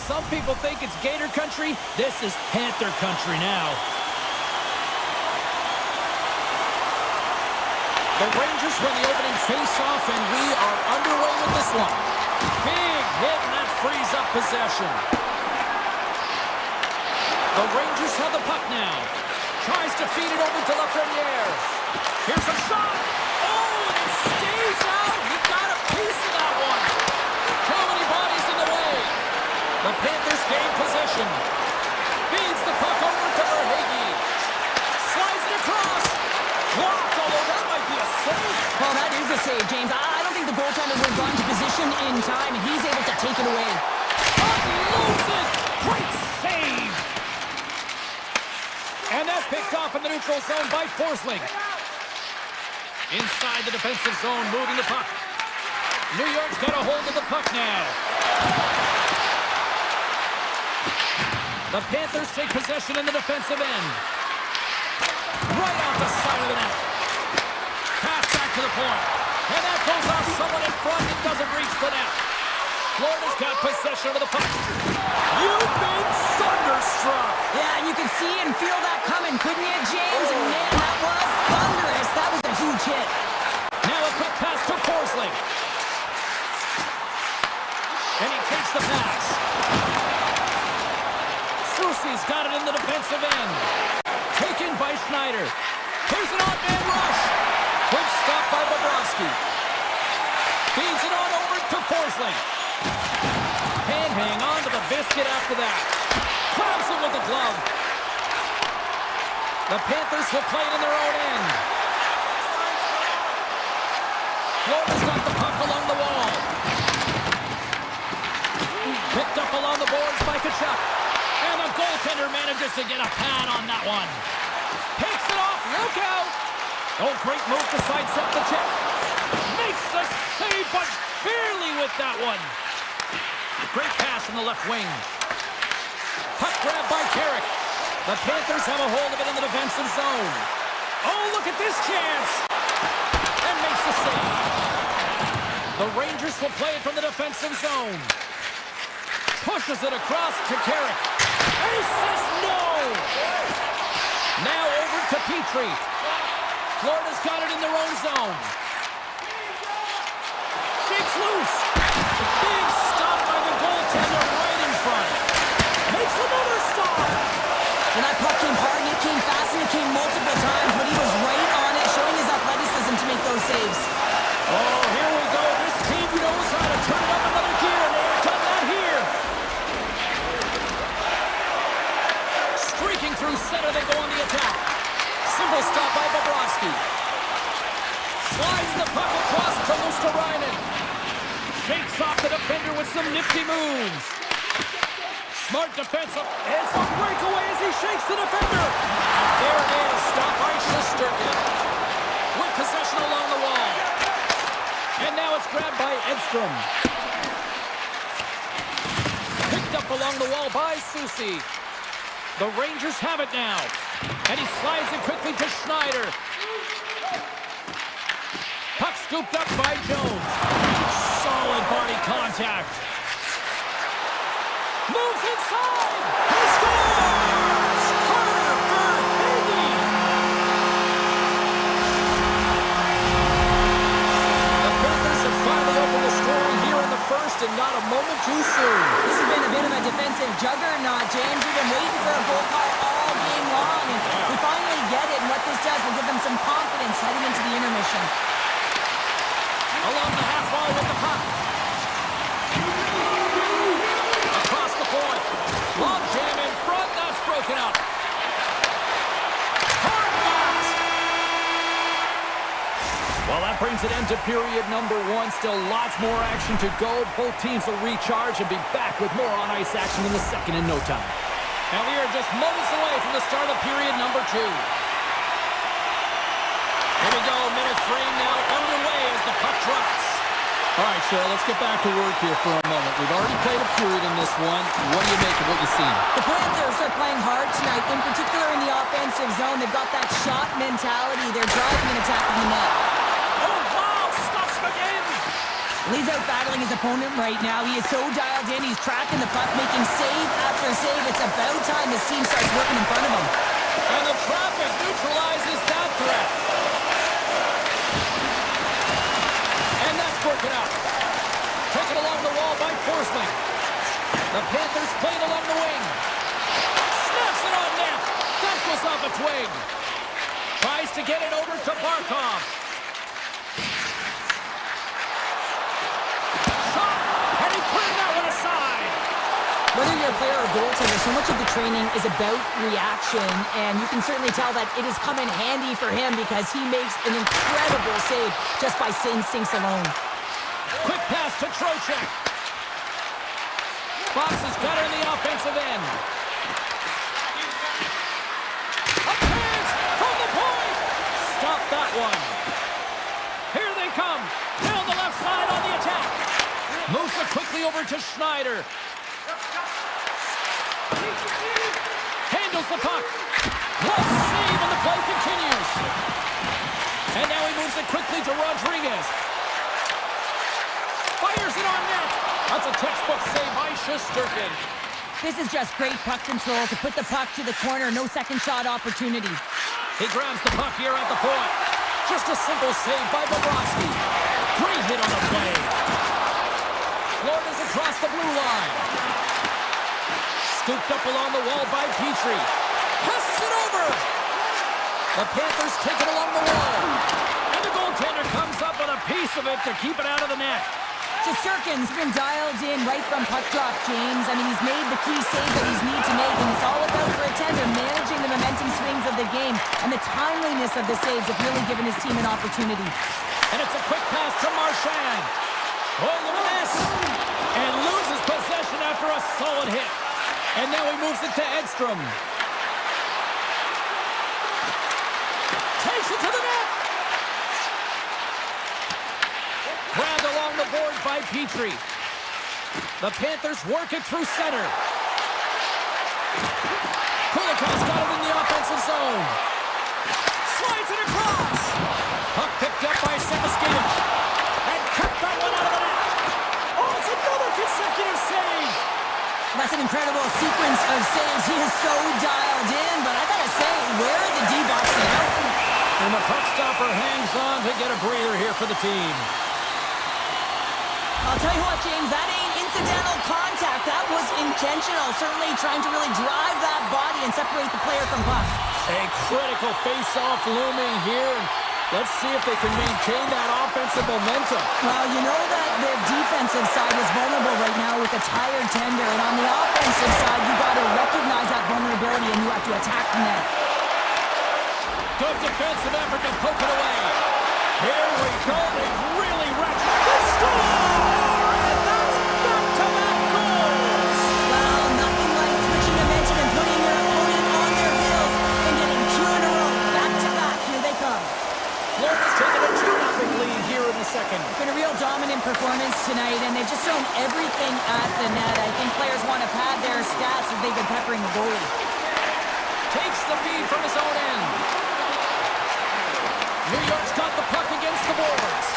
some people think it's Gator country. This is Panther country now. The Rangers win the opening face-off, and we are underway with this one. Big hit, and that frees up possession. The Rangers have the puck now. Tries to feed it over to Lafreniere. Here's a shot. Oh, and it stays out. He got a piece of that one. Too many bodies in the way. The Panthers gain possession. Feeds the puck over to Verhage. Slides it across. Blocked, although that might be a save. Well, that is a save, James. I don't think the goaltender would have gotten to position in time, and he's able to take it away. Unloads it. Great save. And that's picked off in the neutral zone by Forsling. Inside the defensive zone, moving the puck. New York's got a hold of the puck now. The Panthers take possession in the defensive end. Right off the side of the net. Pass back to the point. And that goes off someone in front. It doesn't reach the net. Florida's got possession of the puck. You've been thunderstruck. Yeah, and you can see and feel that coming, couldn't you, James? And man, that was thunderous. That was a huge hit. Now a quick pass to Forsling. And he takes the pass. Soucy's got it in the defensive end. Taken by Schneider. Here's an odd-man rush. Quick stop by Bobrovsky. Feeds it on over to Forsling. Can't hang on to the biscuit after that. Grabs him with the glove. The Panthers will play it in their own end. Florida's got the puck along the wall. Picked up along the boards by Tkachuk. And the goaltender manages to get a pad on that one. Takes it off. Look out. Oh, great move to sidestep the check. Makes the save, but barely with that one. Great pass from the left wing. Puck grab by Carrick. The Panthers have a hold of it in the defensive zone. Oh, look at this chance. And makes the save. The Rangers will play it from the defensive zone. Pushes it across to Carrick. And he says no. Now over to Petrie. Florida's got it in their own zone. Shakes loose. Big stop by the goaltender right in front. Makes another stop. And that puck came hard, and it came fast, and it came multiple times, but he was right on it, showing his athleticism to make those saves. Oh, here we go. This team knows how to turn it up another gear, and they have done that here. Streaking through center, they go on the attack. Simple stop by Bobrovsky. Slides the puck across to Luosterainen. Shakes off the defender with some nifty moves. Smart defensive. It's a breakaway as he shakes the defender. And there it is. Stop by Shesterkin. With possession along the wall. And now it's grabbed by Edstrom. Picked up along the wall by Soucy. The Rangers have it now. And he slides it quickly to Schneider. Puck scooped up by Jones. Solid body contact. Moves inside. He scores! Carter Verhage. The Panthers have finally opened the scoring here in the first, and not a moment too soon. This has been a bit of a defensive juggernaut, James. We've been waiting for a goal call all game long, and we finally get it, and what this does will give them some confidence heading into the intermission. Along the half wall with the puck. Across the point. Long jam in front. That's broken up. Hard blast. Well, that brings it into period number one. Still lots more action to go. Both teams will recharge and be back with more on-ice action in the second in no time. And we are just moments away from the start of period number two. Here we go, minute frame now underway as the puck drops. All right, Cheryl, let's get back to work here for a moment. We've already played a period in this one. What do you make of what you've seen? The Panthers are playing hard tonight, in particular in the offensive zone. They've got that shot mentality. They're driving and attacking the net. Oh, wow, stops him again. He's out battling his opponent right now. He is so dialed in. He's tracking the puck, making save after save. It's about time his team starts working in front of him. And the traffic neutralizes that threat. And that's broken out. Taken along the wall by Forsling. The Panthers playing along the wing. Snaps it on net. That goes off a twig. Tries to get it over to Barkov. Shot. And he put that one aside. Whether you're a player or goaltender, so much of the training is about reaction, and you can certainly tell that it has come in handy for him because he makes an incredible save just by instincts alone. Quick pass to Trocheck. Fox has got her in the offensive end. A chance from the point. Stop that one. Here they come. Down the left side on the attack. Moves it quickly over to Schneider. Handles the puck. Plus save and the play continues. And now he moves it quickly to Rodriguez. Fires it on net. That's a textbook save by Shesterkin. This is just great puck control to put the puck to the corner. No second shot opportunity. He grabs the puck here at the point. Just a simple save by Bobrovsky. Great hit on the play. Florida's across the blue line. Scooped up along the wall by Petrie. Passes it over. The Panthers take it along the wall. And the goaltender comes up with a piece of it to keep it out of the net. Shesterkin's been dialed in right from puck drop, James. I mean, he's made the key save that he's need to make, and it's all about for a tender managing the momentum swings of the game, and the timeliness of the saves have really given his team an opportunity. And it's a quick pass to Marchand. Oh, look at this. And loses possession after a solid hit. And now he moves it to Edstrom. Takes it to the net. Grabbed along the boards by Petrie. The Panthers work it through center. Kulikov's got it in the offensive zone. Slides it across. Puck picked up by Sebastian. And kept that one out of the net. Oh, it's another consecutive save. That's an incredible sequence of saves. He is so dialed in, but I gotta say, where are the D-boxing out? And the puck stopper hangs on to get a breather here for the team. I'll tell you what, James, that ain't incidental contact. That was intentional. Certainly trying to really drive that body and separate the player from puck. A critical face-off looming here. Let's see if they can maintain that offensive momentum. Well, you know that the defensive side is vulnerable right now with a tired tender. And on the offensive side, you got to recognize that vulnerability and you have to attack the net. Good defensive effort to poke it away. Here we go. They've really ratcheted the score! And that's back-to-back goals! Well, nothing like switching momentum and putting your opponent on their heels and getting two in a row. Back-to-back. Here they come. Florida's taking a 2-0 lead here in the second. It's been a real dominant performance tonight, and they've just thrown everything at the net. I think players want to pad their stats as they've been peppering the goalie. Takes the feed from his own end. New York's got the puck against the boards.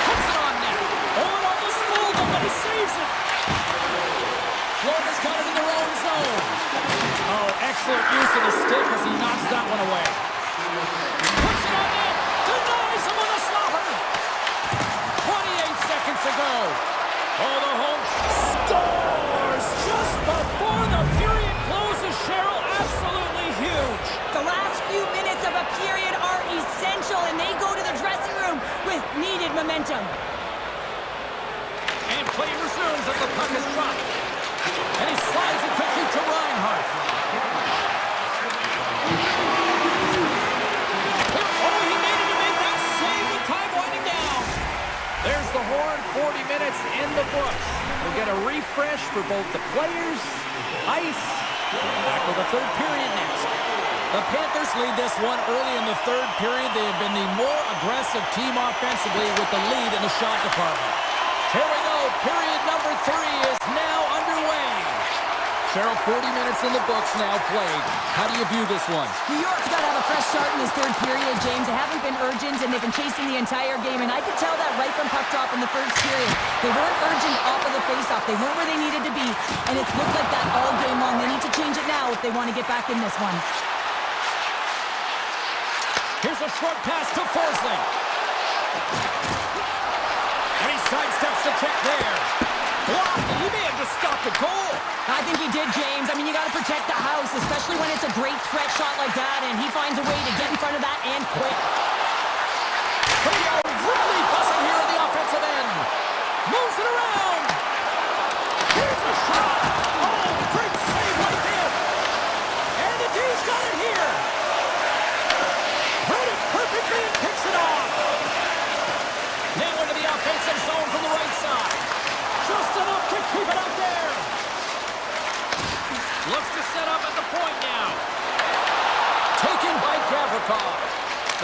Puts it on net. Oh, it almost fooled him, but he saves it. Florida's got it in their own zone. Oh, excellent use of the stick as he knocks that one away. Puts it on net. Denies him with a slobber. 28 seconds to go. Oh, the home scores just before the period closes. Cheryl, absolutely huge. The last few minutes of a period are essential, and they go to the dressing room with needed momentum. And play resumes as the puck is dropped. And he slides it quickly to Reinhardt. Oh, he made it to make that save with time winding down. There's the horn, 40 minutes in the books. We'll get a refresh for both the players, ice, back with the third period next. The Panthers lead this one early in the third period. They have been the more aggressive team offensively with the lead in the shot department. Here we go. Period number 3 is now underway. Cheryl, 40 minutes in the books now played. How do you view this one? New York's got to have a fresh start in this third period, James. They haven't been urgent, and they've been chasing the entire game, and I could tell that right from puck drop in the first period. They weren't urgent off of the faceoff. They weren't where they needed to be, and it's looked like that all game long. They need to change it now if they want to get back in this one. Here's a short pass to Forsling. And he sidesteps the check there. Blocked, and he may have just stopped the goal. I think he did, James. I mean, you got to protect the house, especially when it's a great threat shot like that, and he finds a way to get in front of that and quick. They are really buzzing here in the offensive end. Moves it around. Here's a shot. Oh, great save right there. And the D's got it here. Read it perfectly and picks it off. Now into the offensive zone from the right side. Just enough to keep it out there. Looks to set up at the point now. Taken by Gavrikov.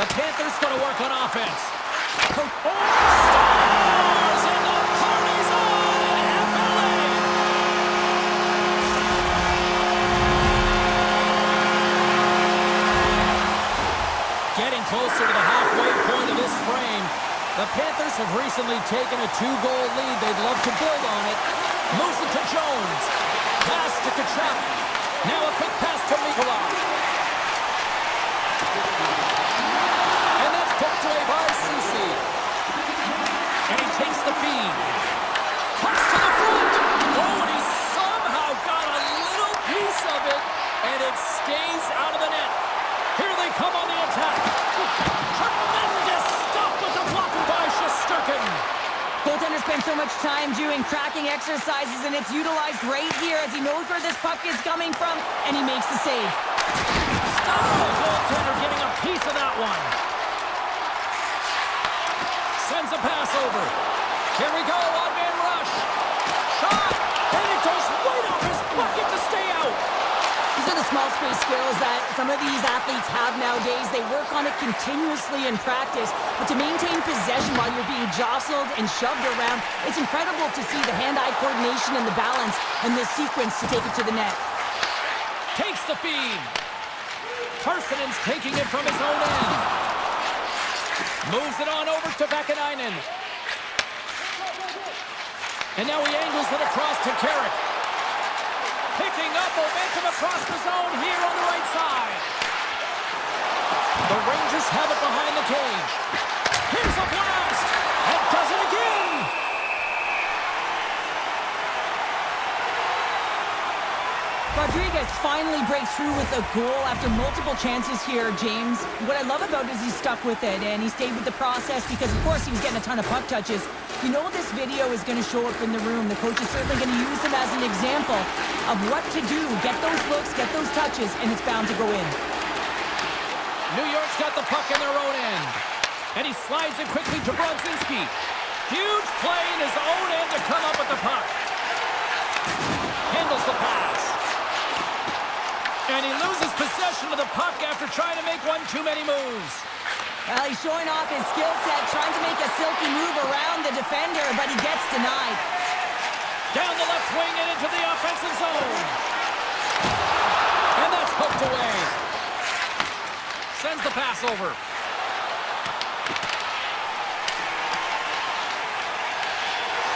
The Panthers going to work on offense. Oh, stars! And the party's on in FLA! Getting closer to the halfway point of this frame. The Panthers have recently taken a 2-goal lead. They'd love to build on it. Moves it to Jones. Pass to Kachuk. Now a quick pass to Mikola. And that's poked away by Susi. And he takes the feed. Cuts to the front. Oh, and he somehow got a little piece of it. And it stays out of the net. Here they come on the attack. Tremendous stop with the block by Shesterkin. Goaltender spent so much time doing tracking exercises, and it's utilized right here as he knows where this puck is coming from, and he makes the save. Stop the goaltender getting a piece of that one. Sends a pass over. Here we go, one-man rush. Shot, and it goes right off his bucket to stay out. These are the small space skills that some of these athletes have nowadays. They work on it continuously in practice, but to maintain possession while you're being jostled and shoved around, it's incredible to see the hand-eye coordination and the balance in this sequence to take it to the net. Takes the feed. Parsonen's taking it from his own end. Moves it on over to Vakanainen. And now he angles it across to Carrick. Picking up momentum across the zone here on the right side. The Rangers have it behind the cage. Here's a blast. And does it again. Rodriguez finally breaks through with a goal after multiple chances here, James. What I love about it is he stuck with it, and he stayed with the process because, of course, he was getting a ton of puck touches. You know this video is going to show up in the room. The coach is certainly going to use him as an example of what to do. Get those looks, get those touches, and it's bound to go in. New York's got the puck in their own end. And he slides it quickly to Brodzinski. Huge play in his own end to come up with the puck. Handles the pass. And he loses possession of the puck after trying to make one too many moves. Well, he's showing off his skill set, trying to make a silky move around the defender, but he gets denied. Down the left wing and into the offensive zone. And that's poked away. Sends the pass over.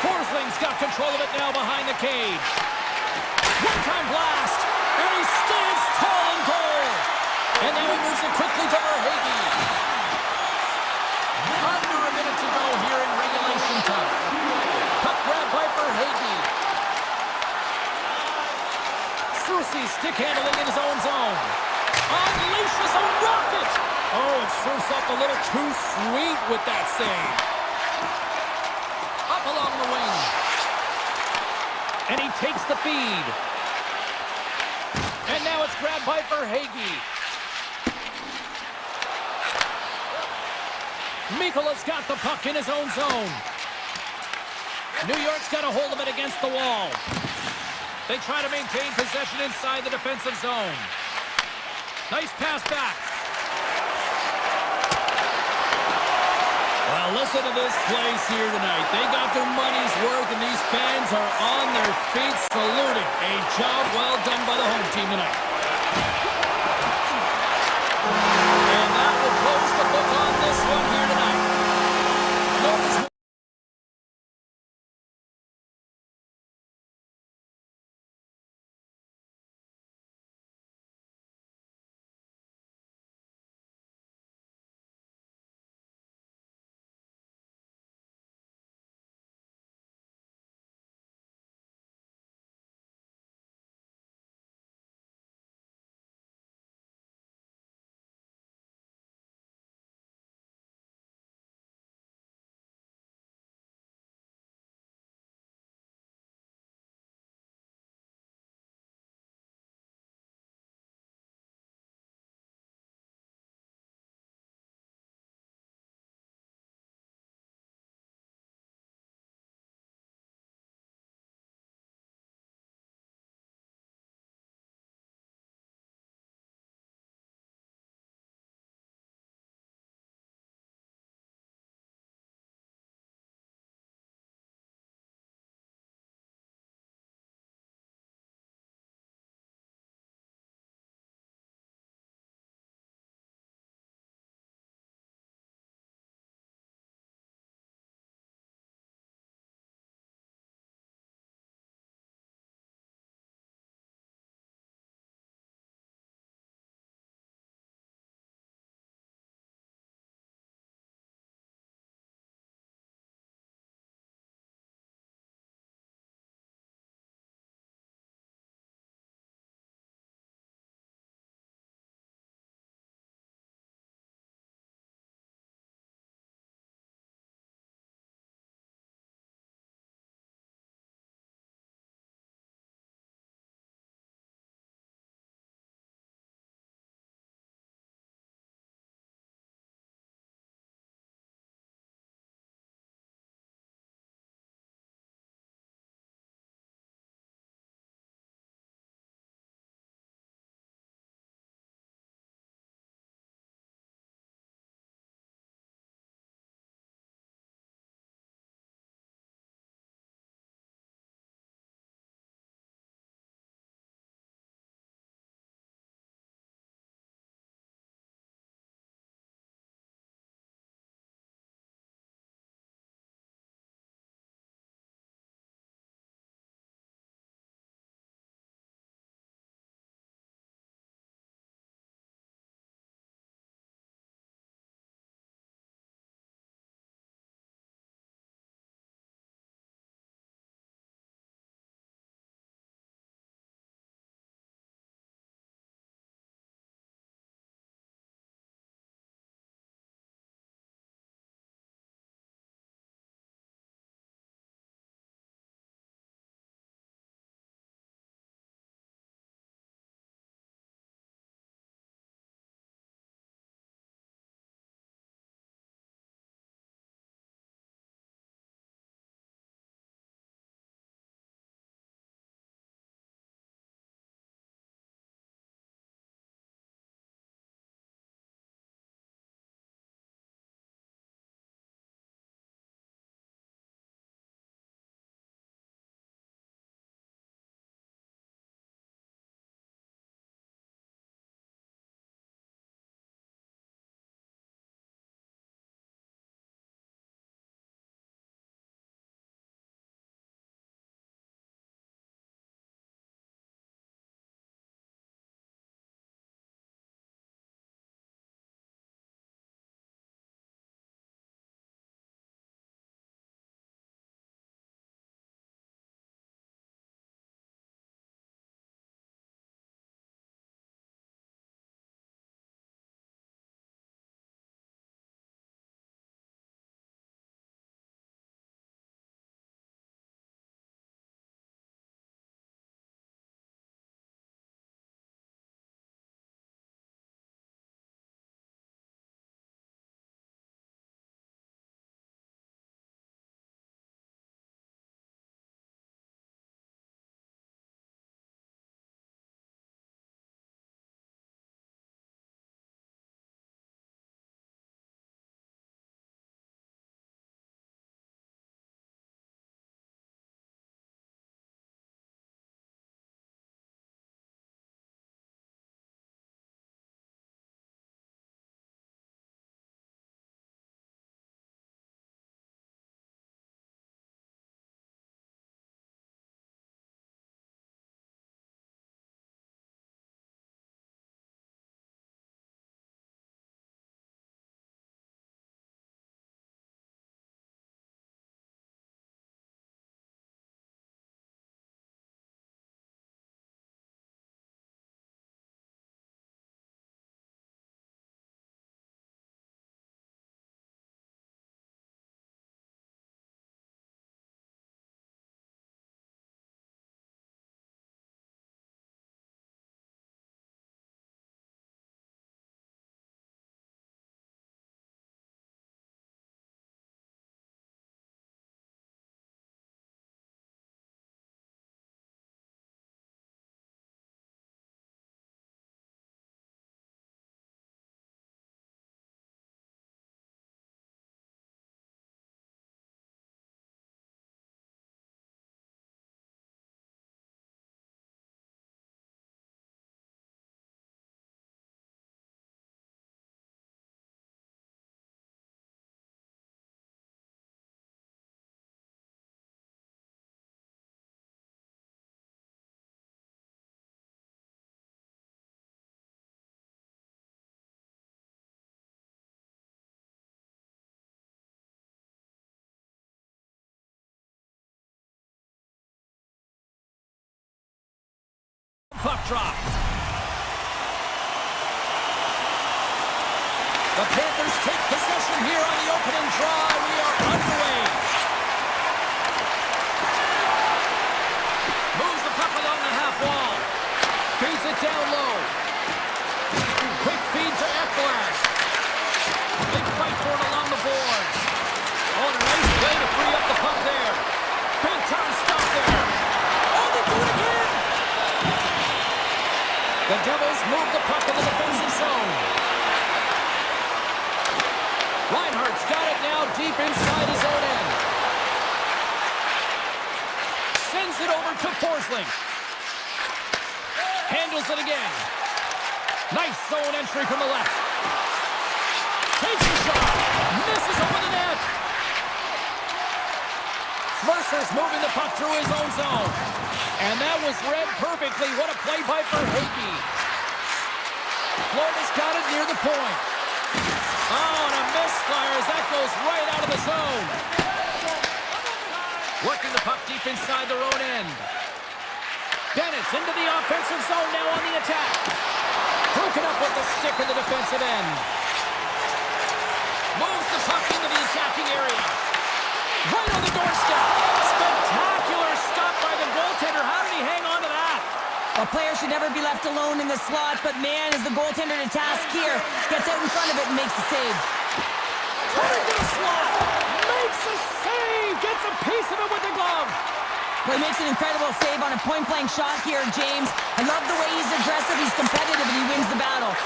Forsling's got control of it now behind the cage. One-time blast. And he stands tall in goal. And now he moves it quickly to Verhaeghe. Under a minute to go here in regulation time. Puck grab by Verhaeghe. Susi stick handling in his own zone. Unleashes a rocket. Oh, and Surf's up a little too sweet with that save. Up along the wing. And he takes the feed. And now it's grabbed by Verhaeghe. Mikola's got the puck in his own zone. New York's got a hold of it against the wall. They try to maintain possession inside the defensive zone. Nice pass back. Well, listen to this place here tonight. They got their money's worth, and these fans are on their feet saluting. A job well done by the home team tonight. And that will close the book on this one here tonight. Notice puck drop. The Panthers take possession here on the opening draw. We are underway. Moves the puck along the half wall. Feeds it down low. Quick feed to Ekblad. Big fight for it along the boards. Oh, and a nice play to free up the puck there. Big time stop there. Oh, they do it again. The Devils move the puck in the defensive zone. Reinhardt's got it now deep inside his own end. Sends it over to Forsling. Handles it again. Nice zone entry from the left. Takes the shot. Misses over the net. Mercer's moving the puck through his own zone. And that was read perfectly. What a play by Verhaeghe. Florida's got it near the point. Oh, and a misfire as that goes right out of the zone. Working the puck deep inside their own end. Bennett's into the offensive zone now on the attack. Broken up with the stick in the defensive end. Moves the puck into the attacking area. Right on the doorstep. Spectacular stop by the goaltender. How did he hang on to that? A player should never be left alone in the slot, but man, is the goaltender to task here. Gets out in front of it and makes the save. Coming to the slot. Makes a save. Gets a piece of it with the glove. Well, he makes an incredible save on a point-blank shot here, James. I love the way he's aggressive, he's competitive, and he wins the battle.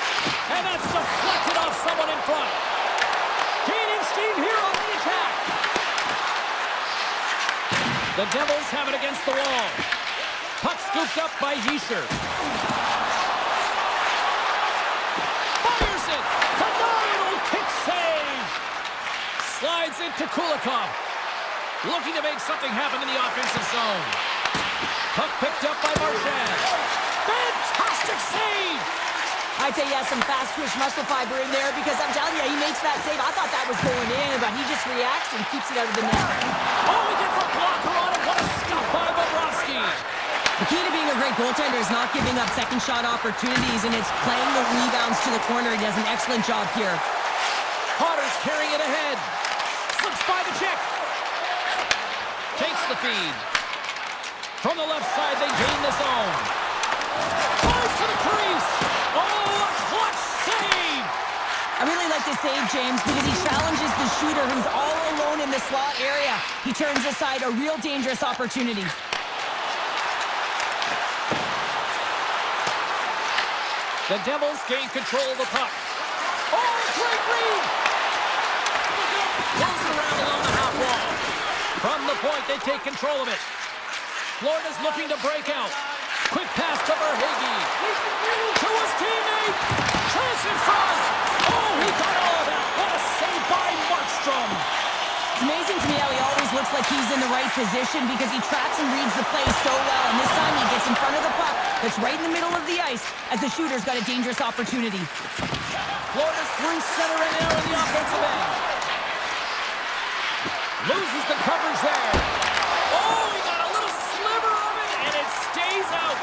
And that's deflected off someone in front. Gaining steam here on the attack. The Devils have it against the wall. Puck scooped up by Hischier. Fires it. Phenomenal kick save. Slides it to Kulikov. Looking to make something happen in the offensive zone. Puck picked up by Marchand. Fantastic save! I'd say he has some fast-twitch muscle fiber in there because I'm telling you, he makes that save. I thought that was going in, but he just reacts and keeps it out of the net. Oh, he gets a blocker on it. What a stop by Bobrovsky. The key to being a great goaltender is not giving up second shot opportunities, and it's playing the rebounds to the corner. He does an excellent job here. Potter's carrying it ahead. Slips by the check. Takes the feed. From the left side, they gain the zone. Flies to the crease. Oh, a clutch save. I really like this save, James, because he challenges the shooter who's all alone in the slot area. He turns aside a real dangerous opportunity. The Devils gain control of the puck. Oh, great read. Goes around along the half wall. From the point, they take control of it. Florida's looking to break out. Quick pass to Verhaeghe. To his teammate. Chance in front. Oh, he got all of that. What a save by Markstrom. It's amazing to me how he always looks like he's in the right position because he tracks and reads the play so well. And this time he gets in front of the puck that's right in the middle of the ice as the shooter's got a dangerous opportunity. Florida's through center and now in the offensive end. Loses the coverage there. Oh, he got a little sliver of it, and it stays out.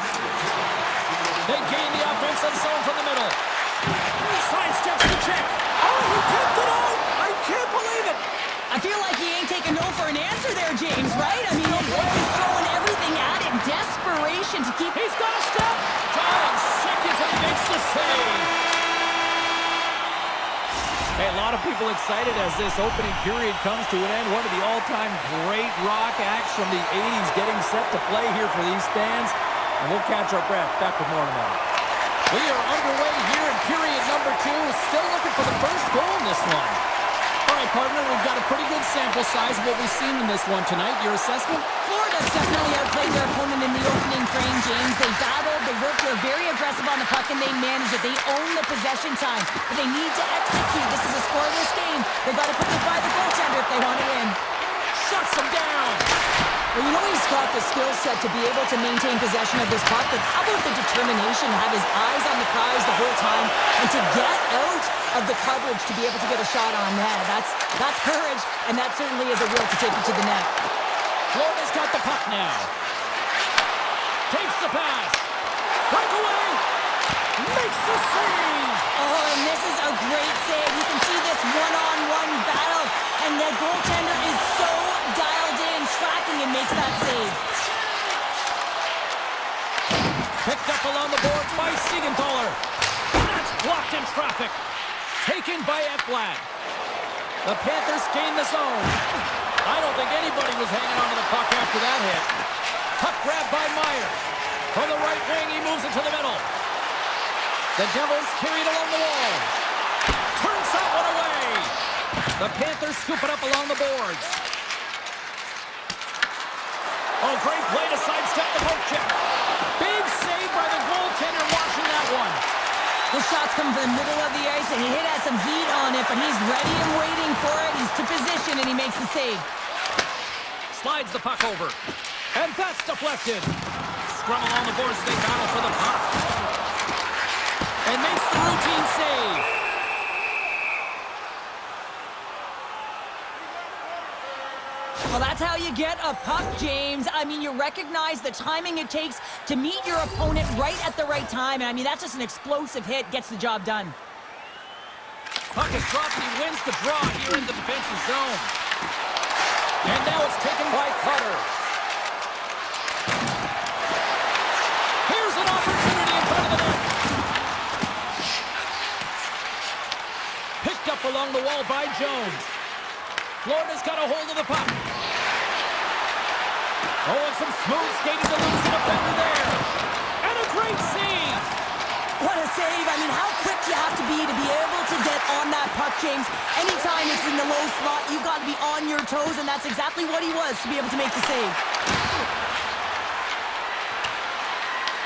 They gain the offensive zone from the middle. Sidesteps the check. Oh, he kept it out. I can't believe it. I feel like he ain't taking no for an answer there, James, right? I mean, he's throwing everything at it. Desperation to keep... He's got a step. 5 seconds, and he makes the save. Hey, a lot of people excited as this opening period comes to an end. One of the all-time great rock acts from the 80s getting set to play here for these fans. And we'll catch our breath. Back with more in a moment. We are underway here in period number 2. Still looking for the first goal in this one. All right, partner, we've got a pretty good sample size of what we've seen in this one tonight. Your assessment? Florida's definitely outplayed their opponent in the opening frame, James. They battled, they worked, they're very aggressive on the puck, and they manage it. They own the possession time, but they need to execute. This is a scoreless game. They've got to put it by the goaltender if they want to win. Shuts him down. Well, you know he's got the skill set to be able to maintain possession of this puck, but how about the determination, have his eyes on the prize the whole time, and to get out of the coverage to be able to get a shot on net. That's courage, and that certainly is a will to take it to the net. Florida's got the puck now. Takes the pass. Break makes a save! Oh, and this is a great save. You can see this one-on-one battle, and the goaltender is so dialed in, tracking, and makes that save. Picked up along the boards by Siegenthaler. That's blocked in traffic. Taken by Ekblad. The Panthers gain the zone. I don't think anybody was hanging on to the puck after that hit. Puck grabbed by Meyer. From the right wing, he moves it to the middle. The Devils carry it along the wall. Turns that one away. The Panthers scoop it up along the boards. Oh, great play to sidestep the poke check. Big save by the goaltender washing that one. The shots come from the middle of the ice, and he has some heat on it, but he's ready and waiting for it. He's to position, and he makes the save. Slides the puck over. And that's deflected. Scrum along the boards, they battle for the puck. And makes the routine save. Well, that's how you get a puck, James. I mean, you recognize the timing it takes to meet your opponent right at the right time. And I mean, that's just an explosive hit, gets the job done. Puck is dropped, and he wins the draw here in the defensive zone. And now it's taken by Cutter. Here's an opportunity in front of the net. Picked up along the wall by Jones. Florida's got a hold of the puck. Oh, and some smooth skating to lose the defender there. And a great save. What a save. I mean, how quick you have to be able to get on that puck, James. Anytime it's in the low slot, you've got to be on your toes, and that's exactly what he was to be able to make the save.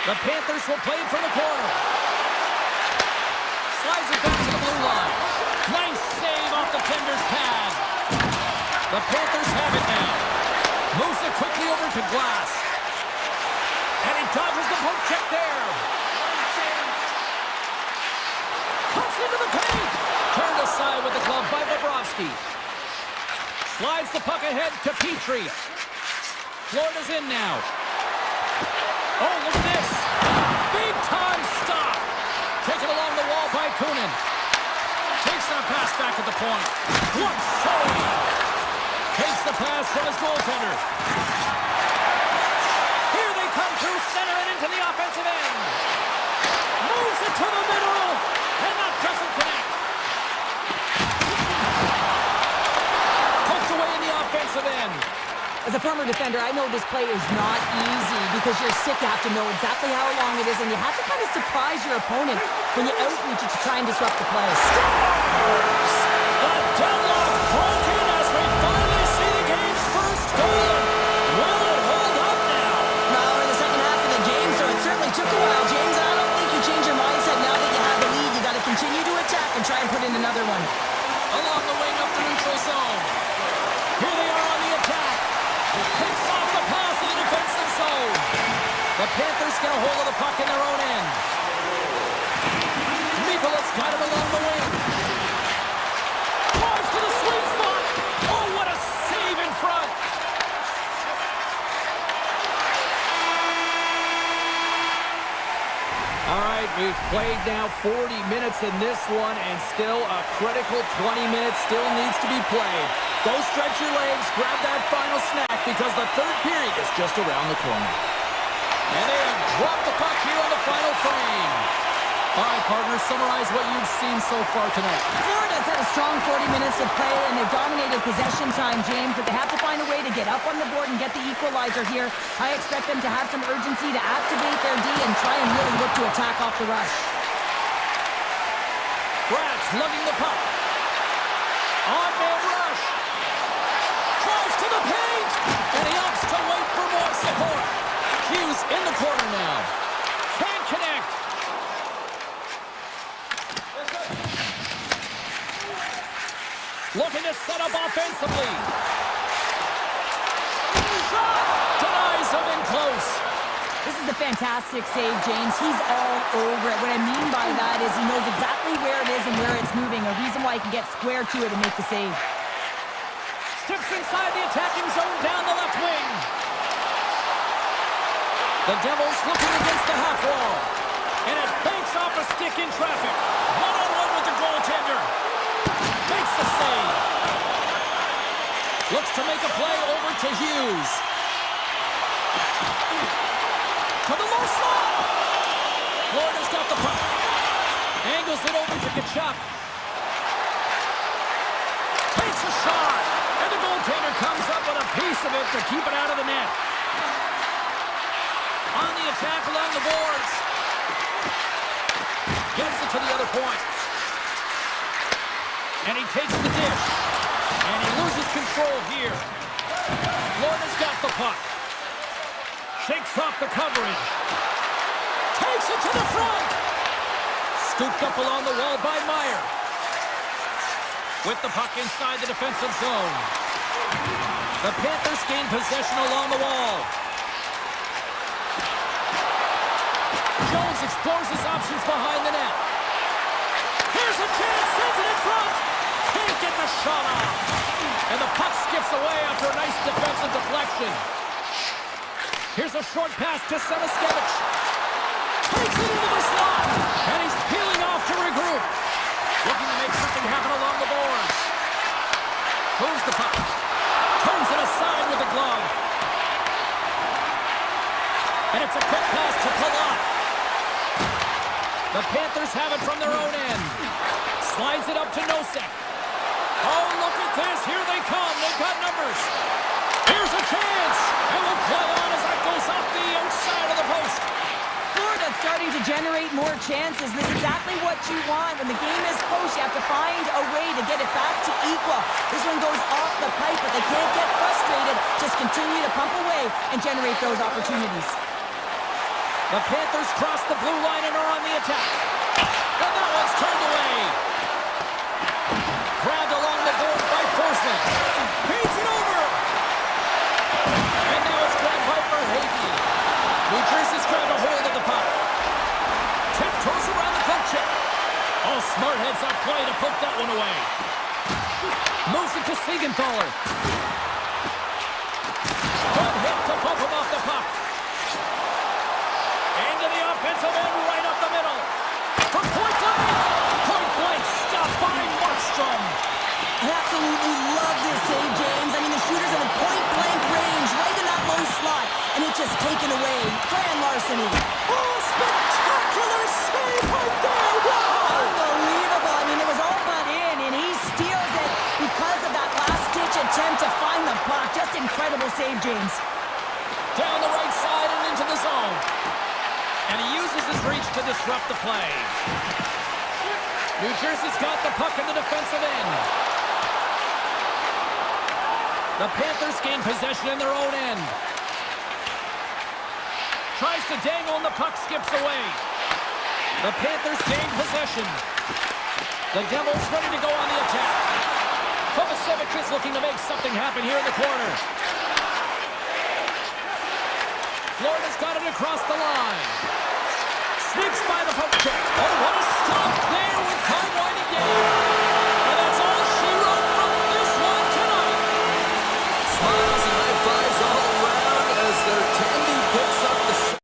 The Panthers will play it from the corner. Slides it back to the blue line. Nice save off the tender's pad. The Panthers have it now. Moves it quickly over to Glass. And he dodges the poke check there. Cuts into the paint. Turned aside with the glove by Bobrovsky. Slides the puck ahead to Petrie. Florida's in now. Oh, look at this. Big time stop. Taken along the wall by Kunin. Takes that pass back at the point. What save. Takes the pass from his goaltender. Here they come through center and into the offensive end. Moves it to the middle, and that doesn't connect. Poked away in the offensive end. As a former defender, I know this play is not easy because you're sick. You have to know exactly how long it is, and you have to kind of surprise your opponent when you outreach it to try and disrupt the play. Scores! A deadlock broken as we finally see the game's first goal. Will it hold up now? Now we're in the second half of the game, so it certainly took a while, James. I don't think you change your mindset now that you have the lead. You got to continue to attack and try and put in another one. Along the wing up the neutral zone. Here they are on the attack. Picks off the pass in the defensive zone. The Panthers get a hold of the puck in their own end. Nicholas got it along the wing. Drives to the sweet spot. Oh, what a save in front. All right, we've played now 40 minutes in this one, and still a critical 20 minutes still needs to be played. Go stretch your legs, grab that final snack, because the third period is just around the corner. And they have dropped the puck here on the final frame. All right, partners, summarize what you've seen so far tonight. Florida's had a strong 40 minutes of play, and they've dominated possession time, James, but they have to find a way to get up on the board and get the equalizer here. I expect them to have some urgency to activate their D and try and really look to attack off the rush. Brad's lugging the puck. On-man rush. Drives to the paint, and he opts to wait for more support. Hughes in the corner now. Can't connect. Looking to set up offensively. Shot! Denies him in close. This is a fantastic save, James. He's all over it. What I mean by that is he knows exactly where it is and where it's moving, a reason why he can get square to it and make the save. Steps inside the attacking zone down the left wing. The Devils looking against the half wall. And it banks Picks off a stick in traffic. One-on-one with the goaltender. Makes the save. Looks to make a play over to Hughes. To the low slot. Florida's got the puck. Angles it over to Kachuk. Takes a shot. And the goaltender comes up with a piece of it to keep it out of the net. On the attack along the boards. Gets it to the other point. And he takes the dish. And he loses control here. Florida's got the puck. Shakes off the coverage. Takes it to the front. Scooped up along the wall by Meyer. With the puck inside the defensive zone. The Panthers gain possession along the wall. Jones explores his options behind the net. Here's a chance, sends it in front. Can't get the shot off. And the puck skips away after a nice defensive deflection. Here's a short pass to Semiskevich. Takes it into the slot. And he's peeling off to regroup. Looking to make something happen along the boards. Moves the puck. Turns it aside with the glove. And it's a quick pass to Palat. The Panthers have it from their own end. Slides it up to Nosek. Oh, look at this. Here they come. They've got numbers. Here's a chance. And we'll play on as that goes off the outside of the post. Florida's starting to generate more chances. This is exactly what you want. When the game is close, you have to find a way to get it back to equal. This one goes off the pipe, but they can't get frustrated. Just continue to pump away and generate those opportunities. The Panthers cross the blue line and are on the attack. And that one's turned away. Grabbed along the board by Forsman. Feeds it over. And now it's grabbed by Verhaeghe. New Jersey's grabbed a hold of the puck. Tiptoes around the poke check. Oh, smart heads up play to poke that one away. Moves it to Siegenthaler. Good hit to bump him off the puck. Into the offensive end, right up the middle. From point blank. Point blank stopped by Markstrom. I absolutely love this save, James. I mean, the shooter's in a point-blank range, right in that low slot, and it's just taken away. Grand larceny. Oh, spectacular save right there. Wow. Unbelievable. I mean, it was all but in, and he steals it because of that last-ditch attempt to find the puck. Just incredible save, James. Down the right side and into the zone. And he uses his reach to disrupt the play. New Jersey's got the puck in the defensive end. The Panthers gain possession in their own end. Tries to dangle and the puck skips away. The Panthers gain possession. The Devils ready to go on the attack. Kovacevic is looking to make something happen here in the corner. Florida's got it across the line. Sneaks by the poke check. Oh, what a stop there with time winding down. And that's all she wrote from this one tonight. Smiles and high fives all around as their Tandy picks up the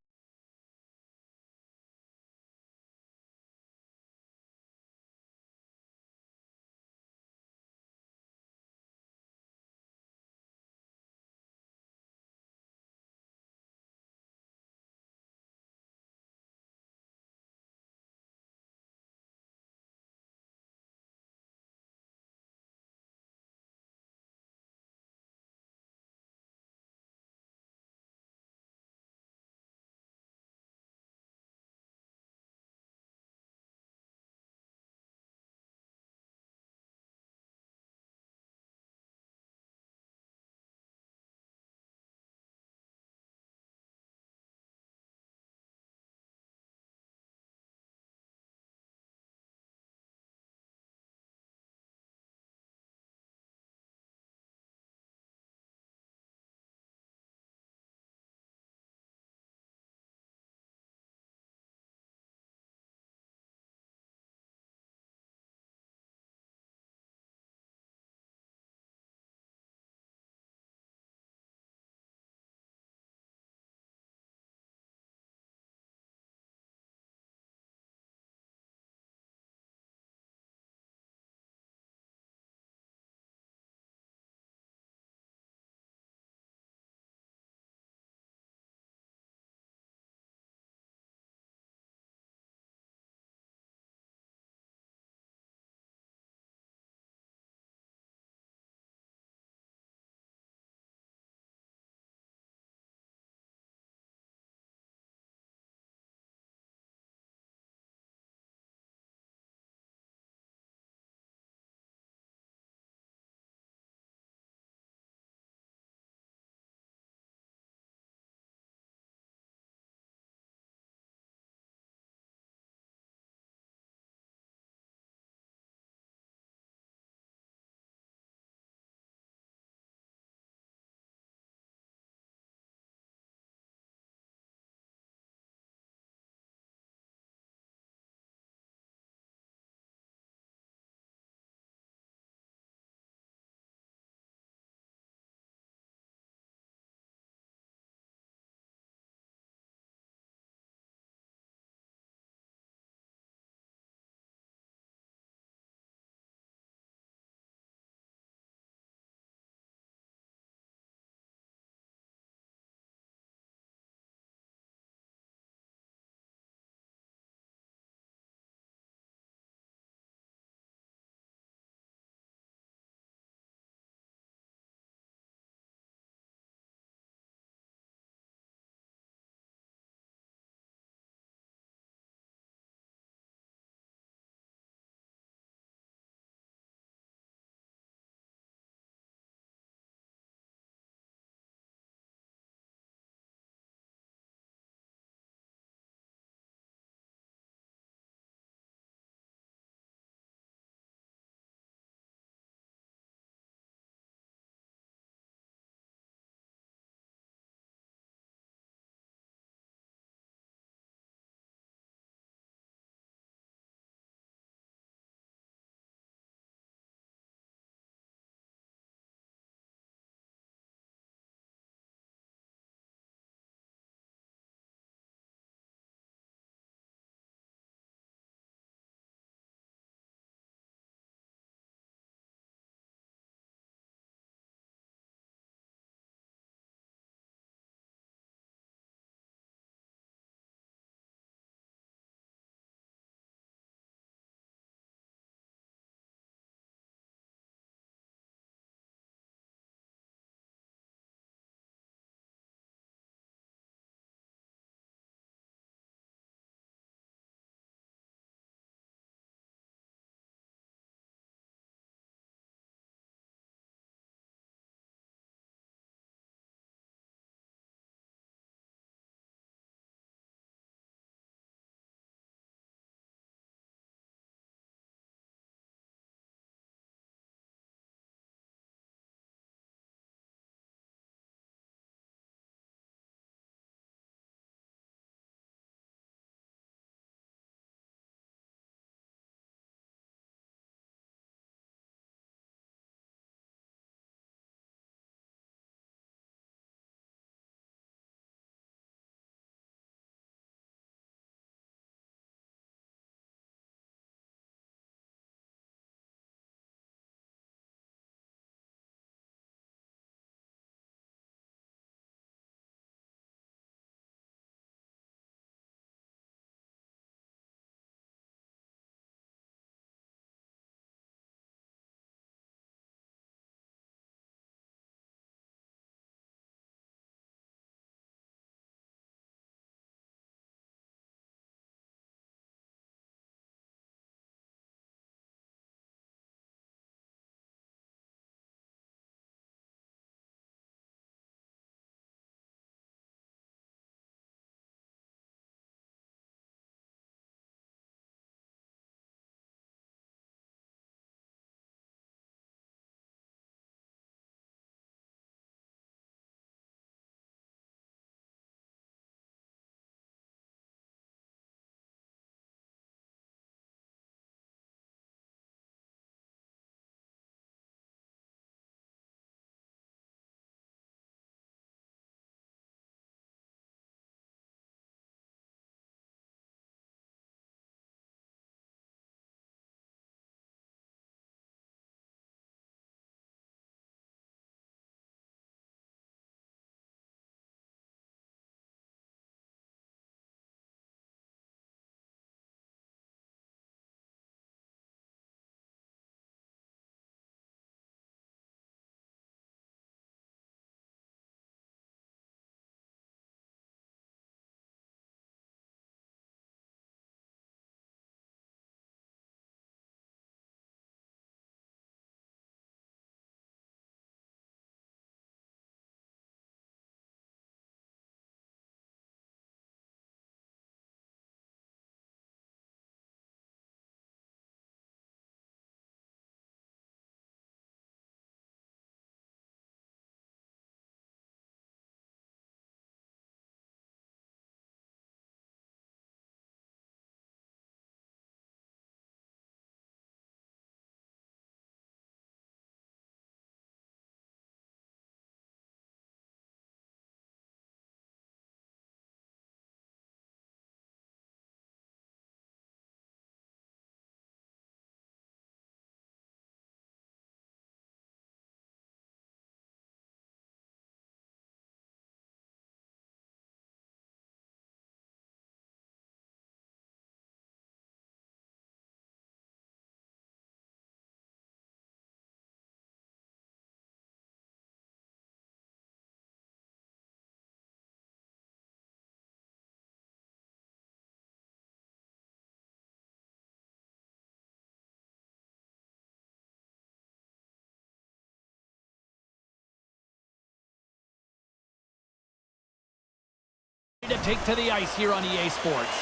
take to the ice here on EA Sports.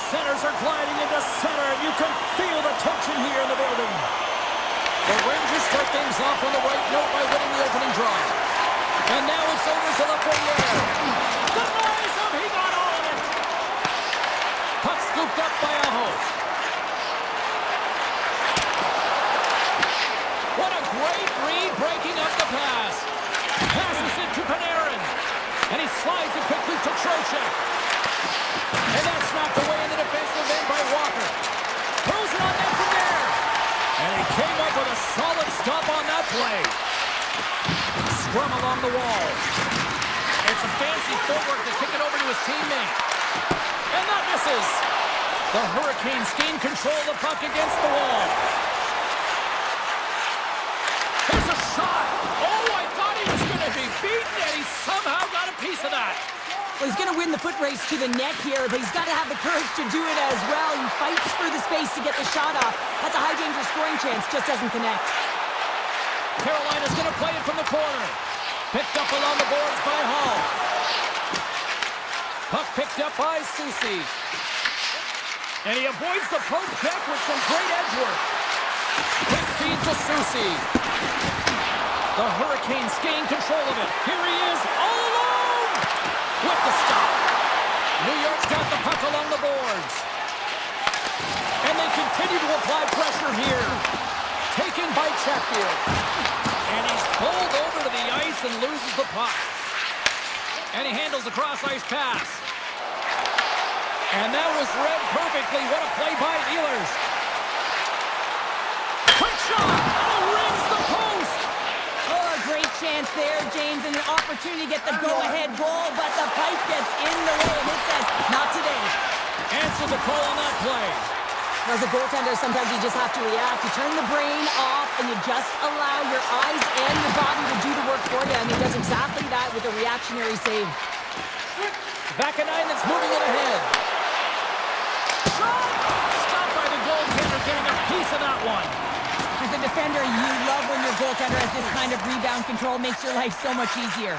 Centers are gliding into center, and you can feel the tension here in the building. The Rangers start things off on the right note by winning the opening draw. And now it's over to Lafreniere. Denies him, he got all of it. Puck scooped up by Aho. What a great read breaking up the pass. Passes it to Panarin. And he slides it quickly to Trocheck. And that's knocked away in the defensive end by Walker. Throws it on net from there. And he came up with a solid stop on that play. Scrum along the wall. It's a fancy footwork to kick it over to his teammate. And that misses. The Hurricanes gain control of the puck against the wall. Here's a shot. Oh, I thought he was going to be beaten, and he somehow got a piece of that. Well, he's going to win the foot race to the net here, but he's got to have the courage to do it as well. He fights for the space to get the shot off. That's a high danger scoring chance, just doesn't connect. Carolina's going to play it from the corner. Picked up along the boards by Hall. Puck picked up by Susi. And he avoids the poke check with some great edge work. Quick feed to Susi. The Hurricanes gain control of it. Here he is, all alone! With the stop. New York's got the puck along the boards. And they continue to apply pressure here. Taken by Chatfield. And he's pulled over to the ice and loses the puck. And he handles the cross-ice pass. And that was read perfectly. What a play by Ehlers. Quick shot! And it rings the post! Oh, a great chance there, James, and an opportunity to get the go-ahead goal, but the pipe gets in the way, and it says, not today. Answer the call on that play. As a goaltender, sometimes you just have to react. You turn the brain off, and you just allow your eyes and your body to do the work for you, and he does exactly that with a reactionary save. Vakanainen's moving it ahead. Shot! Stopped by the goaltender, getting a piece of that one. As a defender, you love when your goaltender has this kind of rebound control. Makes your life so much easier.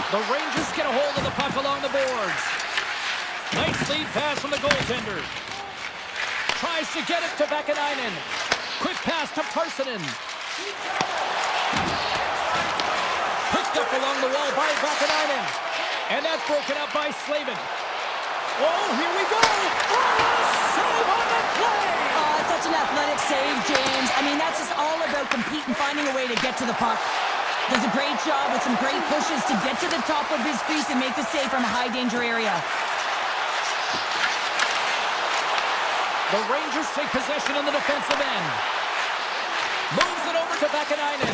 The Rangers get a hold of the puck along the boards. Nice lead pass from the goaltender. Tries to get it to Vakanainen. Quick pass to Parsonen. Picked up along the wall by Vakanainen. And that's broken up by Slavin. Oh, here we go! Oh, save on that play! Oh, it's such an athletic save, James. I mean, that's just all about competing, finding a way to get to the puck. Does a great job with some great pushes to get to the top of his crease and make the save from a high-danger area. The Rangers take possession on the defensive end. Moves it over to Vakanainen.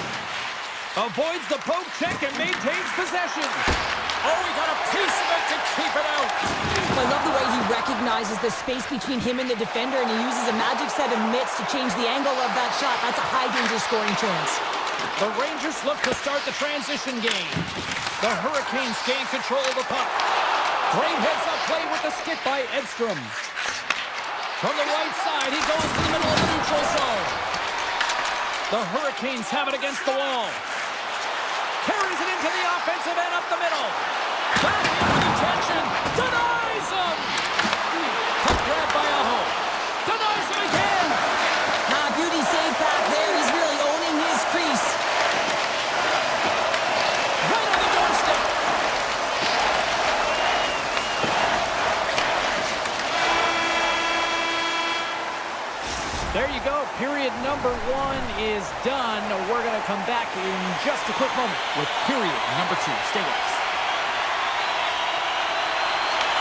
Avoids the poke check and maintains possession. Oh, he got a piece of it to keep it out. I love the way he recognizes the space between him and the defender, and he uses a magic set of mitts to change the angle of that shot. That's a high-danger scoring chance. The Rangers look to start the transition game. The Hurricanes gain control of the puck. Great heads-up play with the stick by Edstrom. From the right side, he goes to the middle of the neutral zone. The Hurricanes have it against the wall. Carries it into the offensive end up the middle. Back in with attention. Denies him. Puck grab by Aho. Denies him again. Beauty save back there. He's really owning his crease. Right on the doorstep. There you go. Period number 1 is done. We're going to come back in just a quick moment with period number 2. Stay with us.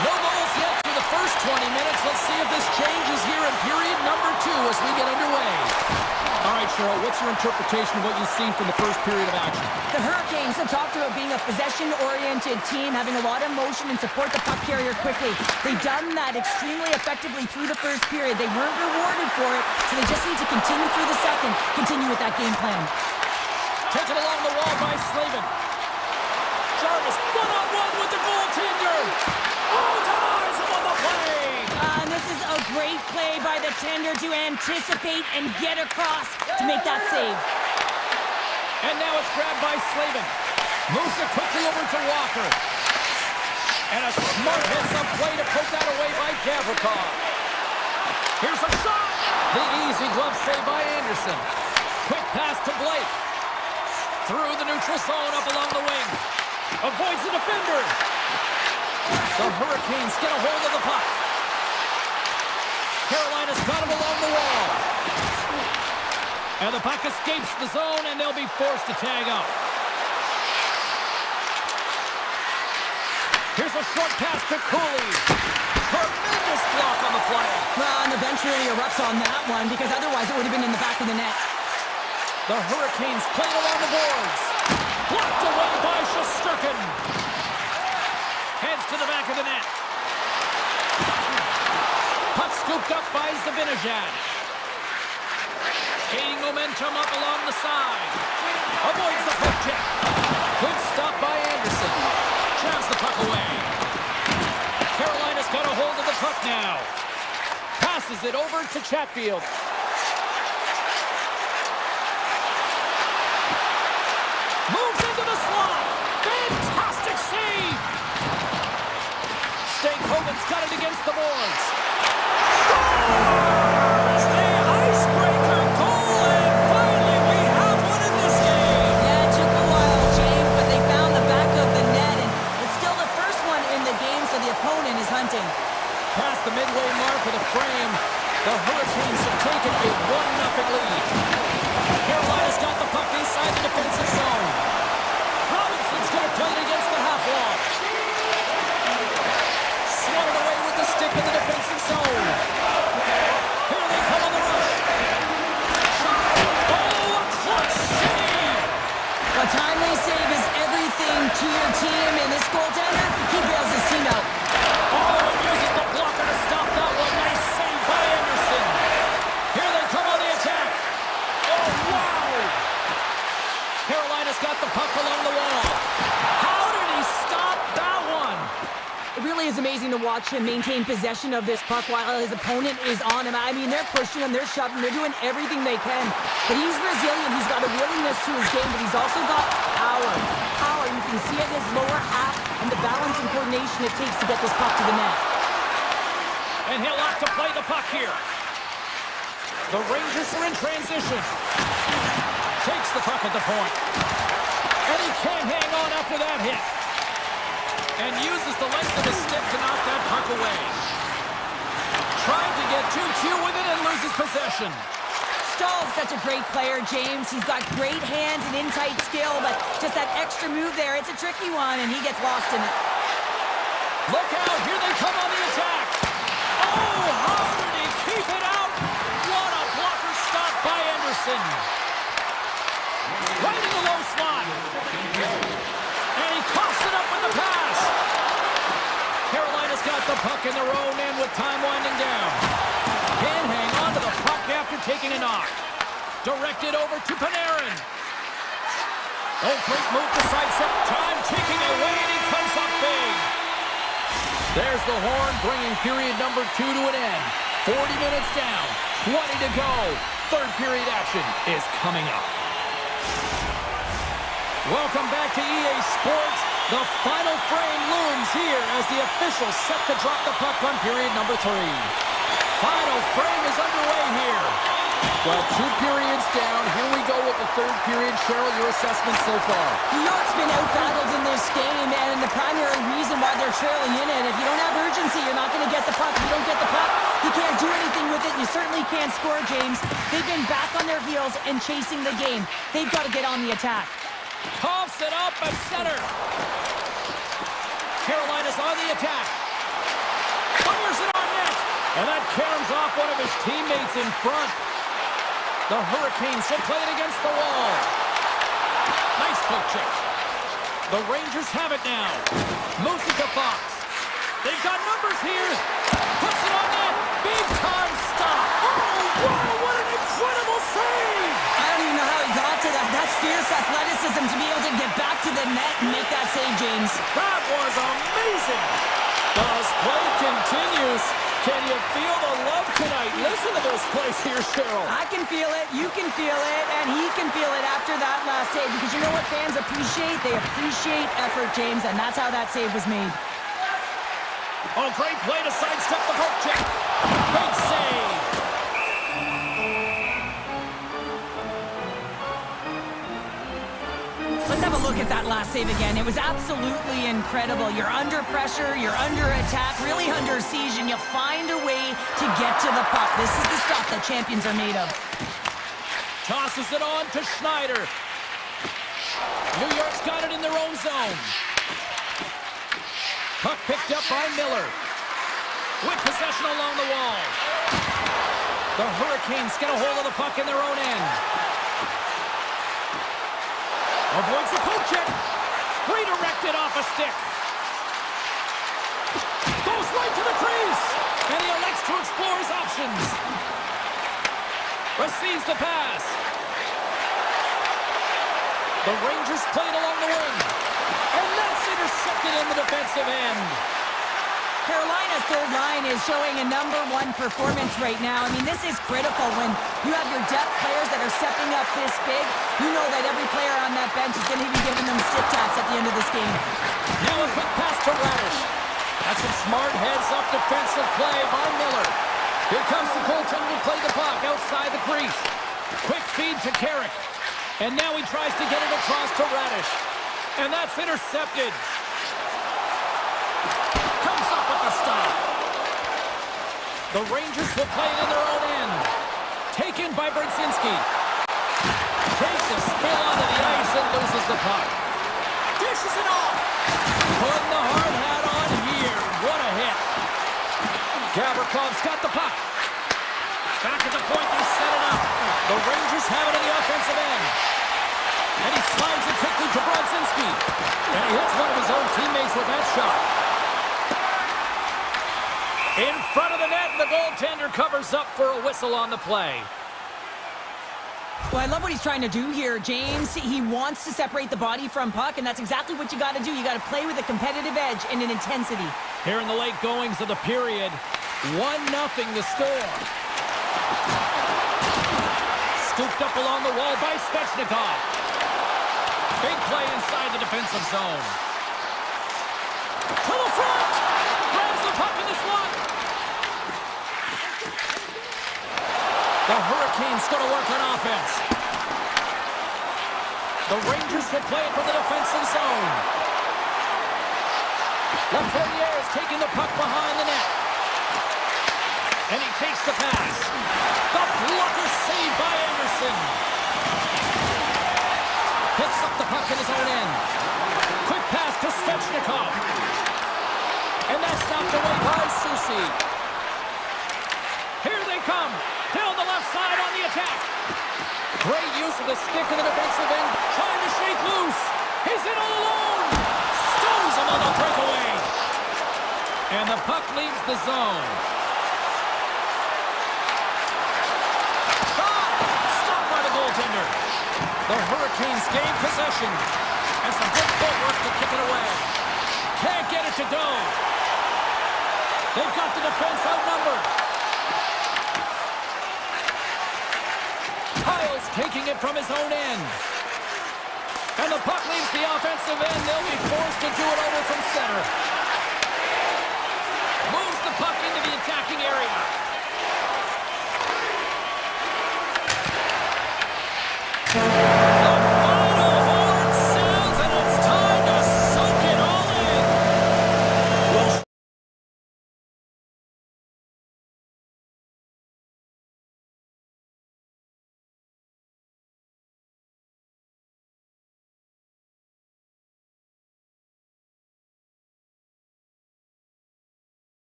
No goals yet through the first 20 minutes. Let's see if this changes here in period number 2 as we get underway. All right, Cheryl, what's your interpretation of what you've seen from the first period of action? The Hurricanes have talked about being a possession-oriented team, having a lot of motion and support the puck carrier quickly. They've done that extremely effectively through the first period. They weren't rewarded for it, so they just need to continue through the second, continue with that game plan. Taken along the wall by Slavin. Jarvis, one-on-one with the goaltender. Oh, denies him on the play. And this is a great play by the tender to anticipate and get across to make that save. And now it's grabbed by Slavin. Moves it quickly over to Walker. And a smart heads-up play to poke that away by Gavrikov. Here's a shot. The easy glove save by Anderson. Quick pass to Blake. Through the neutral zone up along the wing. Avoids the defender. The Hurricanes get a hold of the puck. Carolina's got him along the wall. And the puck escapes the zone, and they'll be forced to tag up. Here's a short pass to Cooley. Tremendous block on the play. Well, and the bench really erupts on that one, because otherwise it would have been in the back of the net. The Hurricanes playing along the boards. Blocked away by Shesterkin. Heads to the back of the net. Puck scooped up by Zibanejad. Gaining momentum up along the side. Avoids the poke check. Good stop by Anderson. Jams the puck away. Carolina's got a hold of the puck now. Passes it over to Chatfield. Moves into the slot. Fantastic save. Stankoven's got it against the boards. Scores! The icebreaker goal, and finally we have one in this game. Yeah, it took a while, James, but they found the back of the net, and it's still the first one in the game, so the opponent is hunting. Past the midway mark of the frame, the Hurricanes have taken a 1-0 lead. Carolina's got the puck inside the defensive zone. Robinson's going to play it against the half wall. Swatted away with the stick in the defensive zone. Here they come on the rush. Shot. Oh, a clutch save! A timely save is everything to your team, and this goaltender, he bails his team out. Oh, and uses the blocker to stop that one. Nice save by Anderson. Here they come on the attack. Oh, wow! Carolina's got the puck along the wall. How did he stop that one? It really is amazing to watch him maintain possession of this puck while his opponent is on him. I mean, they're pushing him, they're shoving, they're doing everything they can. But he's resilient, he's got a willingness to his game, but he's also got power. Power, you can see it in his lower half and the balance and coordination it takes to get this puck to the net. And he'll have to play the puck here. The Rangers are in transition. Takes the puck at the point. And he can't hang on after that hit. And uses the length of his stick to knock that puck away. Trying to get too cute with it and loses possession. Stahl's such a great player, James. He's got great hands and in-tight skill, but just that extra move there, it's a tricky one, and he gets lost in it. Look out, here they come on the attack. Oh, how did he keep it out? What a blocker stop by Anderson. Right in the low slot. And he coughs it up with the pass. Carolina's got the puck in their own end with time winding down. Can't hang on to the puck after taking a knock. Directed over to Panarin. Oh, great move to sidestep. Time ticking away, and he comes up big. There's the horn, bringing period number 2 to an end. 40 minutes down, 20 to go. Third period action is coming up. Welcome back to EA Sports. The final frame looms here as the officials set to drop the puck on period number 3. Final frame is underway here. Well, 2 periods down. Here we go with the third period. Cheryl, your assessment so far? New York's been out-battled in this game, and the primary reason why they're trailing in it, if you don't have urgency, you're not going to get the puck. If you don't get the puck, you can't do anything with it, and you certainly can't score, James. They've been back on their heels and chasing the game. They've got to get on the attack. Coughs it up at center. Carolina's on the attack. Fires it on net. And that caroms off one of his teammates in front. The Hurricanes will play it against the wall. Nice poke check. The Rangers have it now. Moves it to Fox. They've got numbers here. Puts it on net. Big time stop. Oh, wow, what an incredible save. I don't even know how he got to that. That's fierce athleticism to be able to get back to the net and make that save, James. That was amazing. As play continues, can you feel the love tonight? Listen to this this place here, Cheryl. I can feel it, you can feel it, and he can feel it after that last save. Because you know what fans appreciate? They appreciate effort, James, and that's how that save was made. Oh, great play to sidestep the poke check. Big save. Let's have a look at that last save again. It was absolutely incredible. You're under pressure, you're under attack, really under siege, and you find a way to get to the puck. This is the stuff that champions are made of. Tosses it on to Schneider. New York's got it in their own zone. Puck picked up by Miller. With possession along the wall. The Hurricanes get a hold of the puck in their own end. Avoids the poke check. Redirected off a stick. Goes right to the crease. And he elects to explore his options. Receives the pass. The Rangers play it along the wing. And that's intercepted in the defensive end. Carolina's third line is showing a #1 performance right now. I mean, this is critical when you have your depth players that are stepping up this big. You know that every player on that bench is going to be giving them stick taps at the end of this game. Now a quick pass to Radish. That's some smart heads-up defensive play by Miller. Here comes the goaltender to play the puck outside the crease. Quick feed to Carrick. And now he tries to get it across to Radish. And that's intercepted. Comes up with the stop. The Rangers will play it in their own end. Taken by Brzezinski. Takes a spill onto the ice and loses the puck. Dishes it off. Putting the hard hat on here. What a hit. Gavrikoff's got the puck. Back at the point, they set it up. The Rangers have it in the offensive end. And he slides it quickly to Brzezinski. And he hits one of his own teammates with that shot. In front of the net, and the goaltender covers up for a whistle on the play. Well, I love what he's trying to do here, James. He wants to separate the body from puck, and that's exactly what you got to do. You got to play with a competitive edge and an intensity. Here in the late goings of the period, 1-0 the score. Scooped up along the wall by Svechnikov. Big play inside the defensive zone. To the front! Grabs the puck in the slot. The Hurricanes going to work on offense. The Rangers will play it from the defensive zone. Lafreniere is taking the puck behind the net. And he takes the pass. The blocker saved by Anderson. Picks up the puck in his own end. Quick pass to Svechnikov. And that's knocked away by Susi. Here they come. Down the left side on the attack. Great use of the stick in the defensive end. Trying to shake loose. He's in all alone. Stones him on the breakaway. And the puck leaves the zone. Shot. Stopped by the goaltender. The Hurricanes gain possession. And some good footwork to kick it away. Can't get it to go. They've got the defense outnumbered. Kyle's taking it from his own end. And the puck leaves the offensive end. They'll be forced to do it over from center. Moves the puck into the attacking area.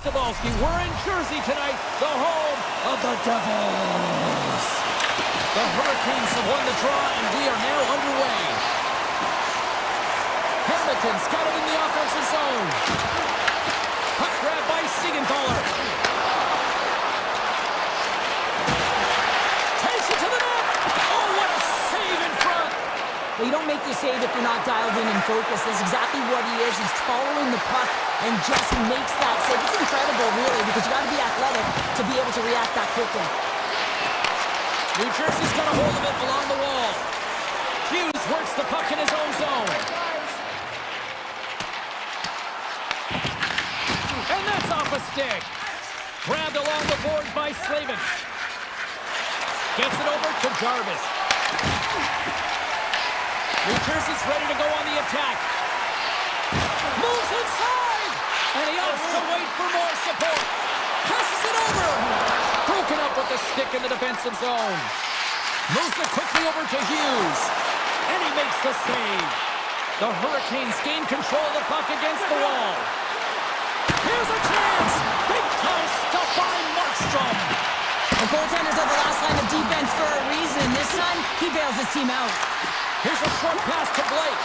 Stabalski. We're in Jersey tonight, the home of the Devils. The Hurricanes have won the draw, and we are now underway. Hamilton's got it in the offensive zone. Puck grab by Siegenthaler. Takes it to the net. Oh, what a save in front. Well, you don't make the save if you're not dialed in and focused. That's exactly what he is. He's following the puck and just makes that save. It's incredible, really, because you got to be athletic to be able to react that quickly. New Jersey's got a hold of it along the wall. Hughes works the puck in his own zone. And that's off a stick. Grabbed along the boards by Slavin. Gets it over to Jarvis. New Jersey's ready to go on the attack. Moves inside! And he opts to wait for more support. Passes it over! Broken up with the stick in the defensive zone. Moves it quickly over to Hughes. And he makes the save. The Hurricanes gain control of the puck against the wall. Here's a chance! Big time stuff by Markstrom. The goaltenders are the last line of defense for a reason. This time, he bails his team out. Here's a short pass to Blake.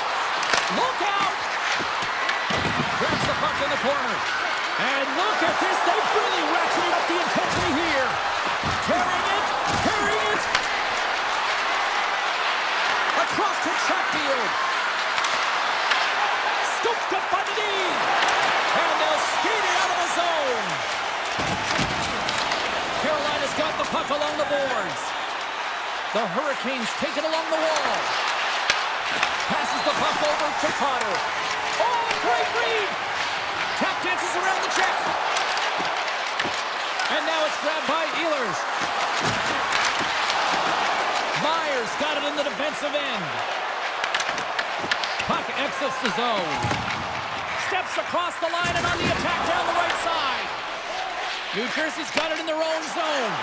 Look out! Grabs the puck in the corner. And look at this. They've really ratcheted up the intensity here. Carrying it. Across to Chatfield. Scooped up by the knee. And they'll skate it out of the zone. Carolina's got the puck along the boards. The Hurricanes take it along the wall. Passes the puck over to Cotter. Oh, great read! Tap dances around the check. And now it's grabbed by Ehlers. Myers got it in the defensive end. Puck exits the zone. Steps across the line and on the attack down the right side. New Jersey's got it in their own zone.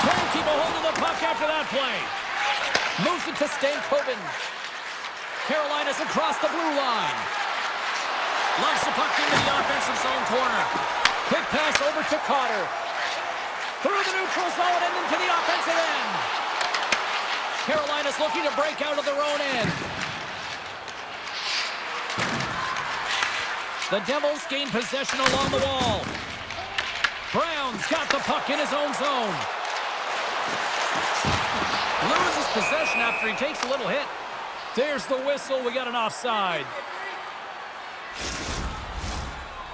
Can't keep a hold of the puck after that play. Moves it to Stankoven. Carolina's across the blue line. Lumps the puck into the offensive zone corner. Quick pass over to Cotter. Through the neutral zone and into the offensive end. Carolina's looking to break out of their own end. The Devils gain possession along the wall. Brown's got the puck in his own zone. Loses possession after he takes a little hit. There's the whistle. We got an offside.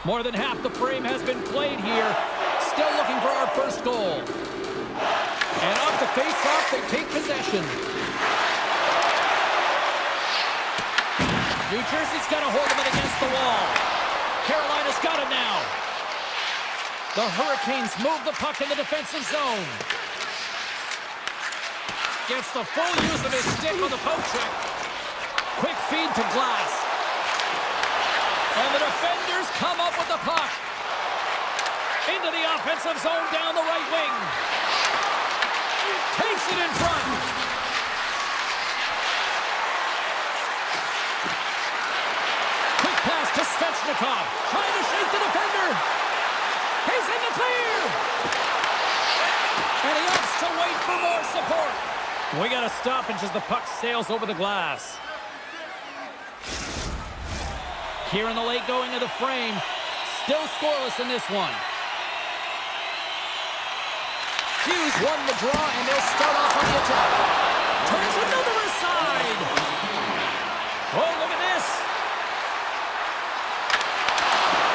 More than half the frame has been played here. Still looking for our first goal. And off the face-off, they take possession. New Jersey's got a hold of it against the wall. Carolina's got it now. The Hurricanes move the puck in the defensive zone. Gets the full use of his stick on the poke check. Quick feed to Glass. And the defenders come up with the puck. Into the offensive zone down the right wing. Takes it in front. Quick pass to Svechnikov. Trying to shake the defender. He's in the clear. And he opts to wait for more support. We got a stoppage as the puck sails over the glass. Here in the late going of the frame. Still scoreless in this one. Hughes won the draw, and they'll start off on the attack. Turns another aside. Oh, look at this.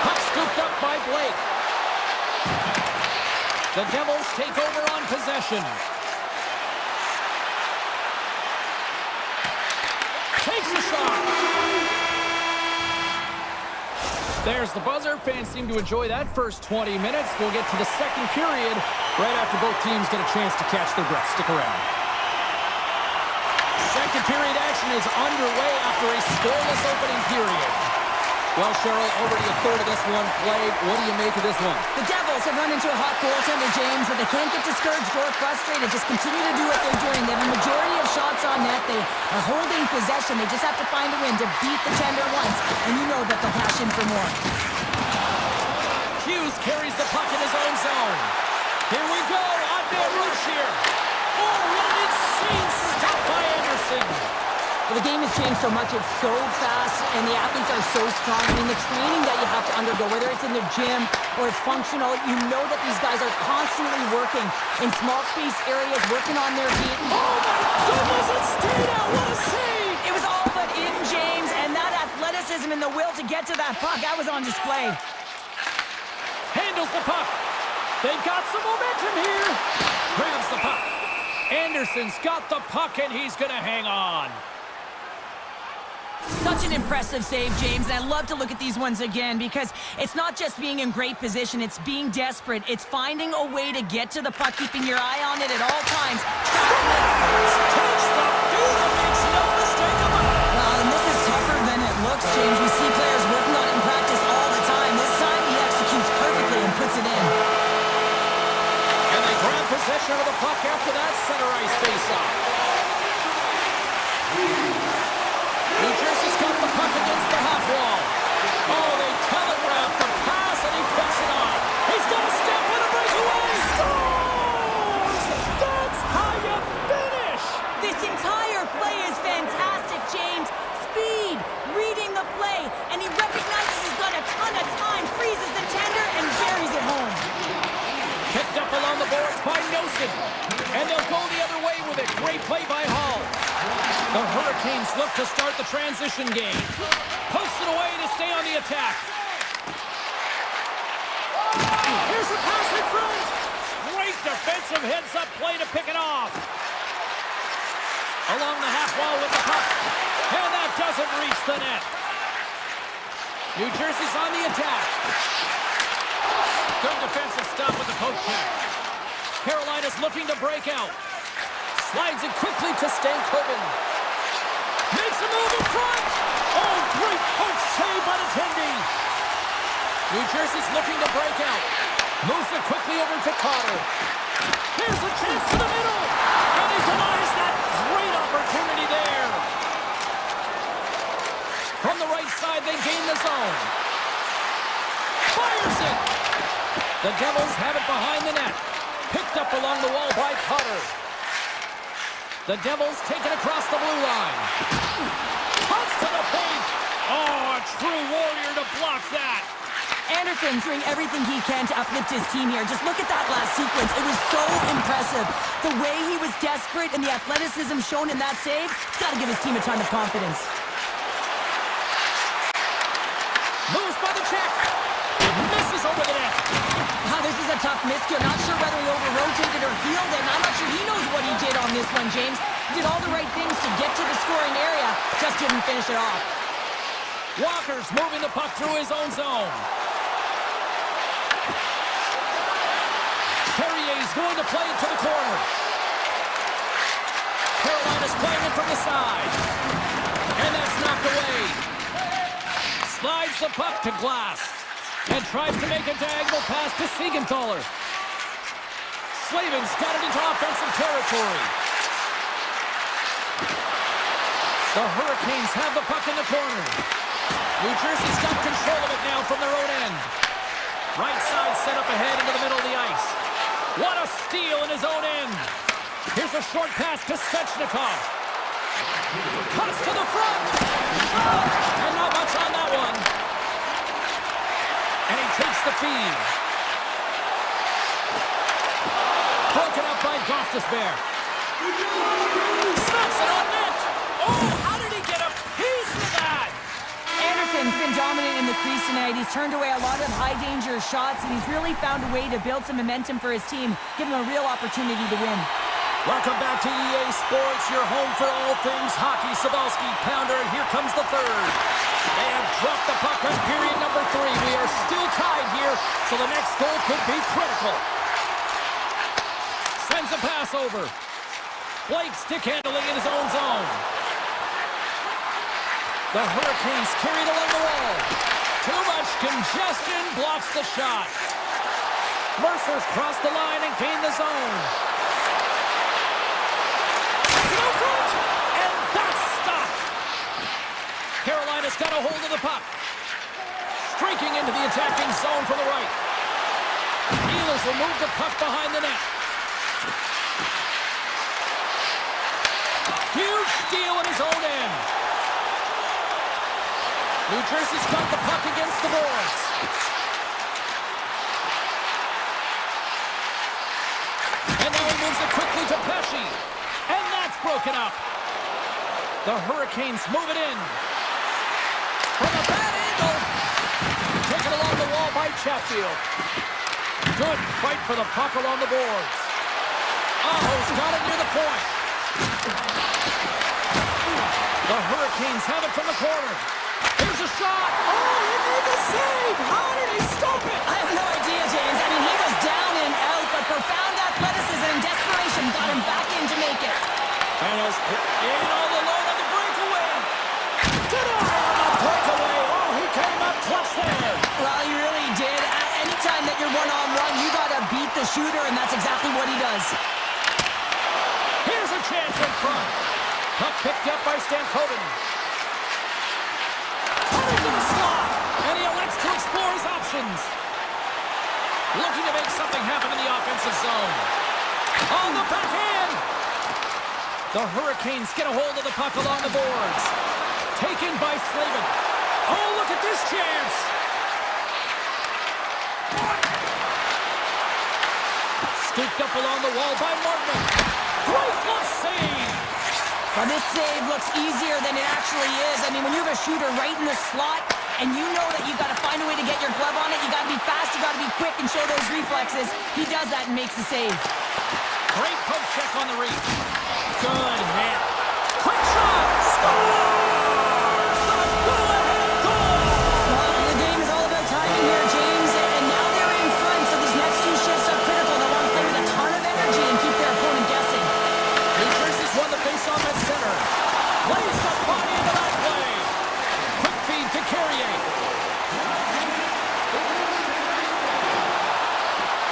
Puck scooped up by Blake. The Devils take over on possession. Takes a shot. There's the buzzer. Fans seem to enjoy that first 20 minutes. We'll get to the second period right after both teams get a chance to catch their breath. Stick around. Second period action is underway after a scoreless opening period. Well, Cheryl, already a third of this one played. What do you make of this one? The Devils have run into a hot goaltender, James, but they can't get discouraged or frustrated. Just continue to do what they're doing. They have a majority of shots on net. They are holding possession. They just have to find a win to beat the tender once, and you know that they'll cash in for more. Hughes carries the puck in his own zone. Here we go, on their rush here. Oh, what an insane stop by Anderson. Well, the game has changed so much. It's so fast, and the athletes are so strong. I mean, the training that you have to undergo, whether it's in the gym or it's functional, you know that these guys are constantly working in small space areas, working on their feet. Oh, my goodness, it stayed out. What a save. It was all but in, James, and that athleticism and the will to get to that puck, that was on display. Handles the puck. They've got some momentum here. Grabs the puck. Anderson's got the puck, and he's going to hang on. Such an impressive save, James, and I love to look at these ones again because it's not just being in great position, it's being desperate. It's finding a way to get to the puck, keeping your eye on it at all times. Takes the feed and makes no mistake about it. Well, and this is tougher than it looks, James. We see players working on it in practice all the time. This time he executes perfectly and puts it in. And they grab possession of the puck after that center ice face-off. New Jersey's got the puck against the half wall. Oh, they telegraph the pass, and he picks it off. He's got a step and a breakaway. Scores! That's how you finish! This entire play is fantastic, James. Speed, reading the play, and he recognizes he's got a ton of time, freezes the tender, and buries it home. Picked up along the boards by Nosen. And they'll go the other way with it. Great play by Hall. The Hurricanes look to start the transition game. Posts it away to stay on the attack. Here's a pass in front. Great defensive heads-up play to pick it off. Along the half wall with the puck. And that doesn't reach the net. New Jersey's on the attack. Good defensive stop with the poke check. Carolina's looking to break out. Slides it quickly to Stankoven. Makes a move in front. Oh, great poke save by the Tendy. New Jersey's looking to break out. Moves it quickly over to Cotter. Here's a chance to the middle. And he denies that great opportunity there. From the right side, they gain the zone. Fires it. The Devils have it behind the net. Picked up along the wall by Cotter. The Devils take it across the blue line. Cuts to the paint. Oh, a true warrior to block that. Anderson's doing everything he can to uplift his team here. Just look at that last sequence. It was so impressive. The way he was desperate and the athleticism shown in that save, he's got to give his team a ton of confidence. Moves by the check. Misses over the net. Wow, this is a tough miscue. Not sure whether he over-rotated or heeled it. I'm not sure he knows what he did on this one, James. He did all the right things to get to the scoring area, just didn't finish it off. Walker's moving the puck through his own zone. Carrier's going to play it to the corner. Carolina's playing it from the side. And that's knocked away. Slides the puck to Glass. And tries to make a diagonal pass to Siegenthaler. Slavin's got it into offensive territory. The Hurricanes have the puck in the corner. New Jersey's got control of it now from their own end. Right side set up ahead into the middle of the ice. What a steal in his own end. Here's a short pass to Svechnikov. Cuts to the front. Shot! And not much on that one. And he takes the feed. Broken up by Gostisbehere. Snaps it on net. Oh, how did he get a piece of that? Anderson's been dominant in the crease tonight. He's turned away a lot of high-danger shots, and he's really found a way to build some momentum for his team, give him a real opportunity to win. Welcome back to EA Sports, your home for all things hockey. Sabalski, Pounder, and here comes the third. They have dropped the puck on period number 3. We are still tied here, so the next goal could be critical. Sends a pass over. Blake stick handling in his own zone. The Hurricanes carried along the wall. Too much congestion blocks the shot. Mercer's crossed the line and gained the zone. It's an out front, and that's stopped. Carolina's got a hold of the puck. Streaking into the attacking zone from the right. Ehlers will move the puck behind the net. Huge steal at his own end. New Jersey's got the puck against the boards. And now he moves it quickly to Pesci. And that's broken up. The Hurricanes move it in. From a bad angle. Taken along the wall by Chatfield. Good fight for the puck along the boards. Aho's got it near the point. The Hurricanes have it from the corner. Here's a shot. Oh, he made the save. How did he stop it? I have no idea, James. I mean, he was down and out, but profound athleticism and desperation got him back in to make it. And he's in all alone on the breakaway. Denied on the breakaway. Oh, he came up clutch there. Well, he really did. Anytime that you're one-on-one, you got to beat the shooter, and that's exactly what he does. Here's a chance in front. Puck picked up by Stankoven. Cut into the slot, and he elects to explore his options. Looking to make something happen in the offensive zone. On the backhand. The Hurricanes get a hold of the puck along the boards. Taken by Slavin. Oh, look at this chance. Scooped up along the wall by Martin. Great glove save. Well, this save looks easier than it actually is. I mean, when you have a shooter right in the slot, and you know that you've got to find a way to get your glove on it, you got to be fast, you got to be quick and show those reflexes. He does that and makes the save. Great poke check on the reach. Good hit. Quick shot. Scores! The go-ahead goal! Well, the game is all about timing here, James, and now they're in front, so these next two shifts are critical. They want to play with a ton of energy and keep their opponent guessing. New Jersey's won the face-off at center. Lays the body into that play. Quick feed to Carrier.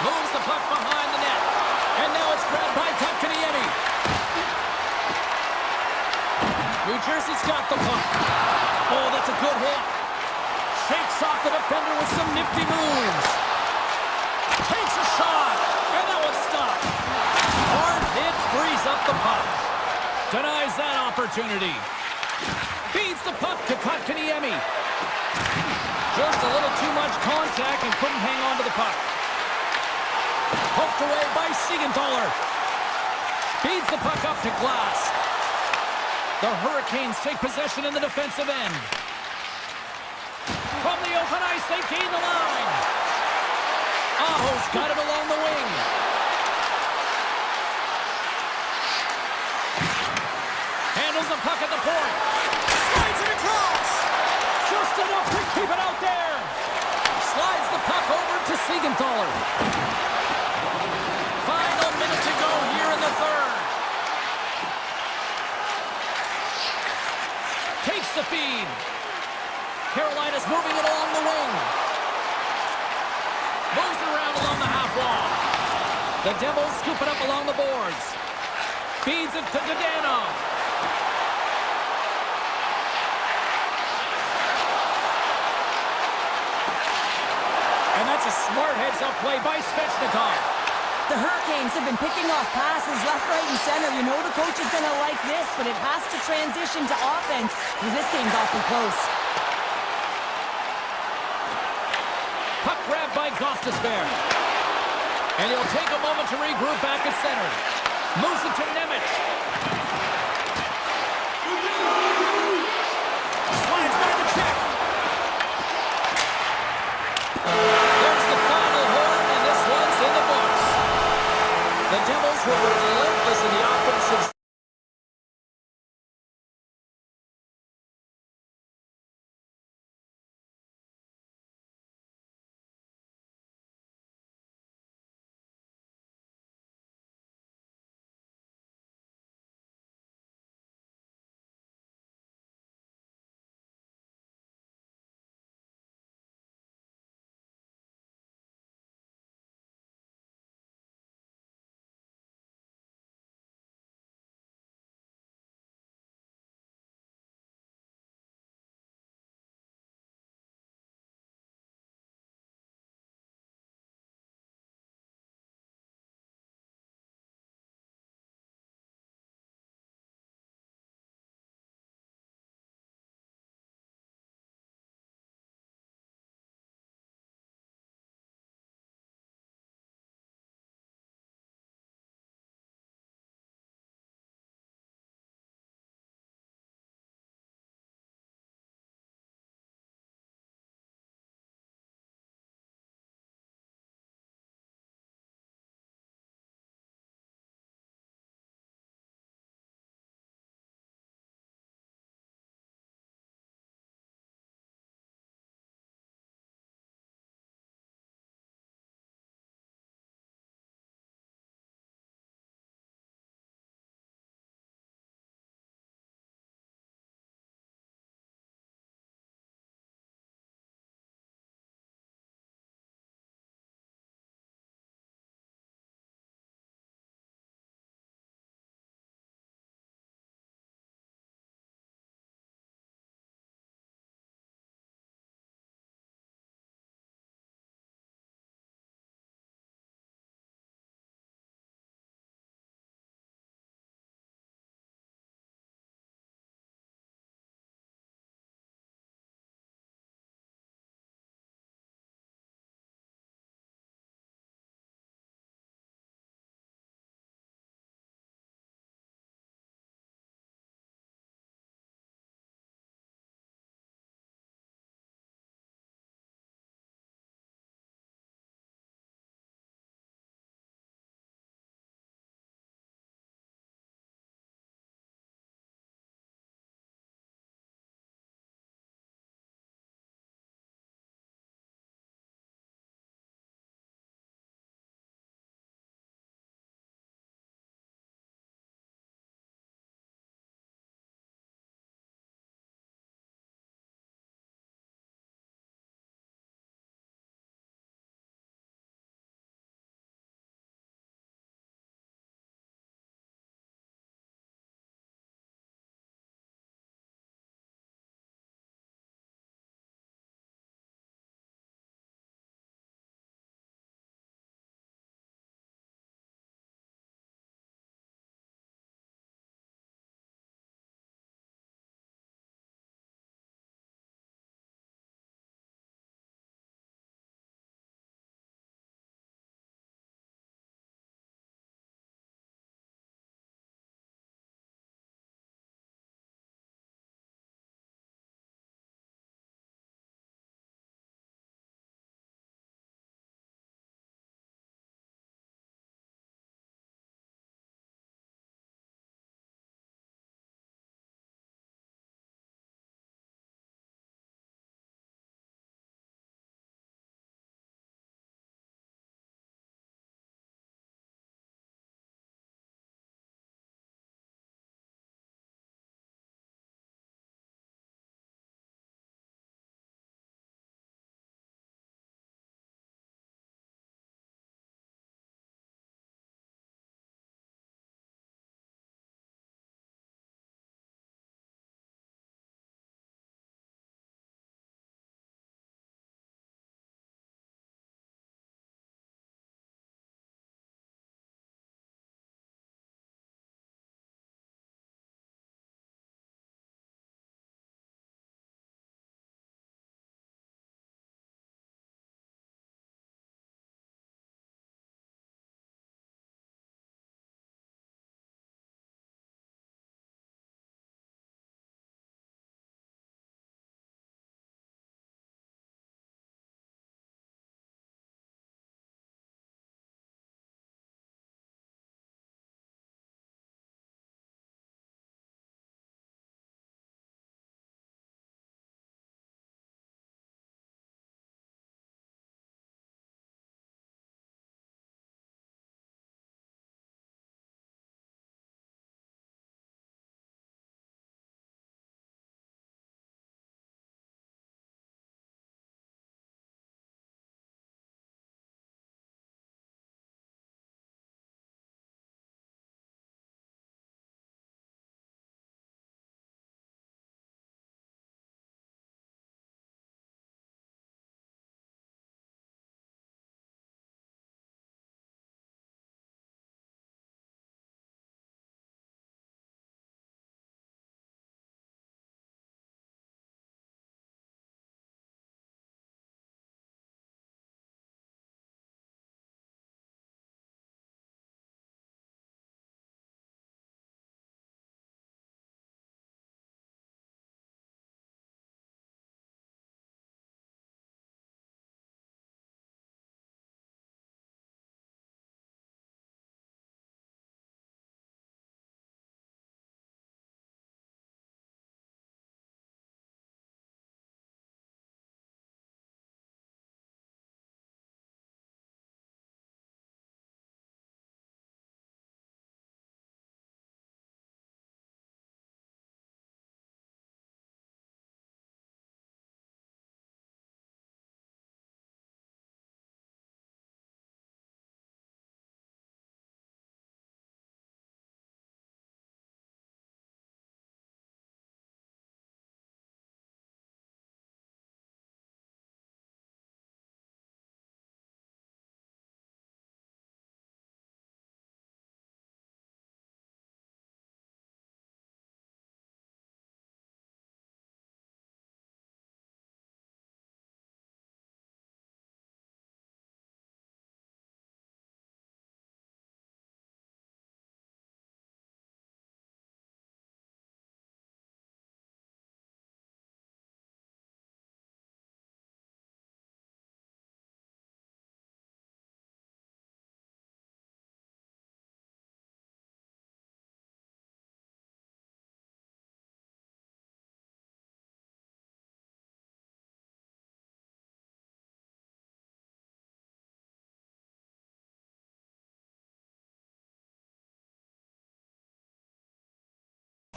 Moves the puck behind the net. And now it's grabbed by Kotkaniemi. New Jersey's got the puck. Oh, that's a good hit. Shakes off the defender with some nifty moves. Takes a shot. And that one's stopped. Hard hit frees up the puck. Denies that opportunity. Feeds the puck to Kotkaniemi. Just a little too much contact and couldn't hang on to the puck. Poked away by Siegenthaler. Feeds the puck up to Glass. The Hurricanes take possession in the defensive end. From the open ice, they gain the line. Aho's got it along the wing. Handles the puck at the point. Slides it across. Just enough to keep it out there. Slides the puck over to Siegenthaler. Final minute to go here in the third. Takes the feed. Carolina's moving it along the wing. Moves it around along the half wall. The Devils scoop it up along the boards. Feeds it to Dadonov. And that's a smart heads-up play by Svechnikov. The Hurricanes have been picking off passes left, right, and center. You know the coach is going to like this, but it has to transition to offense because this game's awfully close. Puck grabbed by Gostisbehere. And he'll take a moment to regroup back at center. Moves it to Nemec. Slides by the check. There's the final horn, and this one's in the books. The Devils were relentless in the offensive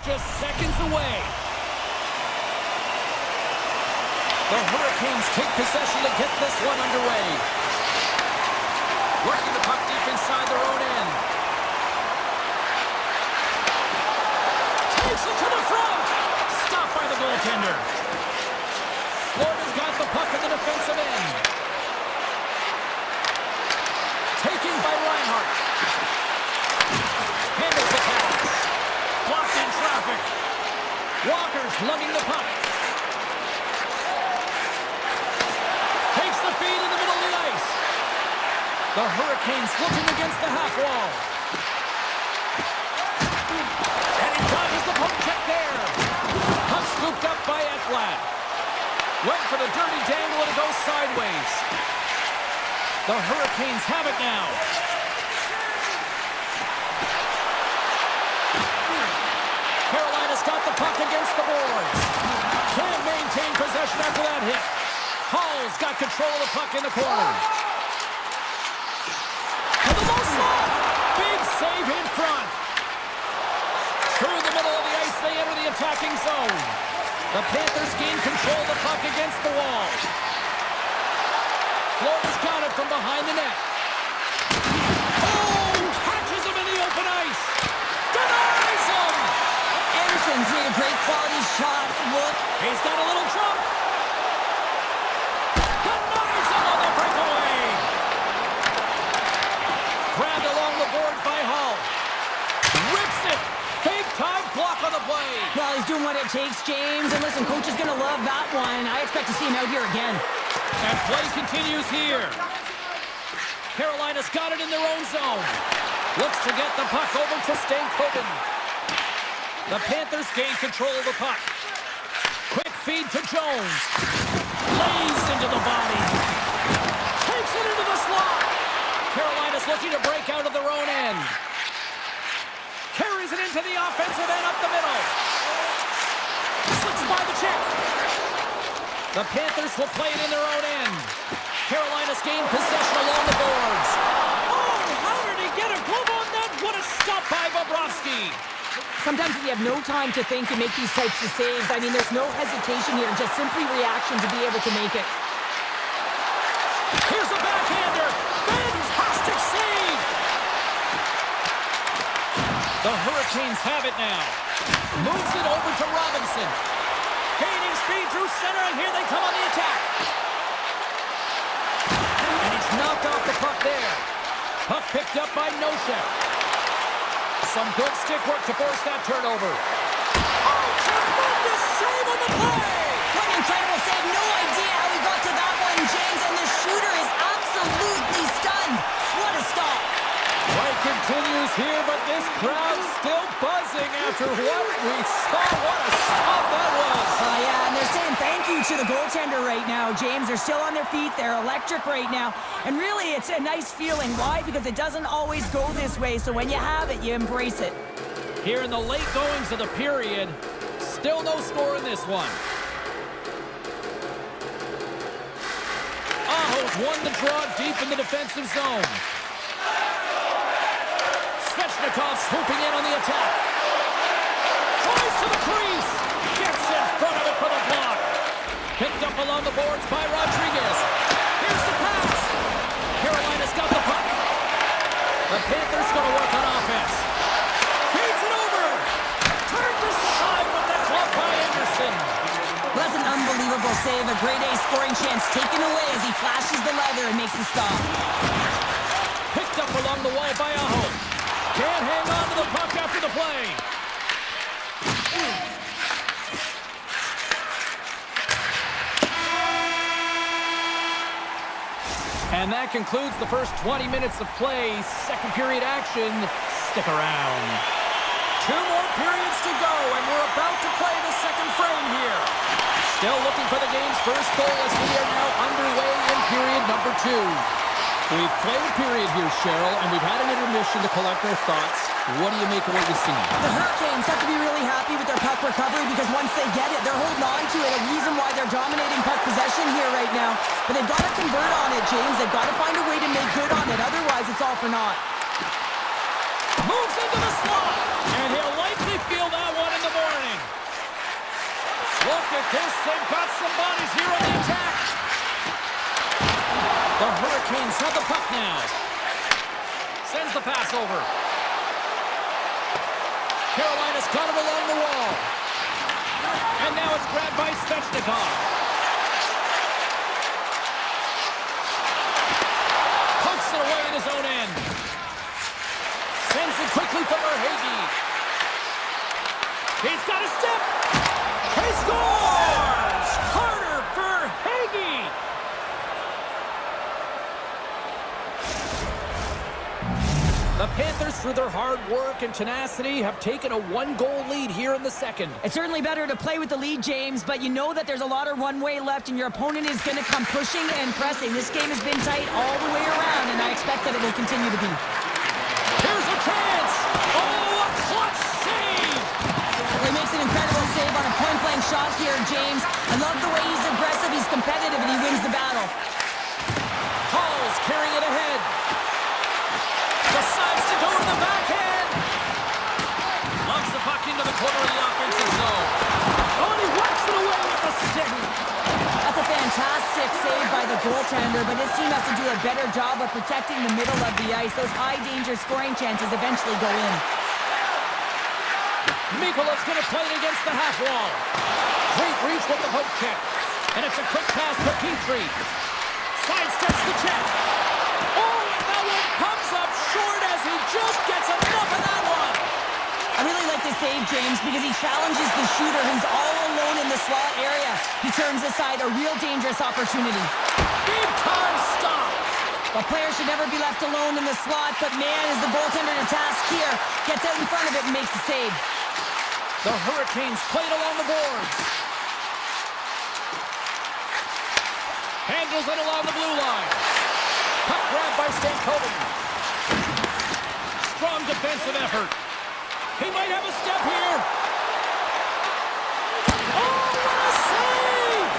just seconds away. The Hurricanes take possession to get this one underway. Working the puck deep inside their own end. Takes it to the front. Stopped by the goaltender. Florida's got the puck in the defensive end. Taking by Reinhart. Handles the pass. Blocked in traffic. Walker's lugging the puck. Takes the feed in the middle of the ice. The Hurricanes looking against the half wall. And he dodges the poke check there. Puck scooped up by Ekblad. Went for the dirty dangle and it goes sideways. The Hurricanes have it now. Carolina's got the puck against the boards. Can't maintain possession after that hit. Hall's got control of the puck in the corner. To the low slot. Big save in front. Through the middle of the ice, they enter the attacking zone. The Panthers gain control of the puck against the wall. Florida's got it from behind the net. Oh, catches him in the open ice. Denies him. Anderson's made a great quality shot. Look. He's got a little jump. Denies him on the breakaway. Grabbed along the boards by Hall. Rips it. Big time block on the play. Well, he's doing what it takes, James. And listen, coach is going to love that one. I expect to see him out here again. And play continues here. Carolina's got it in their own zone. Looks to get the puck over to Stankoven. The Panthers gain control of the puck. Quick feed to Jones. Lays into the body. Takes it into the slot. Carolina's looking to break out of their own end. Carries it into the offensive end up the middle. Slips by the check. The Panthers will play it in their own end. Carolina's gained possession along the boards. Oh, how did he get a glove on that? What a stop by Bobrovsky. Sometimes if you have no time to think, you make these types of saves. I mean, there's no hesitation here, just simply reaction to be able to make it. Here's a backhander. Fantastic save. The Hurricanes have it now. Moves it over to Robinson. Gaining speed through center, and here they come on the attack. And he's knocked off the puck there. Puck picked up by Noshek. Some good stick work to force that turnover. Oh, tremendous save on the play! What an incredible save. No idea how he got to that one, James, and the shooter is absolutely stunned. What a stop. Play continues here, but this crowd's still buzzing after what we saw. What a stop that was. Yeah, and they're saying thank you to the goaltender right now, James. They're still on their feet. They're electric right now. And really, it's a nice feeling. Why? Because it doesn't always go this way. So when you have it, you embrace it. Here in the late goings of the period, still no score in this one. Aho's won the draw deep in the defensive zone. Svechnikov swooping in on the attack. Tries to the crease. Gets in front of it for the block. Picked up along the boards by Rodriguez. Here's the pass. Carolina's got the puck. The Panthers going to work on offense. Feeds it over. Turned aside with the club by Anderson. That's an unbelievable save. A grade A scoring chance taken away as he flashes the leather and makes the stop. Picked up along the wall by Aho. Can't hang on to the puck after the play. And that concludes the first 20 minutes of play. Second period action. Stick around. 2 more periods to go, and we're about to play the second frame here. Still looking for the game's first goal as we are now underway in period number 2. We've played a period here, Cheryl, and we've had an intermission to collect our thoughts. What do you make of what you've seen? The Hurricanes have to be really happy with their puck recovery because once they get it, they're holding on to it. A reason why they're dominating puck possession here right now. But they've got to convert on it, James. They've got to find a way to make good on it. Otherwise, it's all for naught. Moves into the slot, and he'll likely feel that one in the morning. Look at this. They've got some bodies here on the attack. The Hurricanes have the puck now. Sends the pass over. Carolina's got it along the wall. And now it's grabbed by Svechnikov. Punks it away in his own end. Sends it quickly from Verhaeghe. He's got a step. He scores! Carter Verhaeghe. The Panthers, through their hard work and tenacity, have taken a one-goal lead here in the second. It's certainly better to play with the lead, James, but you know that there's a lot of runway left and your opponent is going to come pushing and pressing. This game has been tight all the way around, and I expect that it will continue to be. Here's a chance! Oh, a clutch save! He makes an incredible save on a point-blank shot here, James. I love the way he's aggressive, he's competitive, and he wins the battle. Hall's carrying it ahead. Decides to go to the backhand. Lobs the puck into the corner of the offensive zone. Oh, and he whacks it away with the stick. That's a fantastic save by the goaltender, but his team has to do a better job of protecting the middle of the ice. Those high-danger scoring chances eventually go in. Mikola's going to play it against the half wall. Great reach with the poke check. And it's a quick pass to Petrie. Sidesteps the check. Oh, and that one comes up short as he just gets enough of that one. I really like this save, James, because he challenges the shooter who's all alone in the slot area. He turns aside a real dangerous opportunity. Big time stop. The player should never be left alone in the slot, but man, is the goaltender to task here. Gets out in front of it and makes the save. The Hurricanes played along the boards. Handles it along the blue line. Puck grabbed by Stankoven. Strong defensive effort. He might have a step here. Oh, what a save!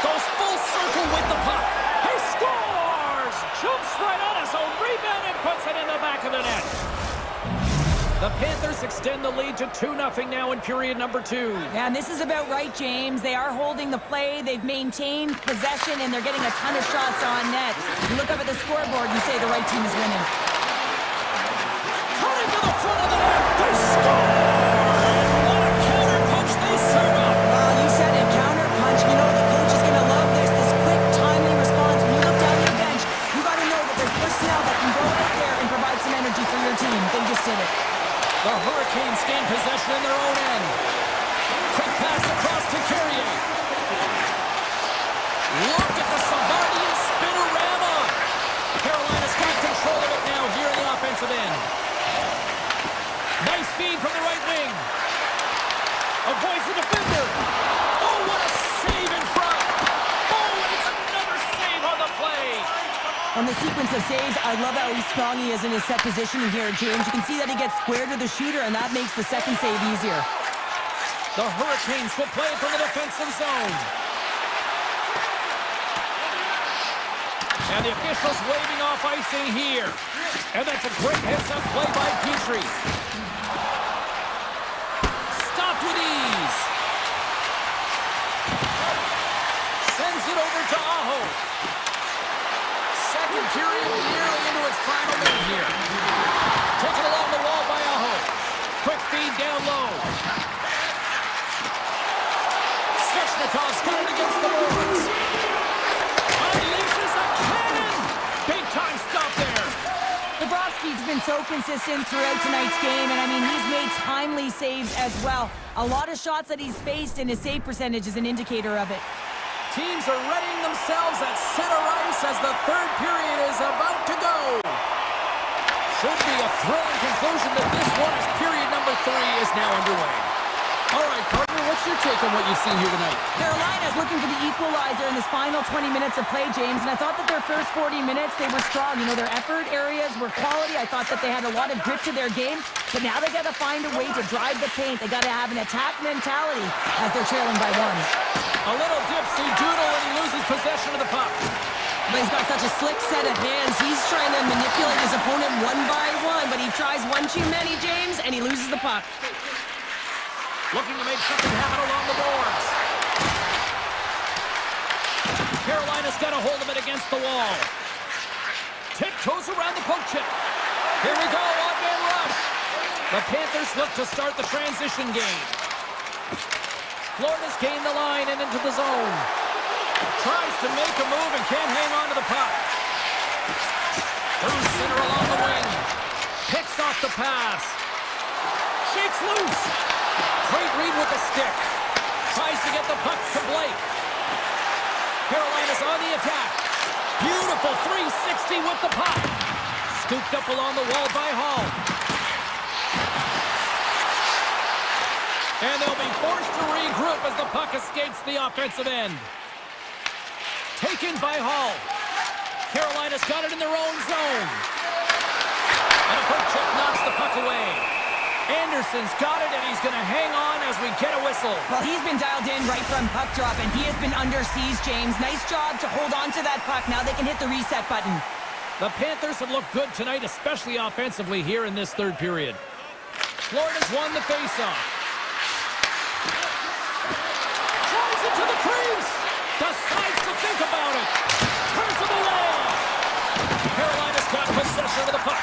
Goes full circle with the puck. He scores! Jumps right on his own rebound and puts it in the back of the net. The Panthers extend the lead to 2-0 now in period number 2. Yeah, and this is about right, James. They are holding the play. They've maintained possession, and they're getting a ton of shots on net. You look up at the scoreboard, you say the right team is winning. Cutting to the front of the net. They score! What a counter punch they serve up. You said it, counter punch. You know the coach is going to love this. This quick, timely response. When you look down your bench, you got to know that there's personnel that can go out there and provide some energy for your team. They just did it. The Hurricanes gain possession in their own end. Quick pass across to Carrier. Look at the Savardian spinorama. Carolina's got control of it now here in the offensive end. Nice feed from the right wing. Avoids the defender. Oh, what a save in front. Oh, and it's another save on the play. On the sequence of saves, I love how strong he is in his set positioning here, James. You can see that he gets square to the shooter, and that makes the second save easier. The Hurricanes will play from the defensive zone. And the officials waving off icing here. And that's a great heads-up play by Petrie. Stopped with ease. Sends it over to Aho. Second period nearly into its final minute here. Taken along the wall by Aho. Quick feed down low. Svechnikov's got it against the boards. Unleashes a cannon. Big time stop there. Bobrovsky's been so consistent throughout tonight's game, and I mean, he's made timely saves as well. A lot of shots that he's faced, and his save percentage is an indicator of it. Teams are readying themselves at center ice as the third period is about to go. Should be a thrilling conclusion to this one as period number 3 is now underway. All right, partner, what's your take on what you've seen here tonight? Carolina's looking for the equalizer in this final 20 minutes of play, James, and I thought that their first 40 minutes, they were strong. You know, their effort areas were quality. I thought that they had a lot of grit to their game, but now they got to find a way to drive the paint. They got to have an attack mentality as they're trailing by 1. A little dipsy doodle and he loses possession of the puck. But he's got such a slick set of hands. He's trying to manipulate his opponent one by one, but he tries one too many, James, and he loses the puck. Looking to make something happen along the boards. Carolina's got a hold of it against the wall. Tiptoes around the poke check. Here we go, on-man rush. The Panthers look to start the transition game. Florida's gained the line and into the zone. Tries to make a move and can't hang on to the puck. Through center along the wing. Picks off the pass. Shakes loose. Great read with the stick. Tries to get the puck to Blake. Carolina's on the attack. Beautiful 360 with the puck. Scooped up along the wall by Hall. And they'll be forced to regroup as the puck escapes the offensive end. Taken by Hall. Carolina's got it in their own zone. And a poke check knocks the puck away. Anderson's got it, and he's going to hang on as we get a whistle. Well, he's been dialed in right from puck drop, and he has been under siege, James. Nice job to hold on to that puck. Now they can hit the reset button. The Panthers have looked good tonight, especially offensively here in this third period. Florida's won the faceoff. Drives it to the crease. Decides to think about it. Turns it away. Carolina's got possession of the puck.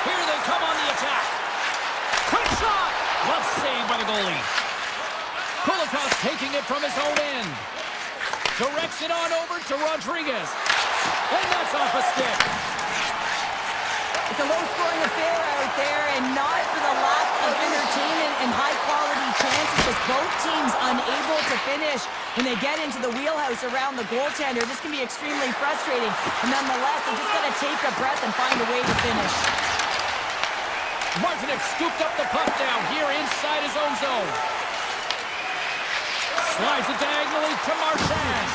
Here they come on the attack. Quick shot. Glove save by the goalie. Kulikov's taking it from his own end. Directs it on over to Rodriguez. And that's off a stick. It's a low-scoring affair out there, and not for the lack of entertainment and high-quality chances. Just both teams unable to finish when they get into the wheelhouse around the goaltender. This can be extremely frustrating. And nonetheless, they just got to take a breath and find a way to finish. Martinek scooped up the puck now here inside his own zone. Slides it diagonally to Marchand.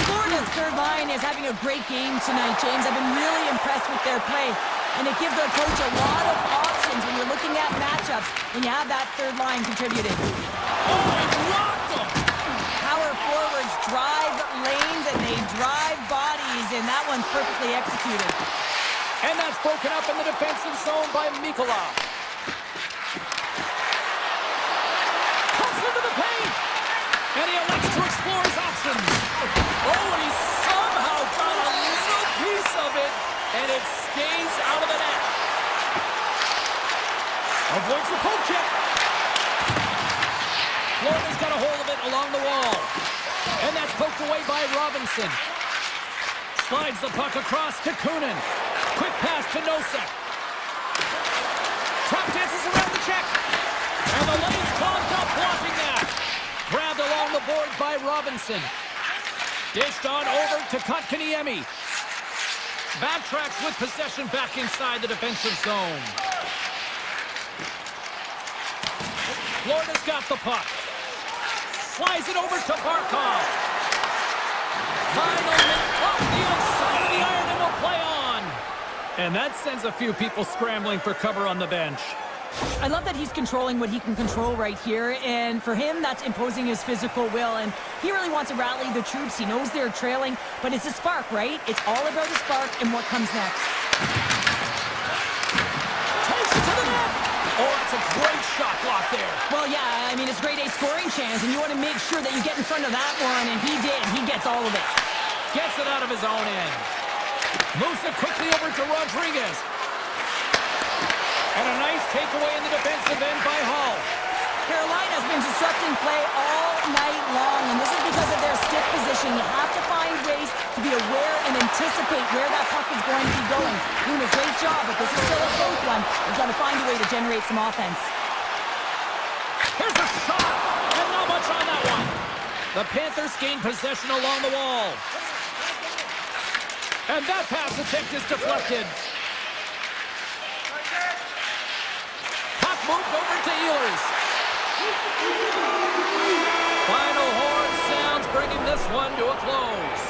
Florida's third line is having a great game tonight, James. I've been really impressed with their play. And it gives their coach a lot of options when you're looking at matchups when you have that third line contributing. Oh, he blocked him! Power forwards drive lanes and they drive bodies, and that one's perfectly executed. And that's broken up in the defensive zone by Mikula. Cuts into the paint! And he elects to explore his options. Oh, and he somehow got a little piece of it, and it stays out of the net. Avoids the poke check. Florida's got a hold of it along the wall. And that's poked away by Robinson. Slides the puck across to Kunin. Quick pass to Nosek. Trap dances around the check. And the lane's clogged up, blocking that. Grabbed along the board by Robinson. Dished on over to Kotkaniemi. Backtracks with possession back inside the defensive zone. Florida's got the puck. Slides it over to Barkov. Final minute off the outside of the iron and will play on. And that sends a few people scrambling for cover on the bench. I love that he's controlling what he can control right here, and for him, that's imposing his physical will, and he really wants to rally the troops. He knows they're trailing, but it's a spark, right? It's all about the spark and what comes next. Takes it to the net! Oh, that's a great shot block there. Well, yeah, I mean, it's grade A scoring chance, and you want to make sure that you get in front of that one, and he did. He gets all of it. Gets it out of his own end. Moves it quickly over to Rodriguez. And a nice takeaway in the defensive end by Hall. Carolina's been disrupting play all night long, and this is because of their stick position. You have to find ways to be aware and anticipate where that puck is going to be going. Doing a great job, but this is still a close one. You've got to find a way to generate some offense. Here's a shot, and not much on that one. The Panthers gain possession along the wall. And that pass attempt is deflected. Puck moved over to Ehlers. Final horn sounds, bringing this one to a close.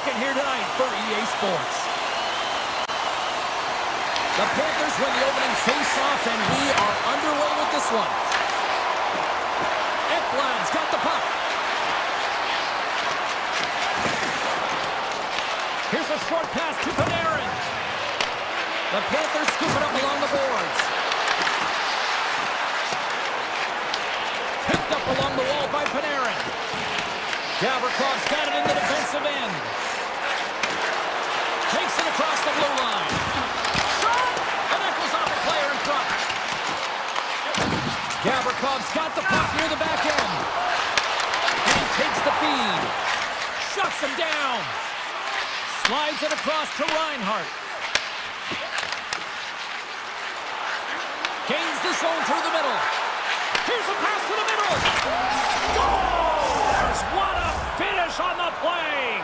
rocking here tonight for EA Sports. The Panthers win the opening face-off, and we are underway with this one. Ekblad's got the puck. Here's a short pass to Panarin. The Panthers scoop it up along the boards. Picked up along the wall by Panarin. Gavrikhov's got it in the defensive end. Takes it across the blue line. Shot! And that goes off a player in front. Gavrikhov's got the puck near the back end. And he takes the feed. Shuts him down. Slides it across to Reinhart. Gains the zone through the middle. Here's a pass to the middle. Scores! What a finish on the play!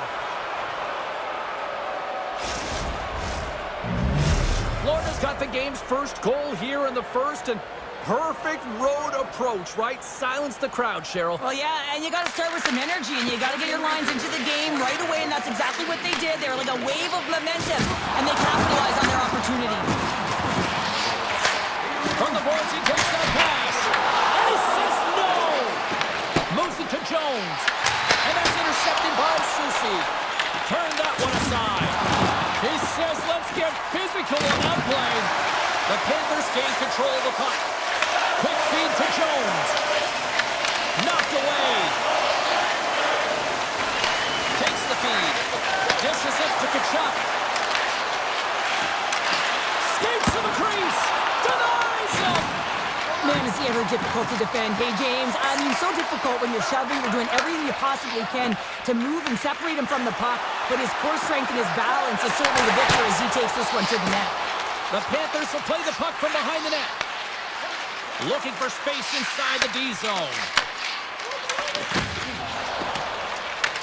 Florida's got the game's first goal here in the first, and perfect road approach, right? Silence the crowd, Cheryl. Well, yeah, and you got to start with some energy, and you got to get your lines into the game right away, and that's exactly what they did. They were like a wave of momentum, and they capitalized on their opportunity. From the boards, he takes that pass. And he says no! Moves it to Jones. And that's intercepted by Susie. Turn that one aside. He says, let's get physical on that play. The Panthers gain control of the puck. Quick feed to Jones. Knocked away. Takes the feed. Dishes it to Kachuk. Skates to the crease. Denies him. Man, is he ever difficult to defend. Hey, James, I mean, so difficult when you're shoving, you're doing everything you possibly can to move and separate him from the puck, but his core strength and his balance is certainly the victor as he takes this one to the net. The Panthers will play the puck from behind the net. Looking for space inside the D zone.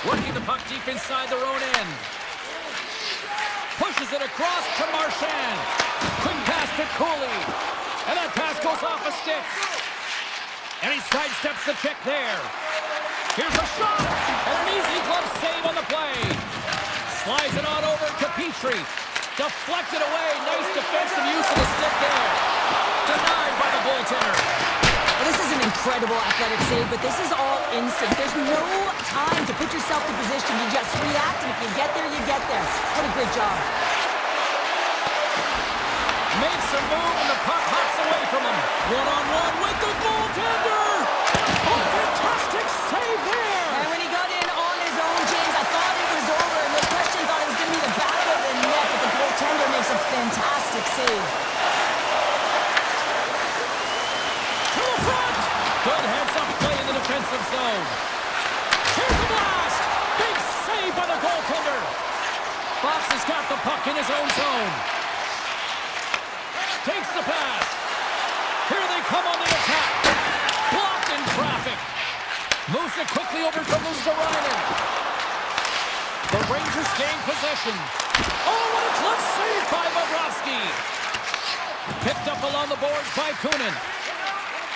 Working the puck deep inside their own end. Pushes it across to Marchand. Quick pass to Cooley. And that pass goes off a stick. And he sidesteps the check there. Here's a shot. And an easy glove save on the play. Slides it on over to Petrie. Deflected away. Nice defensive use of the stick there. Denied by the goaltender. Well, this is an incredible athletic save, but this is all instant. There's no time to put yourself in position. You just react, and if you get there, you get there. What a great job. Makes a move, and the puck hops away from him. One-on-one with the goaltender. Oh, fantastic save there. And when he got in on his own, James, I thought it was over, and the question thought it was going to be the back of the net, but the goaltender makes a fantastic save. To the front. Good heads-up play in the defensive zone. Here's the blast. Big save by the goaltender. Fox has got the puck in his own zone. Takes the pass. Here they come on the attack. Blocked in traffic. Moves it quickly over to Luosterainen. The Rangers gain possession. Oh, what a clutch save by Bobrovsky. Picked up along the boards by Kunin.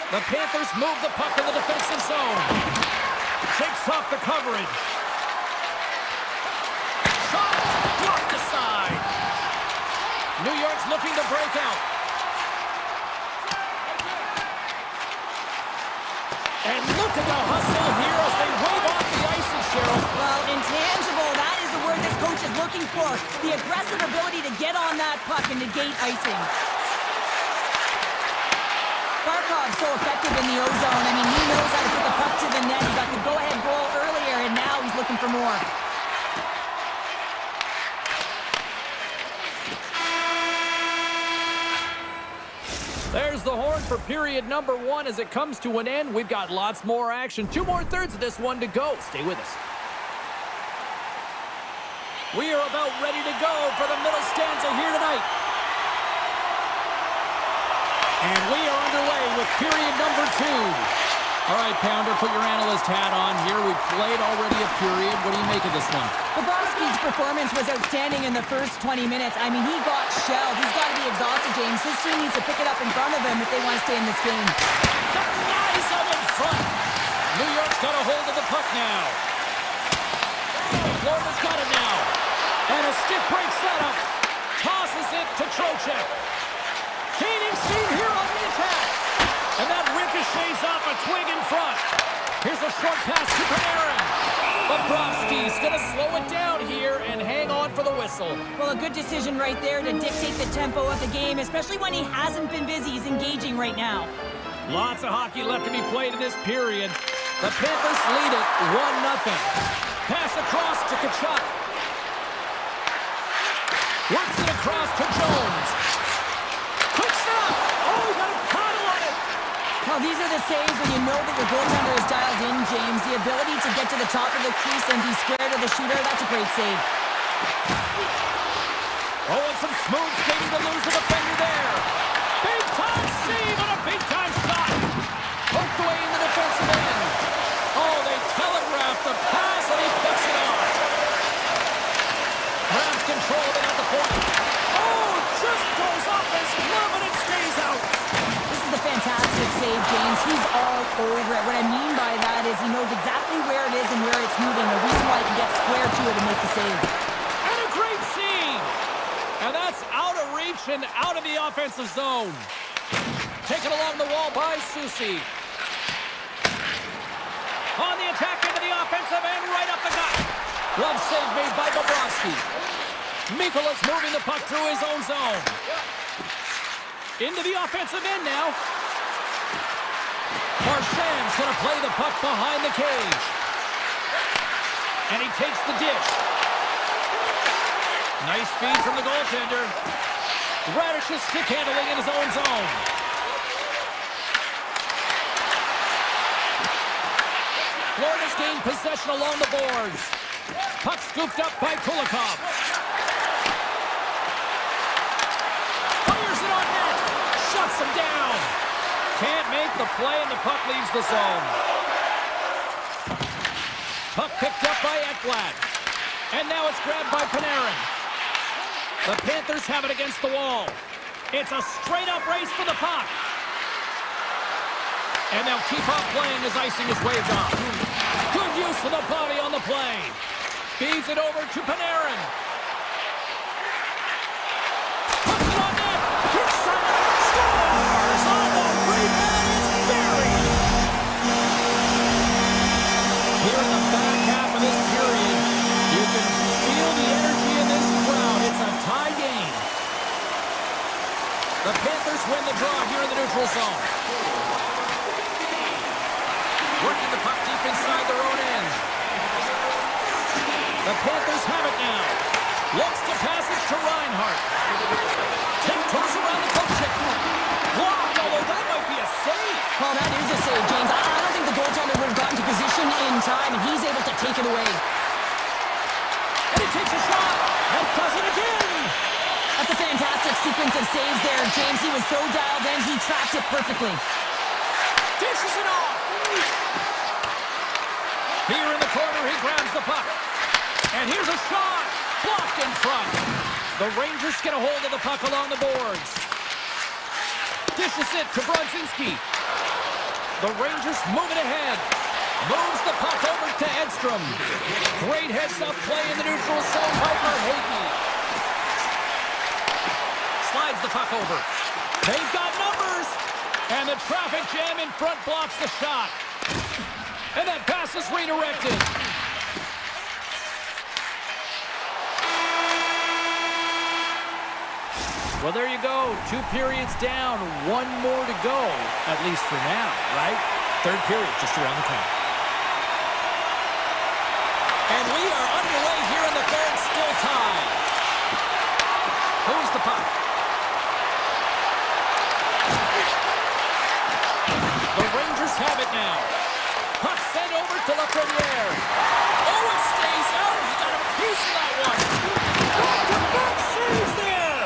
The Panthers move the puck in the defensive zone. Shakes off the coverage. Shot blocked aside. New York's looking to break out. And look at the hustle here as they wave off the ice, and Cheryl. Well, intangible, that is the word this coach is looking for. The aggressive ability to get on that puck and negate icing. Barkov's so effective in the O-zone. I mean, he knows how to put the puck to the net. He got the go-ahead goal earlier, and now he's looking for more. There's the horn for period number 1 as it comes to an end. We've got lots more action. 2 more thirds of this one to go. Stay with us. We are about ready to go for the middle stanza here tonight. And we are underway with period number 2. All right, Pounder, put your analyst hat on here. We've played already a period. What do you make of this one? Bobrovsky's performance was outstanding in the first 20 minutes. I mean, he got shelled. He's got to be exhausted, James. His team needs to pick it up in front of him if they want to stay in this game. Denies him in front. New York's got a hold of the puck now. Florida's got it now. And a stick break setup. Tosses it to Trocheck. Gaining speed here on the attack. And that ricochets off a twig in front. Here's a short pass to Panarin. Bobrovsky's going to slow it down here and hang on for the whistle. Well, a good decision right there to dictate the tempo of the game, especially when he hasn't been busy. He's engaging right now. Lots of hockey left to be played in this period. The Panthers lead it 1-0. Pass across to Tkachuk. Works it across to Jones. Quick stop! Oh, he got a paddle on it! Well, these are the saves when you know that your goaltender is dialed in, James. The ability to get to the top of the crease and be square to the shooter, that's a great save. Oh, and some smooth skating to lose the defender there. Big-time save and a big-time shot. Poked away in the defensive end. Oh, they telegraphed the pass and he picks it off. Grabs control of it at the point. Oh, just goes off his glove and it stays out. This is a fantastic save, James. He's all over it. What I mean by that is he knows exactly where it is and where it's moving. The reason why he can get square to it and make the save. And a great save. And that's out of reach and out of the offensive zone. Taken along the wall by Susi. On the attack into the offensive end, right up the gut. Glove save made by Bobrovsky. Mikola's moving the puck through his own zone. Into the offensive end now. Marchand's going to play the puck behind the cage. And he takes the dish. Nice feed from the goaltender. Radish's stick handling in his own zone. Florida's gained possession along the boards. Puck scooped up by Kulikov. Fires it on net. Shuts him down. Can't make the play and the puck leaves the zone. Puck picked up by Ekblad. And now it's grabbed by Panarin. The Panthers have it against the wall. It's a straight-up race for the puck. And they'll keep on playing as icing is waved off. Good use of the body on the play. Feeds it over to Panarin. Puts it on net. Kicks on it. Scores on the rebound. It's buried. Here in the back half of this period, you can feel the energy in this crowd. It's a tie game. The Panthers win the draw here in the neutral zone. Working the puck deep inside their own end. The Panthers have it now. Looks to pass it to Reinhart. Tiptoes around the coach check. Blocked, although that might be a save. Well, that is a save, James. I don't think the goaltender would have gotten to position in time, and he's able to take it away. And he takes a shot. And does it again. That's a fantastic sequence of saves there, James. He was so dialed in, he tracked it perfectly. Dishes it off. Here in the corner, he grabs the puck. And here's a shot. Blocked in front. The Rangers get a hold of the puck along the boards. Dishes it to Brodzinski. The Rangers move it ahead. Moves the puck over to Edstrom. Great heads-up play in the neutral zone by Verhaeghe. Slides the puck over. They've got numbers. And the traffic jam in front blocks the shot. And that pass is redirected. Well, there you go. 2 periods down. 1 more to go, at least for now, right? 3rd period just around the corner. And we are underway here in the 3rd, still tied. Who's the puck? The Rangers have it now. Puck sent over to Lafreniere. Oh, it stays out. He got a piece of that one. Back-to-back saves there.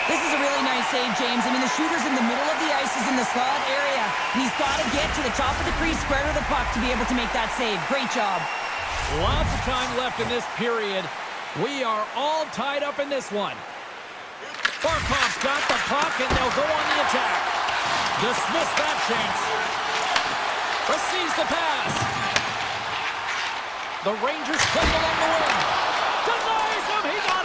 This is a really nice save, James. I mean, the shooter's in the middle of the ice. He's in the slot area. And he's got to get to the top of the crease, square to the puck to be able to make that save. Great job. Lots of time left in this period. We are all tied up in this one. Barkov's got the puck, and they'll go on the attack. Dismiss that chance. Receives the pass. The Rangers play along the wing. Denies him. He got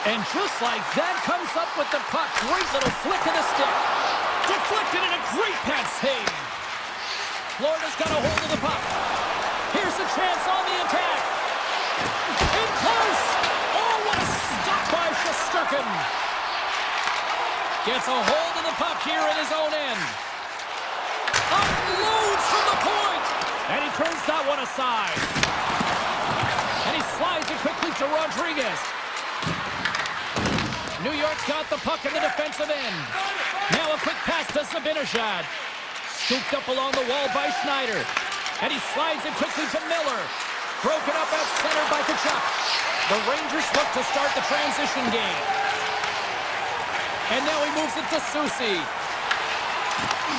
And just like that, comes up with the puck. Great little flick of the stick. Deflected and a great pass save. Florida's got a hold of the puck. Here's a chance on the attack. In close. Oh, what a stop by Shesterkin. Gets a hold of the puck here in his own end. Unloads from the point. And he turns that one aside. And he slides it quickly to Rodriguez. New York's got the puck in the defensive end. Now a quick pass to Zibanejad. Scooped up along the wall by Schneider. And he slides it quickly to Miller. Broken up at center by Tkachuk. The Rangers look to start the transition game. And now he moves it to Soucy.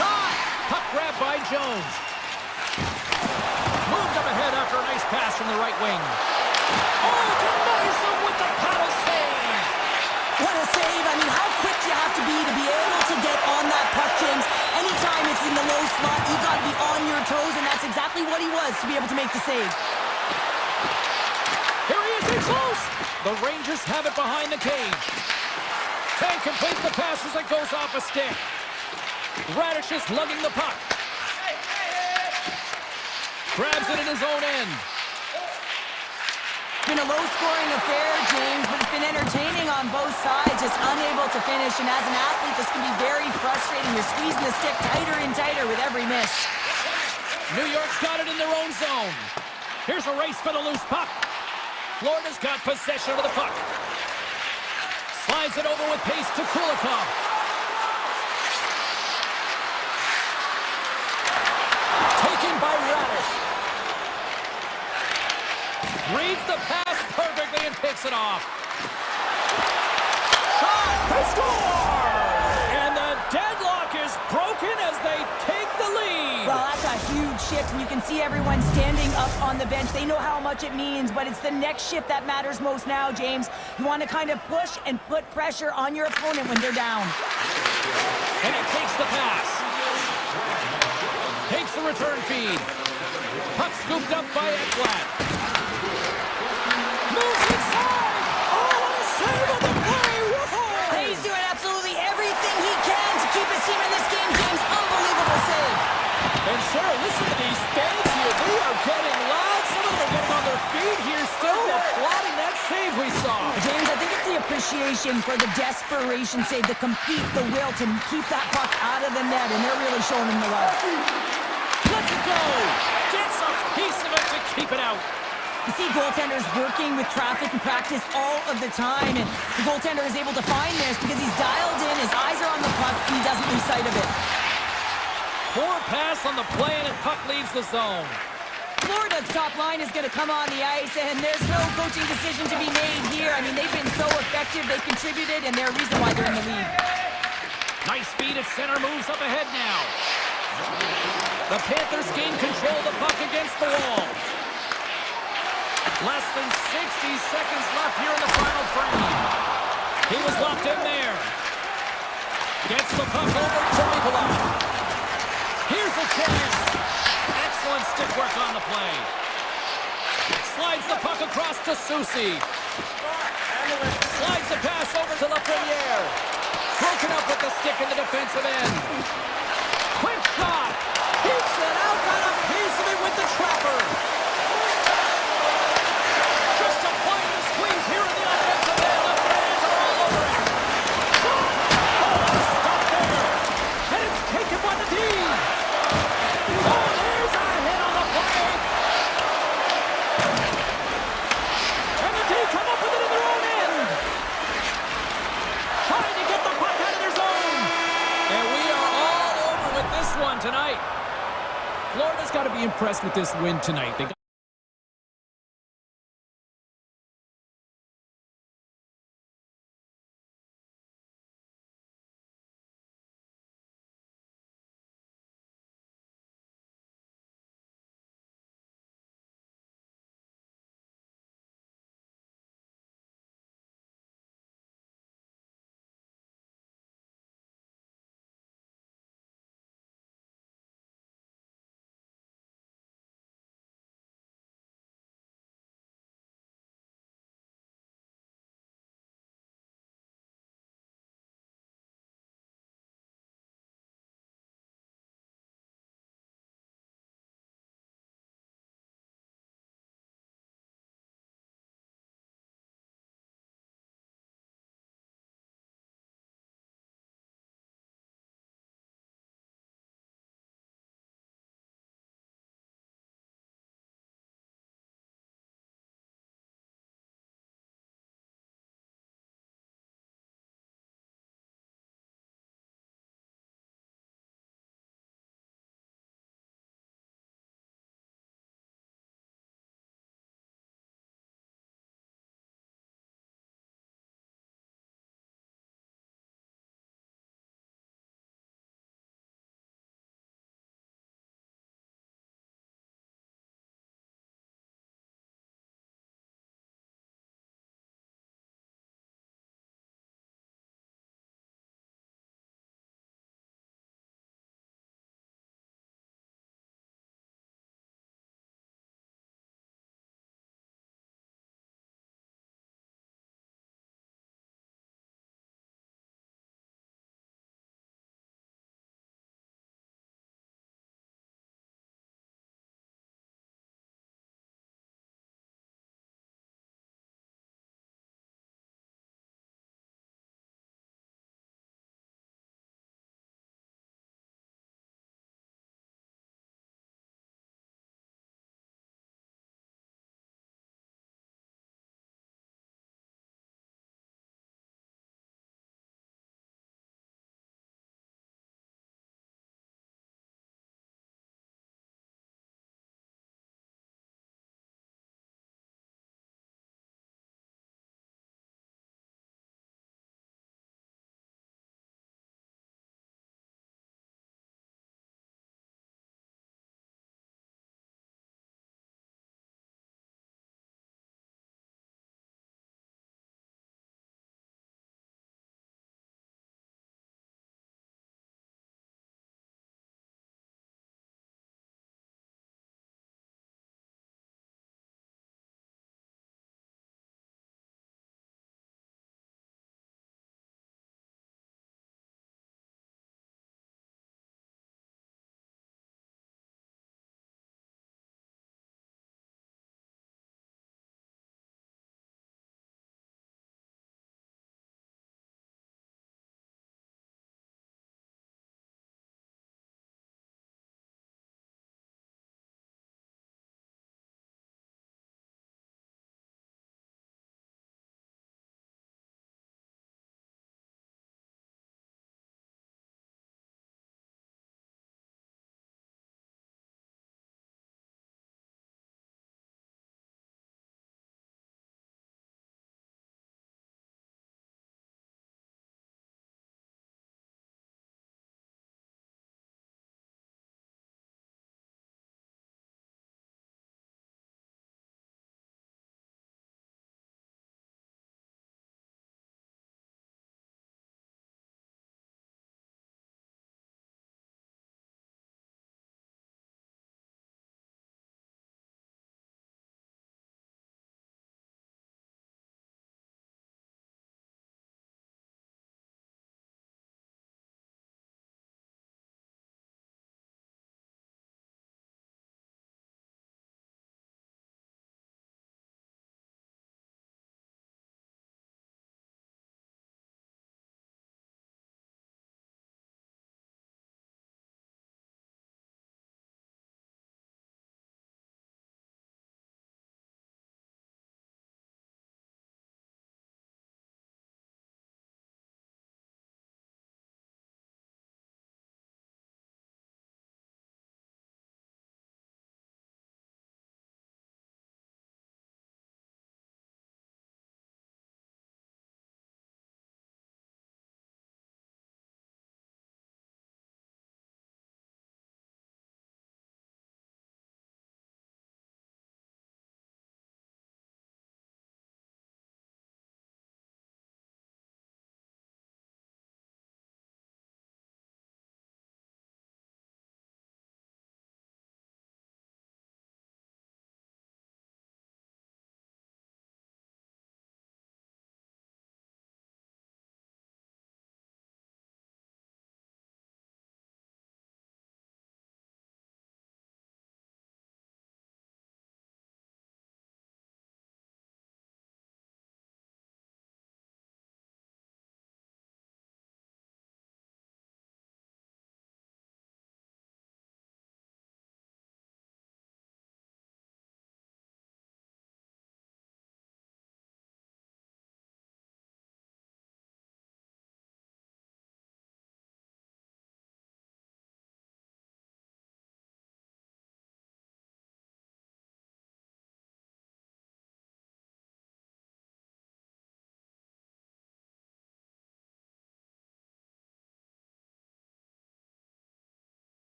Shot! Puck grabbed by Jones. Moved up ahead after a nice pass from the right wing. Oh, denies him with the paddle save! What a save. I mean, how quick do you have to be able to get on that puck, James? Anytime it's in the low slot, you got to be on your toes, and that's exactly what he was to be able to make the save. Here he is in close! The Rangers have it behind the cage. Can't complete the pass as it goes off a stick. Radish is lugging the puck. Grabs it in his own end. It's been a low-scoring affair, James, but it's been entertaining on both sides, just unable to finish. And as an athlete, this can be very frustrating. You're squeezing the stick tighter and tighter with every miss. New York's got it in their own zone. Here's a race for the loose puck. Florida's got possession of the puck. Slides it over with pace to Kulikov. Taken by Radish. Reads the pass perfectly and picks it off. Shot! They score! And the deadlock is broken as they take the lead. Well, that's a huge shift, and you can see everyone standing up on the bench. They know how much it means, but it's the next shift that matters most now, James. You want to kind of push and put pressure on your opponent when they're down. And he takes the pass. Takes the return feed. Puck scooped up by Ekblad. Moves inside! Oh, what a save on the play! Whoa! He's doing absolutely everything he can to keep his team in this game, James. Unbelievable save. And sure, listen to these fans here. They are getting loud. Some of them are getting on their feet here, still applauding that save we saw. James, I think it's the appreciation for the desperation save, the compete, the will to keep that puck out of the net, and they're really showing him the love. Let's go! Gets a piece of it to keep it out. You see goaltenders working with traffic and practice all of the time, and the goaltender is able to find this because he's dialed in, his eyes are on the puck, and he doesn't lose sight of it. Poor pass on the play, and the puck leaves the zone. Florida's top line is going to come on the ice, and there's no coaching decision to be made here. I mean, they've been so effective, they've contributed, and they're a reason why they're in the lead. Nice feed at center, moves up ahead now. The Panthers gain control of the puck against the wall. Less than 60 seconds left here in the final frame. He was locked in there. Gets the puck over to Nikolai. Here's a chance. Excellent stick work on the play. Slides the puck across to Soucy. Slides the pass over to Lafreniere. Broken up with the stick in the defensive end. Quick shot. Keeps it out. Got a piece of it with the trapper. Just applying the squeeze here in the offensive end. The fans are all over it. Shot. Oh, stop there. And it's taken by the D. Oh, there's a hit on the play. And the D come up with it in their own end. Trying to get the puck out of their zone. And we are all over with this one tonight. Florida's got to be impressed with this win tonight. They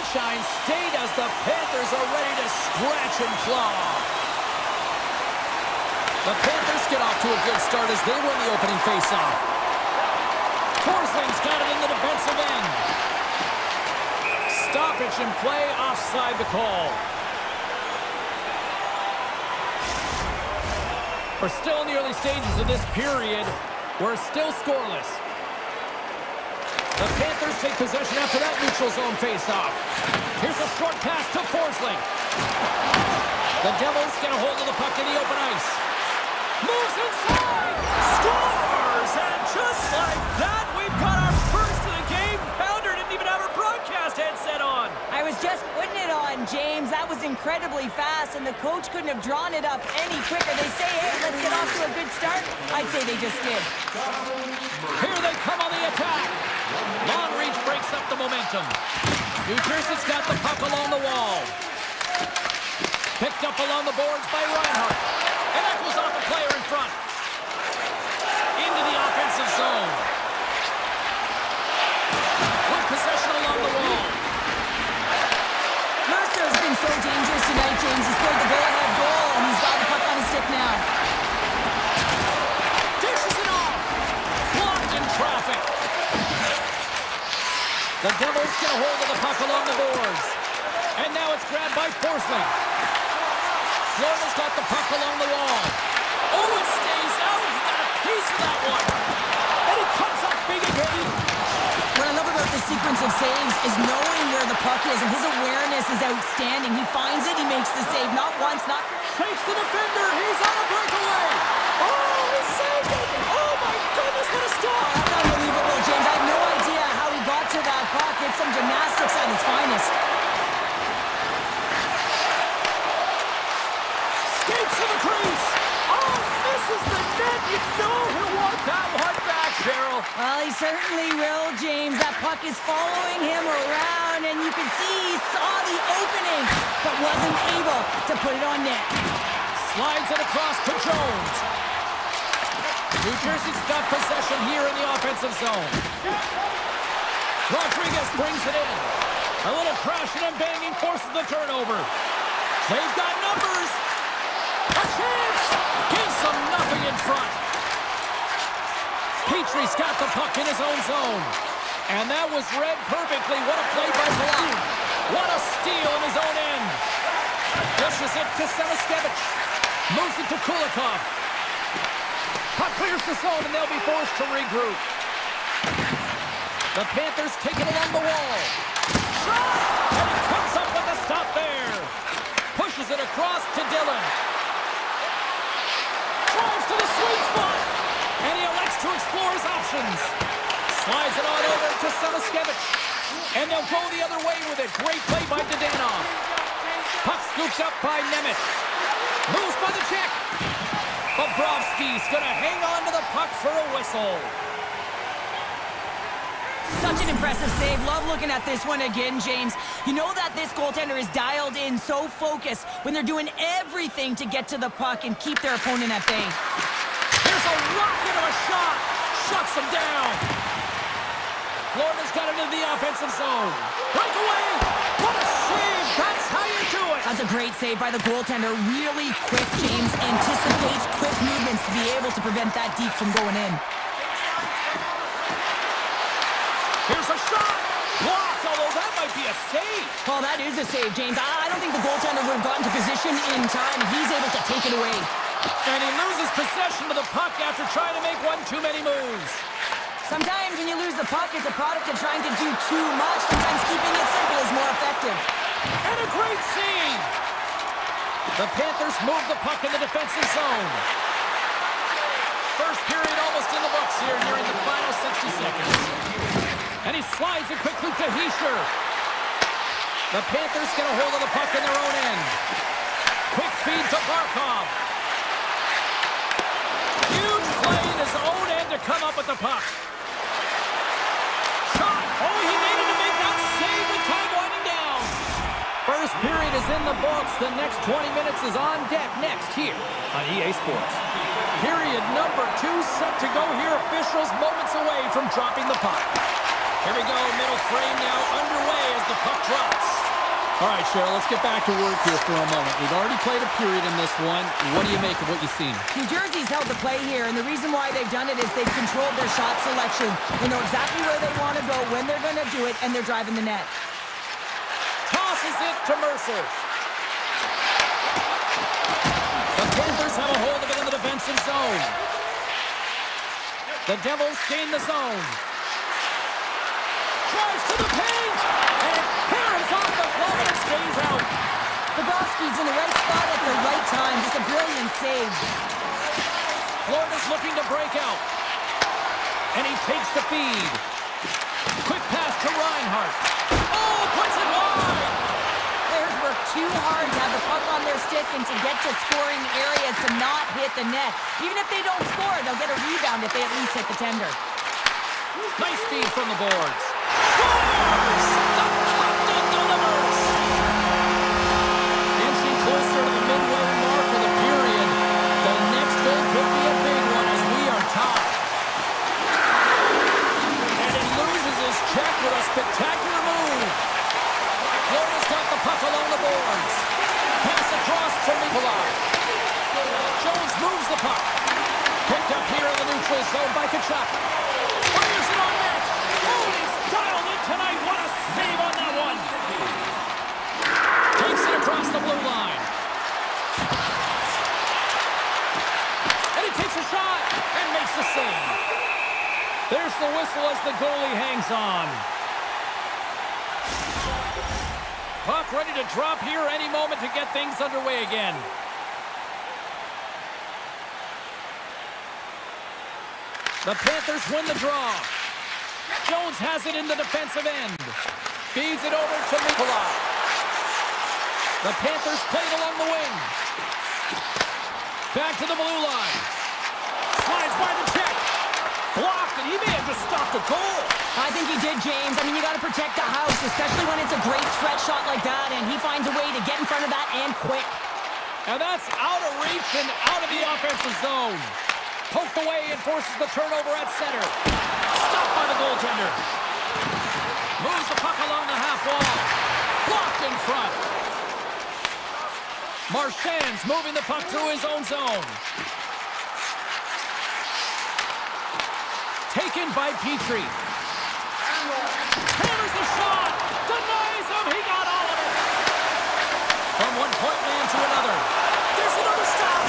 sunshine state as the Panthers are ready to scratch and claw. The Panthers get off to a good start as they win the opening faceoff. Forsling's got it in the defensive end. Stoppage in play, offside the call. We're still in the early stages of this period. We're still scoreless. The Panthers take possession after that neutral zone faceoff. Here's a short pass to Forsling. The Devils get a hold of the puck in the open ice. Moves inside! Scores! And just like that, we've got our first of the game. Pounder didn't even have her broadcast headset on. I was just putting it on, James. That was incredibly fast, and the coach couldn't have drawn it up any quicker. They say, hey, let's get off to a good start. I'd say they just did. Here they come on the attack. Long reach breaks up the momentum. New Jersey's got the puck along the wall. Picked up along the boards by Reinhart. And that goes off a player in front. Into the offensive zone. With possession along the wall. Mercer's been so dangerous tonight, James. He scored the go-ahead goal, and he's got the puck on his stick now. Dishes it off. Blocked in traffic. The Devils get a hold of the puck along the boards. And now it's grabbed by Forsling. Florida's got the puck along the wall. Oh, it stays out. He got a piece of that one. And it comes up big again. What I love about this sequence of saves is knowing where the puck is, and his awareness is outstanding. He finds it, he makes the save, not once, not... Shakes the defender. He's on a breakaway. Oh, he saved it. Oh, my goodness, what a stop. That's unbelievable, James. I have no idea how he got to that puck. It's some gymnastics at its finest. Skates to the crease. Oh, misses the net. You know he'll want that one back, Cheryl. Well, he certainly will, James. That puck is following him around, and you can see he saw the opening, but wasn't able to put it on net. Slides it across to Jones. New Jersey's got possession here in the offensive zone. Rodriguez brings it in. A little crashing and banging forces the turnover. They've got numbers. A chance. Gives them nothing in front. Petrie's got the puck in his own zone. And that was read perfectly. What a play by Block. What a steal in his own end. Dishes it to Semiskevich. Moves it to Kulikov. Puck clears the zone and they'll be forced to regroup. The Panthers take it along the wall. Shot! And it comes up with a stop there. Pushes it across to Dillon. Drives to the sweet spot. And he elects to explore his options. Slides it on over to Semiskevich. And they'll go the other way with it. Great play by Dadonov. Puck scooped up by Nemeth. Moves by the check. Bobrovsky's going to hang on to the puck for a whistle. Such an impressive save. Love looking at this one again, James. You know that this goaltender is dialed in, so focused when they're doing everything to get to the puck and keep their opponent at bay. There's a rocket of a shot. Shuts them down. Florida's got it into the offensive zone. Breakaway. What a save. That's how you do it. That's a great save by the goaltender. Really quick, James. Anticipates quick movements to be able to prevent that deep from going in. Here's a shot. Blocked, although that might be a save. Well, that is a save, James. I don't think the goaltender would have gotten to position in time. He's able to take it away. And he loses possession of the puck after trying to make one too many moves. Sometimes when you lose the puck, it's a product of trying to do too much. Sometimes keeping it simple is more effective. And a great save. The Panthers move the puck in the defensive zone. First period almost in the books here nearing the final 60 seconds. And he slides it quickly to Hischier. The Panthers get a hold of the puck in their own end. Quick feed to Barkov. Huge play in his own end to come up with the puck. Shot. Oh, he made it to make that save with time winding down. First period is in the books. The next 20 minutes is on deck next here on EA Sports. Period number 2 set to go here. Officials moments away from dropping the puck. Here we go, middle frame now underway as the puck drops. All right, Cheryl, let's get back to work here for a moment. We've already played a period in this one. What do you make of what you've seen? New Jersey's held the play here, and the reason why they've done it is they've controlled their shot selection. They know exactly where they want to go, when they're going to do it, and they're driving the net. Tosses it to Mercer. The Panthers have a hold of it in the defensive zone. The Devils gain the zone. Drives to the paint, and it parents off the glove and it stays out. Bobrovsky's in the right spot at the right time. Just a brilliant save. Florida's looking to break out. And he takes the feed. Quick pass to Reinhart. Oh, puts it wide. Players work too hard to have the puck on their stick and to get to scoring areas to not hit the net. Even if they don't score, they'll get a rebound if they at least hit the tender. Nice feed from the boards. Scores! The captain delivers! Inching closer to the midway mark of the period. The next goal could be a big one as we are tied. And he loses his check with a spectacular move. Florida's got the puck along the boards. Pass across to Nikolai. Jones moves the puck. Picked up here in the neutral zone by Kachuk. Fires it on net. Oh, he's dialed it tonight. What a save on that one. Takes it across the blue line. And he takes a shot and makes the save. There's the whistle as the goalie hangs on. Puck ready to drop here any moment to get things underway again. The Panthers win the draw. Jones has it in the defensive end. Feeds it over to Nikolai. The Panthers play it along the wing. Back to the blue line. Slides by the check. Blocked, and he may have just stopped the goal. I think he did, James. I mean, you got to protect the house, especially when it's a great stretch shot like that, and he finds a way to get in front of that and quick. And that's out of reach and out of the offensive zone. Poked away and forces the turnover at center. Stopped by the goaltender. Moves the puck along the half wall. Blocked in front. Marchand's moving the puck through his own zone. Taken by Petrie. Hammers the shot. Denies him. He got all of it. From one point man to another. There's another stop.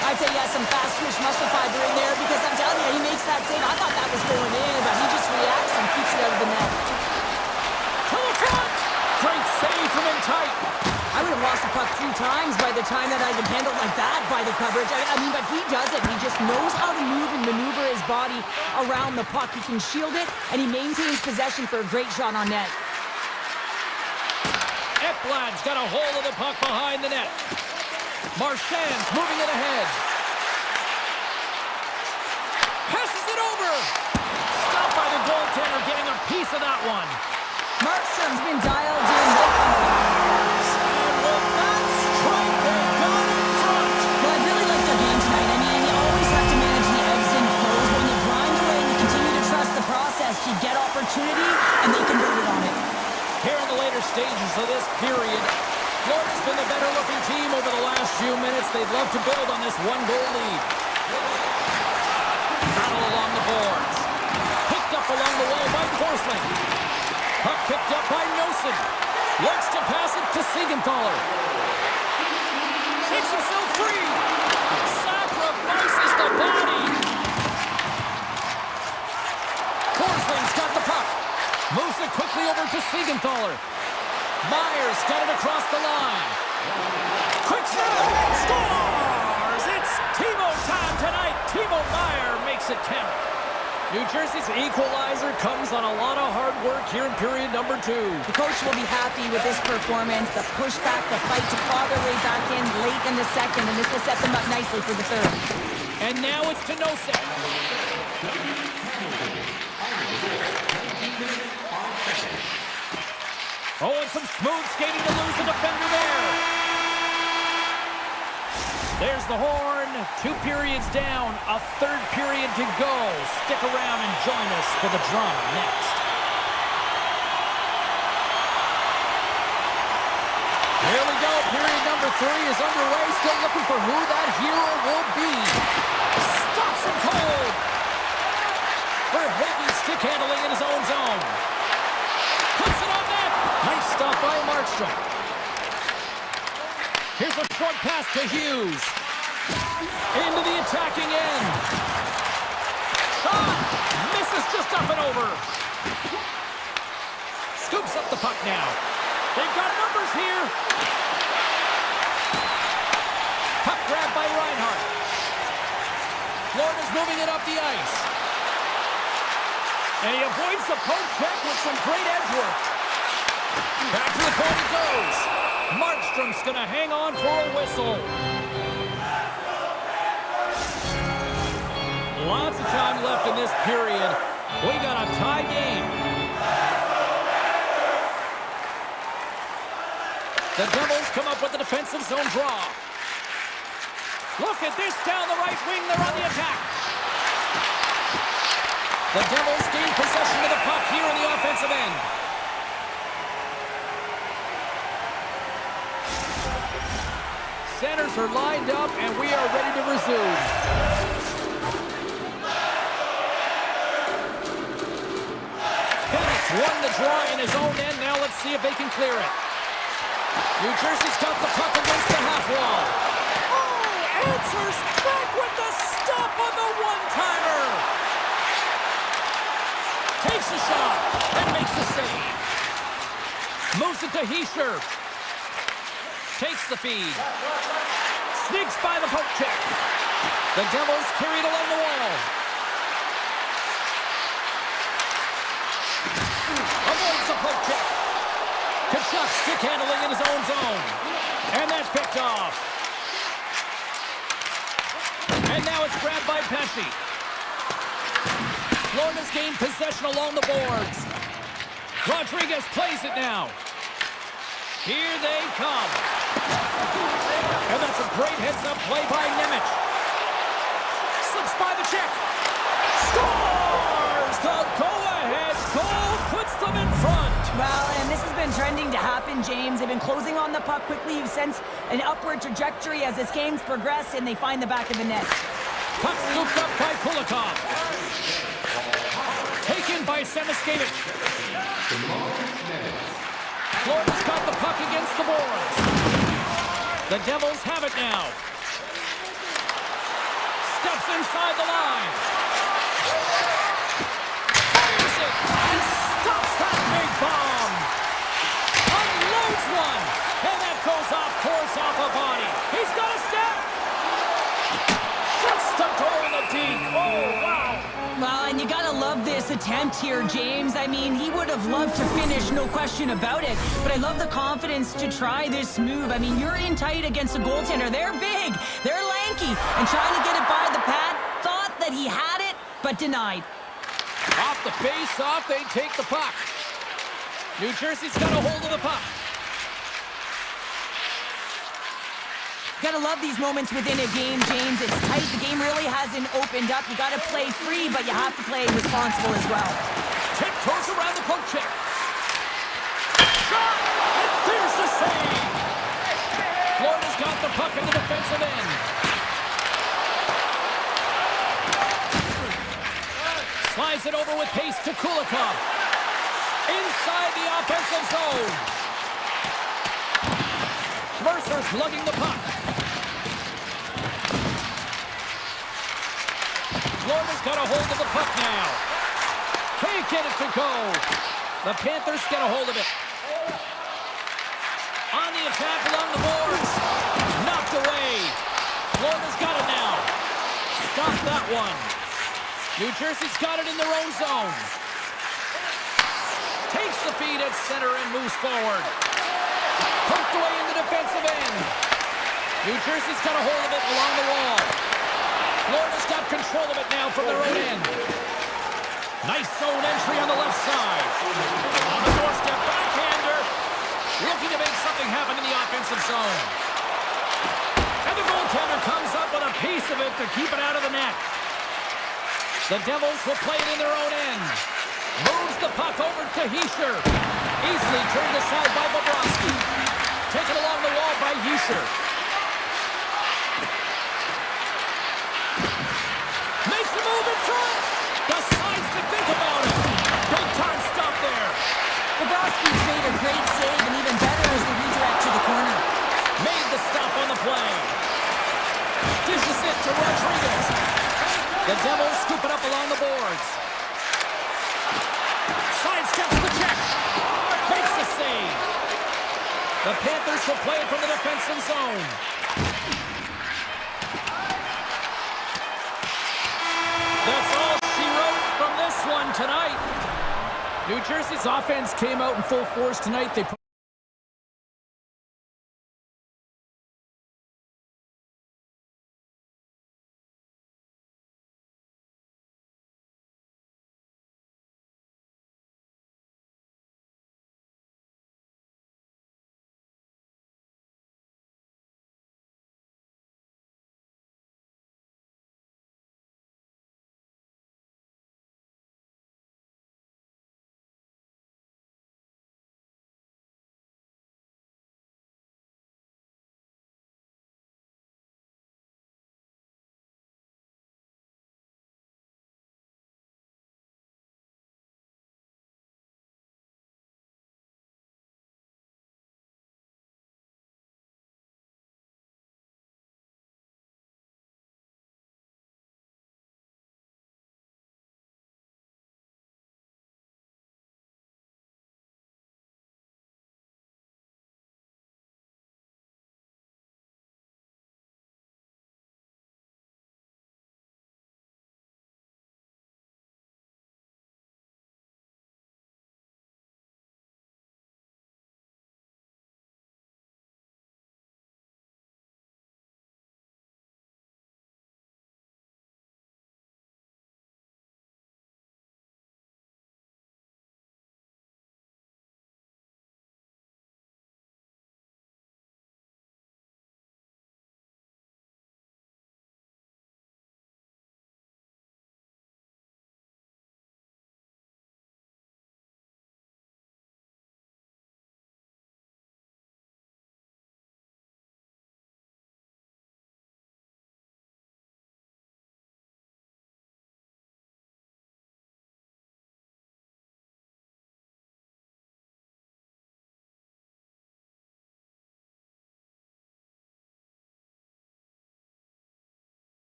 I'd say he has some fast twitch muscle fiber in there because I'm telling you, he makes that save. I thought that was going in, but he just reacts and keeps it out of the net. To the front. Great save from in tight. I would have lost the puck 3 times by the time that I could handle like that by the coverage. I mean, but he does it. He just knows how to move and maneuver his body around the puck. He can shield it, and he maintains possession for a great shot on net. Ekblad's got a hold of the puck behind the net. Marchand's moving it ahead. Passes it over. Stopped by the goaltender, getting a piece of that one. Markstrom's been dialed in. And with that strike, they got in front. Well, I really like their game tonight. I mean, you always have to manage the ebbs and flows. When you grind away and you continue to trust the process, you get opportunity, and they convert it on it. Here in the later stages of this period, Florida's been the better-looking team over the last few minutes. They'd love to build on this one-goal lead. Battle along the boards. Picked up along the wall by Forsling. Puck picked up by Nosen. Looks to pass it to Siegenthaler. Shakes himself free. Sacrifices the body. Forsling's got the puck. Moves it quickly over to Siegenthaler. Myers got it across the line. Quick shot! Scores! It's Timo time tonight. Timo Meyer makes it 10. New Jersey's equalizer comes on a lot of hard work here in period number 2. The coach will be happy with this performance. The pushback, the fight to claw their way back in late in the second, and this will set them up nicely for the third. And now it's to Nosek. Oh, and some smooth skating to lose the defender there. There's the horn. 2 periods down. A third period to go. Stick around and join us for the drama next. Here we go. Period number 3 is underway. Still looking for who that hero will be. Stops him cold. For heavy stick handling in his own zone. Puts it on net. Nice stop by Markstrom. Here's a short pass to Hughes. Into the attacking end. Shot. Misses just up and over. Scoops up the puck now. They've got numbers here. Puck grabbed by Reinhart. Florida's moving it up the ice. And he avoids the poke check with some great edge work. Back to the point it goes. Markstrom's going to hang on for a whistle. Lots of time left in this period. We got a tie game. The Devils come up with the defensive zone draw. Look at this down the right wing. They're on the attack. The Devils gain possession of the puck here in the offensive end. Centers are lined up, and we are ready to resume. Bennett's won the draw in his own end. Now let's see if they can clear it. New Jersey's got the puck against the half wall. Oh, answers back with the stop on the one-timer. Takes a shot and makes the save. Moves it to Hischier. Takes the feed. Sneaks by the poke check. The Devils carry it along the wall. Avoids the poke check. Kachuk stick handling in his own zone. And that's picked off. And now it's grabbed by Pesce. Florida's gained possession along the boards. Rodriguez plays it now. Here they come. And that's a great heads-up play by Nemec. Slips by the check. Scores! The go-ahead goal puts them in front. Well, and this has been trending to happen, James. They've been closing on the puck quickly. You sense an upward trajectory as this game's progressed, and they find the back of the net. Puck scooped up by Kulikov. Taken by Semiskevich. Florida's got the puck against the boards. The Devils have it now. Steps inside the line. Fires it and stops that big bomb. Unloads one. And that goes off course off a body. He's got a step. Shuts the goal in the deep. Oh, wow. Well, and you gotta love this attempt here, James. I mean, he would have loved to finish, no question about it. But I love the confidence to try this move. I mean, you're in tight against a goaltender. They're big, they're lanky, and trying to get it by the pad, thought that he had it, but denied. Off the face-off, they take the puck. New Jersey's got a hold of the puck. Gotta love these moments within a game, James. It's tight. The game really hasn't opened up. You gotta play free, but you have to play responsible as well. Tiptoes around the poke check. Shot! And there's the save! Florida's got the puck in the defensive end. Slides it over with pace to Kulikov. Inside the offensive zone. Mercer's lugging the puck. Florida's got a hold of the puck now. Can't get it to go. The Panthers get a hold of it. On the attack along the boards. Knocked away. Florida's got it now. Stop that one. New Jersey's got it in their own zone. Takes the feed at center and moves forward. Poked away in the defensive end. New Jersey's got a hold of it along the wall. Florida's got control of it now from their own end. Nice zone entry on the left side. On the doorstep, backhander. Looking to make something happen in the offensive zone. And the goaltender comes up with a piece of it to keep it out of the net. The Devils will play it in their own end. Moves the puck over to Hischier. Easily turned aside by Bobrovsky. Taken along the wall by Yusher. Makes a move in front. Decides to think about it. Big time stop there. Bobrovsky's made a great save, and even better as the redirect to the corner. Made the stop on the play. Dishes it to Rodriguez. The Devils scoop it up along the boards. Sidesteps the check. Makes the save. The Panthers will play it from the defensive zone. That's all she wrote from this one tonight. New Jersey's offense came out in full force tonight. They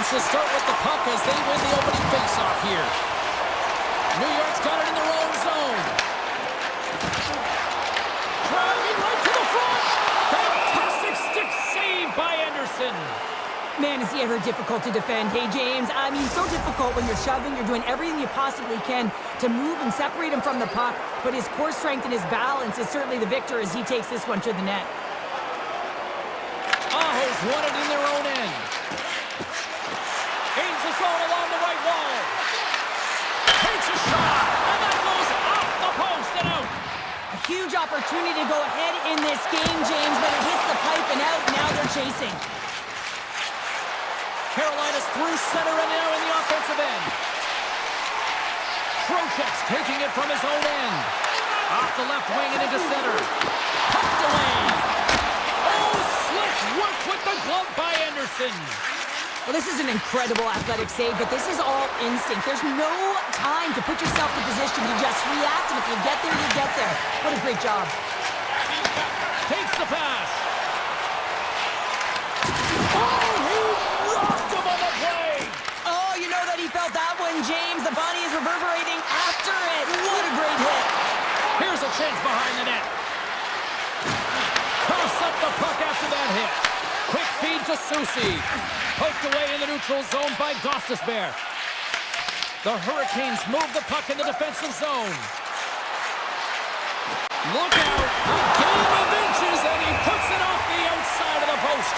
to start with the puck as they win the opening faceoff here. New York's got it in their own zone. Driving right to the front. Fantastic stick save by Anderson. Man, is he ever difficult to defend. Hey, James, I mean, so difficult when you're shoving. You're doing everything you possibly can to move and separate him from the puck. But his core strength and his balance is certainly the victor as he takes this one to the net. Aho's won it in their own end. Aims the zone along the right wall. Takes a shot, and that goes off the post and out. A huge opportunity to go ahead in this game, James, but it hits the pipe and out. Now they're chasing. Carolina's through center and now in the offensive end. Trocheck's taking it from his own end. Off the left wing and into center. Pucked away. Oh, slick work with the glove by Anderson. Well, this is an incredible athletic save, but this is all instinct. There's no time to put yourself in position. You just react, and if you get there, you get there. What a great job. Takes the pass. Oh, he rocked him on the play. Oh, you know that he felt that one, James. The body is reverberating after it. What a great hit. Here's a chance behind the net. Coughs up the puck after that hit. Quick feed to Susie. Poked away in the neutral zone by Gostisbehere. The Hurricanes move the puck in the defensive zone. Look out! A game of inches, and he puts it off the outside of the post.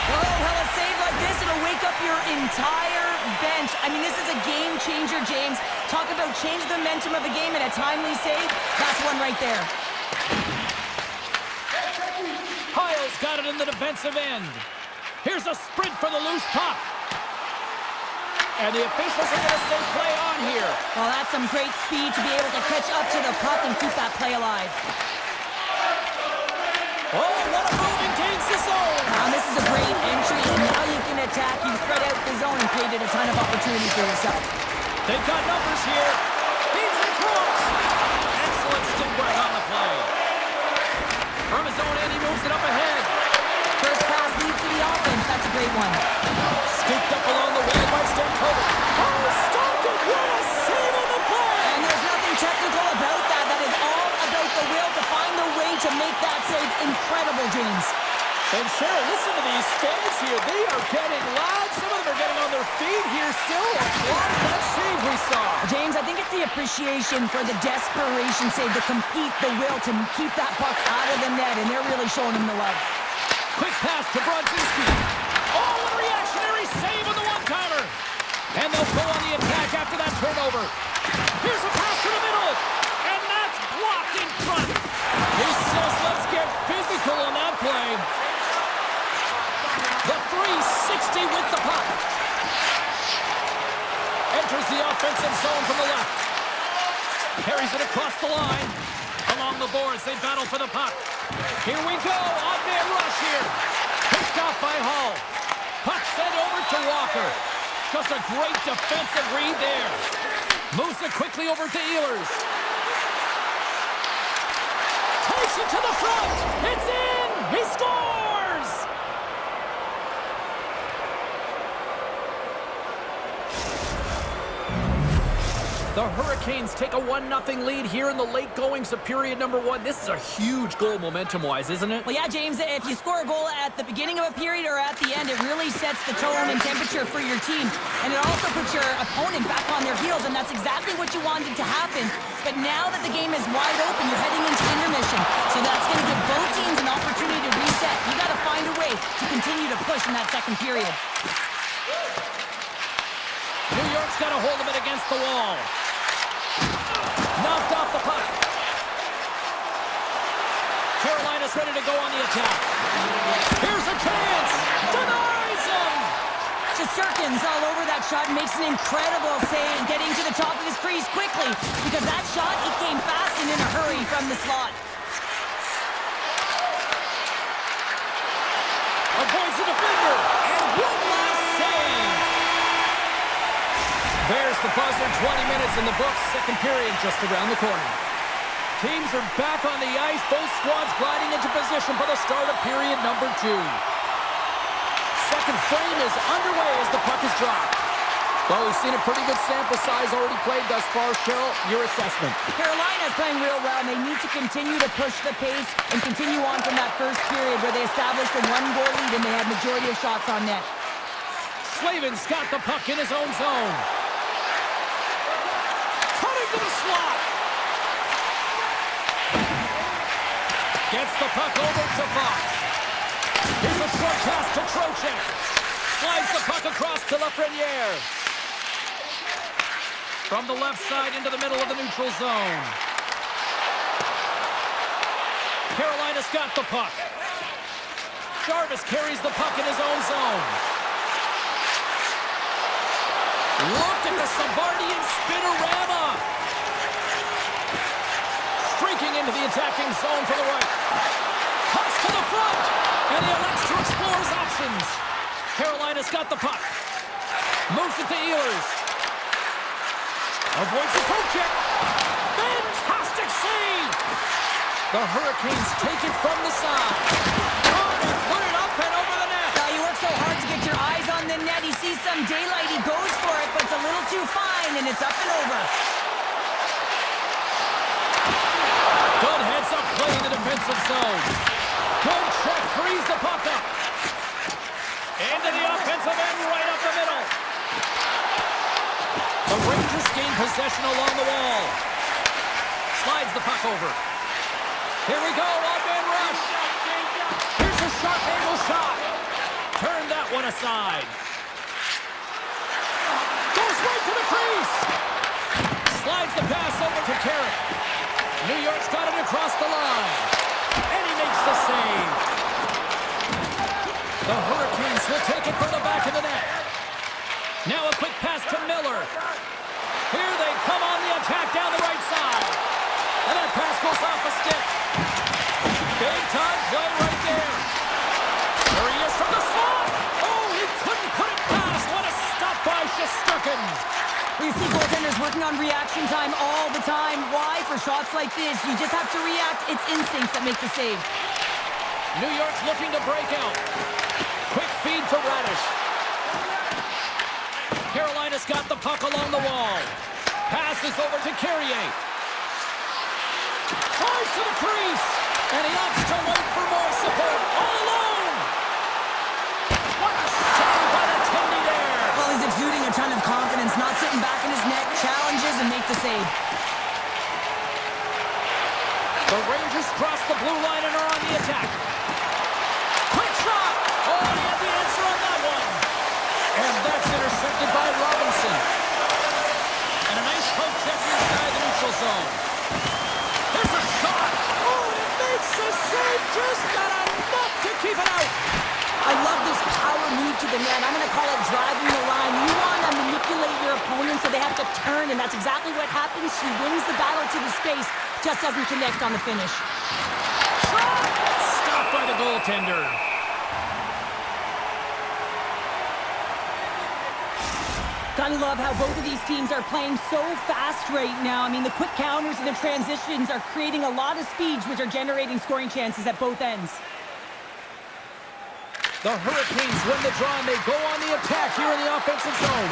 Oh, well, a save like this, it'll wake up your entire bench. I mean, this is a game changer, James. Talk about change the momentum of the game and a timely save. That's one right there. Hyle's got it in the defensive end. Here's a sprint for the loose puck. And the officials are going to say play on here. Well, that's some great speed to be able to catch up to the puck and keep that play alive. Oh, what a move and gains the zone. Now, this is a great entry, and now you can attack. You've spread out the zone and created a ton of opportunity for yourself. They've got numbers here. Feeds it across. Excellent stick work on the play. From his own end, he moves it up ahead. First pass leads to the offense. That's a great one. Scooped up along the way by Stankovic. Oh, stopped it. What a save on the play. And there's nothing technical about that. That is all about the will to find the way to make that save. Incredible, James. And Cheryl, listen to these fans here. They are getting loud. Some of them are getting on their feet here still. What that save we saw. James, I think it's the appreciation for the desperation save, to compete, the will to keep that puck out of the net, and they're really showing him the love. Quick pass to Brodzinski. Oh, a reactionary save on the one-timer. And they'll go on the attack after that turnover. Here's a pass to the middle. And that's blocked in front. He says, let's get physical on that play. The 360 with the puck. Enters the offensive zone from the left. Carries it across the line. Along the boards, they battle for the puck. Here we go, on-man rush here. Picked off by Hall. Puck sent over to Walker. Just a great defensive read there. Moves it quickly over to Ehlers. Takes it to the front. It's in. He scores. The Hurricanes take a 1-0 lead here in the late goings of period number 1. This is a huge goal momentum-wise, isn't it? Well, yeah, James, if you score a goal at the beginning of a period or at the end, it really sets the tone and temperature for your team. And it also puts your opponent back on their heels, and that's exactly what you wanted to happen. But now that the game is wide open, you're heading into intermission. So that's going to give both teams an opportunity to reset. You got to find a way to continue to push in that second period. New York's got to hold him against the wall. Knocked off the puck. Carolina's ready to go on the attack. Here's a chance. Denies him. Shesterkin's all over that shot and makes an incredible save, getting to the top of his crease quickly, because that shot, it came fast and in a hurry from the slot. Avoids the defender. And one last save. There's the buzzer. 20 minutes in the books. Second period just around the corner. Teams are back on the ice. Both squads gliding into position for the start of period number 2. second frame is underway as the puck is dropped. Well, we've seen a pretty good sample size already played thus far. Cheryl, your assessment. Carolina's playing real well, and they need to continue to push the pace and continue on from that first period where they established a one-goal lead and they had majority of shots on net. Slavin's got the puck in his own zone. Cutting to the slot. Gets the puck over to Fox. Here's a short pass to Trocheck. Slides the puck across to Lafreniere. From the left side into the middle of the neutral zone. Carolina's got the puck. Jarvis carries the puck in his own zone. Look at the Savardian spinorama. Streaking into the attacking zone for the right. Cuts to the front. And he elects to explore his options. Carolina's got the puck. Moves it to Ehlers. Avoids the poke check. Fantastic save. The Hurricanes take it from the side. Oh, they put it up and over the net. You work so hard to get your eyes on the net. He sees some daylight. He goes for it, but it's a little too fine, and it's up and over. Good heads-up play in the defensive zone. Good check. Frees the puck up. Into the offensive end, right up the middle. The Rangers gain possession along the wall. Slides the puck over. Here we go, one-man rush. Here's a sharp angle shot. Turn that one aside. Goes right to the crease. Slides the pass over to Carrick. New York's got it across the line. And he makes the save. The Hurricanes will take it from the back of the net. Now a quick pass to Miller. Here they come on the attack down the right side. And that pass goes off a stick. Big time play right there. There he is from the slot. Oh, he couldn't put it past. What a stop by Shesterkin. You see goaltenders working on reaction time all the time. Why? For shots like this, you just have to react. It's instincts that make the save. New York's looking to break out. Quick feed to Radish. Carolina's got the puck along the wall. Passes over to Carrier. Tries to the crease. And he opts to wait for more support. All alone. What a save by the Tendy there. Well, he's exuding a ton of confidence, not sitting back in his net, challenges and make the save. The Rangers cross the blue line and are on the attack. Quick shot. Oh, he had the answer on that one. And that's intercepted by Robinson. And a nice poke check inside the neutral zone. There's a shot. Oh, it makes the save. Just not enough to keep it out. I love this power move to the net. I'm going to call it driving the line. You want to manipulate your opponent so they have to turn, and that's exactly what happens. He wins the battle to the space, just doesn't connect on the finish. Shot! Stopped by the goaltender. Gotta love how both of these teams are playing so fast right now. I mean, the quick counters and the transitions are creating a lot of speeds, which are generating scoring chances at both ends. The Hurricanes win the draw, and they go on the attack here in the offensive zone.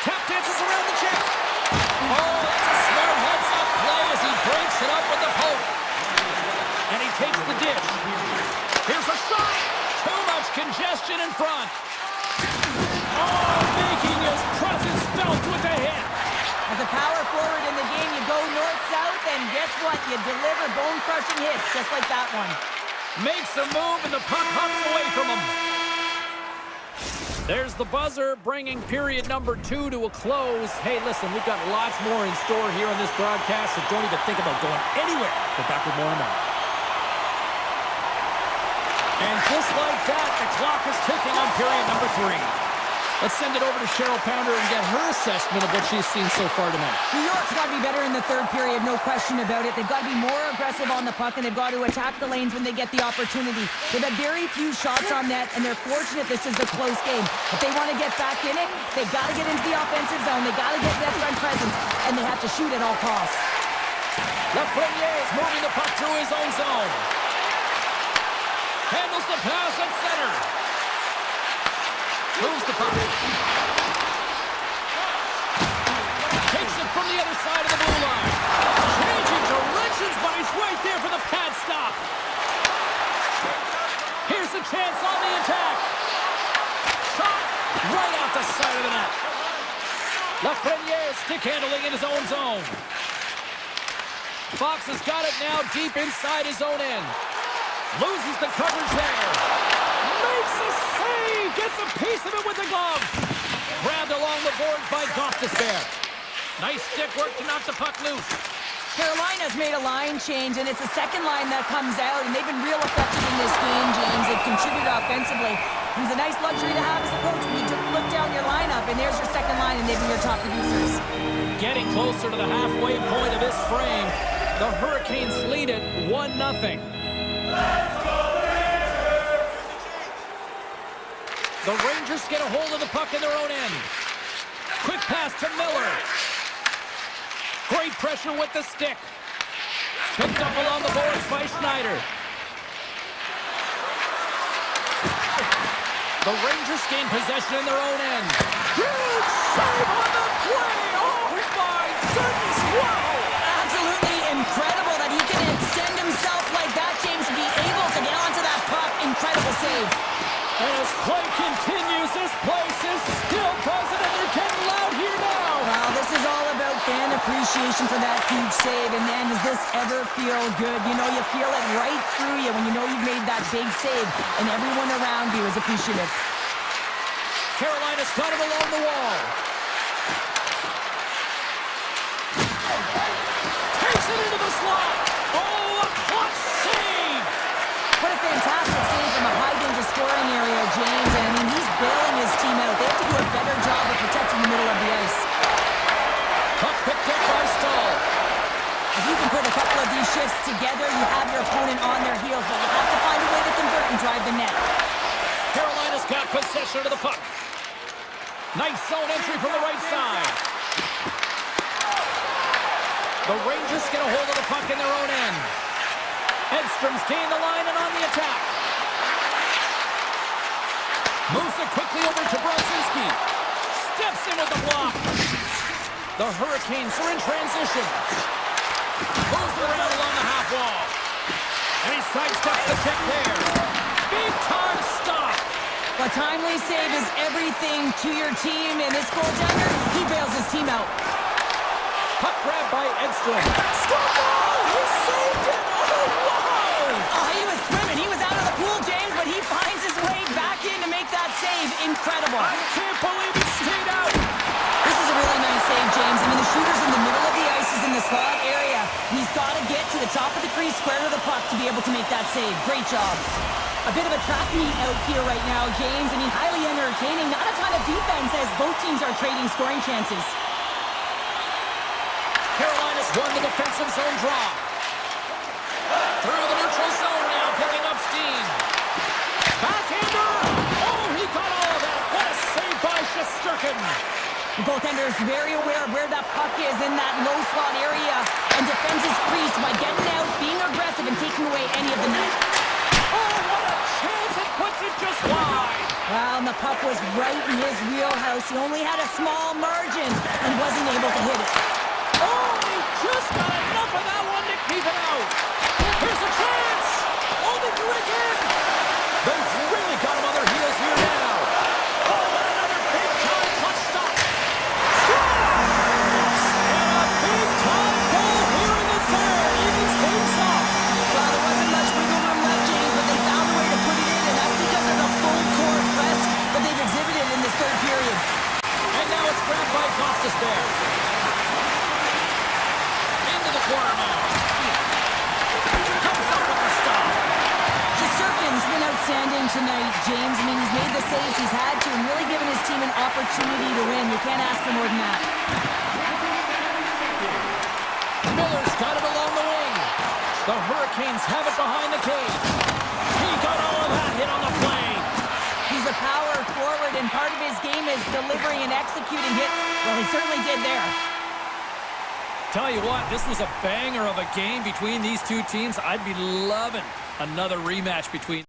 Tap dances around the check. Oh, that's a smart heads-up play as he breaks it up with the poke. And he takes the dish. Here's a shot. Too much congestion in front. Oh, making his presence felt with the hit. As a power forward in the game, you go north-south, and guess what? You deliver bone-crushing hits, just like that one. Makes a move, and the puck hops away from him. There's the buzzer, bringing period number 2 to a close. Hey, listen, we've got lots more in store here on this broadcast, so don't even think about going anywhere. We're back with more in a moment. And just like that, the clock is ticking on period number 3. Let's send it over to Cheryl Pounder and get her assessment of what she's seen so far tonight. New York's got to be better in the third period, no question about it. They've got to be more aggressive on the puck, and they've got to attack the lanes when they get the opportunity. They've had very few shots on net, and they're fortunate this is a close game. If they want to get back in it, they've got to get into the offensive zone. They've got to get that front presence, and they have to shoot at all costs. Lafreniere is moving the puck through his own zone. Handles Here's the pass at center. Moves the puck. Takes it from the other side of the blue line. Changing directions, but he's right there for the pad stop. Here's a chance on the attack. Shot right out the side of the net. Lafreniere stick handling in his own zone. Fox has got it now deep inside his own end. Loses the coverage there. Makes a save. Gets a piece of it with the glove. Grabbed along the boards by Gostisbehere. Nice stick work to knock the puck loose. Carolina's made a line change, and it's the second line that comes out, and they've been real effective in this game, James. They've contributed offensively. It's a nice luxury to have as a coach when you look down your lineup, and there's your second line, and they've been your top producers. Getting closer to the halfway point of this frame, the Hurricanes lead it 1-0. The Rangers get a hold of the puck in their own end. Quick pass to Miller. Great pressure with the stick. Picked up along the boards by Schneider. The Rangers gain possession in their own end. Huge save on the play! Oh my goodness, wow! Absolutely incredible that he can extend himself like that, James, to be able to get onto that puck. Incredible save. And as play continues, this place is still buzzing, and they're getting loud here now. Well, this is all about fan appreciation for that huge save, and man, does this ever feel good. You know, you feel it right through you when you know you've made that big save, and everyone around you is appreciative. Carolina's got it along the wall. Takes it into the slot. Oh, a clutch save. What a fantastic save from a high-danger scoring area, James. And I mean, he's bailing his team out. They have to do a better job of protecting the middle of the ice. Puck picked up by Stahl. If you can put a couple of these shifts together, you have your opponent on their heels, but you have to find a way to convert and drive the net. Carolina's got possession of the puck. Nice zone entry from the right side. The Rangers get a hold of the puck in their own end. Edstrom's gained the line and on the attack. Moves it quickly over to Brodzinski. Steps in with the block. The Hurricanes are in transition. Moves around along the half wall. And he sidesteps the check there. Big time stop. A timely save is everything to your team, and this goaltender, he bails his team out. Puck grab by Edstrom. Score! He saved it! Oh, wow! Oh, he was swimming. He was out of the pool, James, but he finds his way back in to make that save. Incredible. I can't believe he stayed out. This is a really nice save, James. I mean, the shooter's in the middle of the ice. He's in the slot area. He's got to get to the top of the crease, square to the puck, to be able to make that save. Great job. A bit of a track meet out here right now, James. I mean, highly entertaining. Not a ton of defense as both teams are trading scoring chances. Carolina's won the defensive zone draw. Through the neutral zone now, picking up steam. Backhander! Oh, he got all of that. What a save by Shesterkin. The goaltender is very aware of where that puck is in that low slot area and defends his crease by getting out, being aggressive, and taking away any of the net. Oh, what a chance. It puts it just wide. Well, and the puck was right in his wheelhouse. He only had a small margin and wasn't able to hit it. Oh, he just got enough of that one to keep it out. Here's a chance. Oh, they do it again. They've really got him on their heels here now. Oh, and another big-time clutch stop. Scores! And a big-time goal here in the third. Evens things up. Well, there wasn't much wiggle room left, James, but they found a way to put it in, and that's because of the full court press that they've exhibited in this third period. And now it's grabbed by Gostisbehere. Into the corner now. Comes up with the stop. Shesterkin's been outstanding tonight, James. I mean, he's made the saves he's had to and really given his team an opportunity to win. You can't ask for more than that. Miller's got it along the wing. The Hurricanes have it behind the cage. He got all of that hit on the play. He's a power forward, and part of his game is delivering and executing hits. Well, he certainly did there. Tell you what, this was a banger of a game between these two teams. I'd be loving another rematch between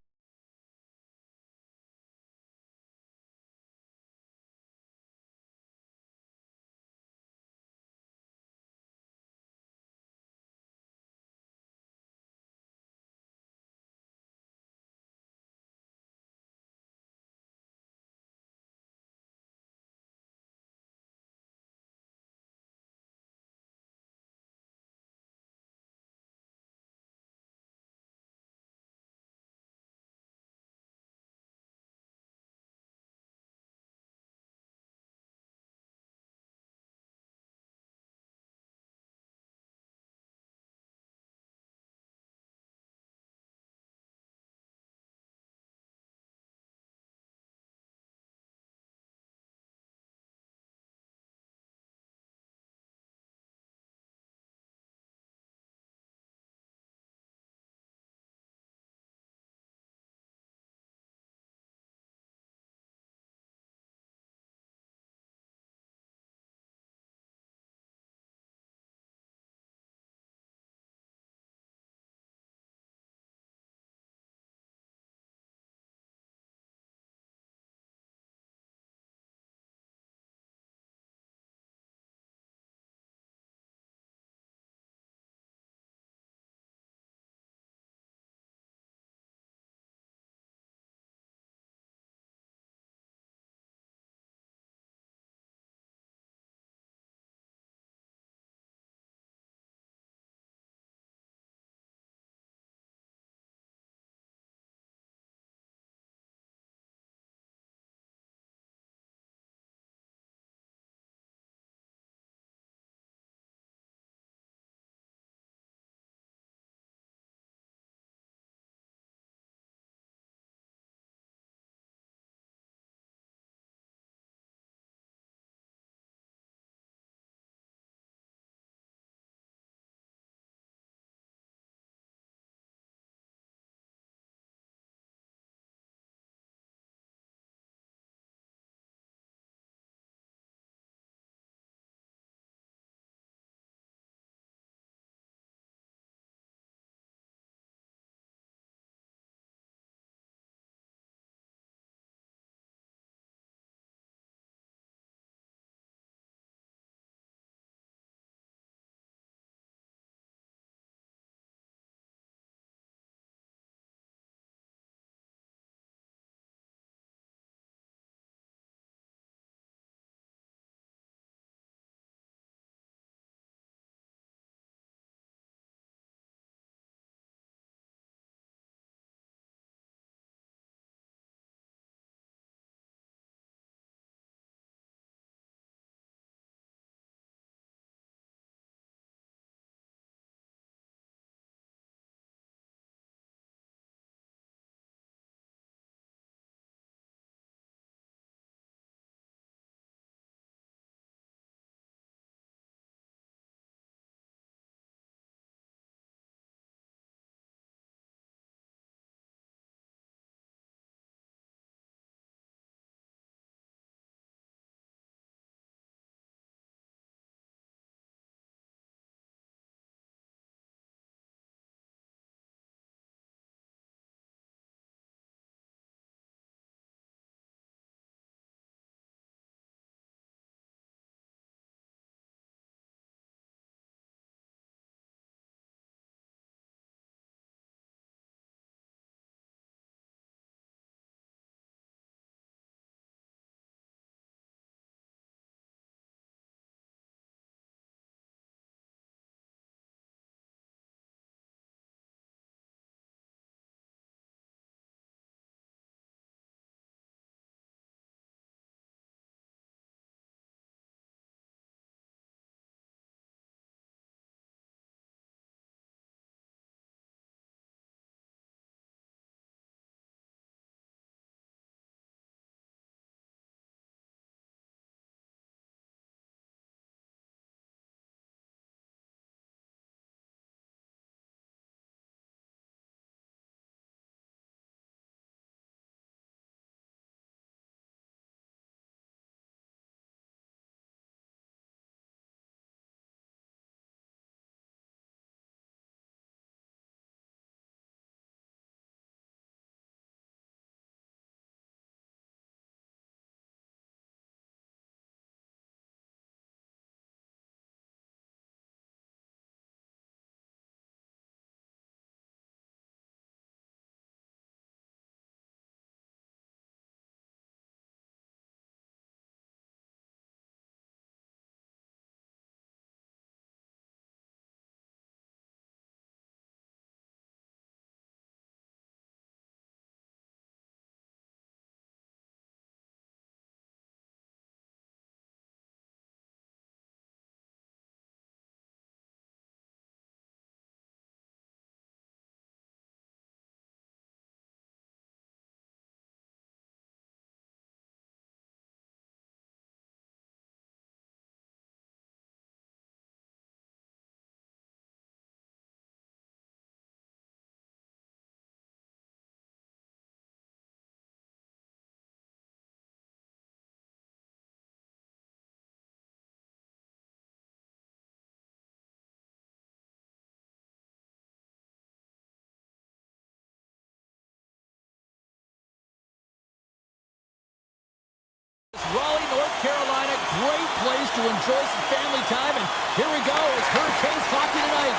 great place to enjoy some family time. And here we go. It's Hurricanes hockey tonight.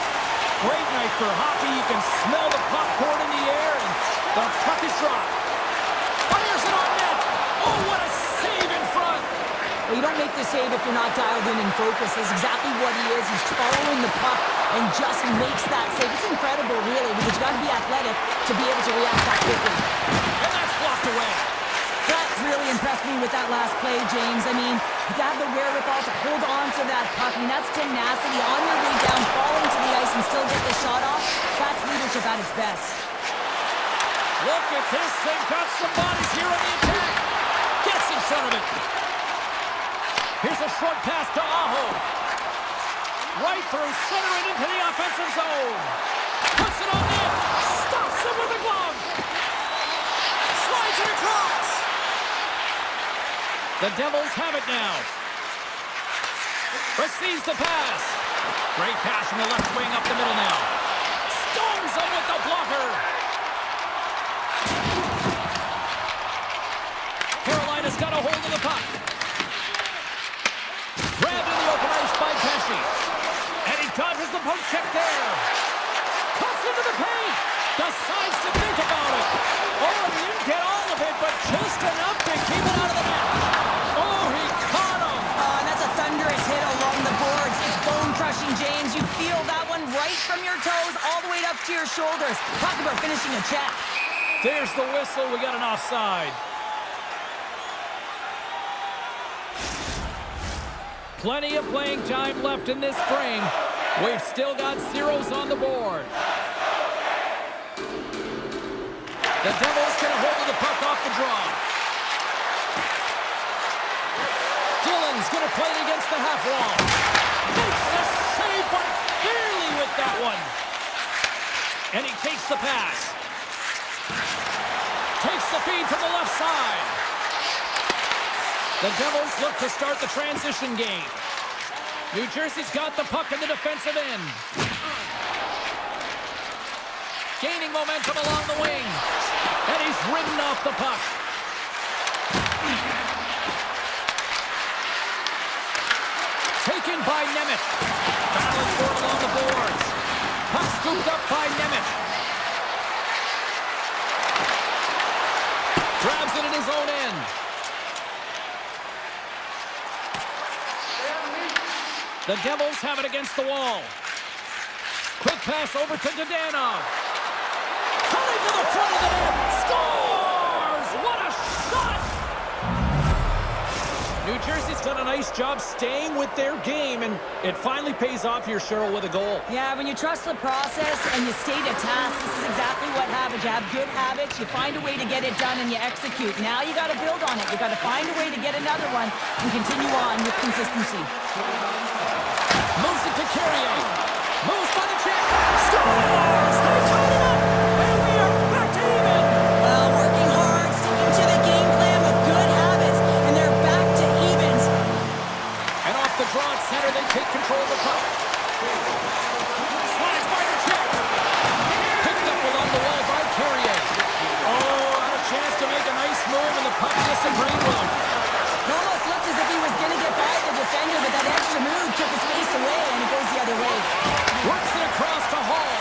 Great night for hockey. You can smell the popcorn in the air, and the puck is dropped. Fires it on net. Oh, what a save in front. Well, you don't make the save if you're not dialed in and focused. That's exactly what he is. He's following the puck and just makes that save. It's incredible, really, because you got to be athletic to be able to react that quickly. And that's blocked away. That's really impressed me with that last play, James. I mean, you have the wherewithal to hold on to that puck. I mean, that's tenacity on your way down, falling to the ice and still get the shot off. That's leadership at its best. Look at this. They've got some bodies here on the attack. Gets in front of it. Here's a short pass to Aho. Right through center and into the offensive zone. Puts it on net. Stops him with a glove. Slides it across. The Devils have it now. Receives the pass. Great pass from the left wing up the middle now. Stones him with the blocker. Carolina's got a hold of the puck. Grabbed in the open ice by Pesci. And he dodges the poke check there. Cuts into the paint. Decides to think about it. Oh, he didn't get all of it, but just enough to keep it out of the net. Oh, he caught him. And that's a thunderous hit along the boards. It's bone-crushing, James. You feel that one right from your toes all the way up to your shoulders. Talk about finishing a check. There's the whistle. We got an offside. Plenty of playing time left in this frame. We've still got zeros on the board. The Devils get a hold of the puck off the draw. Dillon's going to play it against the half wall. Makes a save, but barely with that one. And he takes the pass. Takes the feed from the left side. The Devils look to start the transition game. New Jersey's got the puck in the defensive end. Gaining momentum along the wing. And he's ridden off the puck. Taken by Nemeth. Battling for it along the boards. Puck scooped up by Nemeth. Grabs it in his own end. The Devils have it against the wall. Quick pass over to Dadonov. Cutting to the front of the net. Scores! What a shot! New Jersey's done a nice job staying with their game, and it finally pays off here, Cheryl, with a goal. Yeah, when you trust the process and you stay to task, this is exactly what happens. You have good habits, you find a way to get it done, and you execute. Now you got to build on it. You got to find a way to get another one and continue on with consistency. Moves it to Carrier. Moves by the check. Scores! They tied it up! And we are back to even! Well, working hard, sticking to the game plan with good habits, and they're back to evens. And off the draw at center, they take control of the puck. Slides by the check. Picked up along the wall by Carrier. Oh, had a chance to make a nice move, and the puck disagreed with him. It almost looked as if he was going to get by the defender, but that extra move took his space away, and it goes the other way. Works it across to Hall.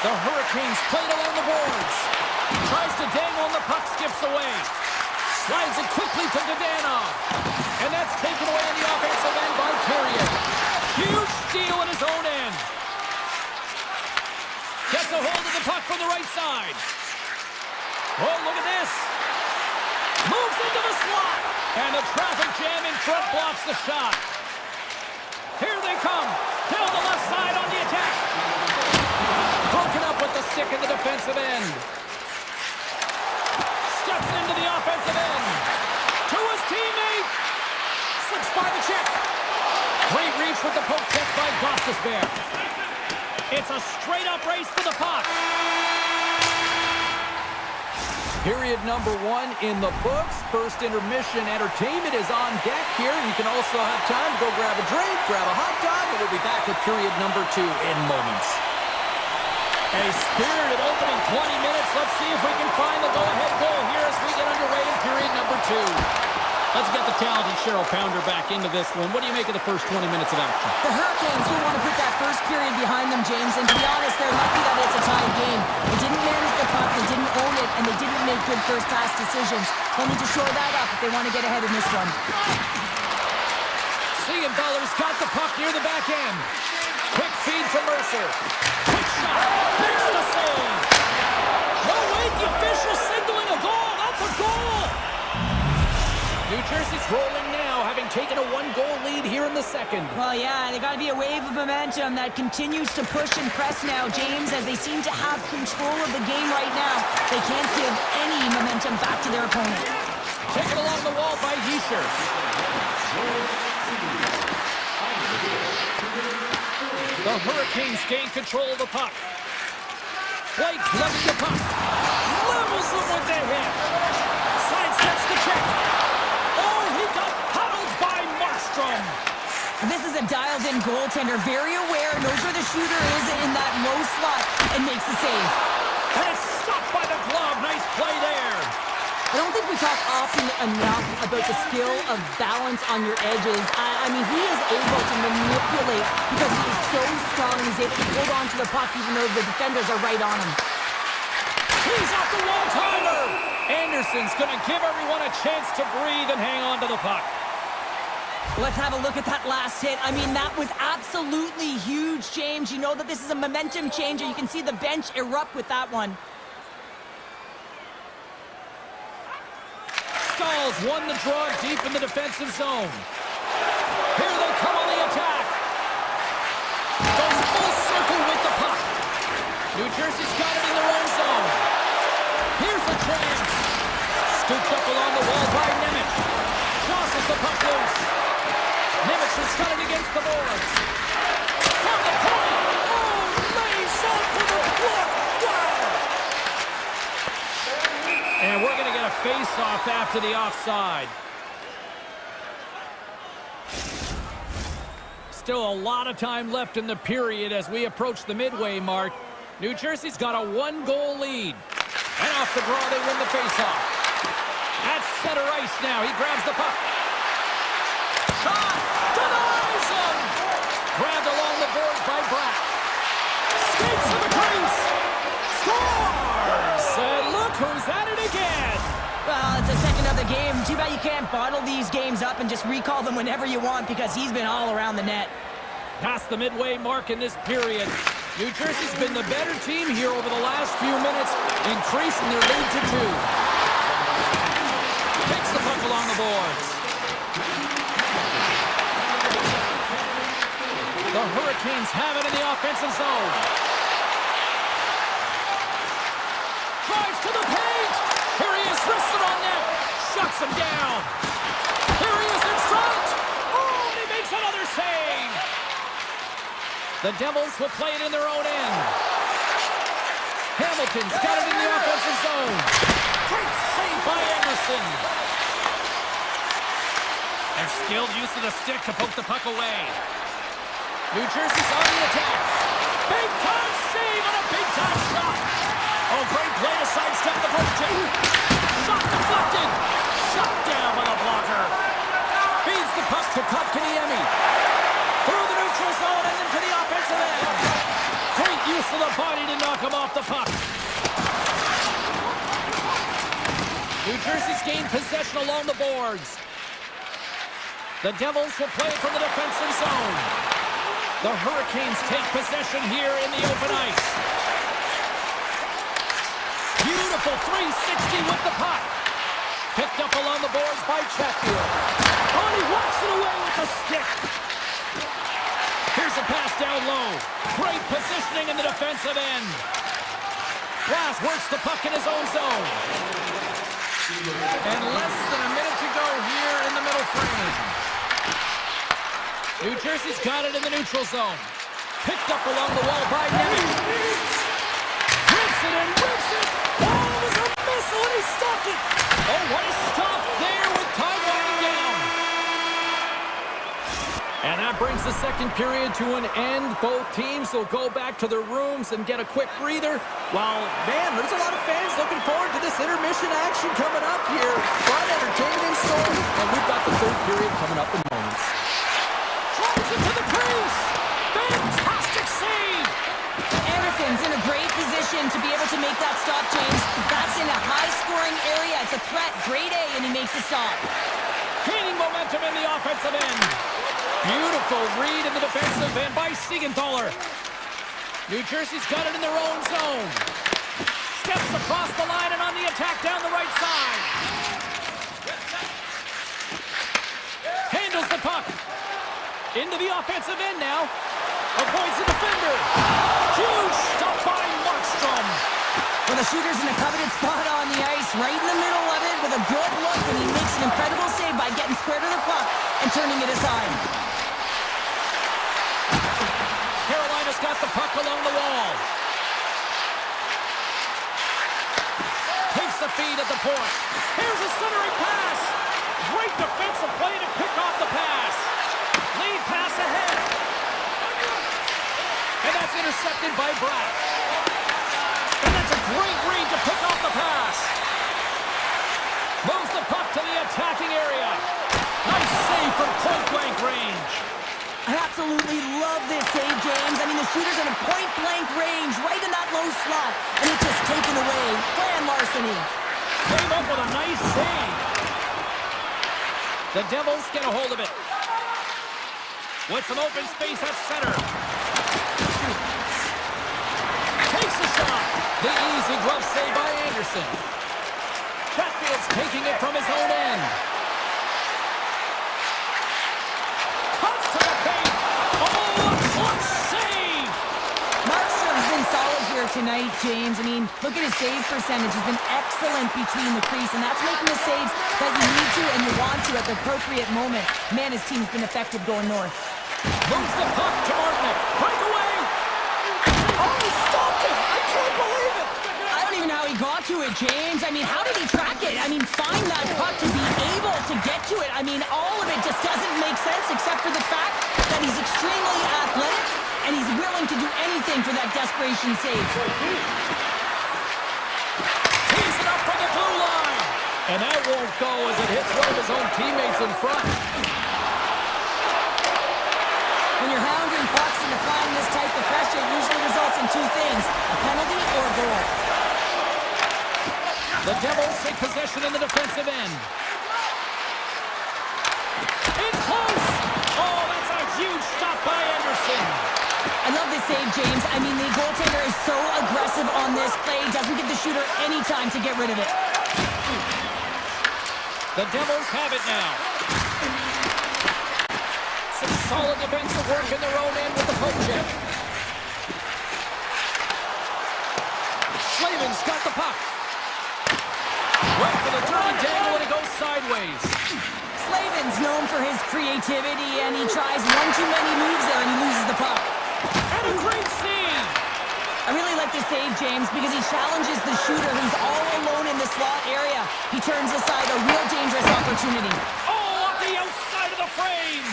The Hurricanes played along the boards. Tries to dangle, and the puck skips away. Slides it quickly to Dadonov. And that's taken away in the offensive end by Carrier. Huge steal in his own end. Gets a hold of the puck from the right side. Oh, look at this. Moves into the slot. And the traffic jam in front blocks the shot. Here they come. Down the left side on the attack. Broken up with the stick in the defensive end. Steps into the offensive end. To his teammate. Slips by the check. Great reach with the poke check by Gostisbehere. It's a straight-up race to the puck. Period number 1 in the books. First intermission entertainment is on deck here. You can also have time to go grab a drink, grab a hot dog, and we'll be back with period number 2 in moments. A spirited opening 20 minutes. Let's see if we can find the go-ahead goal here as we get underway in period number 2. Let's get the talented Cheryl Pounder back into this one. What do you make of the first 20 minutes of action? The Hurricanes will want to put that first period behind them, James, and to be honest, they're lucky that it's a tied game. They didn't manage the puck, they didn't own it, and they didn't make good first pass decisions. They'll need to shore that up if they want to get ahead in this one. Siegenthaler's got the puck near the back end. Quick feed to Mercer. Quick shot. Makes the save. No, wait, the official signaling a goal. That's a goal. New Jersey's rolling now, having taken a one-goal lead here in the second. Well, yeah, they got to be a wave of momentum that continues to push and press now, James, as they seem to have control of the game right now. They can't give any momentum back to their opponent. Taken along the wall by Yisher. The Hurricanes gain control of the puck. Blake's leveling the puck. Levels them with the hit. Sidesteps the check. Oh, he got paddled by Markstrom. This is a dialed-in goaltender, very aware, knows where the shooter is in that low slot, and makes the save. And it's stopped by the glove. Nice play there. I don't think we talk often enough about the skill of balance on your edges. I mean, he is able to manipulate because he is so strong and he's able to hold on to the puck even though the defenders are right on him. He's off the one-timer. Anderson's going to give everyone a chance to breathe and hang on to the puck. Let's have a look at that last hit. I mean, that was absolutely huge, James. You know that this is a momentum changer. You can see the bench erupt with that one. Stalls won the draw deep in the defensive zone. Here they come on the attack. Goes full circle with the puck. New Jersey's got it in their own zone. Here's a chance. Scooped up along the wall by Nemec. Tosses the puck loose. Nemec has got it against the boards. From the point. Oh, lays out for the block. Wow. And we're going to get a face-off after the offside. Still a lot of time left in the period as we approach the midway mark. New Jersey's got a one-goal lead. And off the draw, they win the face-off. At center ice now, he grabs the puck. Shot! Denies him! Grabbed along the boards by Bratt. Skates to the crease! Scores! And look who's at it again! Well, it's the second of the game. Too bad you can't bottle these games up and just recall them whenever you want because he's been all around the net. Past the midway mark in this period. New Jersey's been the better team here over the last few minutes, increasing their lead to 2. Takes the puck along the boards. The Hurricanes have it in the offensive zone. Drives to the paint. Here he is, wristed on net. Shuts him down. Here he is in front. Oh, and he makes another save. The Devils will play it in their own end. Hamilton's got it in the offensive zone. Great save by Anderson. And skilled use of the stick to poke the puck away. New Jersey's on the attack. Big-time save and a big-time shot. Oh, great play to sidestep the post check. Shot deflected. Shot down by the blocker. Feeds the puck to Kotkaniemi. Through the neutral zone and into the offensive end. Great use of the body to knock him off the puck. New Jersey's gained possession along the boards. The Devils will play from the defensive zone. The Hurricanes take possession here in the open ice. Beautiful 360 with the puck. Picked up along the boards by Chatfield. Oh, he walks it away with the stick. Here's a pass down low. Great positioning in the defensive end. Glass works the puck in his own zone. And less than a minute to go here in the middle frame. New Jersey's got it in the neutral zone. Picked up along the wall by Nemec. Rips it and rips it. Oh, it was a missile and he stopped it. Oh, what a stop there with time winding down. And that brings the second period to an end. Both teams will go back to their rooms and get a quick breather. Well, man, there's a lot of fans looking forward to this intermission action coming up here. Fun entertainment in store, and we've got the third period coming up in moments. Drives it to the crease. Fantastic save. Anderson's in a great position to be able to make that stop, James. That's in a high-scoring area. It's a threat. Grade A, and he makes the stop. Gaining momentum in the offensive end. Beautiful read in the defensive end by Siegenthaler. New Jersey's got it in their own zone. Steps across the line and on the attack down the right side. Handles the puck. Into the offensive end now. Avoids the defender. Huge stop by Markstrom. Well, the shooter's in a coveted spot on the ice, right in the middle of it with a good look, and he makes an incredible save by getting square to the puck and turning it aside. Carolina's got the puck along the wall. Takes the feed at the point. Here's a centering pass. Great defensive play to pick off the pass. Lead pass ahead. And that's intercepted by Bratt. And that's a great read to pick off the pass. Moves the puck to the attacking area. Nice save from point-blank range. I absolutely love this save, James. I mean, the shooter's in a point-blank range, right in that low slot, and it's just taken away. Grand larceny. Came up with a nice save. The Devils get a hold of it. With some open space at center. Takes a shot. The easy glove save by Anderson. Chatfield's taking it from his own end. Cuts to the paint. Oh, a clutch save. Markstrom's been solid here tonight, James. I mean, look at his save percentage. He's been excellent between the crease, and that's making the saves that you need to and you want to at the appropriate moment. Man, his team's been effective going north. Moves the puck to Martinick. Breakaway. Oh, he stopped it. I can't believe it. I don't even know how he got to it, James. I mean, how did he track it? I mean, find that puck to be able to get to it. I mean, all of it just doesn't make sense except for the fact that he's extremely athletic and he's willing to do anything for that desperation save. He's it up from the blue line. And that won't go as it hits one of his own teammates in front. When you're hounding pucks and applying this type of pressure, it usually results in two things, a penalty or a goal. The Devils take possession in the defensive end. In close! Oh, that's a huge stop by Anderson. I love this save, James. I mean, the goaltender is so aggressive on this play, doesn't give the shooter any time to get rid of it. The Devils have it now. Some solid defensive work in their own end with the poke check. Slavin's got the puck. Went for the dirty dangle and it goes sideways. Slavin's known for his creativity, and he tries one too many moves there and he loses the puck. And a great save. I really like this save, James, because he challenges the shooter who's all alone in the slot area. He turns aside a real dangerous opportunity. Oh, off the outside of the frame.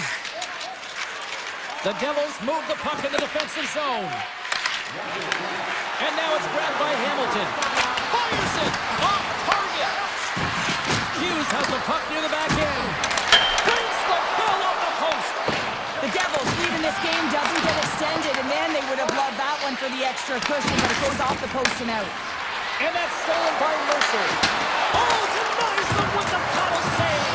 The Devils move the puck in the defensive zone. And now it's grabbed by Hamilton. Fires it off target. Hughes has the puck near the back end. Brings the ball off the post. The Devils' lead in this game doesn't get extended, and man, they would have loved that one for the extra cushion, but it goes off the post and out. And that's stolen by Mercer. Oh, denies them with the paddle save.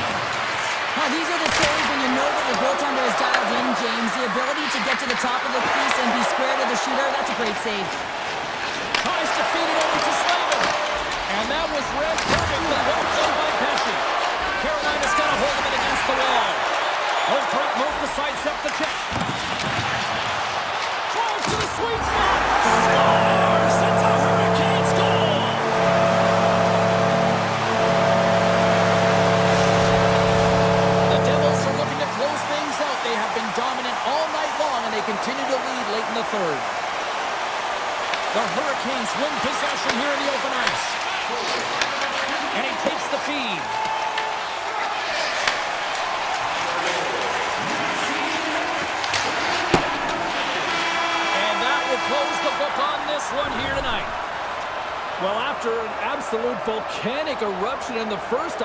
Now, these are the saves when you know that your goaltender is dialed in, James. The ability to get to the top of the crease and be square to the shooter, that's a great save. Tries to feed it over to Slavin. And that was read perfectly. Well played by Pesci. Carolina's got a hold of it against the wall. Oh, great move to sidestep the check. Drives to the sweet spot. Scores! It's a Hurricanes goal! The Devils are looking to close things out. They have been dominant all night long, and they continue to lead late in the third. The Hurricanes win possession here in the open ice. And he takes the feed. one here tonight. Well, after an absolute volcanic eruption in the first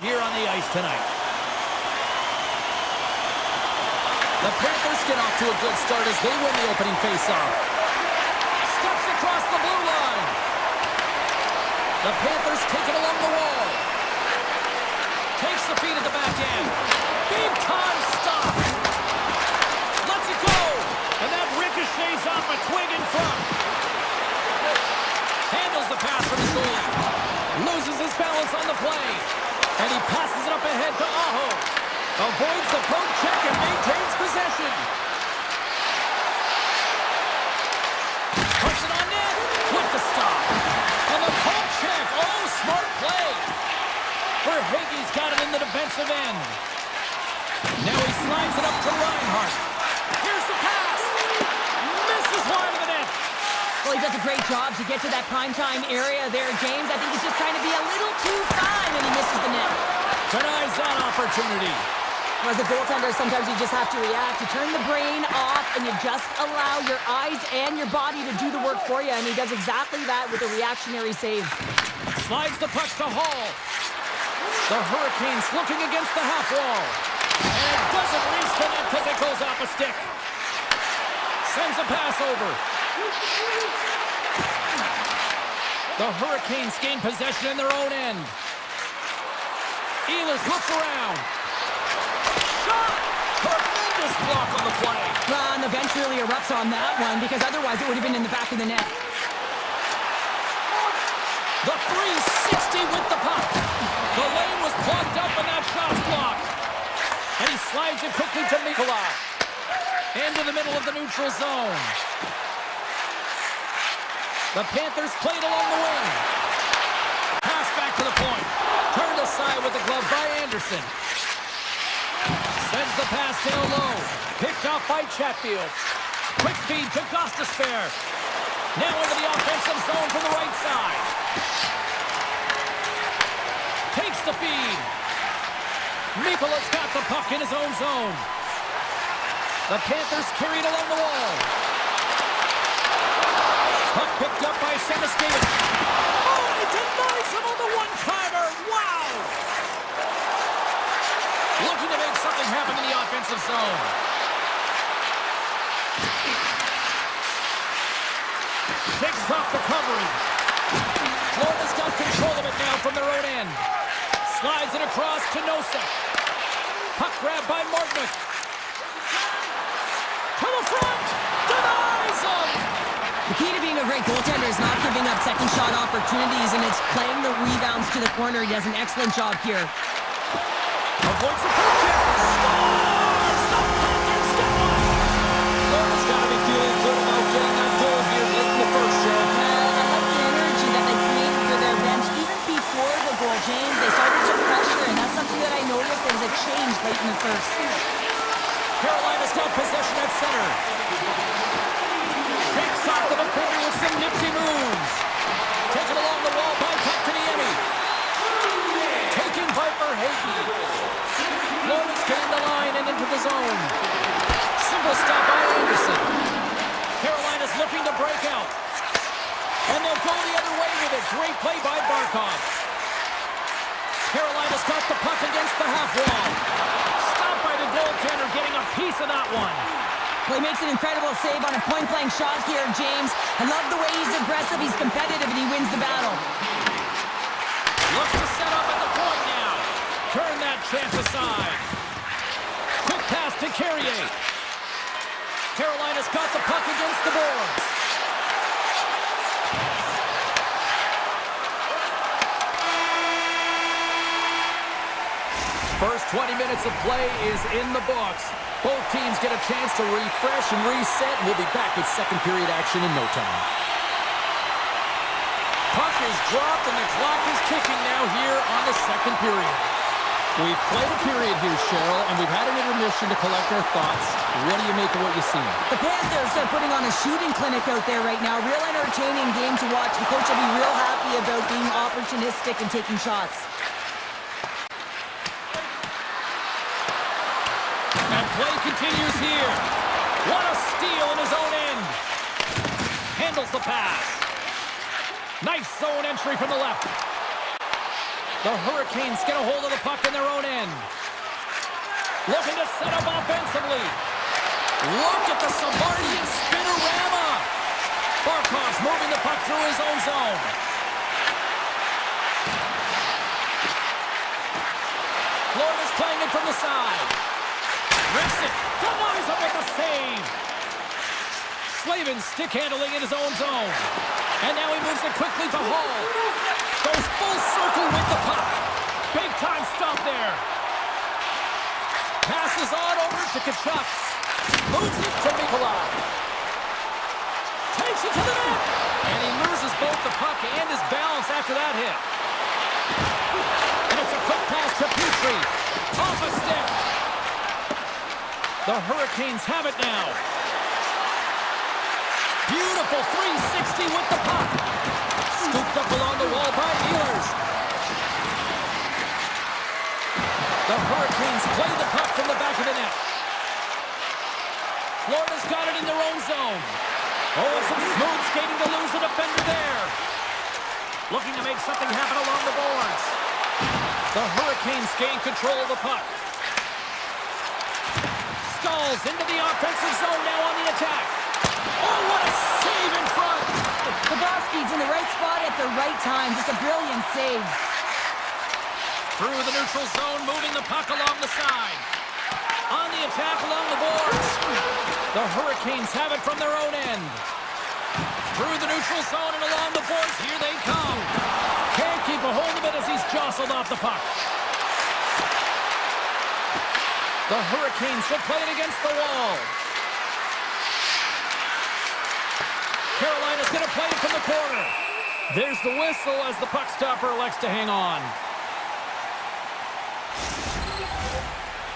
here on the ice tonight. The Panthers get off to a good start as they win the opening faceoff. Steps across the blue line. The Panthers take it along the wall. Takes the feed at the back end. Big time stop. Lets it go. And that ricochets off a twig in front. Handles the pass from his goalie. Loses his balance on the play. And he passes it up ahead to Aho. Avoids the poke check and maintains possession. Puts it on net with the stop. And the poke check. Oh, smart play. Verhaeghe's got it in the defensive end. Now he slides it up to Reinhart. Here's the pass. Misses wide of the net. Well, he does a great job to get to that primetime area there, James. I think he's just trying to be a little too fine, and he misses the net. Denies that opportunity. Well, as a goaltender, sometimes you just have to react. You turn the brain off, and you just allow your eyes and your body to do the work for you, and he does exactly that with a reactionary save. Slides the puck to Hall. The Hurricanes looking against the half wall. And it doesn't reach the net because it goes off a stick. Sends a pass over. The Hurricanes gain possession in their own end. Ehlers looks around. Shot! Tremendous block on the play. Well, and the bench really erupts on that one because otherwise it would have been in the back of the net. The 360 with the puck. The lane was plugged up and that shot's blocked. And he slides it quickly to Nikolai. Into the middle of the neutral zone. The Panthers played along the wing. Pass back to the point. Turned aside with the glove by Anderson. Sends the pass down low. Picked off by Chatfield. Quick feed to Gostisbehere. Now into the offensive zone from the right side. Takes the feed. Mikola's got the puck in his own zone. The Panthers carried along the wall. Puck picked up by Semiskevich. Oh, he denies him on the one-timer. Wow! Looking to make something happen in the offensive zone. Takes off the coverage. Florida's got control of it now from their own end. Slides it across to Nosek. Puck grab by Martinick. To the front. Denies him. The key to being a great goaltender is not giving up second shot opportunities, and it's playing the rebounds to the corner. He does an excellent job here. Avoids the puck check. Scores! The Panthers get one. Florida's got to be feeling good about getting that goal here late in the first shot. I love the energy that they created for their bench. Even before the goal, James, they started to pressure, and that's something that I noticed. There was a change late in the first. Carolina's got possession at center. Shakes off the defender with some nifty moves. Taken along the wall by Kotkaniemi. Taken by Verhaeghe. Florida's gained the line and into the zone. Simple stop by Anderson. Carolina's looking to break out. And they'll go the other way with it. Great play by Barkov. Carolina's got the puck against the half wall. Stopped by the goaltender, getting a piece of that one. Well, he makes an incredible save on a point-blank shot here, James. I love the way he's aggressive, he's competitive, and he wins the battle. Looks to set up at the point now. Turn that chance aside. Quick pass to Carrier. Carolina's got the puck against the boards. First 20 minutes of play is in the books. Both teams get a chance to refresh and reset, and we'll be back with second period action in no time. Puck is dropped, and the clock is ticking now here on the second period. We've played a period here, Cheryl, and we've had an intermission to collect our thoughts. What do you make of what you've seen? The Panthers are putting on a shooting clinic out there right now. Real entertaining game to watch. The coach will be real happy about being opportunistic and taking shots. And play continues here. What a steal in his own end. Handles the pass. Nice zone entry from the left. The Hurricanes get a hold of the puck in their own end. Looking to set up offensively. Look at the Savardian spinorama. Barkov's moving the puck through his own zone. Florida's playing it from the side. Rips it. Denies him with a save. Slavin stick handling in his own zone. And now he moves it quickly to Hall. Goes full circle with the puck. Big time stop there. Passes on over to Kachuk. Moves it to Nikolai. Takes it to the net. And he loses both the puck and his balance after that hit. And it's a quick pass to Petrie. Off a stick. The Hurricanes have it now. Beautiful 360 with the puck. Scooped up along the wall by Ehlers. The Hurricanes play the puck from the back of the net. Florida's got it in their own zone. Oh, some smooth skating to lose the defender there. Looking to make something happen along the boards. The Hurricanes gain control of the puck. Skulls into the offensive zone now on the attack. Oh, what a save in front! Pavelski's in the right spot at the right time. Just a brilliant save. Through the neutral zone, moving the puck along the side. On the attack along the boards. The Hurricanes have it from their own end. Through the neutral zone and along the boards, here they come. Can't keep a hold of it as he's jostled off the puck. The Hurricanes will play it against the wall. Carolina's going to play it from the corner. There's the whistle as the puck stopper elects to hang on.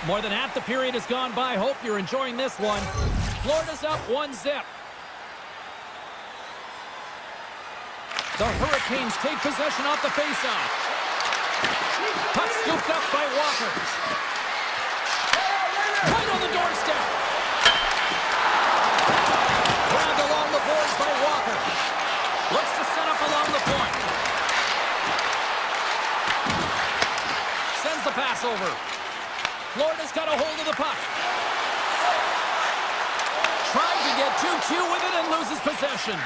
More than half the period has gone by. Hope you're enjoying this one. Florida's up 1-0. The Hurricanes take possession off the faceoff. Puck scooped up by Walker. Right on the doorstep. Grabbed along the boards by Walker. Looks to set up along the point. Sends the pass over. Florida's got a hold of the puck. Trying to get too cute with it and loses possession.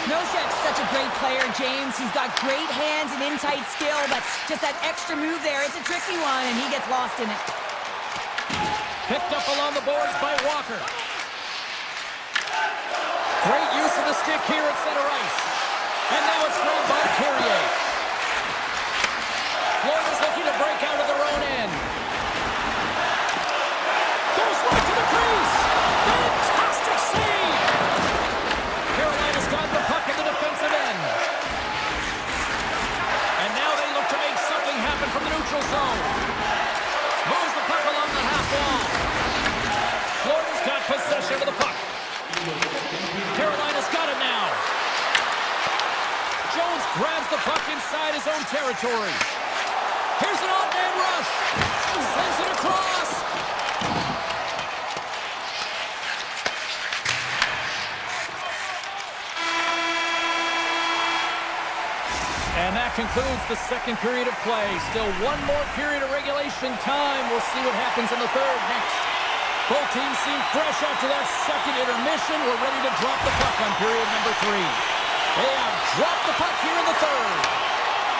Nosek's such a great player, James. He's got great hands and in-tight skill, but just that extra move there, it's a tricky one, and he gets lost in it. Picked up along the boards by Walker. Great use of the stick here at center ice. And now it's grabbed by Carrier. Florida's looking to break out of their own end. Goes right to the crease. Fantastic save. Carolina's got the puck in the defensive end. And now they look to make something happen from the neutral zone. Moves the puck along the half wall. Florida's got possession of the puck. Carolina's got it now. Jones grabs the puck inside his own territory. Here's an odd-man rush. Sends it across. And that concludes the second period of play. Still one more period of regulation time. We'll see what happens in the third next. Both teams seem fresh after that second intermission. We're ready to drop the puck on period number 3. They have dropped the puck here in the third.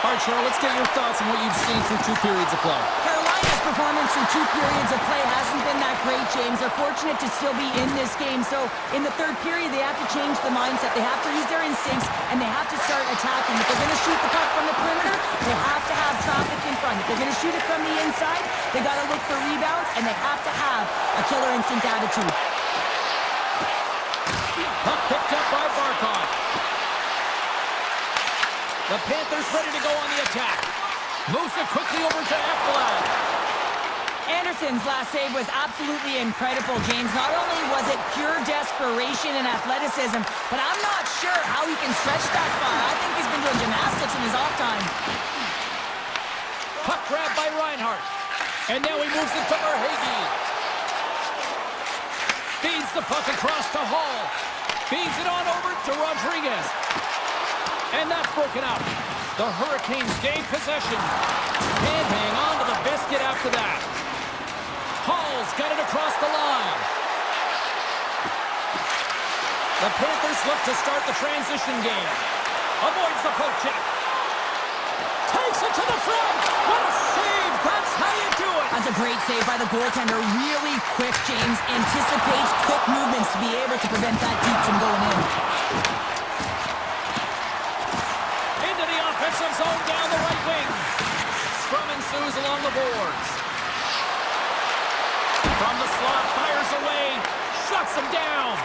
All right, Cheryl, let's get your thoughts on what you've seen through 2 periods of play. Carolina's performance through 2 periods of play hasn't been that great, James. They're fortunate to still be in this game. So in the third period, they have to change the mindset. They have to use their instincts, and they have to start attacking. If they're going to shoot the puck from the perimeter, they have to have traffic in front. If they're going to shoot it from the inside, they got to look for rebounds, and they have to have a killer instinct attitude. Puck picked up by Barkov. The Panthers ready to go on the attack. Moves it quickly over to Ekblad. Anderson's last save was absolutely incredible, James. Not only was it pure desperation and athleticism, but I'm not sure how he can stretch that far. I think he's been doing gymnastics in his off time. Puck grabbed by Reinhart. And now he moves it to Verhaeghe. Feeds the puck across to Hall. Feeds it on over to Rodriguez. And that's broken out. The Hurricanes gain possession. Can't hang on to the biscuit after that. Hall's got it across the line. The Panthers look to start the transition game. Avoids the poke check. Takes it to the front. What a save. That's how you do it. That's a great save by the goaltender. Really quick, James. Anticipates quick movements to be able to prevent that deep from going in. Into the offensive zone down the right wing. Scrum ensues along the boards. From the slot, fires away. Shuts him down.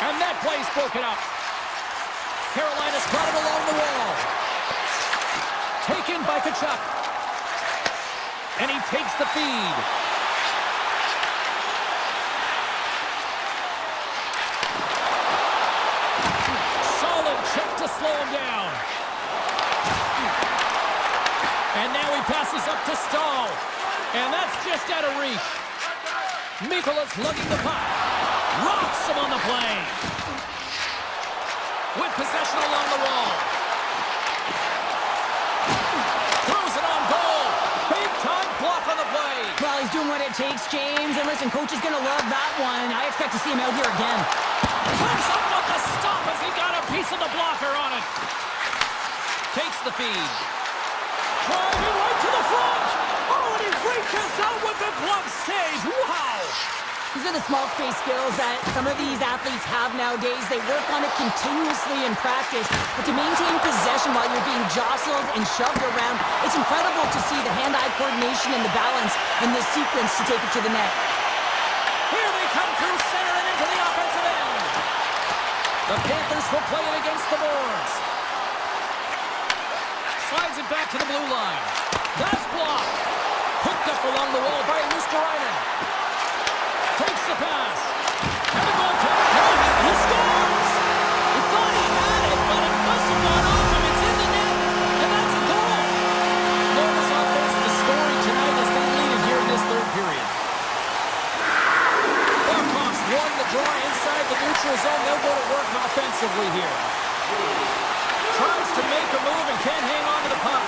And that play's broken up. Carolina's got it along the wall. Taken by Tkachuk. And he takes the feed. Solid check to slow him down. And now he passes up to Stahl. And that's just out of reach. Mikola's lugging the puck. Rocks him on the play. With possession along the wall. Throws it on goal. Big time block on the play. Well, he's doing what it takes, James. And listen, coach is going to love that one. I expect to see him out here again. Comes up with the stop as he got a piece of the blocker on it. Takes the feed. Driving right to the front. Oh, and he reaches out with the glove save. Wow. These are the small space skills that some of these athletes have nowadays. They work on it continuously in practice, but to maintain possession while you're being jostled and shoved around, it's incredible to see the hand-eye coordination and the balance in this sequence to take it to the net. Here they come through center and into the offensive end. The Panthers will play it against the boards. Slides it back to the blue line. That's blocked. Hooked up along the wall by Luskarainen. Takes the pass. And the goaltender. He scores! He thought he had it, but it must have gone off him. It's in the net, and that's a goal. Florida's offense, the story tonight as they lead it here in this third period. Barkov's won the draw inside the neutral zone. They'll go to work offensively here. Tries to make a move and can't hang on to the puck.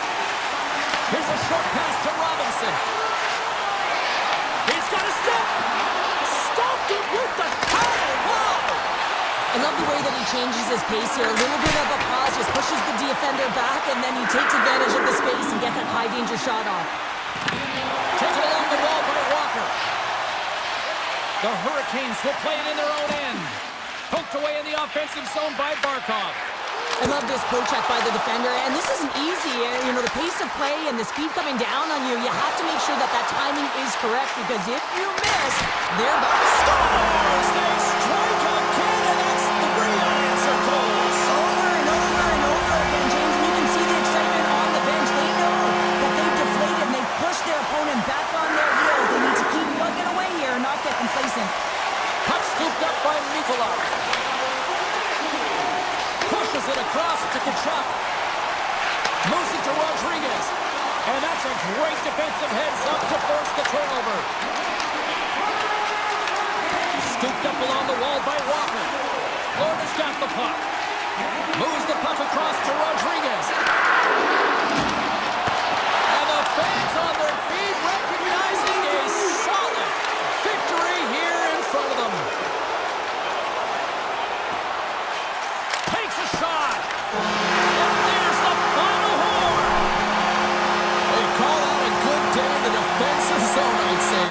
Here's a short pass to Robinson. He's got a step. Stopped it with the power. Wow. I love the way that he changes his pace here. A little bit of a pause, just pushes the defender back, and then he takes advantage of the space and gets that high-danger shot off. Taken along the wall by Walker. The Hurricanes will play it in their own end. Poked away in the offensive zone by Barkov. I love this poke check by the defender, and this isn't easy. You know, the pace of play and the speed coming down on you, you have to make sure that that timing is correct, because if you miss, they're about to Scores! They strike again, and that's 3 unanswered goals. over and over and over again, James, and you can see the excitement on the bench. They know that they've deflated, and they've pushed their opponent back on their heels. They need to keep plugging away here and not get complacent. Puck scooped up by Mikola. Pushes it across to Tkachuk. Moves it to Rodriguez. And that's a great defensive heads-up to force the turnover. Scooped up along the wall by Walker. Florida's got the puck. Moves the puck across to Rodriguez. And the fans on their feet recognizing a solid victory here in front of them. Takes a shot. And there's the final horn. They call out a good day in the defensive zone, I'd say.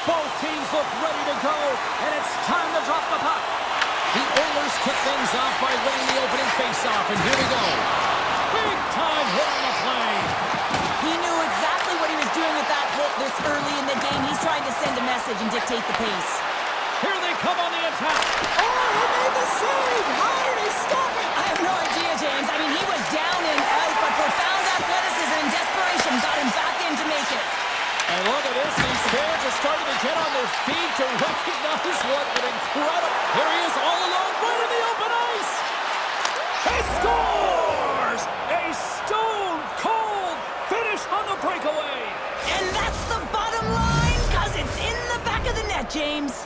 Both teams look ready to go, and it's time to drop the puck. The Oilers kick things off by winning the opening faceoff, and here we go. Big time hit on the play. He knew exactly what he was doing with that hit this early in the game. He's trying to send a message and dictate the pace. Here they come on the attack. Oh, he made the save! How did he stop it? I have no idea, James. I mean, he was down and out, but profound athleticism and desperation got him back in to make it. And look at this. These fans are starting to get on their feet to recognize what an incredible... Here he is all alone right in the open ice. He scores! A stone-cold finish on the breakaway. And that's the bottom line, because it's in the back of the net, James.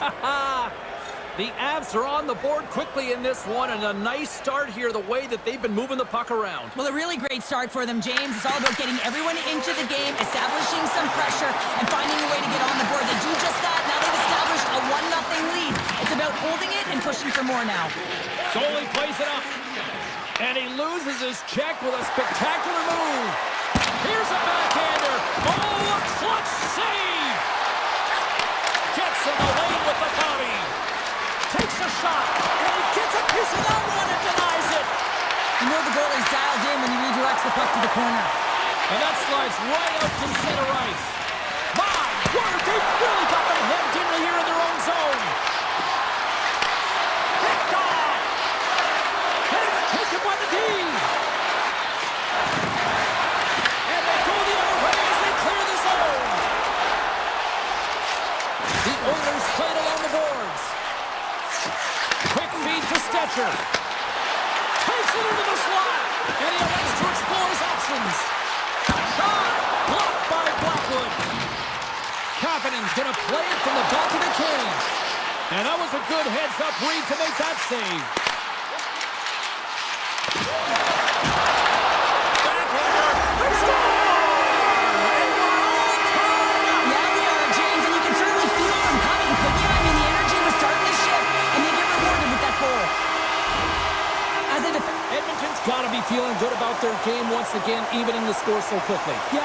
The Avs are on the board quickly in this one, and a nice start here, the way that they've been moving the puck around. Well, a really great start for them, James. It's all about getting everyone into the game, establishing some pressure, and finding a way to get on the board. They do just that. Now they've established a 1-0 lead. It's about holding it and pushing for more now. Goalie plays it up, and he loses his check with a spectacular move. Here's a backhander. Oh, a clutch save! Gets in the lane with the body. Takes a shot, and he gets a piece of that one and denies it. You know the goalie's dialed in when he redirects the puck to the corner. And that slides right out to center ice. My word, they've really got them hemmed in here in their own zone. Picked off. And it's taken by the D. And they go the other way as they clear the zone. The Oilers played along the boards. Quick feed to Stetcher. Takes it into the slot. And he elects to explore his options. Shot blocked by Blackwood. Kapanen's going to play it from the back of the cage. And that was a good heads-up read to make that save. Backhander. Score! And we're all tied up. Yeah, we are, James, and you can certainly feel them coming, couldn't you? I mean, the energy was starting to shift, and they get rewarded with that goal. As a Edmonton's got to be feeling good about their game once again, evening the score so quickly. Yeah,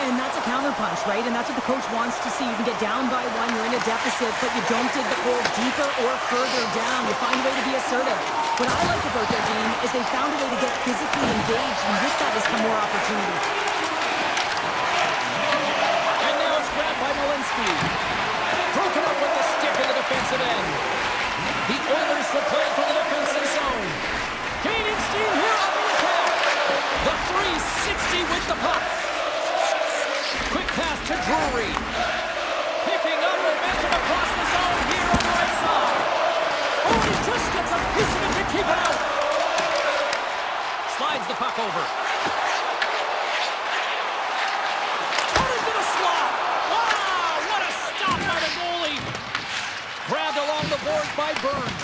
and that's a counterpunch, right? And that's what the coach wants to see. You can get down by one, you're in a deficit, but you don't dig the hole deeper or further down. You find a way to be assertive. What I like about their game is they found a way to get physically engaged, and with that has come more opportunity. And now it's grabbed by Malinsky. Broken up with the stick in the defensive end. The Oilers will play from the defensive zone. Gaining steam here on the attack. The 360 with the puck. Quick pass to Drury. Picking up momentum across the zone here on the right side. Oh, he just gets a piece of it to keep it out. Slides the puck over. Cut into the slot. Wow, what a stop by the goalie. Grabbed along the boards by Burns.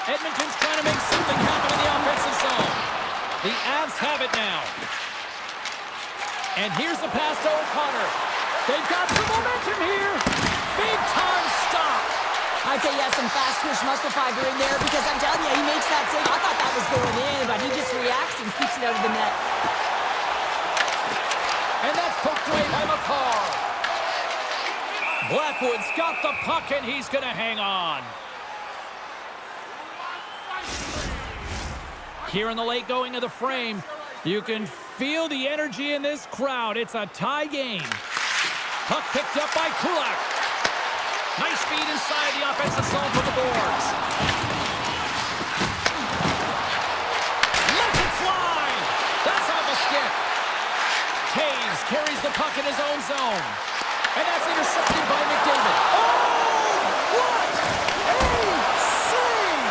Edmonton's trying to make something happen in the offensive zone. The Avs have it now. And here's the pass to O'Connor. They've got some momentum here. Big time stop. I'd say he has some fast twitch muscle fiber in there, because I'm telling you, he makes that save. I thought that was going in, but he just reacts and keeps it out of the net. And that's poked away by McCall. Blackwood's got the puck, and he's going to hang on. Here in the late going of the frame, you can feel the energy in this crowd. It's a tie game. Puck picked up by Kulak. Nice feed inside the offensive zone for the boards. Lets it fly. That's off a stick. Taves carries the puck in his own zone. And that's intercepted by McDavid. Oh, what a save!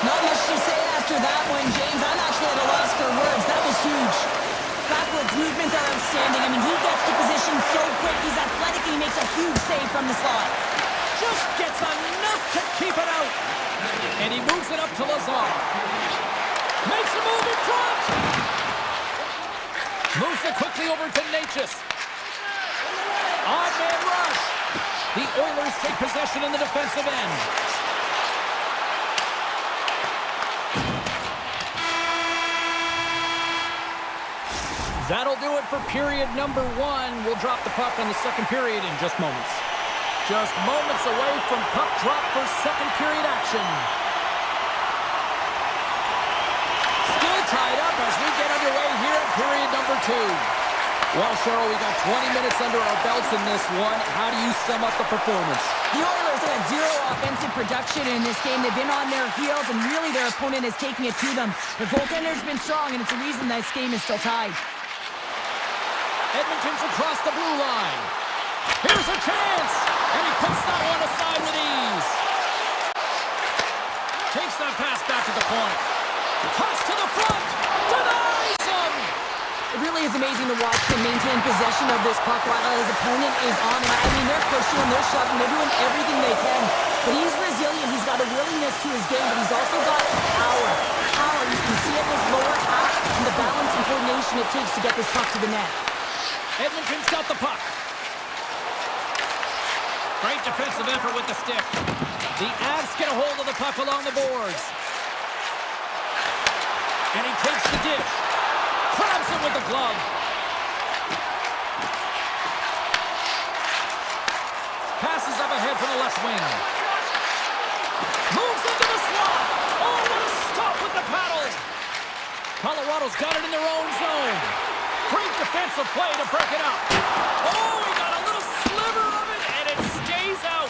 Not much to say after that one, James. I'm actually at a loss for words. That was huge. Blackwood's movements are outstanding. I mean, he gets to position so quick. He's athletic, and he makes a huge save from the slot. Just gets enough to keep it out. And he moves it up to Lazar. Makes a move in front. Moves it quickly over to Natchez. Odd man rush. The Oilers take possession in the defensive end. That'll do it for period number 1. We'll drop the puck on the second period in just moments. Just moments away from puck drop for second period action. Still tied up as we get underway here at period number 2. Well, Cheryl, we got 20 minutes under our belts in this one. How do you sum up the performance? The Oilers had zero offensive production in this game. They've been on their heels, and really their opponent is taking it to them. Their goaltender's been strong, and it's a reason this game is still tied. Edmonton's across the blue line. Here's a chance, and he puts that one aside with ease. Takes that pass back to the point. Toss to the front. Denies him. It really is amazing to watch him maintain possession of this puck while his opponent is on him. I mean, they're pushing him, they're shoving, they're doing everything they can. But he's resilient. He's got a willingness to his game, but he's also got power. Power, you can see it in his lower half and the balance and coordination it takes to get this puck to the net. Edmonton's got the puck. Great defensive effort with the stick. The Avs get a hold of the puck along the boards. And he takes the dish. Grabs it with the glove. Passes up ahead from the left wing. Moves into the slot. Oh, what a stop with the paddle. Colorado's got it in their own zone. Great defensive play to break it up. Oh, he got a little sliver of it, and it stays out.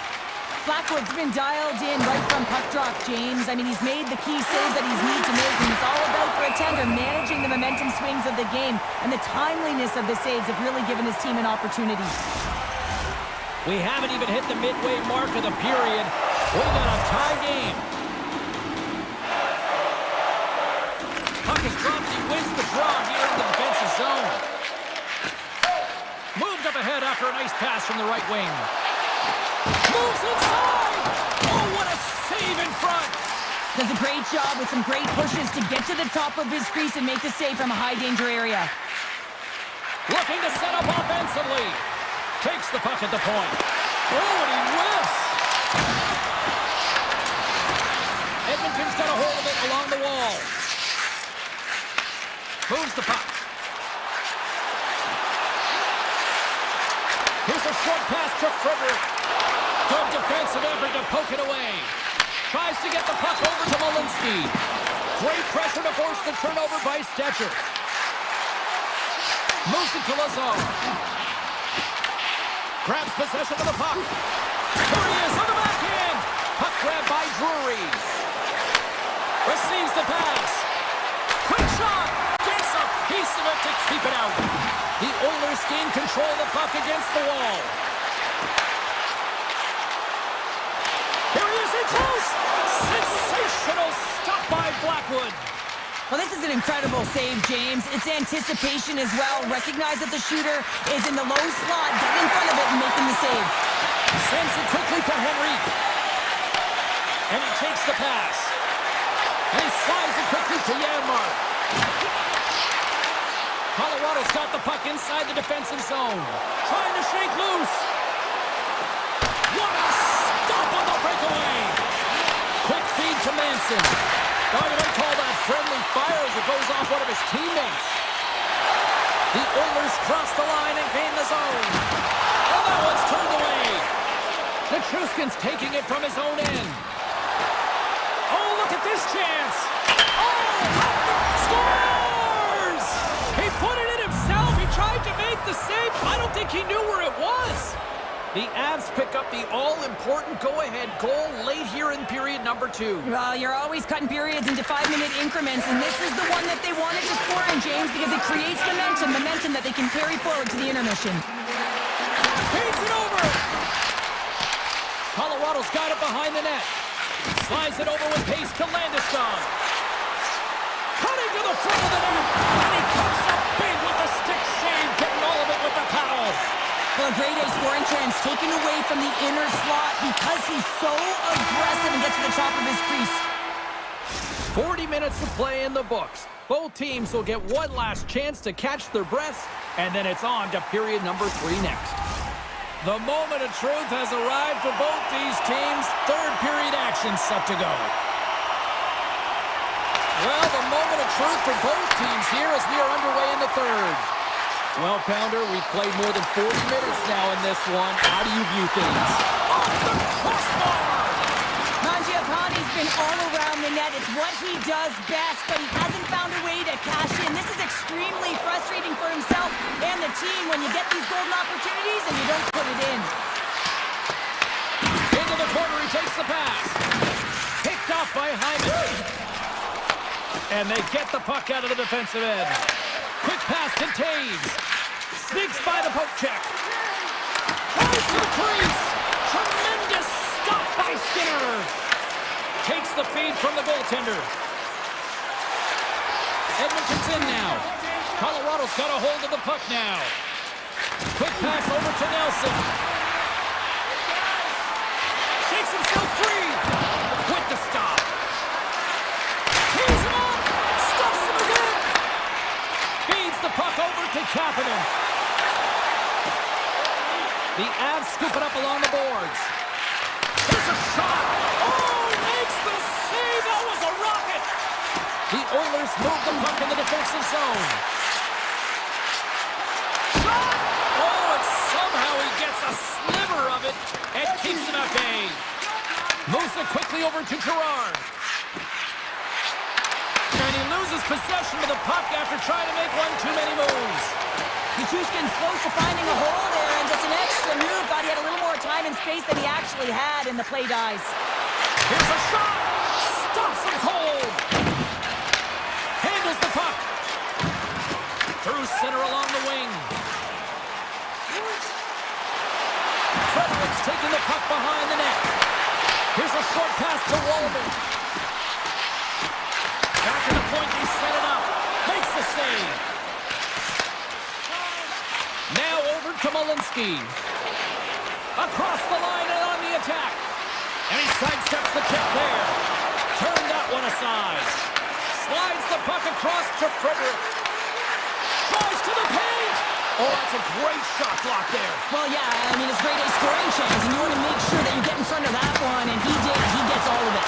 Blackwood's been dialed in right from puck drop, James. I mean, he's made the key saves that he's need to make, and it's all about for a tender, managing the momentum swings of the game, and the timeliness of the saves have really given his team an opportunity. We haven't even hit the midway mark of the period. We got a tie game. Puck is dropped, he wins the draw here in the defensive zone. Moved up ahead after a nice pass from the right wing. Moves inside! Oh, what a save in front! Does a great job with some great pushes to get to the top of his crease and make the save from a high-danger area. Looking to set up offensively. Takes the puck at the point. Oh, and he whiffs! Edmonton's got a hold of it along the wall. Moves the puck. Here's a short pass to Frederick. Good defensive effort to poke it away. Tries to get the puck over to Malinsky. Great pressure to force the turnover by Stetcher. Moves it to Lazar. Grabs possession of the puck. Here he is on the backhand. Puck grab by Drury. Receives the pass. Quick shot. Gets a piece of it to keep it out. The Oilers gain control of the puck against the wall. Here he is in close. Sensational stop by Blackwood. Well, this is an incredible save, James. It's anticipation as well. Recognize that the shooter is in the low slot, getting in front of it and making the save. Sends it quickly to Henrique. And he takes the pass. And he slides it quickly to Janmark. Colorado's got the puck inside the defensive zone. Trying to shake loose. What a stop on the breakaway. Quick feed to Manson. Oh, you might call that friendly fire as it goes off one of his teammates. The Oilers cross the line and gain the zone. And that one's turned away. Nichushkin's taking it from his own end. Oh, look at this chance. Oh, scores! He put it in himself. He tried to make the save. I don't think he knew where it was. The Avs pick up the all-important go-ahead goal late here in period number 2. Well, you're always cutting periods into 5-minute increments, and this is the one that they wanted to score in, James, because it creates momentum that they can carry forward to the intermission. Feeds it over! Colorado's got it behind the net. Slides it over with pace to Landeskog. Cutting to the front of the net, and he comes up big with the stick save, getting all of it with the paddle. Well, a great A scoring chance taken away from the inner slot because he's so aggressive and gets to the top of his crease. 40 minutes of play in the books. Both teams will get one last chance to catch their breaths, and then it's on to period number 3 next. The moment of truth has arrived for both these teams. Third period action set to go. Well, the moment of truth for both teams here as we are underway in the third. Well, Pounder, we've played more than 40 minutes now in this one. How do you view things? Off the crossbar! Mangiapane's been all around the net. It's what he does best, but he hasn't found a way to cash in. This is extremely frustrating for himself and the team when you get these golden opportunities and you don't put it in. Into the corner, he takes the pass. Picked off by Hyman. And they get the puck out of the defensive end. Quick pass to Taves. Sneaks by the poke check. Tries to the crease. Tremendous stop by Skinner. Takes the feed from the goaltender. Edmonton's in now. Colorado's got a hold of the puck now. Quick pass over to Nelson. Shakes himself free. With the stop. Tees him up. Stuffs him again. Feeds the puck over to Kapanen. The Avs scoop it up along the boards. There's a shot. Oh, makes the save. That was a rocket. The Oilers move the puck in the defensive zone. Shot. Oh, and somehow he gets a sliver of it and keeps it at bay. Moves it quickly over to Gerard. And he loses possession of the puck after trying to make one too many moves. Nichushkin's close to finding a hole there, and just an extra move. Thought he had a little more time and space than he actually had, and the play dies. Here's a shot! Stops him cold! Handles the puck! Through center along the wing. Fredericks taking the puck behind the net. Here's a short pass to Walden. Back to the point, they set it up. Makes the save. Now over to Malinsky. Across the line and on the attack. And he sidesteps the check there. Turn that one aside. Slides the puck across to Frederick. Tries to the paint. Oh, that's a great shot block there. Well, yeah, I mean, it's grade A scoring chance, and you want to make sure that you get in front of that one, and he did. He gets all of it.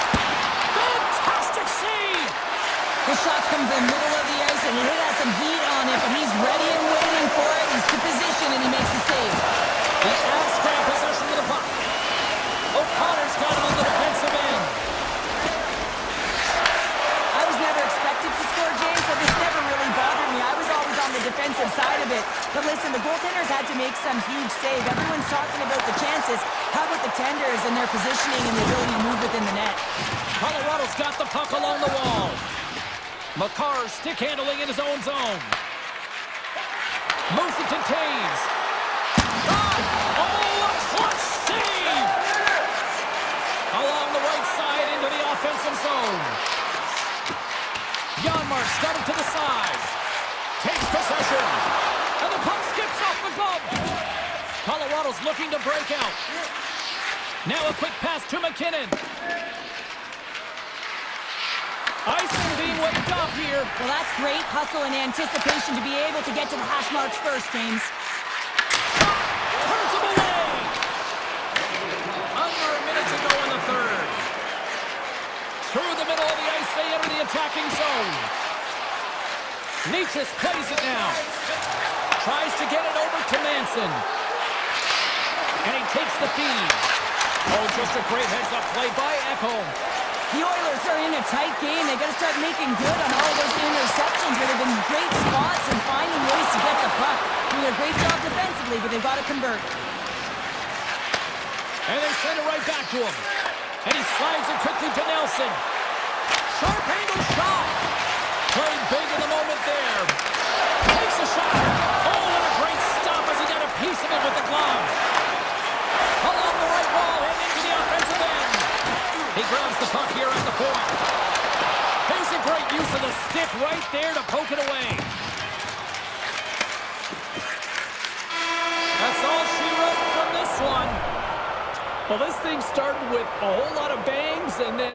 Fantastic save. The shots come from the middle of the ice, and he has some heat on it, but he's ready and waiting for it. He's to position, and he makes the save. The Avs grab possession of the puck. O'Connor's got him in the defensive end. I was never expected to score, James, so this never really bothered me. I was always on the defensive side of it. But listen, the goaltenders had to make some huge save. Everyone's talking about the chances. How about the tenders and their positioning and the ability to move within the net? Colorado's got the puck along the wall. Makar stick handling in his own zone. Moves it to Taves. Shot! Oh, a clutch save! Along the right side into the offensive zone. Janmark's got it to the side. Takes possession. And the puck skips off the glove. Colorado's looking to break out. Now a quick pass to McKinnon. Icing being waved off here. Well, that's great hustle and anticipation to be able to get to the hash marks first, James. Turns him away. Under a minute to go in the third. Through the middle of the ice, they enter the attacking zone. Nietzsche plays it now. Tries to get it over to Manson. And he takes the feed. Oh, just a great heads-up play by Ekholm. The Oilers are in a tight game. They got to start making good on all those interceptions where they've been great spots and finding ways to get the puck. Doing a great job defensively, but they've got to convert. And they send it right back to him. And he slides it quickly to Nelson. Sharp angle shot. Played big in the moment there. Takes a shot. Oh, what a great stop as he got a piece of it with the glove. Along the right wall and into the offensive end. He grabs the puck here at the point. There's a great use of the stick right there to poke it away. That's all she wrote from this one. Well, this thing started with a whole lot of bangs, and then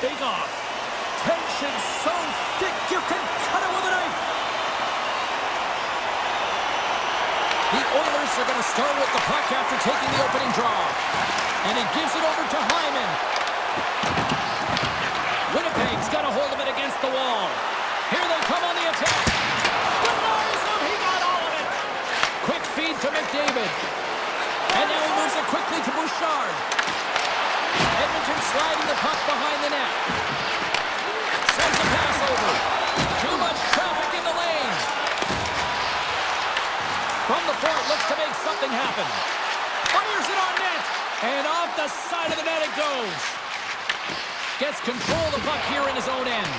take off. Tension so thick you can cut it with a knife. The Oilers are going to start with the puck after taking the opening draw. And he gives it over to Hyman. Winnipeg's got a hold of it against the wall. Here they come on the attack. Denies him. He got all of it. Quick feed to McDavid. And now he moves it quickly to Bouchard. Edmonton sliding the puck behind the net. Sends a pass over. Too much traffic in the lane. From the point, looks to make something happen. Fires it on net. And off the side of the net it goes. Gets control of the puck here in his own end.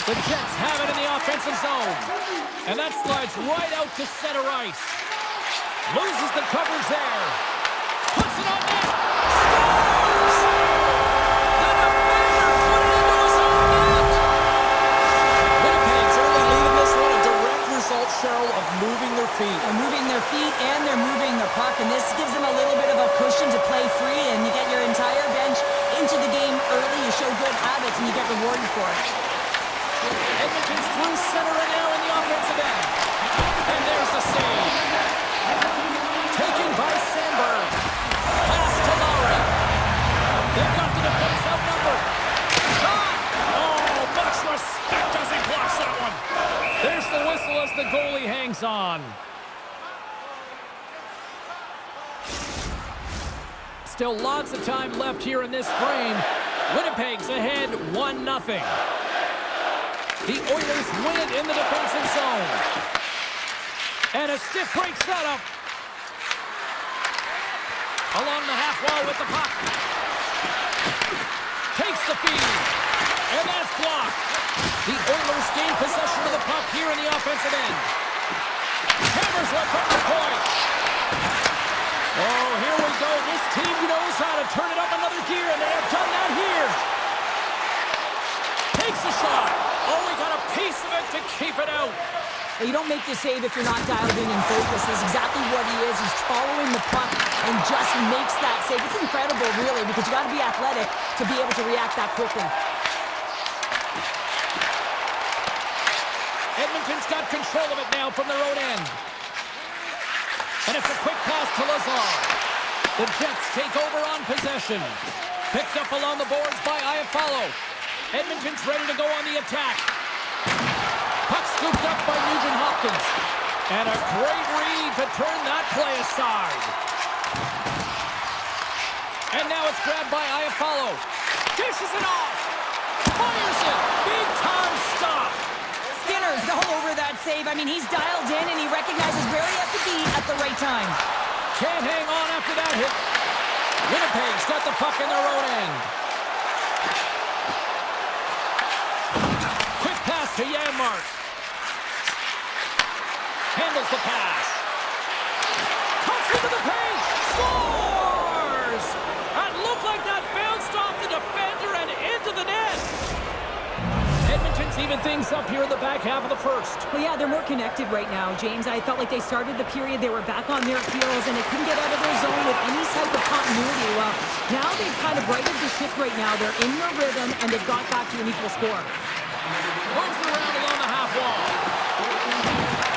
The Jets have it in the offensive zone. And that slides right out to center ice. Loses the coverage there. Puts it on net. Scores! The defender put it into his own net. Winnipeg's early lead in this one, a direct result, Cheryl, of moving their feet. They're moving their feet and they're moving the puck, and this gives them a little bit of a cushion to play free, and you get your entire bench into the game early. You show good habits, and you get rewarded for it. Edmonton's through center and now in the offensive end. And there's the save. Taken by Sandberg. Pass to Lowry. They've got the defense outnumbered. Shot! Oh, much respect as he blocks that one. There's the whistle as the goalie hangs on. Still lots of time left here in this frame. Winnipeg's ahead 1-0. The Oilers win it in the defensive zone. And a stiff breaks that up. Along the half wall with the puck. Takes the feed. And that's blocked. The Oilers gain possession of the puck here in the offensive end. Hammers one from the point. Oh, here we go. This team knows how to turn it up another gear, and they have done that here. Takes a shot. Oh, we got a piece of it to keep it out. But you don't make the save if you're not dialed in and focused. That's exactly what he is. He's following the puck and just makes that save. It's incredible, really, because you got to be athletic to be able to react that quickly. Edmonton's got control of it now from their own end. And it's a quick pass to Lazar. The Jets take over on possession. Picked up along the boards by Iafallo. Edmonton's ready to go on the attack. Puck scooped up by Nugent-Hopkins. And a great read to turn that play aside. And now it's grabbed by Iafallo. Dishes it off. Fires it. Big time stop. Skinner's all over that save. I mean, he's dialed in and he recognizes where he has to be at the right time. Can't hang on after that hit. Winnipeg's got the puck in their own end. Quick pass to Janmark. Handles the pass. Cuts into the paint. Scores! That looked like that bounced off the defender and into the net. Edmonton's even things up here in the back half of the first. Well, yeah, they're more connected right now, James. I felt like they started the period, they were back on their heels, and they couldn't get out of their zone with any type of continuity. Well, now they've kind of righted the ship right now. They're in their rhythm, and they've got back to an equal score. Moves it around along the half wall.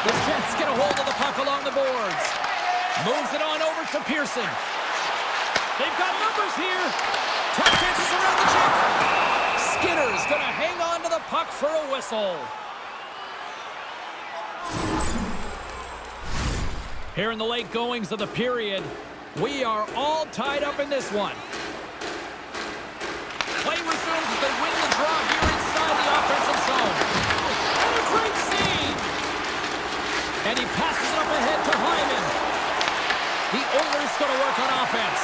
The Jets get a hold of the puck along the boards. Moves it on over to Pearson. They've got numbers here. Tap dances around the check. Skinner's going to hang on to the puck for a whistle. Here in the late goings of the period, we are all tied up in this one. Play resumes as they win the draw here inside the offensive zone. And a great save! And he passes it up ahead to Hyman. The Oilers going to work on offense.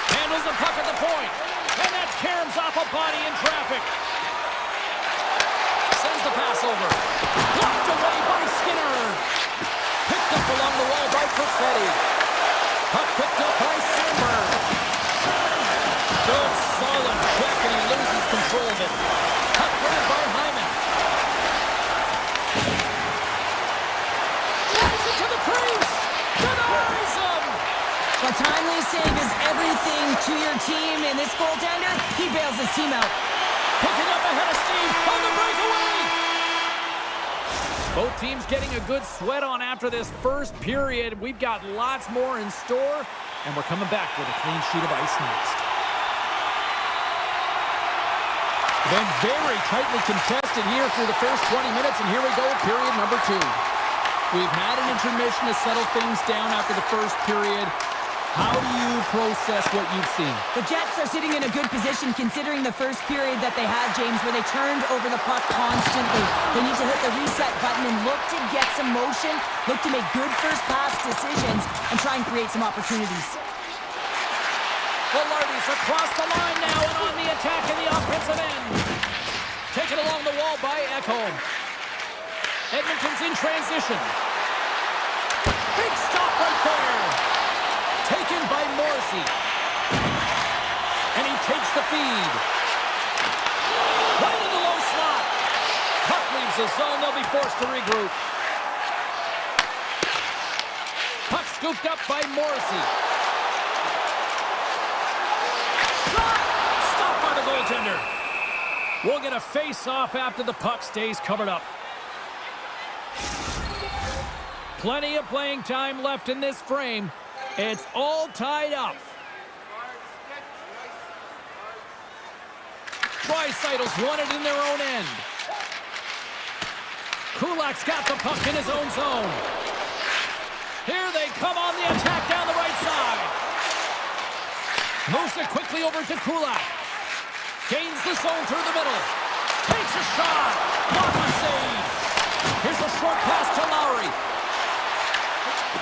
Handles the puck at the point. And that caroms off a body in traffic. Sends the pass over. Blocked away by Skinner. Picked up along the wall by Perfetti. Puck picked up by Sandberg. Good solid check and he loses control of it. Puck grabbed by Hyman. Drives it to the crease. Denies him. A timely save is everything to your team, and this goaltender, he bails his team out. Picking up ahead of steam on the breakaway. Both teams getting a good sweat on after this first period. We've got lots more in store, and we're coming back with a clean sheet of ice next. Been very tightly contested here through the first 20 minutes, and here we go, period number 2. We've had an intermission to settle things down after the first period. How do you process what you've seen? The Jets are sitting in a good position considering the first period that they had, James, where they turned over the puck constantly. They need to hit the reset button and look to get some motion, look to make good first pass decisions, and try and create some opportunities. Velarde's across the line now and on the attack in the offensive end. Taken along the wall by Ekholm. Edmonton's in transition. Big stop right there. Taken by Morrissey. And he takes the feed. Right in the low slot. Puck leaves the zone. They'll be forced to regroup. Puck scooped up by Morrissey. Stopped by the goaltender. We'll get a face-off after the puck stays covered up. Plenty of playing time left in this frame. It's all tied up. Draisaitl's won it in their own end. Kulak's got the puck in his own zone. Here they come on the attack down the right side. Moves it quickly over to Kulak. Gains the zone through the middle. Takes a shot. Block a save. Here's a short pass to Lowry.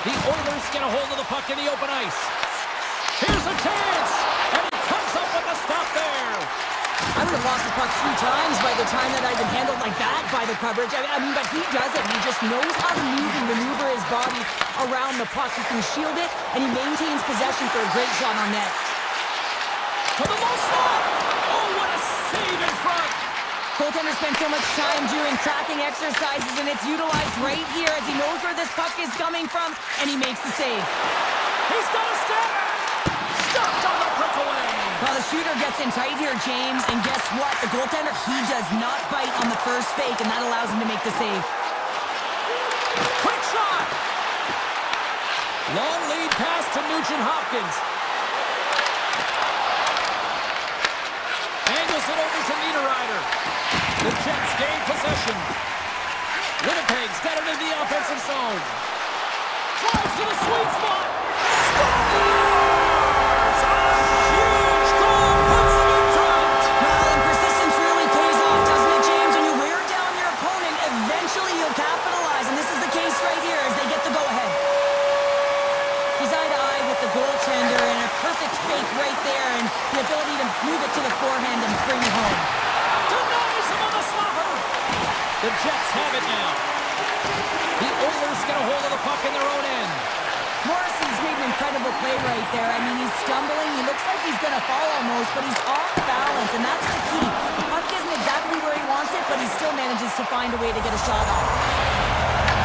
The Oilers get a hold of the puck in the open ice. Here's a chance. And he comes up with a stop there. I would have lost the puck 3 times by the time that I've been handled like that by the coverage. I mean, but he does it. He just knows how to move and maneuver his body around the puck. He can shield it, and he maintains possession for a great shot on net. To the low slot. Oh, what a save in front. Goaltender spends so much time doing tracking exercises, and it's utilized right here as he knows where this puck is coming from, and he makes the save. He's got a step. Stopped on the breakaway. Well, the shooter gets in tight here, James, and guess what? The goaltender, he does not bite on the first fake, and that allows him to make the save. Quick shot. Long lead pass to Nugent-Hopkins. Angles it over to Niederreiter. The Jets gain possession. Winnipeg's got it in the offensive zone. Drives to the sweet spot. Scores! A huge goal puts them in front. Well, and persistence really pays off, doesn't it, James? When you wear down your opponent, eventually you'll capitalize, and this is the case right here as they get the go-ahead. He's eye-to-eye with the goaltender, and a perfect fake right there, and the ability to move it to the forehand and bring it home. Denies him on the slapper. The Jets have it now. The Oilers get a hold of the puck in their own end. Morrissey's made an incredible play right there. I mean, he's stumbling. He looks like he's going to fall almost, but he's off balance, and that's the key. The puck isn't exactly where he wants it, but he still manages to find a way to get a shot off.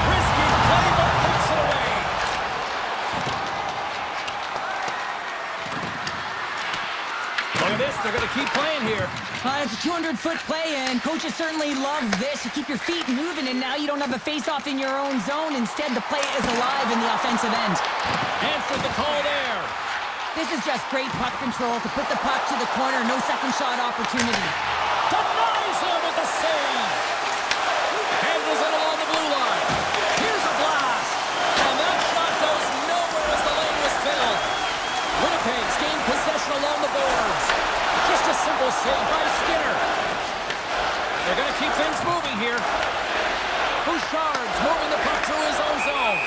Risky play, but pokes it away. Look at this. They're going to keep playing here. It's a 200-foot play, and coaches certainly love this. You keep your feet moving, and now you don't have a face-off in your own zone. Instead, the play is alive in the offensive end. Answered the call there. This is just great puck control to put the puck to the corner. No second shot opportunity. Denies him with the save. Handles it along the blue line. Here's a blast. And that shot goes nowhere as the lane was filled. Winnipeg's gained possession along the boards. Just a simple save by Skinner. They're going to keep things moving here. Bouchard's moving the puck through his own zone.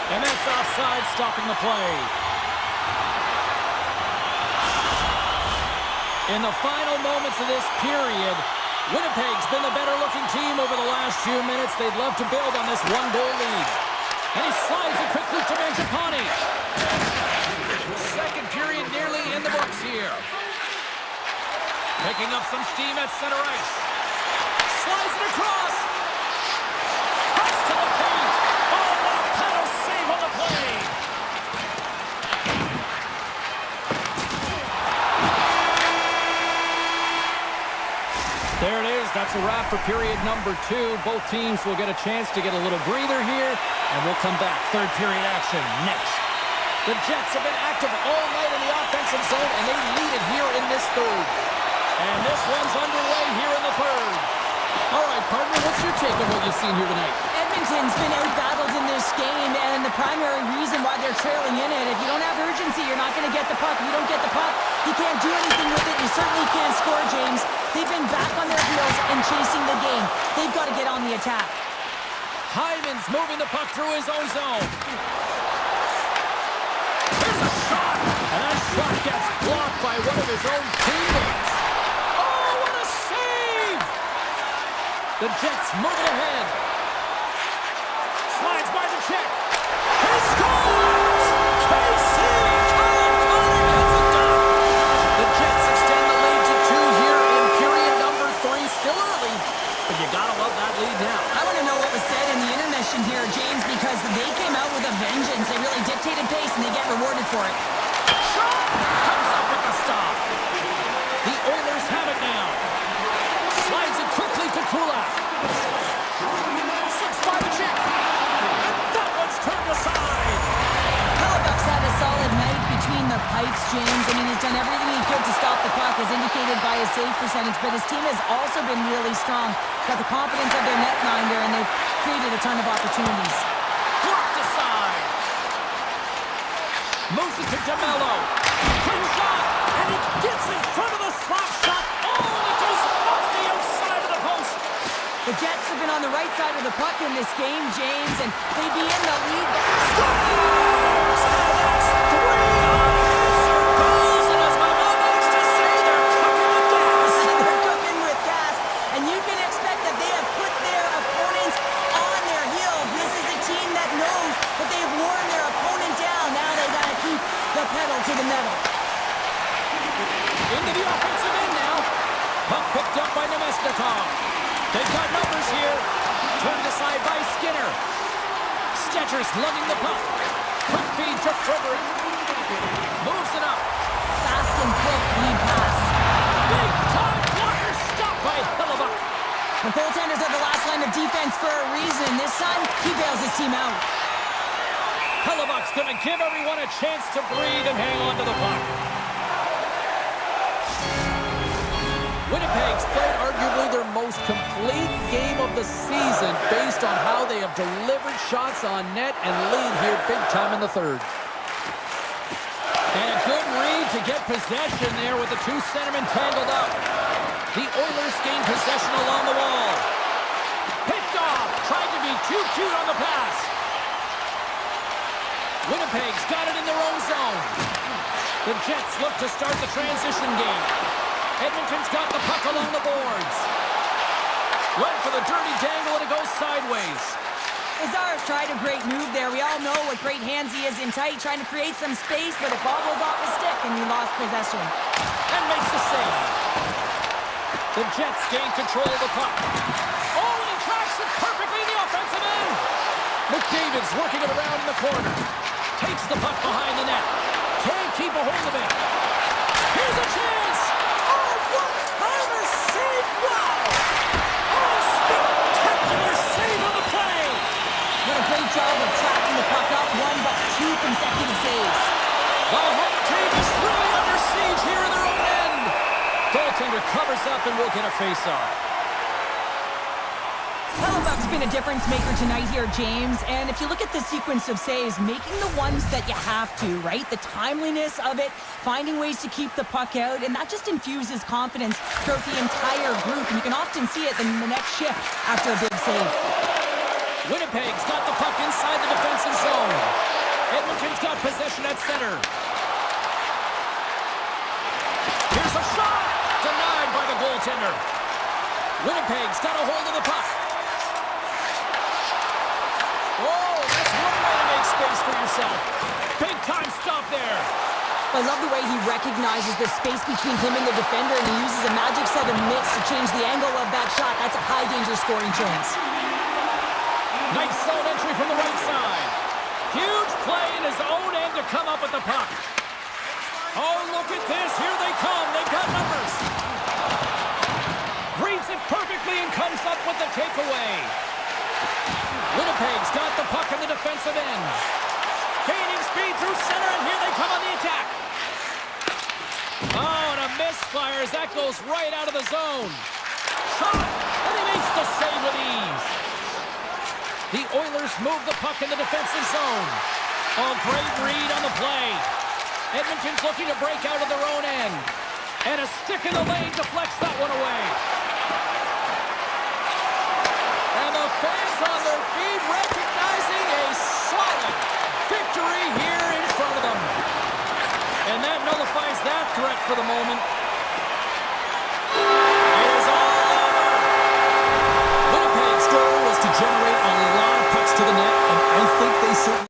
And that's offside, stopping the play. In the final moments of this period, Winnipeg's been the better-looking team over the last few minutes. They'd love to build on this one-goal lead. And he slides it quickly to Mangiapane. Second period nearly in the books here. Picking up some steam at center ice. Slides it across. Cuts to the paint. Oh, what a paddle save on the play. that's a wrap for period number 2. Both teams will get a chance to get a little breather here, and we'll come back. Third period action next. The Jets have been active all night in the offensive zone, and they lead it here in this third. And this one's underway here in the third. All right, partner, what's your take on what you've seen here tonight? Edmonton's been out-battled in this game, and the primary reason why they're trailing in it, if you don't have urgency, you're not going to get the puck. If you don't get the puck, you can't do anything with it. You certainly can't score, James. They've been back on their heels and chasing the game. They've got to get on the attack. Hyman's moving the puck through his own zone. Here's a shot, and that shot gets blocked by one of his own teammates. Oh, what a save! The Jets moving ahead. Slides by the check. He scores! KC! Kyle gets it done. The Jets extend the lead to 2 here in period number 3. Still early, but you gotta love that lead now. I want to know what was said in the intermission here, James, because they came out with a vengeance. They really dictated pace, and they get rewarded for it. Shot! Comes up with the stop. The Oilers have it now. Slides it quickly to Kulak. 6-5 check. And that one's turned aside. Halibuck's had a solid night between the pipes, James. I mean, he's done everything he could to stop the puck, as indicated by his save percentage, but his team has also been really strong. Got the confidence of their netminder, and they've created a ton of opportunities. Blocked aside. Moves it to DeMello. Quick shot, and he gets in front of the slap shot. Oh, and it goes off the outside of the post. The Jets have been on the right side of the puck in this game, James, and they'd be in the lead. Scores! And that's 3 unanswered goals, and as my mom likes to say, they're cooking with gas. They're cooking with gas, and you can expect that they have put their opponents on their heels. This is a team that knows that they've worn their opponent down. Now they got to keep the pedal to the metal. Into the offensive end now. Puck picked up by Nemesnikov. They've got numbers here. Turned aside by Skinner. Stetcher's lugging the puck. Quick feed to Frederick. Moves it up. Fast and quick lead pass. Big time blocker stopped by Hellebuyck. The goaltenders are the last line of defense for a reason. This time, he bails his team out. Hellebuck's going to give everyone a chance to breathe and hang on to the puck. Winnipeg's played arguably their most complete game of the season based on how they have delivered shots on net and lead here big time in the third. And a good read to get possession there with the 2 centermen tangled up. The Oilers gain possession along the wall. Picked off, tried to be too cute on the pass. Winnipeg's got it in their own zone. The Jets look to start the transition game. Edmonton's got the puck along the boards. Went for the dirty dangle, and it goes sideways. Lazar's tried a great move there. We all know what great hands he is in tight, trying to create some space, but it bobbles off his stick, and he lost possession. And makes the save. The Jets gain control of the puck. Oh, and he tracks it perfectly in the offensive end. McDavid's working it around in the corner. Takes the puck behind the net. Can't keep a hold of it. Here's a chance. Oh, what kind of save. Wow. Oh, spectacular save on the play. Did a great job of tracking the puck up, 1 but 2 consecutive saves. The home team is really under siege here in their own end. Goaltender covers up and will get a face-off. Hellebuyck's been a difference maker tonight here, James. And if you look at the sequence of saves, making the ones that you have to, right? The timeliness of it, finding ways to keep the puck out, and that just infuses confidence throughout the entire group. And you can often see it in the next shift after a big save. Winnipeg's got the puck inside the defensive zone. Edmonton's got possession at center. Here's a shot! Denied by the goaltender. Winnipeg's got a hold of the puck. Oh, that's one way to make space for yourself. Big time stop there. I love the way he recognizes the space between him and the defender, and he uses a magic set of mitts to change the angle of that shot. That's a high-danger scoring chance. Nice zone entry from the right side. Huge play in his own end to come up with the puck. Oh, look at this. Here they come. They've got numbers. Great Takes it perfectly and comes up with the takeaway. Winnipeg's got the puck in the defensive end. Gaining speed through center, and here they come on the attack. Oh, and a misfire as that goes right out of the zone. Shot, and he makes the save with ease. The Oilers move the puck in the defensive zone. Oh, great read on the play. Edmonton's looking to break out of their own end. And a stick in the lane deflects that one away. And the fans on their feet recognizing a solid victory here in front of them. And that nullifies that threat for the moment. It is all over. Winnipeg's goal was to generate a lot of pucks to the net, and I think they certainly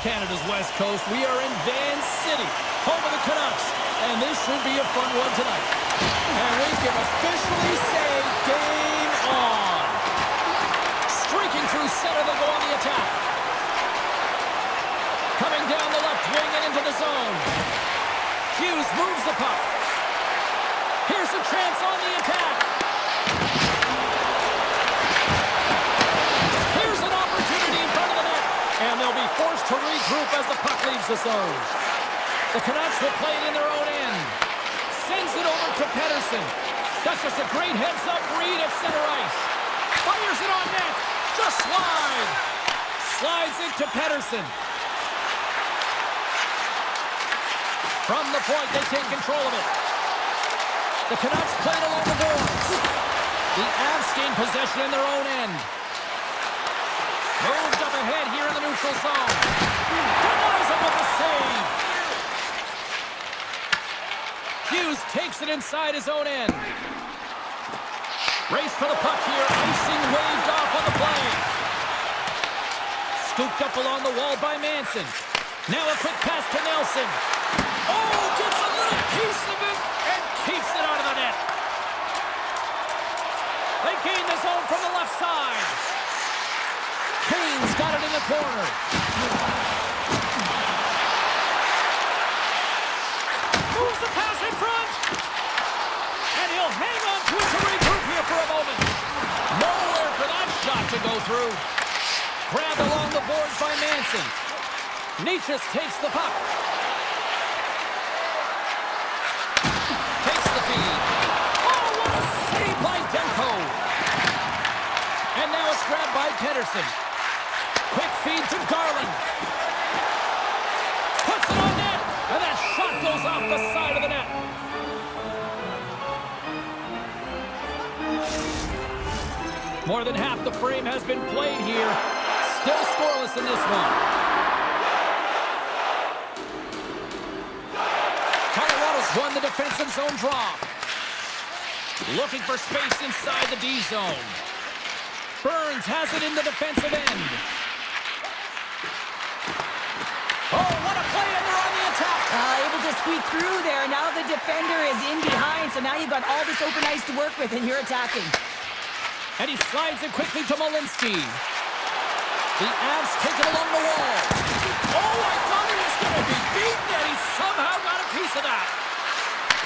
Canada's West Coast. We are in Van City, home of the Canucks, and this should be a fun one tonight. And we can officially say game on. Streaking through center, they go on the attack. Coming down the left wing and into the zone. Hughes moves the puck. Here's a chance on the attack. Here's an opportunity in front of the net. And they'll be forced to regroup as the puck leaves the zone. The Canucks will play it in their own end. Sends it over to Pettersson. That's just a great heads-up read at center ice. Fires it on net. Just wide. Slides it to Pettersson. From the point, they take control of it. The Canucks play it along the boards. The Avs gain possession in their own end. Moved up ahead here in the neutral zone. Denies him with the save. Hughes takes it inside his own end. Race for the puck here. Icing waved off on the play. Scooped up along the wall by Manson. Now a quick pass to Nelson. Oh, gets a little piece of it and keeps it out of the net. They gain the zone from the left side. Kane's got it in the corner. Moves the pass in front. And he'll hang on to it to regroup here for a moment. Nowhere for that shot to go through. Grabbed along the boards by Manson. Nietzsche takes the puck. Takes the feed. Oh, what a save by Demko. And now it's grabbed by Pettersson. Quick feed to Garland. Puts it on net. And that shot goes off the side of the net. More than half the frame has been played here. Still scoreless in this one. Colorado's won the defensive zone draw. Looking for space inside the D zone. Burns has it in the defensive end. Oh, what a play, and they're on the attack. Able to squeak through there. Now the defender is in behind, so now you've got all this open ice to work with, and you're attacking. And he slides it quickly to Malinsky. The Avs take it along the wall. Oh, I thought he was going to be beaten, and he somehow got a piece of that.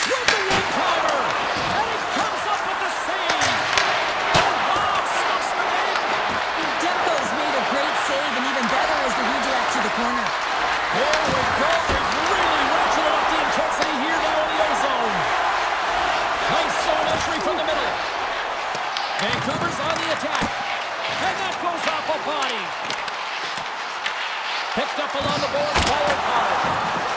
With the one-timer, and it comes up with the save. Oh, wow, stuffs the net. Demko's made a great save, and even better is the redirect to the corner. Here we go. They've really ratcheted up the intensity here now in the O-zone. Nice zone entry from the middle. Vancouver's on the attack. And that goes off a body. Picked up along the boards by O'Connor.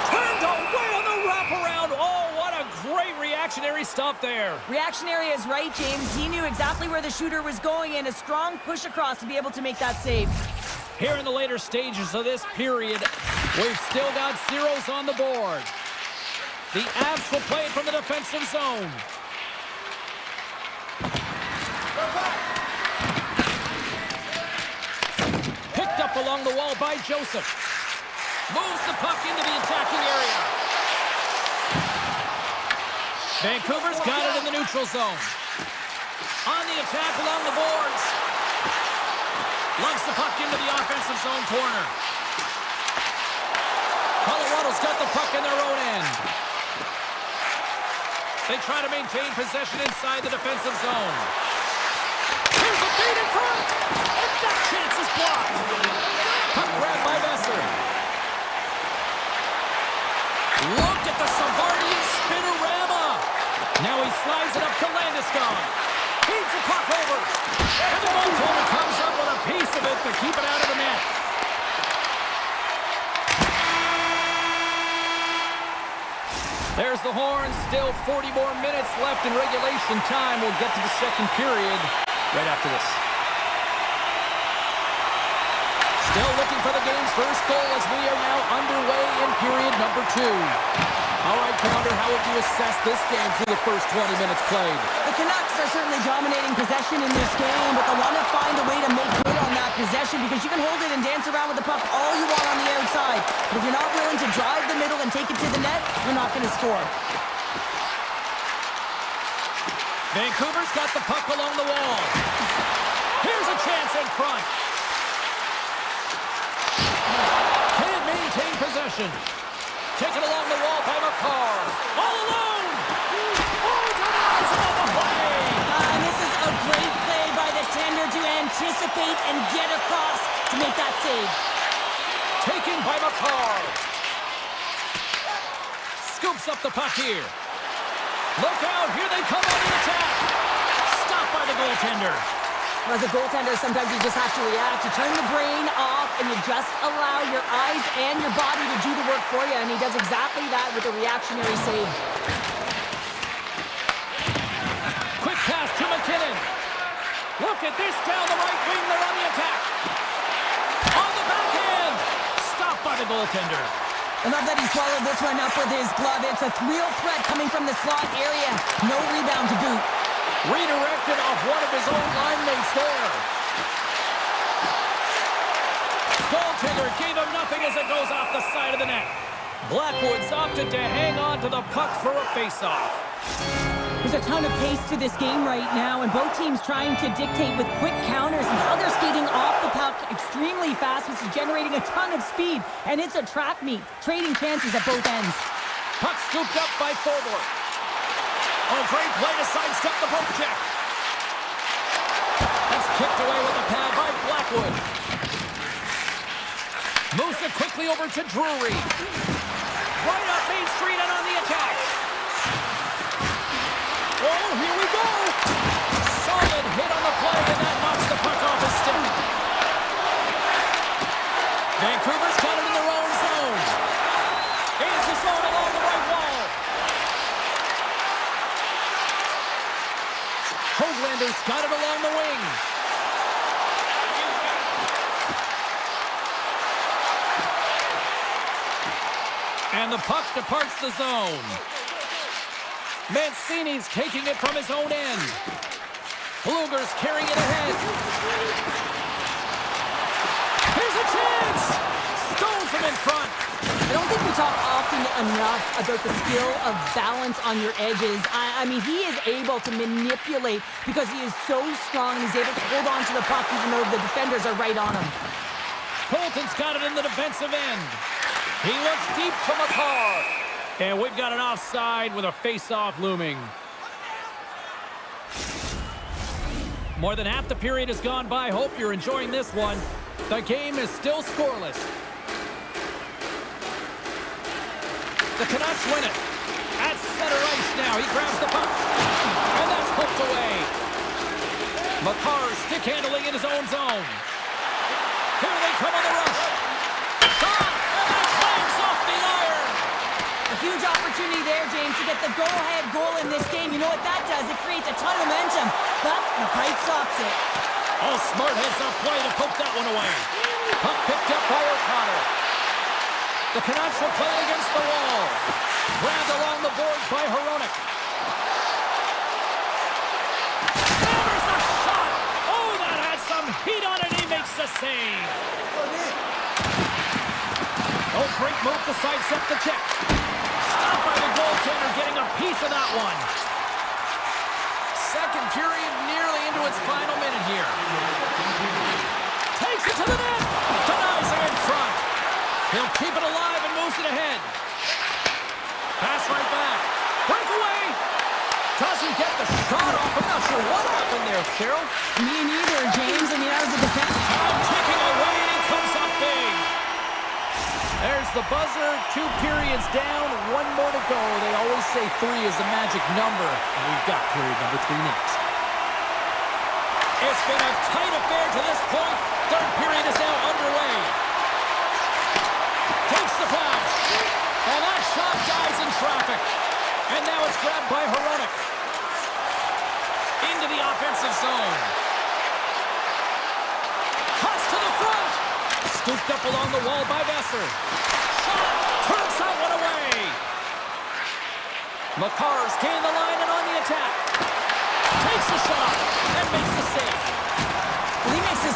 Turned away on the wraparound. Oh, what a great reactionary stop there. Reactionary is right, James. He knew exactly where the shooter was going, and a strong push across to be able to make that save. Here in the later stages of this period, we've still got zeros on the board. The Avs will play it from the defensive zone. Picked up along the wall by Joseph. Moves the puck into the attacking area. Vancouver's got it in the neutral zone. On the attack along the boards. Lugs the puck into the offensive zone corner. Colorado's got the puck in their own end. They try to maintain possession inside the defensive zone. Here's a feed in front! And that chance is blocked! Puck grabbed by Besser. Look at the Savardian spinorama! Now he slides it up to Landeskog. Feeds the puck over. And the goaltender comes up with a piece of it to keep it out of the net. There's the horn. Still 40 more minutes left in regulation time. We'll get to the second period right after this. Still looking for the game's first goal as we are now underway in period number 2. All right, Pounder, how would you assess this game through the first 20 minutes played? The Canucks are certainly dominating possession in this game, but they want to find a way to make good on that possession because you can hold it and dance around with the puck all you want on the outside. But if you're not willing to drive the middle and take it to the net, you're not going to score. Vancouver's got the puck along the wall. Here's a chance in front. Can't maintain possession. Taken along the wall by McCarr. All alone! Oh, denies on the play! And this is a great play by the tender to anticipate and get across to make that save. Taken by McCarr. Scoops up the puck here. Look out, here they come on the attack. Stopped by the goaltender. As a goaltender, sometimes you just have to react. You turn the brain off and you just allow your eyes and your body to do the work for you. And he does exactly that with a reactionary save. Quick pass to McKinnon. Look at this down the right wing. They're on the attack. On the backhand. Stopped by the goaltender. I love that he swallowed this one up with his glove. It's a real threat coming from the slot area. No rebound to boot. Redirected off one of his own line mates there. Goaltender gave him nothing as it goes off the side of the net. Blackwood's opted to hang on to the puck for a face-off. There's a ton of pace to this game right now, and both teams trying to dictate with quick counters and how they're skating off the puck extremely fast, which is generating a ton of speed. And it's a track meet, trading chances at both ends. Puck scooped up by Thorborg. Oh, great play to sidestep the poke check. That's kicked away with a pad by Blackwood. Moves it quickly over to Drury. Right up Main Street and on the attack. Oh, here we go. Solid hit on the play, and that knocks the puck off his stick. Vancouver's got it in their own zone. Gains the zone along the right wall. Hoaglander's got it along the wing. And the puck departs the zone. Mancini's taking it from his own end. Bluger's carrying it ahead. Here's a chance! Stones him in front. I don't think we talk often enough about the skill of balance on your edges. I mean, he is able to manipulate because he is so strong and he's able to hold on to the puck even though the defenders are right on him. Colton's got it in the defensive end. He looks deep to McCarr. And we've got an offside with a face-off looming. More than half the period has gone by. Hope you're enjoying this one. The game is still scoreless. The Canucks win it. At center ice now. He grabs the puck. And that's hooked away. McCarr stick handling in his own zone. Here they come on the rush. Shot! And that clanks off the iron. A huge opportunity there, James, to get the go-ahead goal in this game. You know what that does? It creates a ton of momentum, but the pipe stops it. Oh, smart heads-up play to poke that one away. Puck picked up by O'Connor. The Canucks will play against the wall. Grabbed along the boards by Hronek. Hammers the shot! Oh, that had some heat on it. He makes the save. Oh, great move to sidestep the check. Stopped by the goaltender, getting a piece of that one. Second period nearly into its final minute here. Takes it to the net. Denies it in front. He'll keep it alive and moves it ahead. Pass right back. Breakaway. Doesn't get the shot off. I'm not sure what happened there, Cheryl. Me neither, James. I mean, that was a defense. Time ticking away, and he comes up big. There's the buzzer. 2 periods down. 1 more to go. They always say 3 is the magic number. And we've got period number 3 next. It's been a tight affair to this point. Third period is now underway. Takes the pass. And that shot dies in traffic. And now it's grabbed by Hronek. Into the offensive zone. Cuts to the front. Scooped up along the wall by Besser. Shot. Turns that one away. McCarr's gained the line and on the attack. Takes the shot and makes the save. Well, he makes the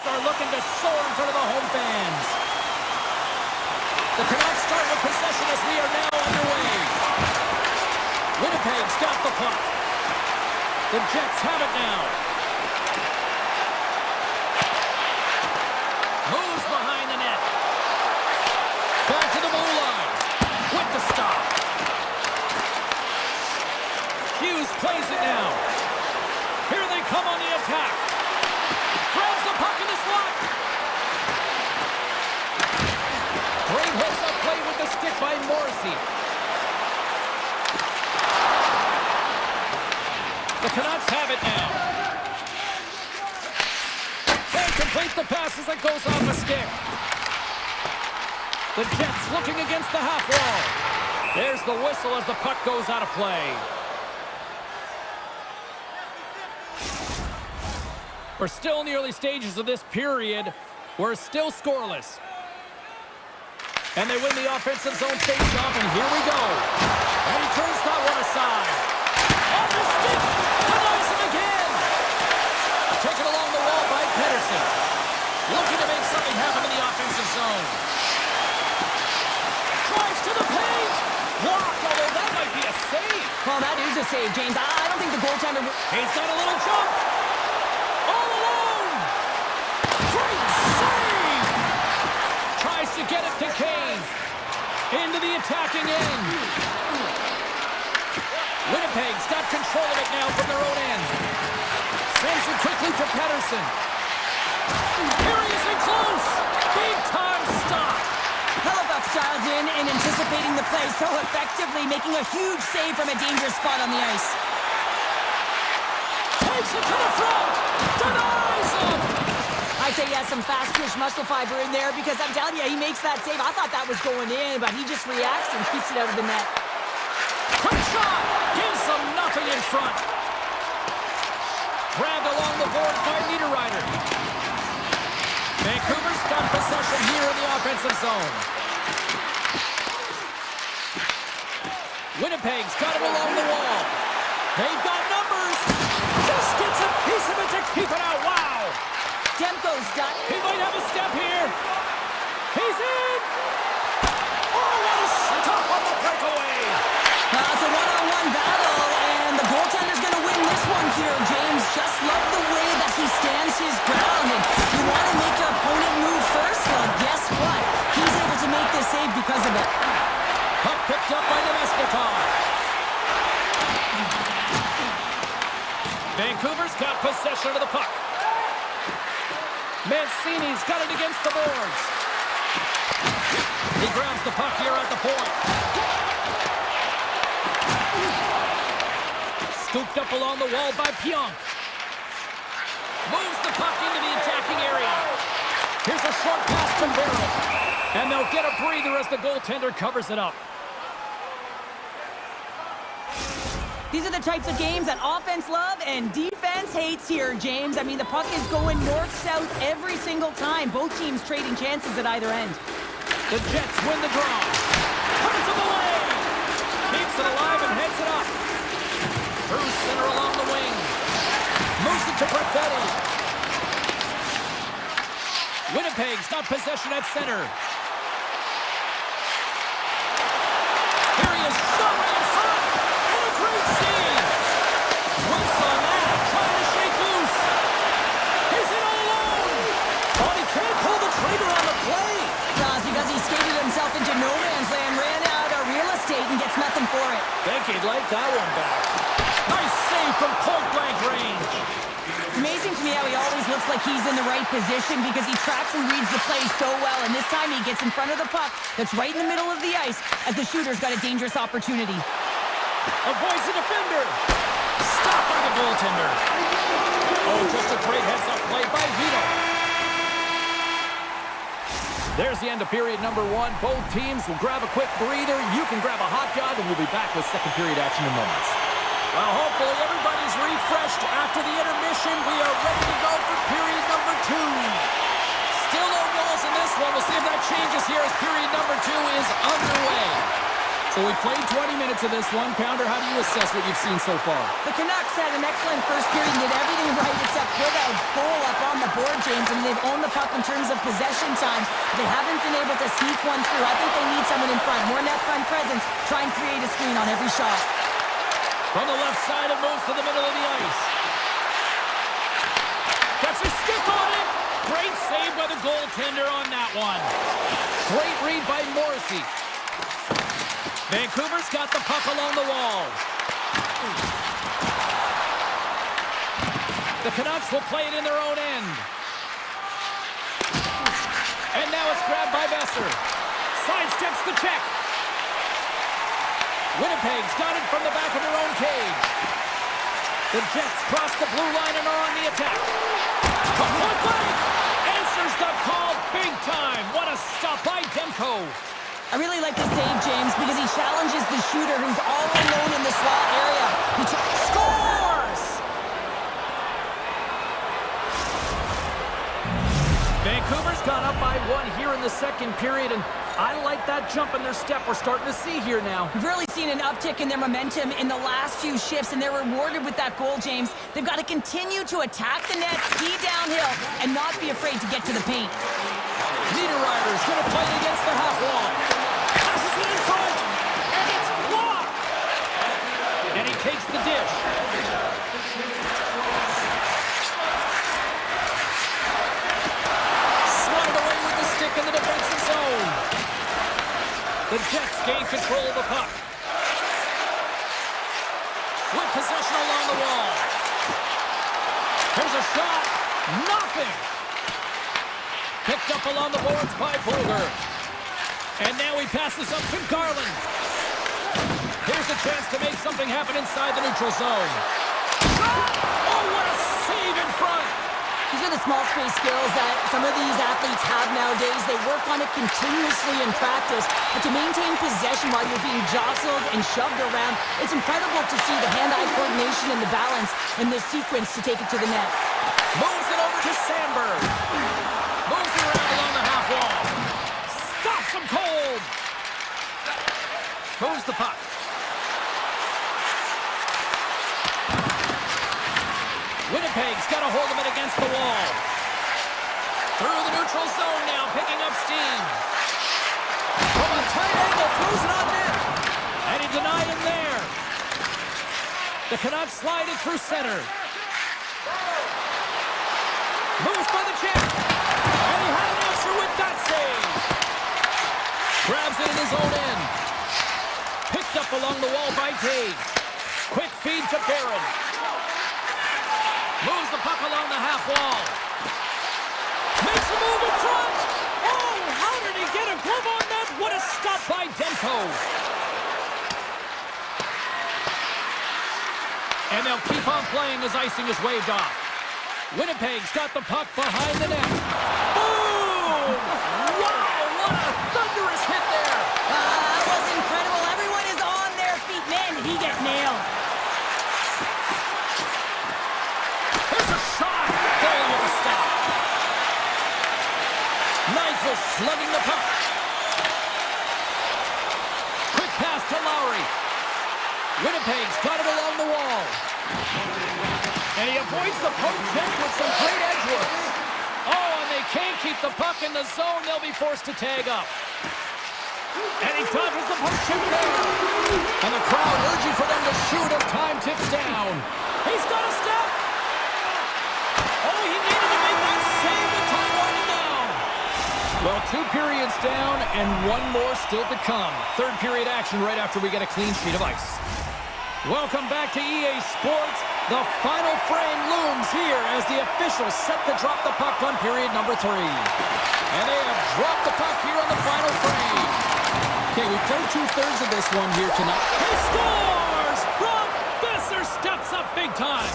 Are looking to soar in front of the home fans. The Canucks start with possession as we are now underway. Winnipeg's got the puck. The Jets have it now. Moves behind the net. Back to the blue line. With the stop. Hughes plays it now. Here they come on the attack. Grabs the puck in the slot. Great hooks up play with the stick by Morrissey. The Canucks have it now. Can't complete the pass as it goes off the stick. The Jets looking against the half wall. There's the whistle as the puck goes out of play. We're still in the early stages of this period. We're still scoreless. And they win the offensive zone face-off, and here we go. And he turns that one aside. On the stick, denies him again. Taken along the wall by Pedersen. Looking to make something happen in the offensive zone. Drives to the paint. Blocked, although that might be a save. Well, that is a save, James. I don't think the goaltender... He's got a little jump. All alone. Great save. Tries to get it to Kane. Into the attacking end. Winnipeg's got control of it now from their own end. Sends it quickly to Pedersen. Here he is in close. Big time stop. Hellebuck's dialed in and anticipating the play so effectively, making a huge save from a dangerous spot on the ice. Takes it to the front. Denies him. I'd say he has some fast-twitch muscle fiber in there because I'm telling you, he makes that save. I thought that was going in, but he just reacts and keeps it out of the net. Quick shot. Gives them nothing in front. Grabbed along the boards by Niederreiter. Vancouver's got possession here in the offensive zone. Winnipeg's got it along the wall. They've got numbers. Just gets a piece of it to keep it out. Wow. Demko's got... He might have a step here. He's in. Oh, what a stop on the breakaway. Now it's a one-on-one battle, and the goaltender's going to win this one here, James. Just love the way that he stands his ground. And you want to make your opponent move first? Well, guess what? He's able to make this save because of it. Puck picked up by Nemesnikov. Vancouver's got possession of the puck. Mancini's got it against the boards. He grabs the puck here at the point. Scooped up along the wall by Pionk. Moves the puck into the attacking area. Here's a short pass from Barrett. And they'll get a breather as the goaltender covers it up. These are the types of games that offense love and defense hates here, James. I mean, the puck is going north-south every single time. Both teams trading chances at either end. The Jets win the draw. Comes to the lane. Keeps it alive and heads it up. Through center along the wing. Moves it to Perfetti. Winnipeg's got possession at center. Here he is, shot right in front. And a great save. Wilson on that, trying to shake loose. He's in all alone. Oh, he can't pull the trigger on the play. Because he skated himself into no man's land, ran out of real estate, and gets nothing for it. Think he'd like that one back. Nice save from point-blank range. It's amazing to me how he always looks like he's in the right position because he tracks and reads the play so well, and this time he gets in front of the puck that's right in the middle of the ice as the shooter's got a dangerous opportunity. Avoids the defender. Stopped by the goaltender. Oh, just a great heads-up play by Vito. There's the end of period number one. Both teams will grab a quick breather. You can grab a hot dog, and we'll be back with second period action in moments. Well, hopefully everybody's refreshed after the intermission. We are ready to go for period number two. Still no goals in this one. We'll see if that changes here as period number two is underway. So we played 20 minutes of this one. Pounder, how do you assess what you've seen so far? The Canucks had an excellent first period and did everything right except put a goal up on the board, James. I mean, they've owned the puck in terms of possession time. They haven't been able to sneak one through. I think they need someone in front. More net front presence. Try and create a screen on every shot. From the left side, it moves to the middle of the ice. Gets a stick on it. Great save by the goaltender on that one. Great read by Morrissey. Vancouver's got the puck along the wall. The Canucks will play it in their own end. And now it's grabbed by Besser. Sidesteps the check. Winnipeg's got it from the back of their own cage. The Jets cross the blue line and are on the attack. From point blank, answers the call big time. What a stop by Demko. I really like the save, James, because he challenges the shooter who's all alone in the slot area. He scores! Vancouver's gone up by 1 here in the second period, and I like that jump in their step we're starting to see here now. We've really seen an uptick in their momentum in the last few shifts, and they're rewarded with that goal, James. They've got to continue to attack the net, ski downhill, and not be afraid to get to the paint. Niederreiter's going to play it against the half wall. Passes it in front, and it's blocked. And he takes the dish. Swatted away with the stick in the defensive zone. The Jets gain control of the puck. With possession along the wall. Here's a shot. Nothing. Picked up along the boards by Bluger. And now he passes up to Garland. Here's a chance to make something happen inside the neutral zone. Oh, what a save in front! These are the small space skills that some of these athletes have nowadays. They work on it continuously in practice. But to maintain possession while you're being jostled and shoved around, it's incredible to see the hand-eye coordination and the balance in this sequence to take it to the net. Moves it over to Sandberg. Moves it around along the half wall. Stops him cold. Moves the puck. Winnipeg's got a hold of it against the wall. Through the neutral zone now, picking up steam. From a tight angle, throws it on net. And he denied him there. The Canucks slide it through center. Moves by the check. And he had an answer with that save. Grabs it in his own end. Picked up along the wall by Tage. Quick feed to Barron. Moves the puck along the half wall. Makes a move in front. Oh, how did he get a glove on that? What a stop by Demko. And they'll keep on playing as icing is waved off. Winnipeg's got the puck behind the net. Boom! Wow, what a thunderous hit there. That was incredible. Everyone is on their feet. Man, did he get nailed. Here's a shot. Goalie with a stop. Nigel slugging the puck. Quick pass to Lowry. Winnipeg's got it along the wall. And he avoids the poke check with some great edge work. Oh, and they can't keep the puck in the zone. They'll be forced to tag up. And he dodges the poke check there. And the crowd urging for them to shoot as time ticks down. He's got a step. Oh, he needed to make that save with time winding down. Well, 2 periods down and 1 more still to come. Third period action right after we get a clean sheet of ice. Welcome back to EA Sports. The final frame looms here as the officials set to drop the puck on period number 3. And they have dropped the puck here on the final frame. Okay, we played 2/3 of this one here tonight. He scores! Brock Besser steps up big time.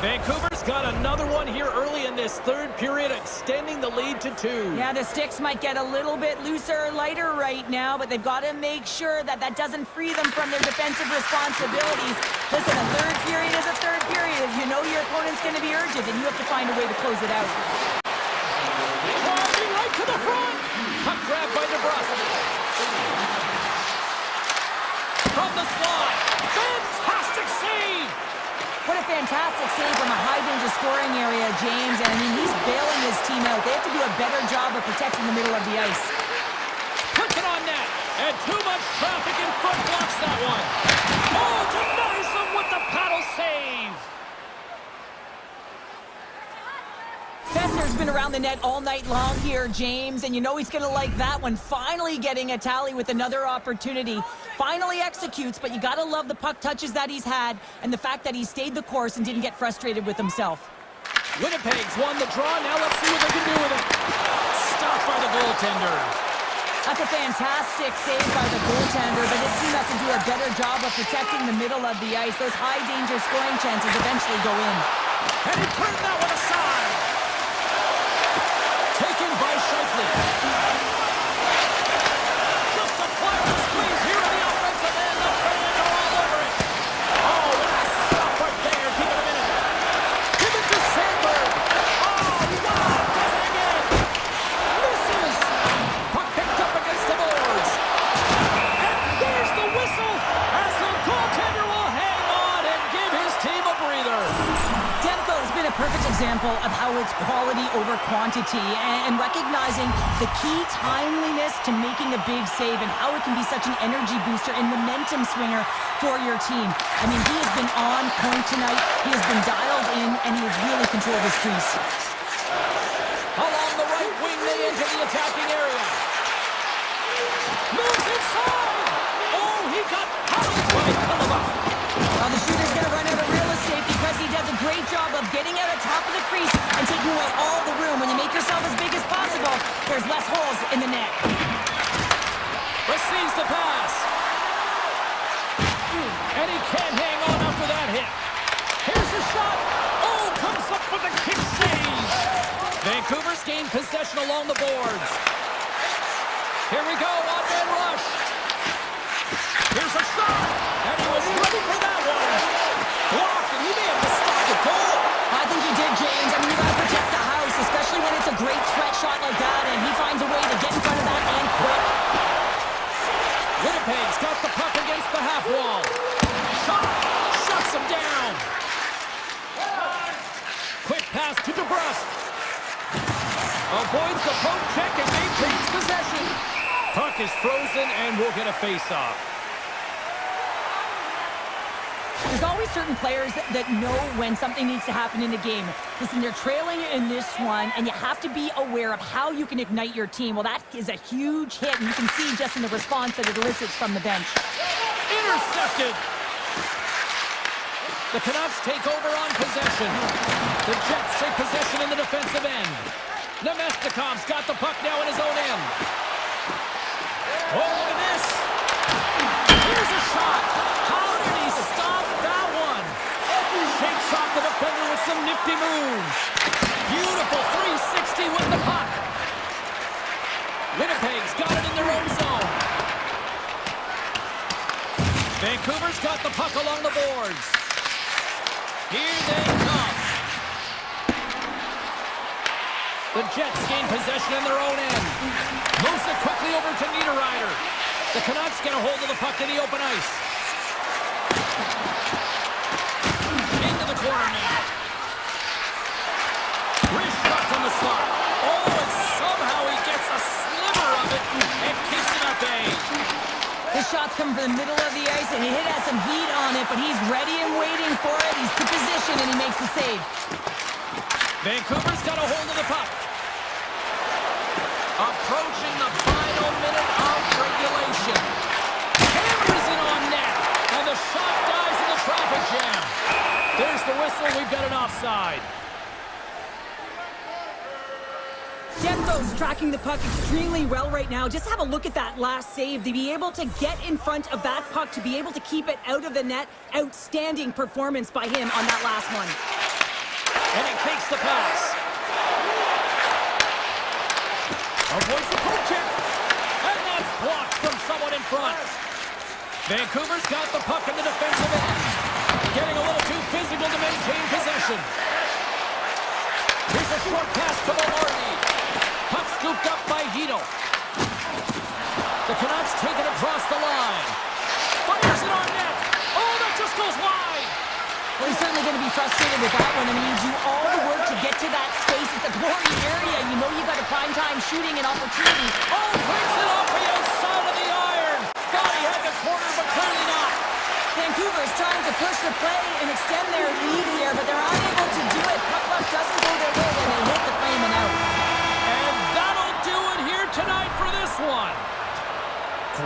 Vancouver's got another one here early in this third period, extending the lead to 2. Yeah, the sticks might get a little bit looser or lighter right now, but they've got to make sure that that doesn't free them from their defensive responsibilities. Listen, a third period is a third period. You know your opponent's going to be urgent, and you have to find a way to close it out. Driving right to the front. Puck grab by the DeBrusque. From the slot. Fantastic save! What a fantastic save from a high-danger scoring area, James. And, I mean, he's bailing his team out. They have to do a better job of protecting the middle of the ice. Puts it on net. And too much traffic in front blocks that one. Oh, denies him with the paddle save. Fessner's been around the net all night long here, James, and you know he's going to like that one. Finally getting a tally with another opportunity. Finally executes, but you got to love the puck touches that he's had and the fact that he stayed the course and didn't get frustrated with himself. Winnipeg's won the draw. Now let's see what they can do with it. Stopped by the goaltender. That's a fantastic save by the goaltender, but his team has to do a better job of protecting the middle of the ice. Those high-danger scoring chances eventually go in. And he turned that one aside. Taken by Shifley. Just applied the squeeze here in the offensive end. The fans are all over it. Oh, what a stop right there. Keep it a minute. Give it to Sandberg. Oh, wow. Does it again. Misses. Puck picked up against the boards. And there's the whistle as the goaltender will hang on and give his team a breather. Demko's been a perfect example of how it's quality over quantity and recognizing the key timeliness to making a big save and how it can be such an energy booster and momentum swinger for your team. I mean, he has been on point tonight. He has been dialed in, and he has really controlled his crease. Along the right wing, they enter the attacking area. Moves inside! Oh, he got paddled by Peleva. Well, the shooter's going to run out of real estate because he does a great job of getting out of top of the crease and taking away all the room. When you make yourself as big as possible, there's less holes in the net. Receives the pass. And he can't hang on after that hit. Here's the shot. Oh, comes up with a kick save. Vancouver's gained possession along the boards. Here we go, one-man rush. Here's a shot. And he was ready for that one. Blocked, and he may have just stopped the goal. I think he did, James. I mean, you got to protect the house, especially when it's a great threat shot like that, and he finds a way to get in front of that and quick. Winnipeg's got the puck against the half wall. Shot! Shuts him down. Quick pass to DeBrusque. Avoids the poke check and maintains possession. Puck is frozen and will get a face-off. There's always certain players that know when something needs to happen in a game. Listen, they're trailing in this one, and you have to be aware of how you can ignite your team. Well, that is a huge hit, and you can see just in the response that it elicits from the bench. Intercepted. The Canucks take over on possession. The Jets take possession in the defensive end. Nemestikov's got the puck now in his own end. Oh, look at this. Here's a shot. How did he stop that one? Shakes off the defender with some nifty moves. Beautiful 360 with the puck. Winnipeg's got it in their own zone. Vancouver's got the puck along the boards. Here they come. The Jets gain possession in their own end. Moves it quickly over to Niederreiter. The Canucks get a hold of the puck in the open ice. Into the corner now. Wrist shots on the slot. Oh, and somehow he gets a sliver of it and keeps it at bay. His shot's coming from the middle of the ice, and he has some heat on it, but he's ready and waiting for it. He's to position, and he makes the save. Vancouver's got a hold of the puck. Approaching the final minute of regulation. Hammers it on net, and the shot dies in the traffic jam. There's the whistle. We've got an offside. Demko's tracking the puck extremely well right now. Just have a look at that last save. To be able to get in front of that puck, to be able to keep it out of the net, outstanding performance by him on that last one. And he takes the pass. Avoids the poke check. And that's blocked from someone in front. Vancouver's got the puck in the defensive end. Getting a little too physical to maintain possession. Here's a short pass to Malorny. Puck scooped up by Hito. The Canucks take it across the line. Fires it on net. Oh, that just goes wide. Well, he's certainly going to be frustrated with that one. I mean, you do all the work to get to that space. It's a glory area. You know you got a prime time shooting and opportunity. Oh, breaks it off the outside of the iron. Thought he had the corner, but clearly not. Vancouver is trying to push the play and extend their lead here, but they're unable to do it. Puck luck doesn't go their way, and they hit the frame and out. And that'll do it here tonight for this one.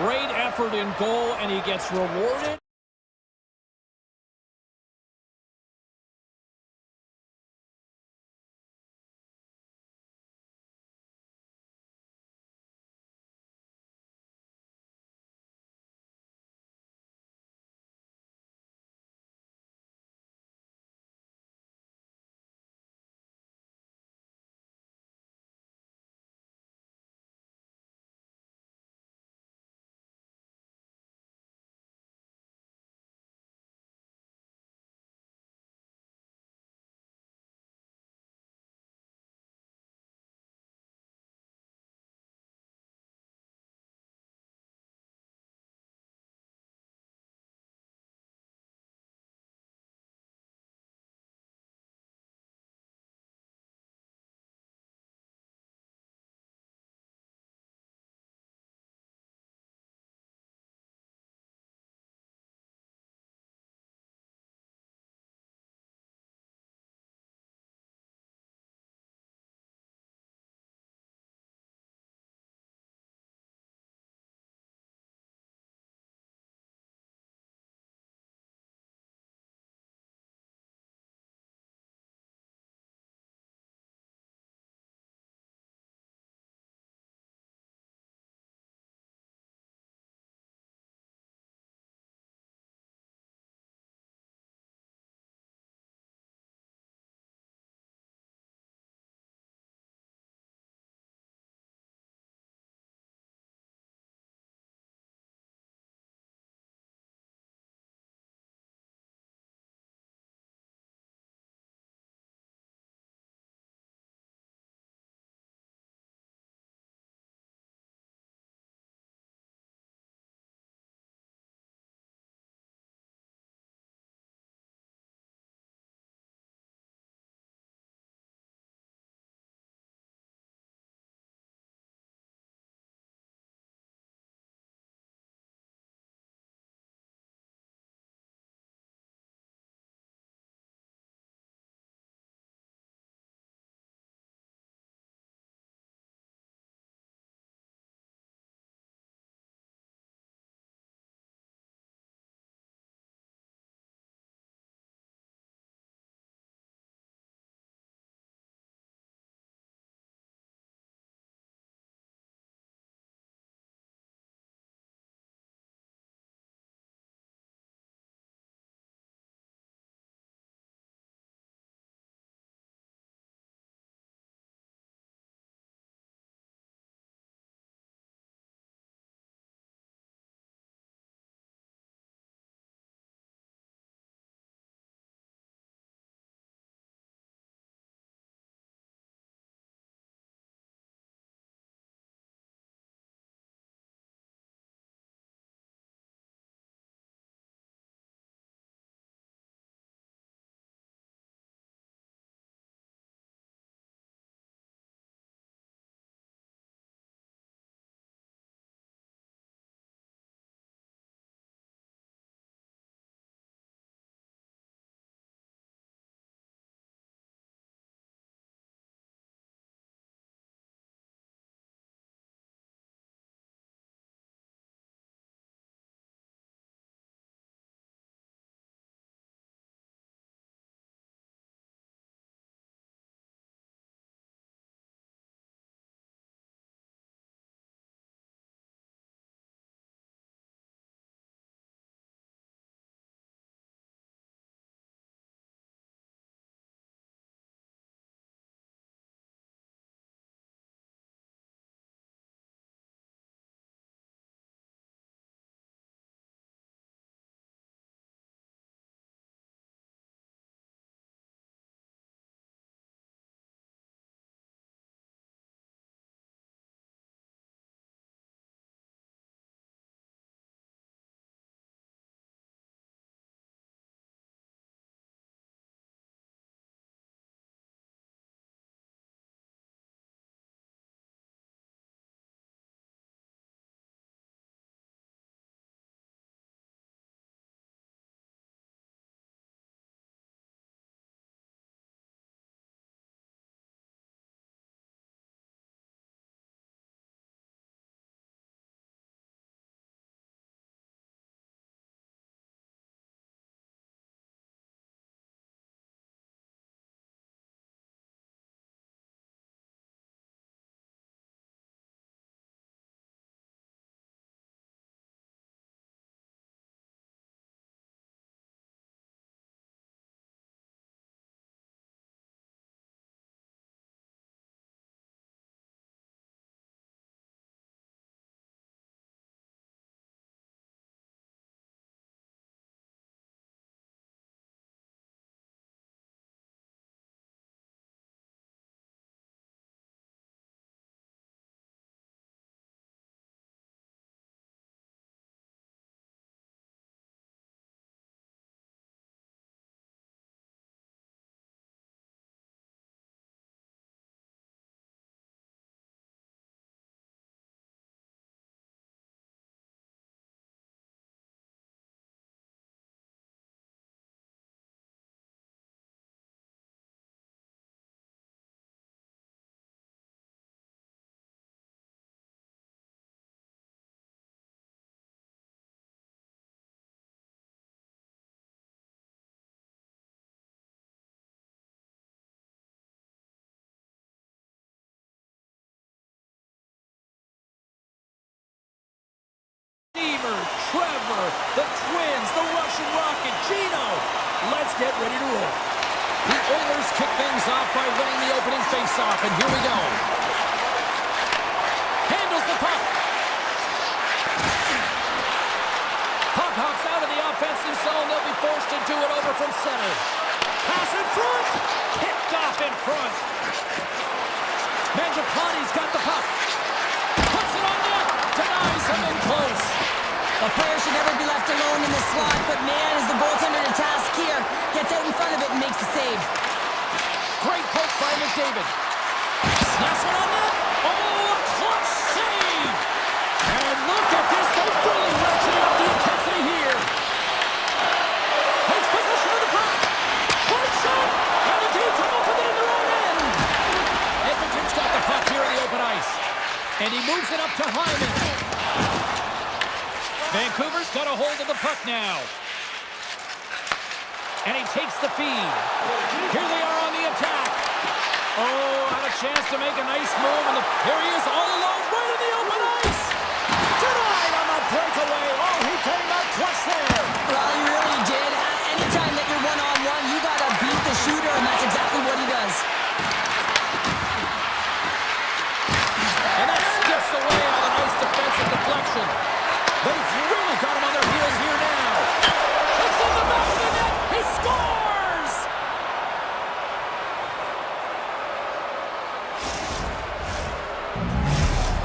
Great effort in goal, and he gets rewarded. Kramer, Trevor, the Twins, the Russian Rocket, Gino. Let's get ready to roll. The Oilers kick things off by winning the opening faceoff, and here we go. Handles the puck. Puck hops out of the offensive zone. They'll be forced to do it over from center. Pass in front. Picked off in front. Mangiapane's got the puck. Puts it on net. Denies him in close. The player should never be left alone in the slot, but man, is the goaltender to task here. Gets out in front of it and makes the save. Great poke by McDavid. Snaps one on net. Oh, a clutch save. And look at this. They're really ratcheting up the intensity here. Takes possession of the puck. Point shot. And the team come up with it in their own end. Edmonton's got the puck here in the open ice. And he moves it up to Hyman. Vancouver's got a hold of the puck now. And he takes the feed. Here they are on the attack. Oh, had a chance to make a nice move. And here he is all alone right in the open ice. Denied on the breakaway. Oh, he came out clutch there. Well, he really did. Anytime that you're one-on-one, you got to beat the shooter, and that's exactly what he does. And that skips away on a nice defensive deflection. They've really got him on their heels here now. It's in the back of the net. He scores!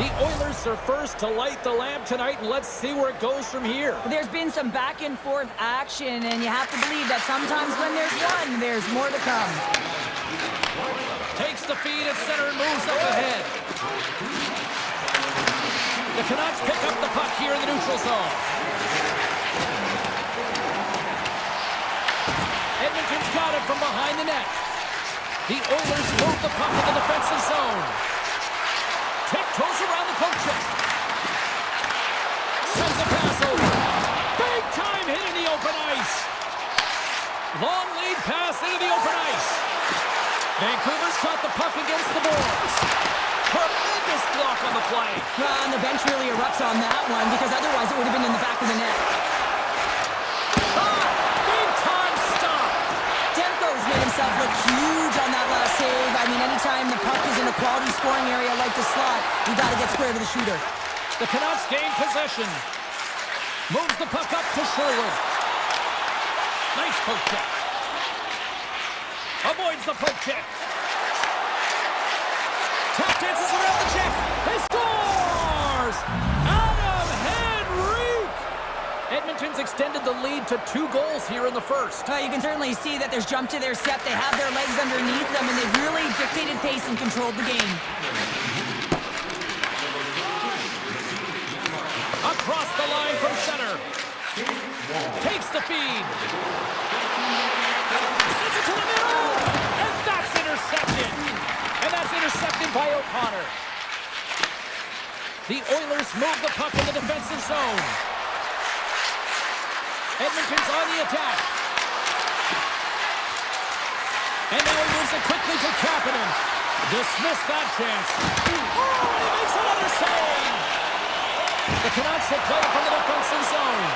The Oilers are first to light the lamp tonight, and let's see where it goes from here. There's been some back-and-forth action, and you have to believe that sometimes when there's one, there's more to come. Takes the feed at center and moves up ahead. The Canucks pick up the puck here in the neutral zone. Edmonton's got it from behind the net. The Oilers move the puck in the defensive zone. Tiptoes around the poke check. Sends a pass over. Big time hit in the open ice. Long lead pass into the open ice. Vancouver's got the puck against the boards. Tremendous block on the play. Well, and the bench really erupts on that one, because otherwise it would have been in the back of the net. Big time stop. Demko's made himself look huge on that last save. I mean, anytime the puck is in a quality scoring area like the slot, you got to get square to the shooter. The Canucks gain possession. Moves the puck up to Sherwood. Nice poke check. Avoids the poke check. Tap dances around the check. He scores! Adam Henrique! Edmonton's extended the lead to 2 goals here in the first. You can certainly see that there's jump to their step. They have their legs underneath them, and they've really dictated pace and controlled the game. Across the line from center. Takes the feed. Sends it to the middle. And that's intercepted. And that's intercepted by O'Connor. The Oilers move the puck in the defensive zone. Edmonton's on the attack. And now he moves it quickly to Kapanen. Dismiss that chance. Oh, and he makes another save. The Canucks will play from the defensive zone.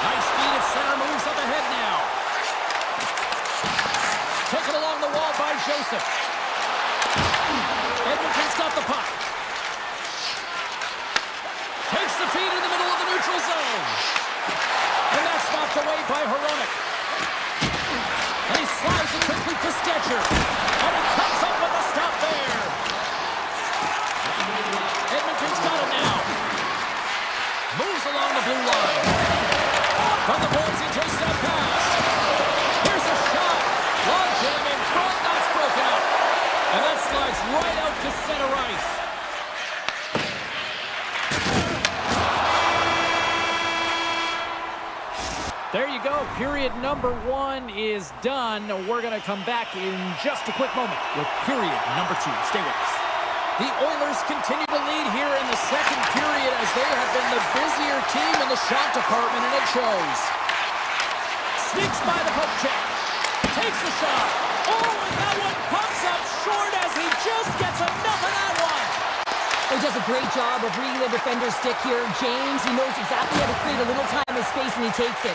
Nice feed at center, moves up ahead now. Taken along the wall by Joseph. Edmonton's got the puck. Takes the feed in the middle of the neutral zone. And that's knocked away by Hronek. And he slides it quickly to Stetcher. And he comes up with a stop there. Edmonton's got it now. Moves along the blue line. From the boards, he takes that pass. Here's a shot. Long jam in front. That's broken up. And that slides right out to center ice. There you go. Period number 1 is done. We're going to come back in just a quick moment with period number 2. Stay with us. The Oilers continue to lead here in the second period as they have been the busier team in the shot department, and it shows. Sneaks by the poke check. Takes the shot. Oh, and that one pops up short as he just gets enough of that one. He does a great job of reading the defender's stick here. James, he knows exactly how to create a little time and space, and he takes it.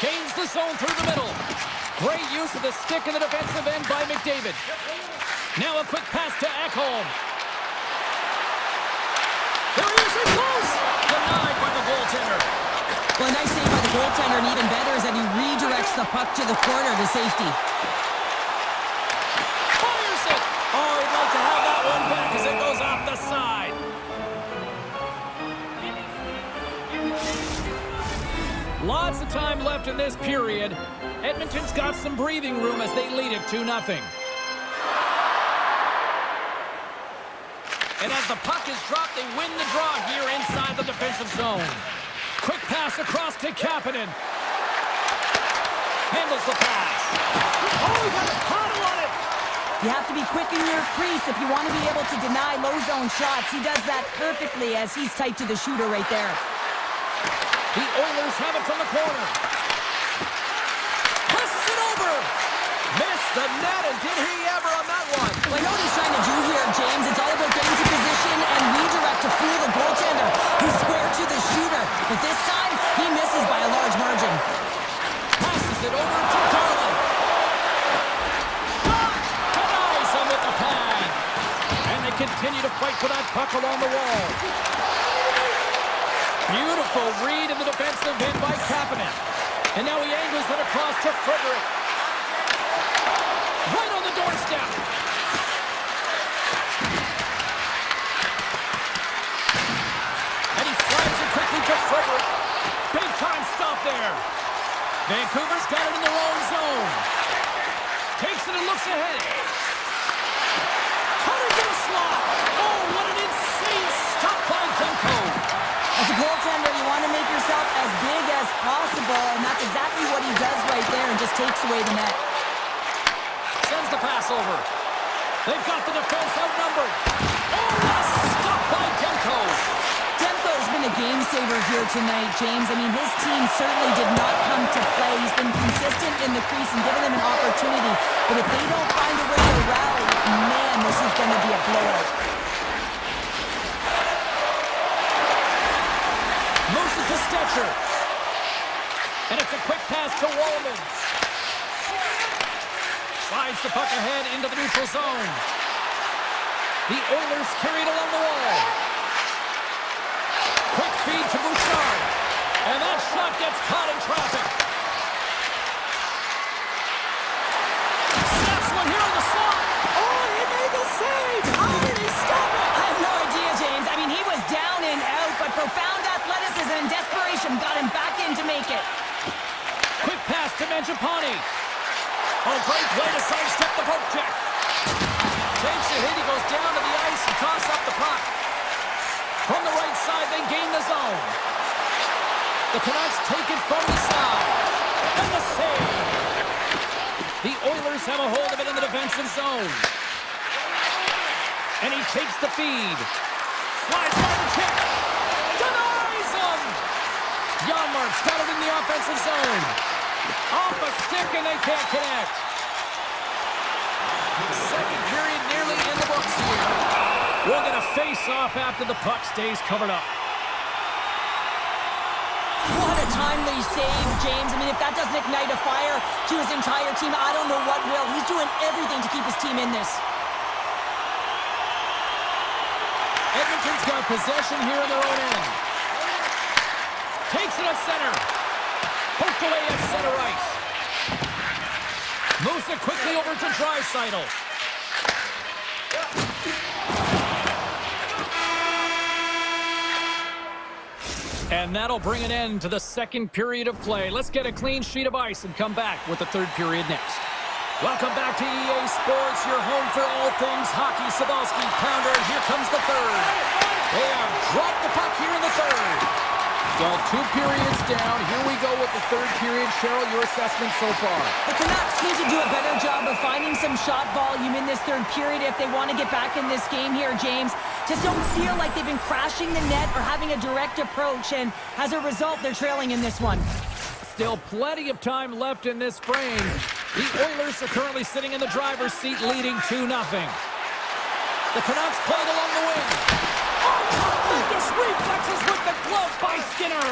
Gains the zone through the middle. Great use of the stick in the defensive end by McDavid. Now a quick pass to Ekholm. There he is, in close! Denied by the goaltender. Well, a nice save by the goaltender, and even better is that he redirects the puck to the corner to safety. Fires it! Oh, he'd like to have that one back as it goes off the side. Lots of time left in this period. Edmonton's got some breathing room as they lead it 2-0. And as the puck is dropped, they win the draw here inside the defensive zone. Quick pass across to Kapanen. Handles the pass. Oh, he got a paddle on it! You have to be quick in your crease if you want to be able to deny low zone shots. He does that perfectly as he's tight to the shooter right there. The Oilers have it from the corner. Passes it over. Missed the net, and did he ever on that one? Well, I know what he's trying to do here, James. It's all about getting to position and redirect to fool the goaltender, who's square to the shooter. But this time, he misses by a large margin. Passes it over to Garland. Shot! Denies him with the pad. And they continue to fight for that puck along the wall. Beautiful read in the defensive end by Kapanen. And now he angles it across to Frederick. Right on the doorstep. And he slides it quickly to Frederick. Big time stop there. Vancouver's got it in their own zone. Takes it and looks ahead. Cutter to the slot. Oh, what an insane stop by Demko. As a goaltender, you want to make yourself as big as possible, and that's exactly what he does right there and just takes away the net. Sends the pass over. They've got the defense outnumbered. Oh, what a stop by Demko. Demko's been a game saver here tonight, James. I mean, his team certainly did not come to play. He's been consistent in the crease and given them an opportunity. But if they don't find a way to rally, man, this is going to be a blowout. Moves it to Stetcher. And it's a quick pass to Wallman. Slides the puck ahead into the neutral zone. The Oilers carry it along the wall. Quick feed to Bouchard. And that shot gets caught in traffic. Snaps one here on the slot. Oh, he made the save. How did he stop it? I have no idea, James. I mean, he was down and out, but profound athleticism and desperation got him back in to make it. Quick pass to Mangiapane. Oh, great play to sidestep the poke check. Takes a hit, he goes down to the ice and tosses up the puck. From the right side, they gain the zone. The Canucks take it from the side. And the save. The Oilers have a hold of it in the defensive zone. And he takes the feed. Slides by the check. Denies him. Janmark's got it in the offensive zone. Off a stick and they can't connect. Second period nearly in the books here. We'll get a face-off after the puck stays covered up. What a timely save, James. I mean, if that doesn't ignite a fire to his entire team, I don't know what will. He's doing everything to keep his team in this. Edmonton's got possession here in their own end. Takes it at center. Poked away at center ice. Moves it quickly over to Draisaitl. And that'll bring an end to the second period of play. Let's get a clean sheet of ice and come back with the third period next. Welcome back to EA Sports, your home for all things hockey. Sabalski, Pounder, here comes the third. They have dropped the puck here in the third. So 2 periods down. Here we go with the third period. Cheryl, your assessment so far? The Canucks need to do a better job of finding some shot volume in this third period if they want to get back in this game here, James. Just don't feel like they've been crashing the net or having a direct approach, and as a result, they're trailing in this one. Still plenty of time left in this frame. The Oilers are currently sitting in the driver's seat, leading 2-0. The Canucks played along the wing. Oh, tremendous reflexes with the glove by Skinner.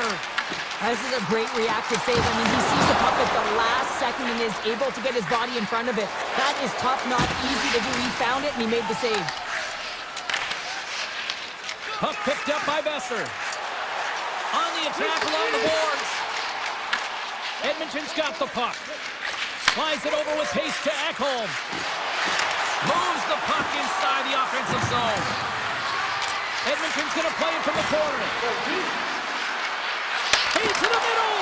This is a great reactive save. I mean, he sees the puck at the last second and is able to get his body in front of it. That is tough, not easy to do. He found it and he made the save. Puck picked up by Besser. On the attack along the boards. Edmonton's got the puck. Slides it over with pace to Ekholm. Moves the puck inside the offensive zone. Edmonton's going to play it from the corner. Into the middle.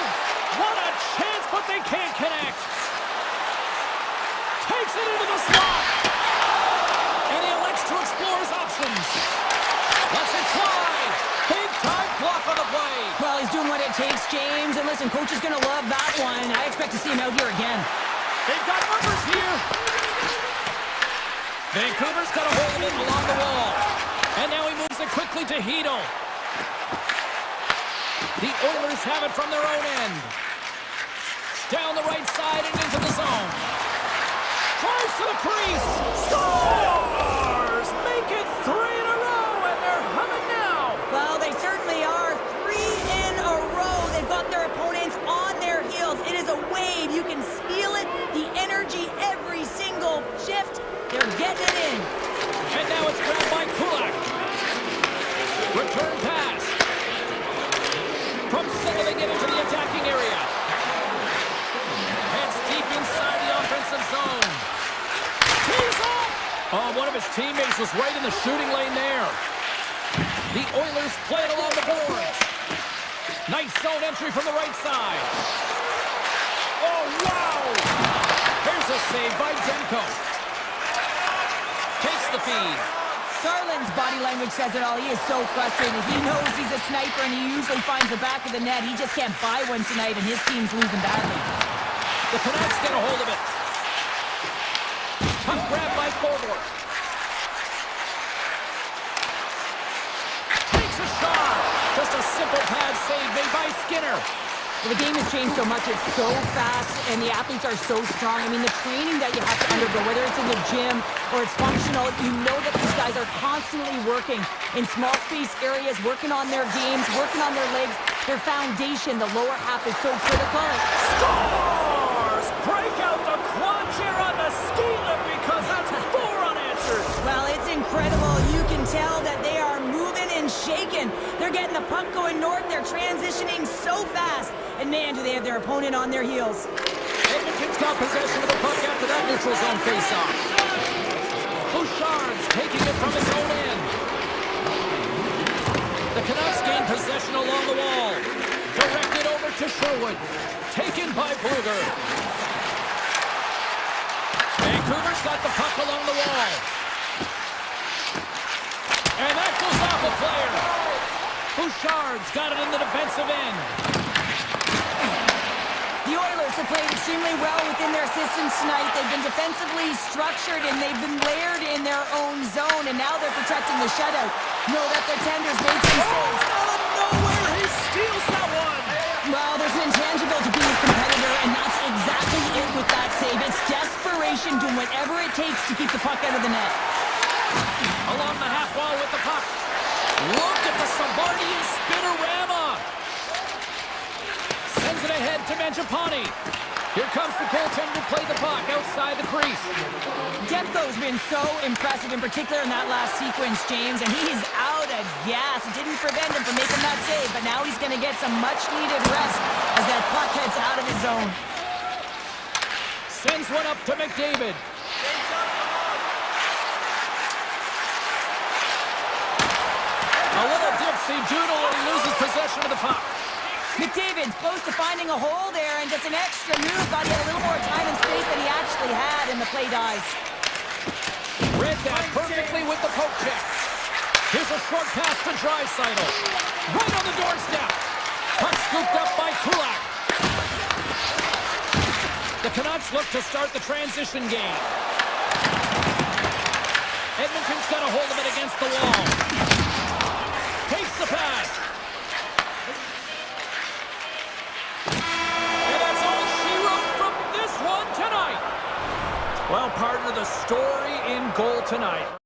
What a chance, but they can't connect. Takes it into the slot. And he elects to explore his options. Lets it fly. Big time block on the play. Well, he's doing what it takes, James. And listen, coach is going to love that one. I expect to see him out here again. They've got numbers here. Vancouver's got a hold of it along the wall. And now he moves it quickly to Hedo. The Oilers have it from their own end. Down the right side and into the zone. Drives to the crease. Scores! Make it 3 in a row, and they're humming now. Well, they certainly are. 3 in a row. They've got their opponents on their heels. It is a wave. You can feel it. The energy every single shift. They're getting it in. And now it's grabbed by Kulak. Return pass. From center they get into the attacking area. Heads deep inside the offensive zone. Tees off! Oh, one of his teammates was right in the shooting lane there. The Oilers play it along the boards. Nice zone entry from the right side. Oh, wow! Here's a save by Demko. Takes the feed. Garland's body language says it all. He is so frustrated. He knows he's a sniper, and he usually finds the back of the net. He just can't buy one tonight, and his team's losing badly. The Canucks get a hold of it. Puck grab by Thornworth. Takes a shot. Just a simple pad save made by Skinner. The game has changed so much. It's so fast, and the athletes are so strong. I mean, the training that you have to undergo, whether it's in the gym or it's functional, you know that these guys are constantly working in small space areas, working on their games, working on their legs, their foundation. The lower half is so critical. Scores! Break out the quad chair on the ski lift because that's 4 unanswered. Well, it's incredible. You can tell that they are moving and shaking. They're getting the puck going north. They're transitioning so fast. And man, do they have their opponent on their heels. Edmonton's got possession of the puck after that neutral zone faceoff. Bouchard's taking it from his own end. The Canucks gain possession along the wall. Directed over to Sherwood. Taken by Bluger. Vancouver's got the puck along the wall. And that goes off a player. Bouchard's got it in the defensive end. The Oilers have played extremely well within their systems tonight. They've been defensively structured, and they've been layered in their own zone, and now they're protecting the shutout. Know that their tenders made some saves. Out of nowhere, he steals that one. Well, there's an intangible to being a competitor, and that's exactly it with that save. It's desperation, doing whatever it takes to keep the puck out of the net. Along the half wall with the puck. Look at the Savardian spinorama. Sends it ahead to Mangiapane. Here comes the goaltender to play the puck outside the crease. Demko's been so impressive, in particular in that last sequence, James, and he's out of gas. It didn't prevent him from making that save, but now he's going to get some much-needed rest as that puck heads out of his zone. Sends one up to McDavid. A little dipsy doodle and he loses possession of the puck. McDavid's close to finding a hole there, and just an extra move. Thought he had a little more time and space than he actually had, and the play dies. Read that perfectly with the poke check. Here's a short pass to Draisaitl. Right on the doorstep. Puck scooped up by Kulak. The Canucks look to start the transition game. Edmonton's got a hold of it against the wall. Takes the pass. And that's all she wrote from this one tonight. Well, partner, the story in goal tonight.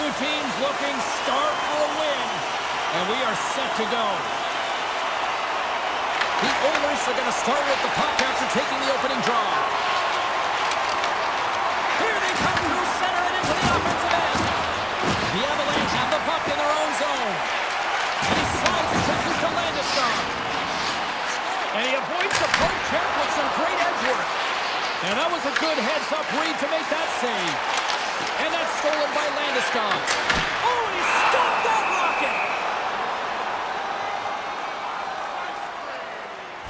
Two teams looking starved for a win, and we are set to go. The Oilers are going to start with the puck after taking the opening draw. Here they come through center and into the offensive end. The Avalanche have the puck in their own zone. And he slides it quickly to Landeskog. And he avoids the poke check with some great edge work. And that was a good heads-up read to make that save. And that's stolen by Landeskog. Oh, and he stopped that rocket!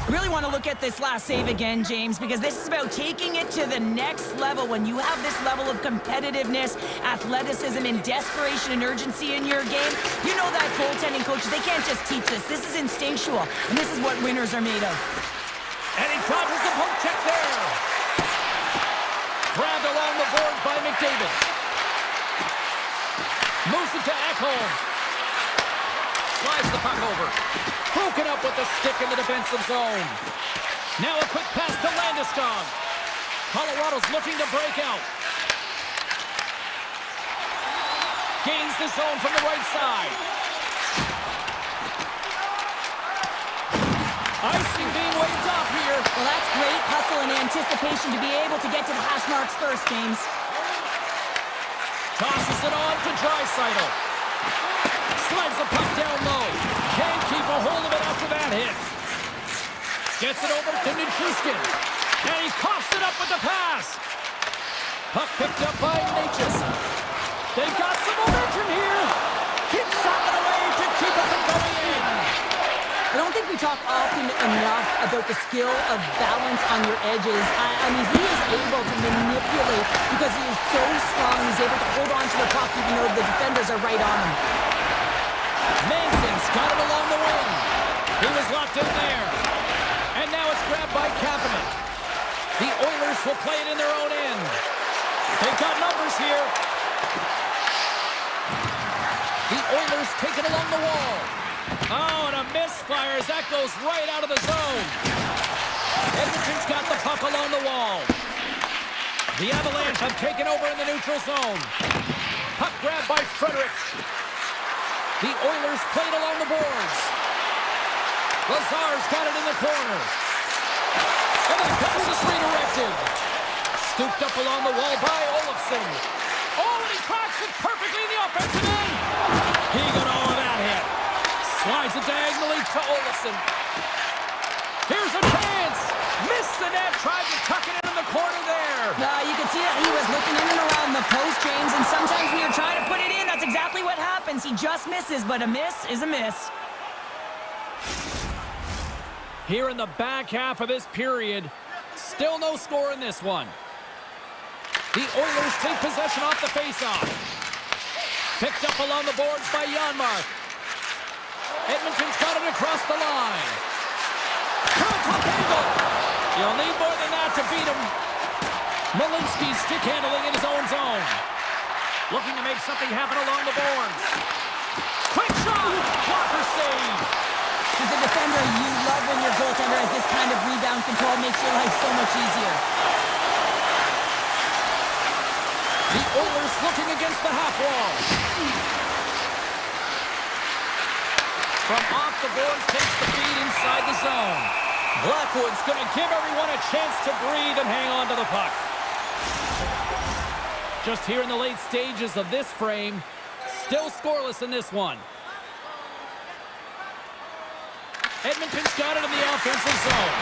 I really want to look at this last save again, James, because this is about taking it to the next level. When you have this level of competitiveness, athleticism, and desperation and urgency in your game, you know that goaltending coaches, they can't just teach this. This is instinctual, and this is what winners are made of. And he dodges the poke check there. Grabbed along the boards by McDavid. Moves it to Ekholm. Slides the puck over. Broken up with the stick in the defensive zone. Now a quick pass to Landeskog. Colorado's looking to break out. Gains the zone from the right side. Icing being waved off here. Well, that's great hustle and anticipation to be able to get to the hash marks first, James. Tosses it on to Draisaitl. Slides the puck down low. Can't keep a hold of it after that hit. Gets it over to Nichushkin. And he coughs it up with the pass. Puck picked up by Natchez. They've got some momentum here. Keeps sopping away to keep it from going in. I don't think we talk often enough about the skill of balance on your edges. I mean, he is able to manipulate because he is so strong. He's able to hold on to the puck even though the defenders are right on him. Manson's got it along the wing. He was locked in there. And now it's grabbed by Kapanen. The Oilers will play it in their own end. They've got numbers here. The Oilers take it along the wall. Oh, and a misfire as that goes right out of the zone. Edmonton's got the puck along the wall. The Avalanche have taken over in the neutral zone. Puck grabbed by Frederick. The Oilers played along the boards. Lazar's got it in the corner. And the pass is redirected. Scooped up along the wall by Olofsson. Oh, and he cracks it perfectly in the offensive end. He got all of that hit. Slides it diagonally to Olofsson. Here's a chance. Missed the net. Tried to tuck it in the corner there. You can see that he was looking in and around the post, James, and sometimes when you're trying to put it in, that's exactly what happens. He just misses, but a miss is a miss. Here in the back half of this period, still no score in this one. The Oilers take possession off the faceoff. Picked up along the boards by Janmark. Edmonton's got it across the line. From a tough angle. You'll need more than that to beat him. Malinsky's stick handling in his own zone. Looking to make something happen along the boards. Quick shot! Blocker save! As a defender, you love when your goaltender has this kind of rebound control. Makes your life so much easier. The Oilers looking against the half wall. From off the boards, takes the feed inside the zone. Blackwood's going to give everyone a chance to breathe and hang on to the puck. Just here in the late stages of this frame, still scoreless in this one. Edmonton's got it in the offensive zone.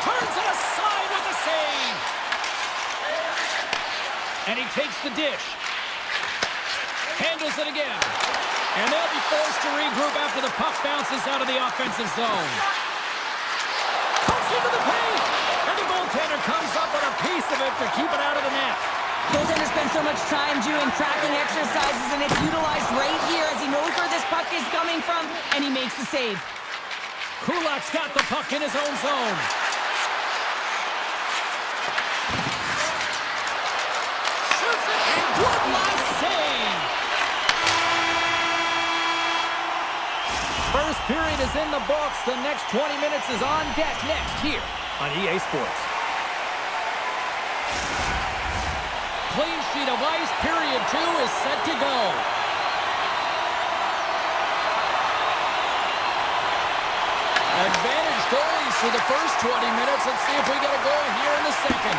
Turns it aside with a save. And he takes the dish. Handles it again. And they'll be forced to regroup after the puck bounces out of the offensive zone. Cuts into the paint. And the goaltender comes up with a piece of it to keep it out of the net. Goaltender spends so much time doing tracking exercises, and it's utilized right here as he knows where this puck is coming from, and he makes the save. Kulak's got the puck in his own zone. Shoots it, and one last save. First period is in the books. The next 20 minutes is on deck next here on EA Sports. Clean sheet of ice, period 2 is set to go. points through the first 20 minutes. Let's see if we get a goal here in the second.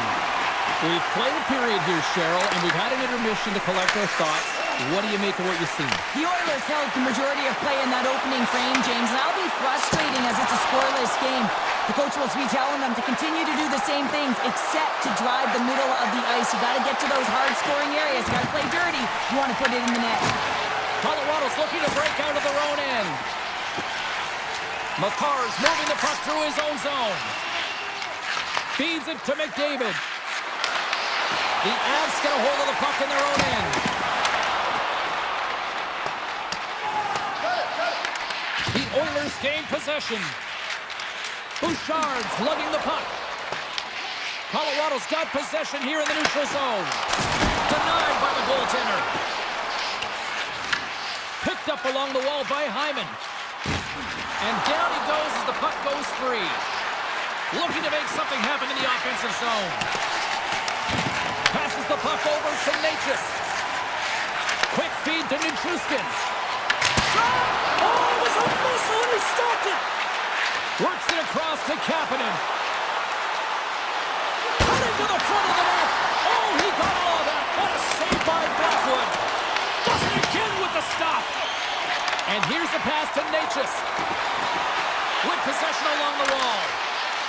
We've played a period here, Cheryl, and we've had an intermission to collect our thoughts. What do you make of what you've seen? The Oilers held the majority of play in that opening frame, James, and that'll be frustrating as it's a scoreless game. The coach will be telling them to continue to do the same things except to drive the middle of the ice. You got to get to those hard-scoring areas. You got to play dirty. You want to put it in the net. Colorado's looking to break out of their own end. Makar's moving the puck through his own zone. Feeds it to McDavid. The Avs get a hold of the puck in their own end. The Oilers gain possession. Bouchard's lugging the puck. Colorado's got possession here in the neutral zone. Denied by the goaltender. Picked up along the wall by Hyman. And down he goes as the puck goes free. Looking to make something happen in the offensive zone. Passes the puck over to Natchez. Quick feed to Nichushkin. Shot! Oh, it was a missile and he stopped it! Works it across to Kapanen. Cutting to the front of the net. Oh, he got all of that. What a save by Blackwood. Does it again with the stop. And here's a pass to Natchez. With possession along the wall.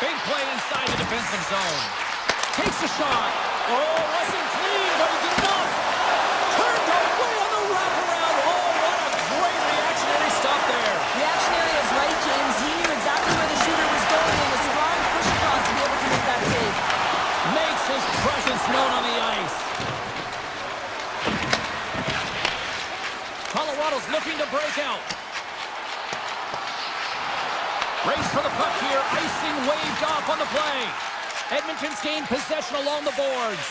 Big play inside the defensive zone. Takes a shot. Oh, wasn't clean, but he did enough. Turned away on the wraparound. Oh, what a great reactionary stop there. Reactionary is right, James. He knew exactly where the shooter was going and a strong push across to be able to make that save. Makes his presence known on the ice. Colorado's looking to break out. Race for the puck here. Icing waved off on the play. Edmonton's gained possession along the boards.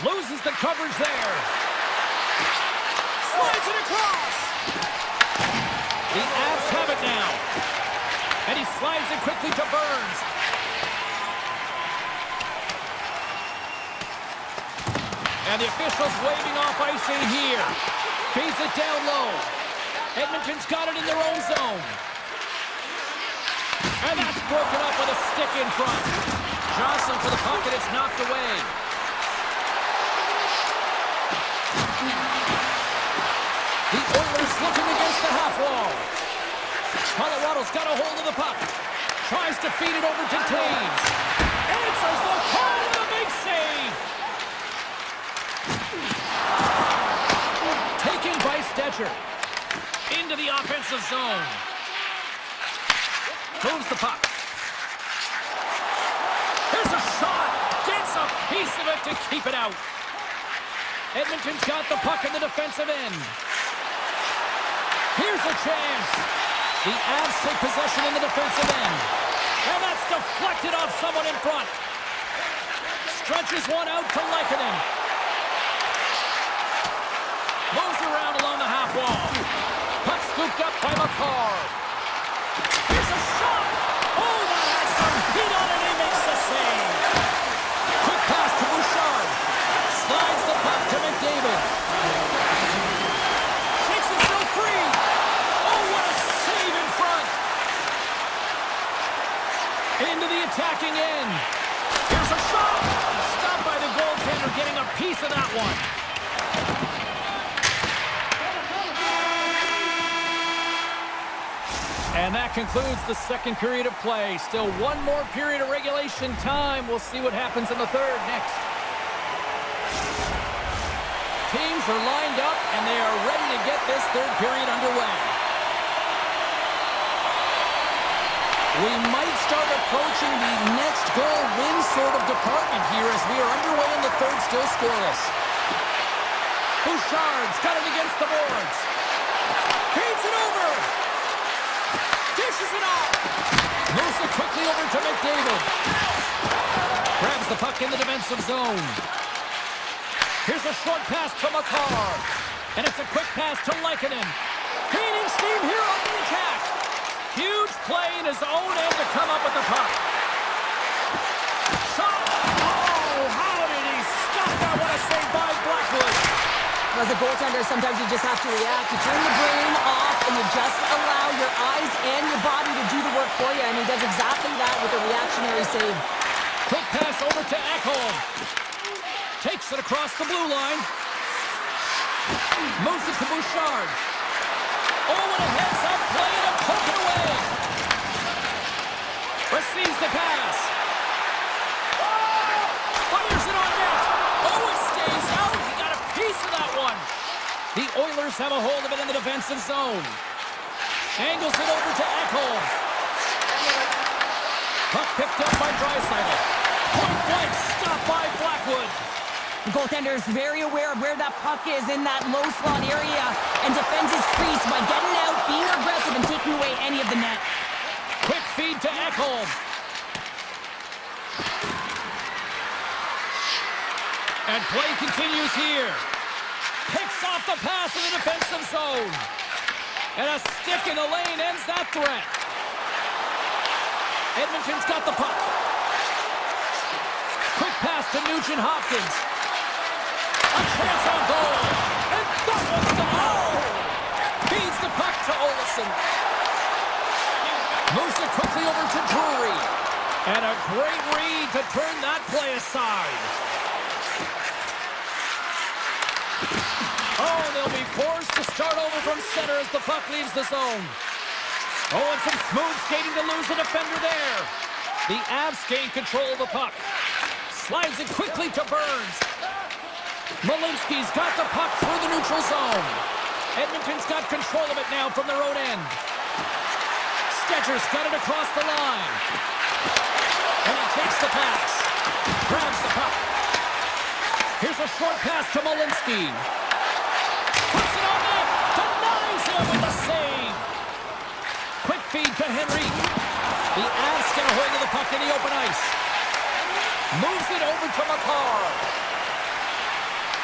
Loses the coverage there. Slides it across. The Avs have it now. And he slides it quickly to Burns. And the officials waving off icing here. Feeds it down low. Edmonton's got it in their own zone. And that's broken up with a stick in front. Johnson for the puck and it's knocked away. The Oilers looking against the half wall. Colorado's got a hold of the puck. Tries to feed it over to Taves. Answers the call with a big save. Taken by Stetcher. Into the offensive zone. Moves the puck. Here's a shot. Gets a piece of it to keep it out. Edmonton's got the puck in the defensive end. Here's a chance. The Avs take possession in the defensive end. And that's deflected off someone in front. Stretches one out to Lehkonen. Moves around along the half wall. Puck scooped up by Makar. Here's a shot! Oh, that has some heat on it. He makes the save. Quick pass to Bouchard. Slides the puck to McDavid. Shakes it still free. Oh, what a save in front. Into the attacking end. Here's a shot. Stopped by the goaltender, getting a piece of that one. And that concludes the second period of play. Still one more period of regulation time. We'll see what happens in the third next. Teams are lined up, and they are ready to get this third period underway. We might start approaching the next goal win sort of department here as we are underway in the third, still scoreless. Bouchard's got it against the boards. Feeds it over. Dishes it off. Moves it quickly over to McDavid. Grabs the puck in the defensive zone. Here's a short pass to Makar. And it's a quick pass to Lehkonen. Gaining steam here on the attack. Huge play in his own end to come up with the puck. Shot. Oh, how did he stop that? What a save by Blackwood. As a goaltender, sometimes you just have to react. You turn the brain off and you just allow your eyes and your body to do the work for you. And he does exactly that with a reactionary save. Quick pass over to Ekholm. Takes it across the blue line. Moves it to Bouchard. Oh, what a heads-up play and a poke it away. Receives the pass. Fires it on net. Oh, it stays out. He got a piece of that one. The Oilers have a hold of it in the defensive zone. Angles it over to Ekholm. Puck picked up by Draisaitl. Point blank, stopped by Blackwood. The goaltender is very aware of where that puck is in that low slot area and defends his crease by getting out, being aggressive, and taking away any of the net. Quick feed to Ekholm. And play continues here. Picks off the pass in the defensive zone. And a stick in the lane ends that threat. Edmonton's got the puck. Quick pass to Nugent-Hopkins. A chance on goal. And that one's the goal. Feeds the puck to Olsen. Moves it quickly over to Drury. And a great read to turn that play aside. Oh, they'll be forced to start over from center as the puck leaves the zone. Oh, and some smooth skating to lose a defender there. The Avs gain control of the puck. Slides it quickly to Burns. Malinsky's got the puck through the neutral zone. Edmonton's got control of it now from their own end. Sketcher's got it across the line. And he takes the pass. Grabs the puck. Here's a short pass to Malinsky. Puts it on net. Denies him with a save. Quick feed to Henry. The Avs get a hold of the puck in the open ice. Moves it over to McCarr.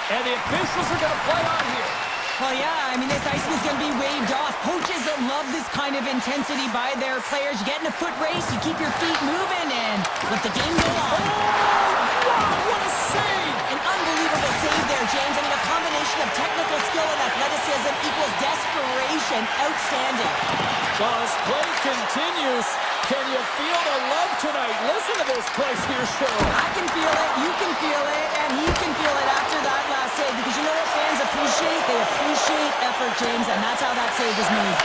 And the officials are going to play on here. Well, yeah, I mean, this icing is going to be waved off. Coaches love this kind of intensity by their players. You get in a foot race, you keep your feet moving, and let the game go on. Oh, wow, what a save! An unbelievable save there, James. I mean, a combination of technical skill and athleticism equals desperation. Outstanding. Well, as play continues, can you feel the love tonight? Listen to this place here, show. I can feel it, you can feel it, and he can feel it after that last save. Because you know what fans appreciate? They appreciate effort, James, and that's how that save is made.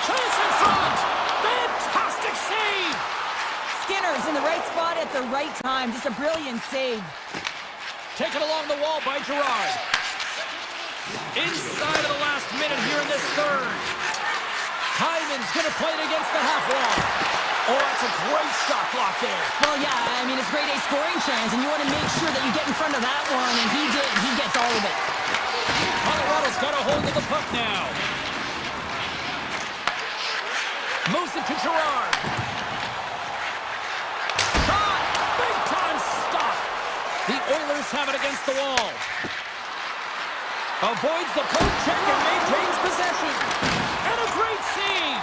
Chance in front! Fantastic save! Skinner's in the right spot at the right time. Just a brilliant save. Taken along the wall by Gerard. Inside of the last minute here in this third. Hyman's going to play it against the half wall. Oh, that's a great shot block there. Well, yeah, I mean, it's grade A scoring chance, and you want to make sure that you get in front of that one, and he did. He gets all of it. Colorado's got a hold of the puck now. Moves it to Gerard. Shot! Big time stop. The Oilers have it against the wall. Avoids the poke check and maintains possession. And a great save.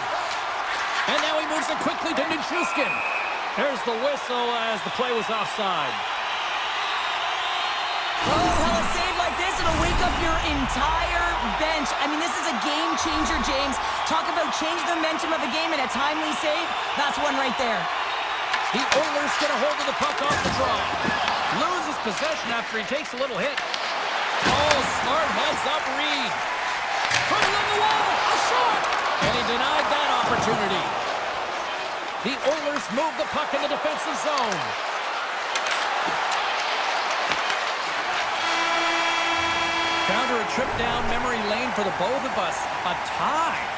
And now he moves it quickly to Nichushkin. There's the whistle as the play was offside. Oh, hell, a save like this, it'll wake up your entire bench. I mean, this is a game changer, James. Talk about change the momentum of a game and a timely save. That's one right there. The Oilers get a hold of the puck off the draw. Loses possession after he takes a little hit. Oh, smart heads-up read. Put it on the wall. A shot. And he denied that opportunity. The Oilers move the puck in the defensive zone. Found her a trip down memory lane for the both of us. A tie.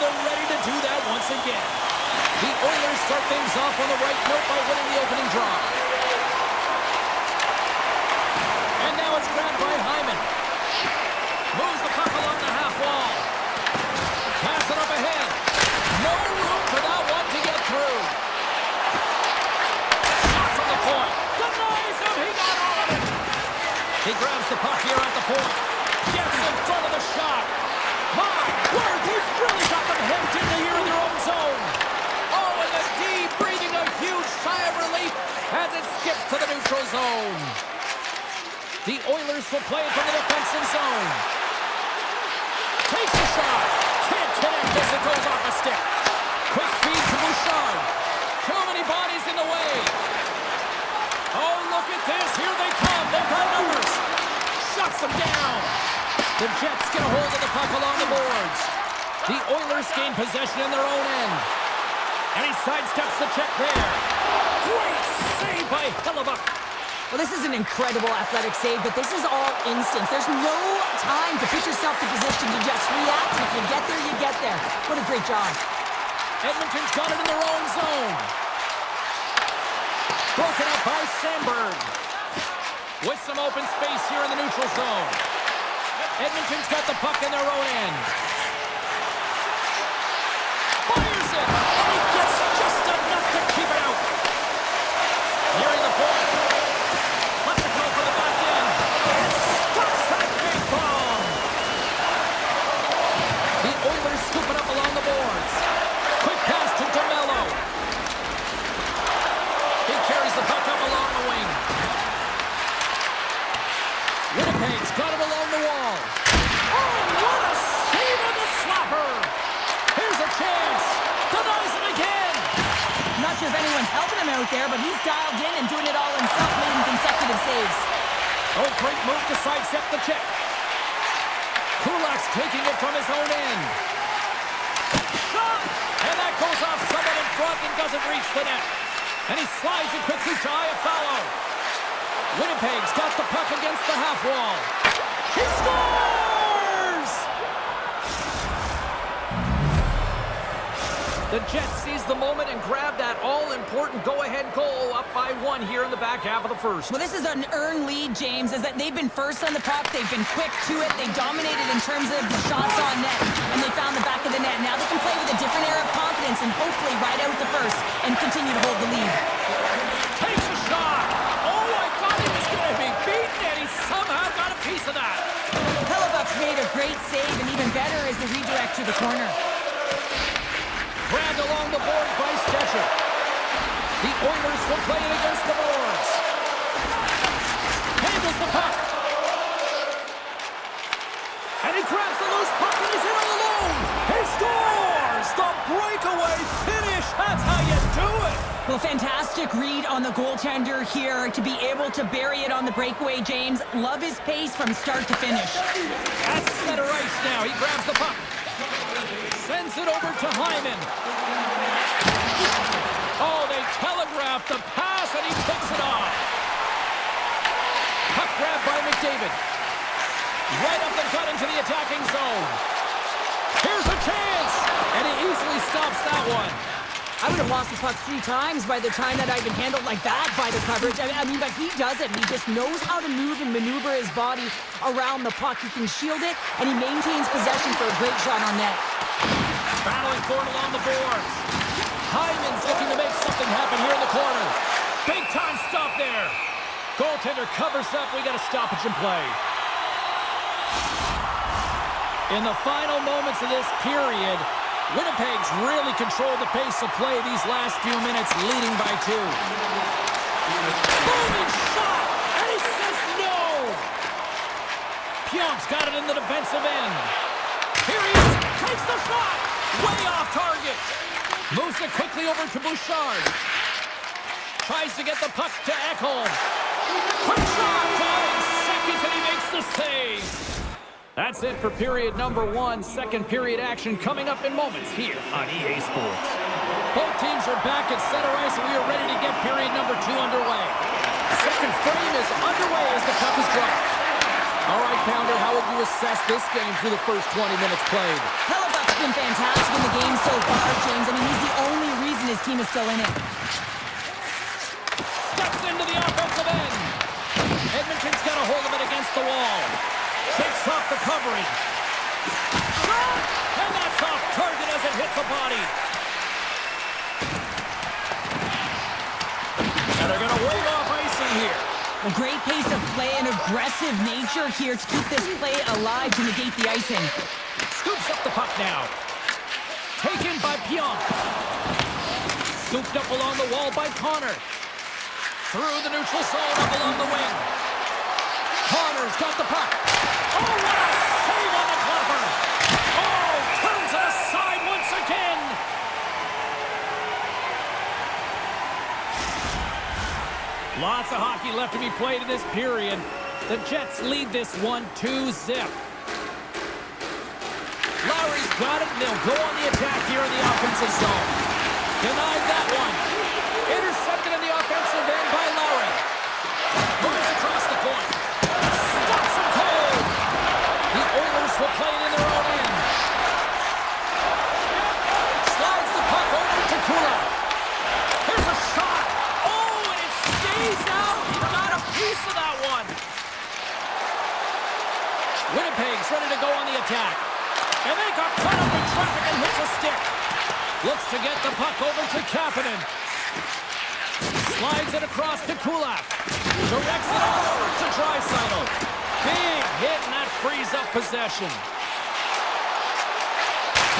they're ready to do that once again. The Oilers start things off on the right note by winning the opening draw. And now it's grabbed by Hyman. Moves the puck along the half wall. Pass it up ahead. No room for that one to get through. Shot from the point. Denies him. He got all of it. He grabs the puck here at the point. Gets in front of the shot. My word, he's really got them hemmed in here in their own zone. Oh, and the D breathing a huge sigh of relief as it skips to the neutral zone. The Oilers will play it from the defensive zone. Takes a shot. Can't connect as it goes off a stick. Quick feed to Bouchard. Too many bodies in the way. Oh, look at this. Here they come. They've got numbers. Shuts them down. The Jets get a hold of the puck along the boards. The Oilers gain possession in their own end. And he sidesteps the check there. Great save by Hellebuck. Well, this is an incredible athletic save, but this is all instinct. There's no time to put yourself to position to just react. If you get there, you get there. What a great job. Edmonton's got it in their own zone. Broken up by Sandberg. With some open space here in the neutral zone. Edmonton's got the puck in their own end. Fires it! And he gets just enough to keep it out. Nearing the point. Lets it go for the back end. And stops that big bomb. The Oilers scoop it up along the boards. Quick pass to DeMello. He carries the puck up along the wing. Winnipeg's got it along the wall. Oh, what a save on the slapper! Here's a chance. Denies him again. I'm not sure if anyone's helping him out there, but he's dialed in and doing it all himself, making consecutive saves. Oh, great move to sidestep the check. Kulak's taking it from his own end. Shot! And that goes off someone in front and doesn't reach the net. And he slides it quickly to Iafallo. Winnipeg's got the puck against the half wall. He scores! The Jets seize the moment and grab that all-important go-ahead goal up by 1 here in the back half of the first. Well, this is an earned lead, James, is that they've been first on the puck. They've been quick to it. They dominated in terms of the shots on net, and they found the back of the net. Now they can play with a different air of confidence and hopefully ride out the first and continue to hold the lead. Takes a shot. Oh, I thought he was going to be beaten, and he somehow got a piece of that. Hellebuck's made a great save, and even better is the redirect to the corner. Grabbed along the boards by Stetcher. The Oilers will play it against the boards. Handles the puck. And he grabs the loose puck and he's in all alone. He scores! The breakaway finish. That's how you do it. Well, fantastic read on the goaltender here to be able to bury it on the breakaway, James. Love his pace from start to finish. At center ice now. He grabs the puck. Sends it over to Hyman. Oh, they telegraphed the pass, and he picks it off. Puck grabbed by McDavid. Right up the gut into the attacking zone. Here's a chance, and he easily stops that one. I would have lost the puck 3 times by the time that I've been handled like that by the coverage. I mean, but he does it. He just knows how to move and maneuver his body around the puck. He can shield it, and he maintains possession for a great shot on net. Battling for it along the boards. Hyman's looking to make something happen here in the corner. Big time stop there. Goaltender covers up. We got a stoppage in play. In the final moments of this period, Winnipeg's really controlled the pace of play these last few minutes, leading by 2. Booming shot, and he says no. Pionk's got it in the defensive end. Here he is, takes the shot, way off target. Moves it quickly over to Bouchard. Tries to get the puck to Ekholm. Quick shot, going second, and he makes the save. That's it for period number 1. Second period action coming up in moments here on EA Sports. Both teams are back at center ice, and we are ready to get period number 2 underway. Second frame is underway as the puck is dropped. All right, Pounder, how would you assess this game through the first 20 minutes played? Hellebuck's been fantastic in the game so far, James. I mean, he's the only reason his team is still in it. Steps into the offensive end. Edmonton's got a hold of it against the wall. Shakes off the coverage. Shot! And that's off target as it hits a body. And they're going to wave off icing here. A great pace of play and aggressive nature here to keep this play alive to negate the icing. Scoops up the puck now. Taken by Pionk. Scooped up along the wall by Connor. Through the neutral zone up along the wing. Connor's got the puck. Oh, what a save on the clapper. Oh, turns it aside once again. Lots of hockey left to be played in this period. The Jets lead this one 2-0. Lowry's got it, and they'll go on the attack here in the offensive zone. Denied that one. Intercepted in the offensive end by Lowry. Moves across the point. Stops him cold. The Oilers will play it in their own end. Slides the puck over to Kula. Here's a shot. Oh, and it stays out. He got a piece of that one. Winnipeg's ready to go on the attack. And they got caught up in traffic and hits a stick. Looks to get the puck over to Kapanen. Slides it across to Kulak. Directs it all over to Draisaitl. Big hit, and that frees up possession.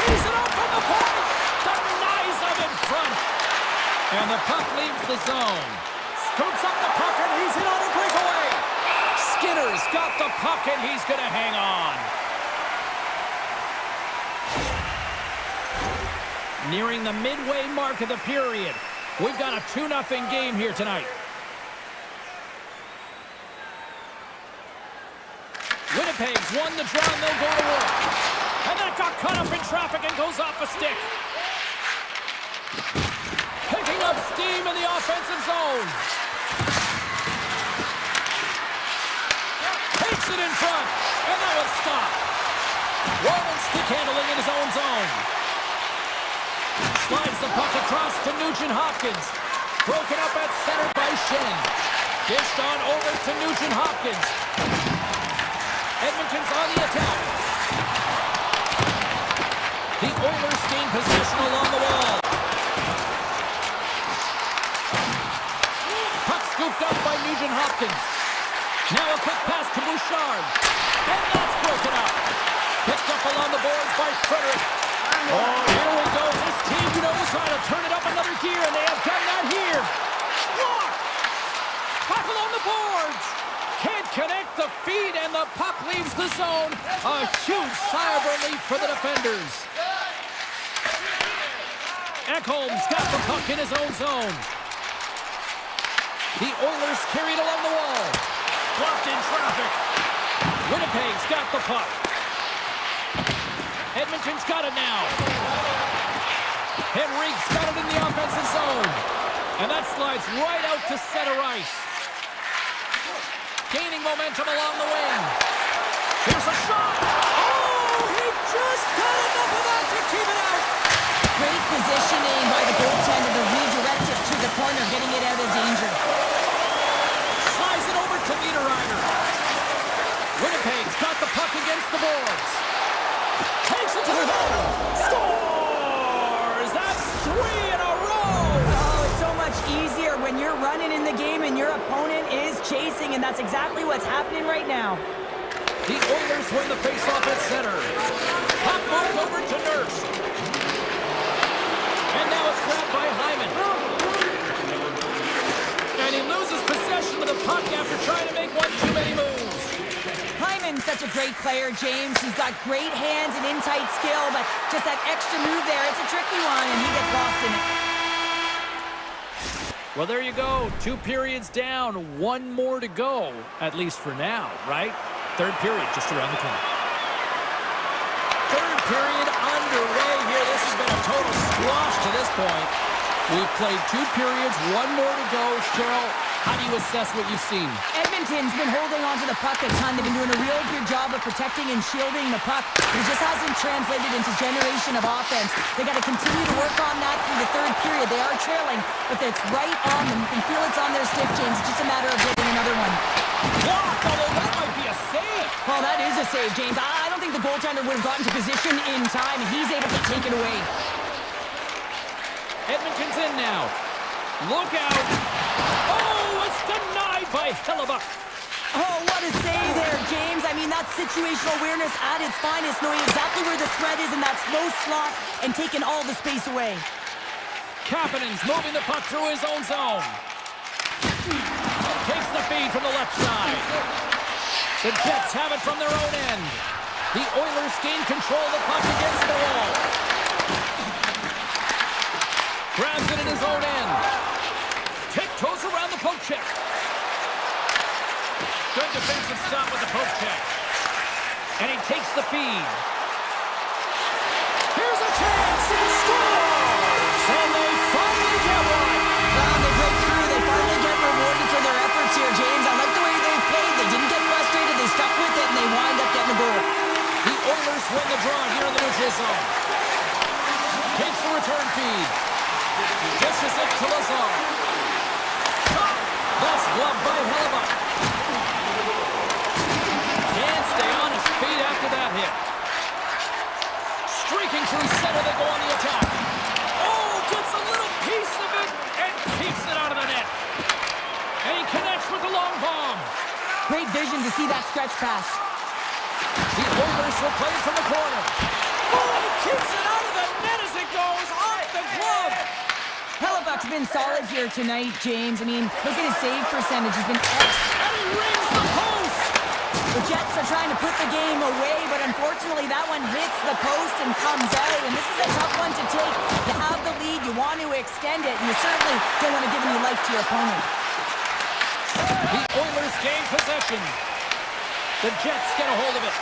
He's it up from the point. Denies him in front. And the puck leaves the zone. Scoops up the puck, and he's in on a breakaway. Skinner's got the puck, and he's going to hang on. Nearing the midway mark of the period. We've got a 2-0 game here tonight. Winnipeg's won the draw, and they'll go to work. And that got caught up in traffic and goes off a stick. Picking up steam in the offensive zone. Takes it in front, and that was stopped. Roman stick handling in his own zone. Slides the puck across to Nugent-Hopkins. Broken up at center by Shen. Dished on over to Nugent-Hopkins. Edmonton's on the attack. The Oilers gain possession along the wall. Puck scooped up by Nugent-Hopkins. Now a quick pass to Bouchard. And that's broken up. Picked up along the boards by Frederick. Oh, here we go. This team knows how to turn it up another gear, and they have done that here. Block! Puck along the boards. Can't connect the feed, and the puck leaves the zone. A huge sigh of relief for the defenders. Ekholm's got the puck in his own zone. The Oilers carried along the wall. Blocked in traffic. Winnipeg's got the puck. Edmonton's got it now. Henrique's got it in the offensive zone. And that slides right out to center ice. Gaining momentum along the wing. Here's a shot. Oh, he just got enough of that to keep it out. Great positioning by the goaltender to redirect it to the corner, getting it out of danger. Slides it over to Niederreiter. Winnipeg's got the puck against the boards. Takes it to the goal. Scores! That's 3 in a row! Oh, it's so much easier when you're running in the game and your opponent is chasing, and that's exactly what's happening right now. The Oilers win the faceoff at center. Puck moved over to Nurse. And now it's grabbed by Hyman. And he loses possession of the puck after trying to make one too many moves. Hyman's such a great player, James. He's got great hands and in-tight skill, but just that extra move there, it's a tricky one, and he gets lost in it. Well, there you go. 2 periods down, 1 more to go, at least for now, right? 3rd period just around the corner. 3rd period underway here. This has been a total squash to this point. We've played 2 periods, 1 more to go. Cheryl, How do you assess what you've seen? Edmonton's been holding on to the puck a ton. They've been doing a real good job of protecting and shielding the puck. But it just hasn't translated into generation of offense. They got to continue to work on that through the third period. They are trailing, but it's right on them. You can feel it's on their stick, James. It's just a matter of getting another one. Blocked, although that might be a save. Well, that is a save, James. I don't think the goaltender would have gotten to position in time, and he's able to take it away. Edmonton's in now. Look out. Oh, it's denied by Hellebuck. Oh, what a save there, James. I mean, that's situational awareness at its finest, knowing exactly where the threat is in that slow slot and taking all the space away. Kapanen's moving the puck through his own zone. Takes the feed from the left side. The Jets have it from their own end. The Oilers gain control of the puck against the wall. Grabs it in his own end. Tiptoes around the poke check. Good defensive stop with the poke check. And he takes the feed. Here's a chance. Scores! And they finally get one. Well, they break through. They finally get rewarded for their efforts here, James. I like the way they played. They didn't get frustrated. They stuck with it, and they wind up getting a goal. The Oilers win the draw here in the neutral zone. Takes the return feed. Dishes it to Lazar. Shot! Best glove by Hellebuck. Can't stay on his feet after that hit. Streaking through center, they go on the attack. Oh, gets a little piece of it and keeps it out of the net. And he connects with the long bomb. Great vision to see that stretch pass. The Oilers will play it from the corner. Oh, he keeps it out of the net as it goes off the glove. Hellebuck's been solid here tonight, James. I mean, look at his save percentage. He's been excellent. And he rings the post. The Jets are trying to put the game away, but unfortunately that one hits the post and comes out. And this is a tough one to take. You have the lead, you want to extend it, and you certainly don't want to give any life to your opponent. The Oilers gain possession. The Jets get a hold of it.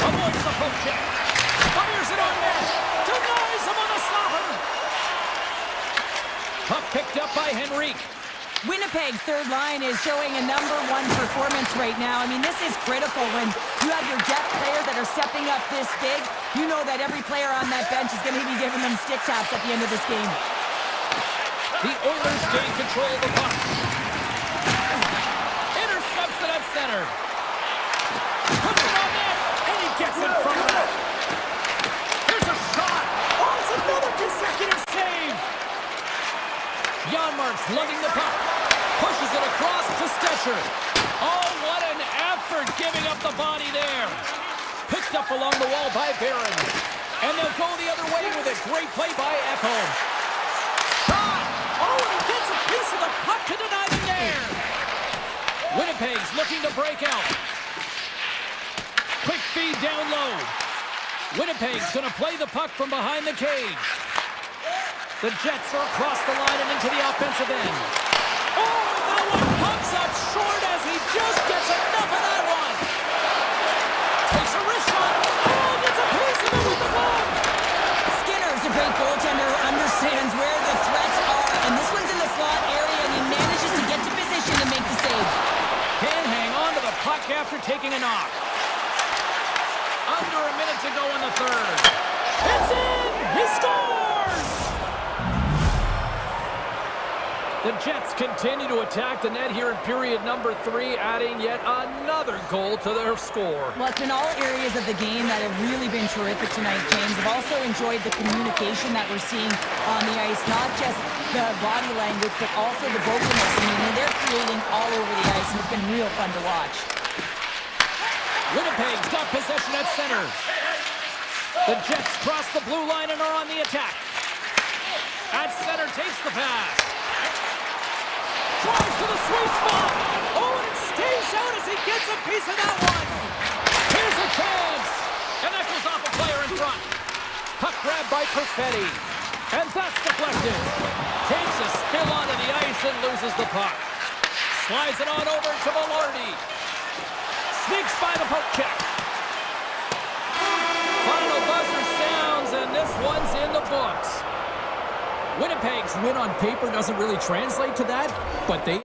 Avoids the poke check. Fires it on net. Denies him on the slapper. Puck picked up by Henrique. Winnipeg's third line is showing a #1 performance right now. I mean, this is critical when you have your depth players that are stepping up this big. You know that every player on that bench is going to be giving them stick taps at the end of this game. The Oilers gain control of the puck. Intercepts it at center. Puts it on net, and he gets in front of it. Here's a shot. Oh, it's another consecutive save. Janmark's lugging the puck. Pushes it across to Stetcher. Oh, what an effort giving up the body there. Picked up along the wall by Barron. And they'll go the other way with a great play by Echo. Shot! Oh, and he gets a piece of the puck to deny them there. Winnipeg's looking to break out. Quick feed down low. Winnipeg's going to play the puck from behind the cage. The Jets are across the line and into the offensive end. Oh, and that one comes up short as he just gets enough of that one. Takes a wrist shot. Oh, gets a piece of it with the glove. Skinner's a great goaltender who understands where the threats are, and this one's in the slot area, and he manages to get to position and make the save. Can't hang on to the puck after taking a knock. Under a minute to go in the third. It's in! He scores! The Jets continue to attack the net here in period number 3, adding yet another goal to their score. Well, it's been all areas of the game that have really been terrific tonight, James. I've also enjoyed the communication that we're seeing on the ice, not just the body language, but also the vocalness. I mean, they're creating all over the ice, and it's been real fun to watch. Winnipeg's got possession at center. The Jets cross the blue line and are on the attack. At center, takes the pass. Drives to the sweet spot. Oh, and it stays out as he gets a piece of that one. Here's a chance. And that goes off a player in front. Puck grabbed by Perfetti. And that's deflected. Takes a spill onto the ice and loses the puck. Slides it on over to Velarde. Sneaks by the poke check. Final buzzer sounds, and this one's in the books. Winnipeg's win on paper doesn't really translate to that, but they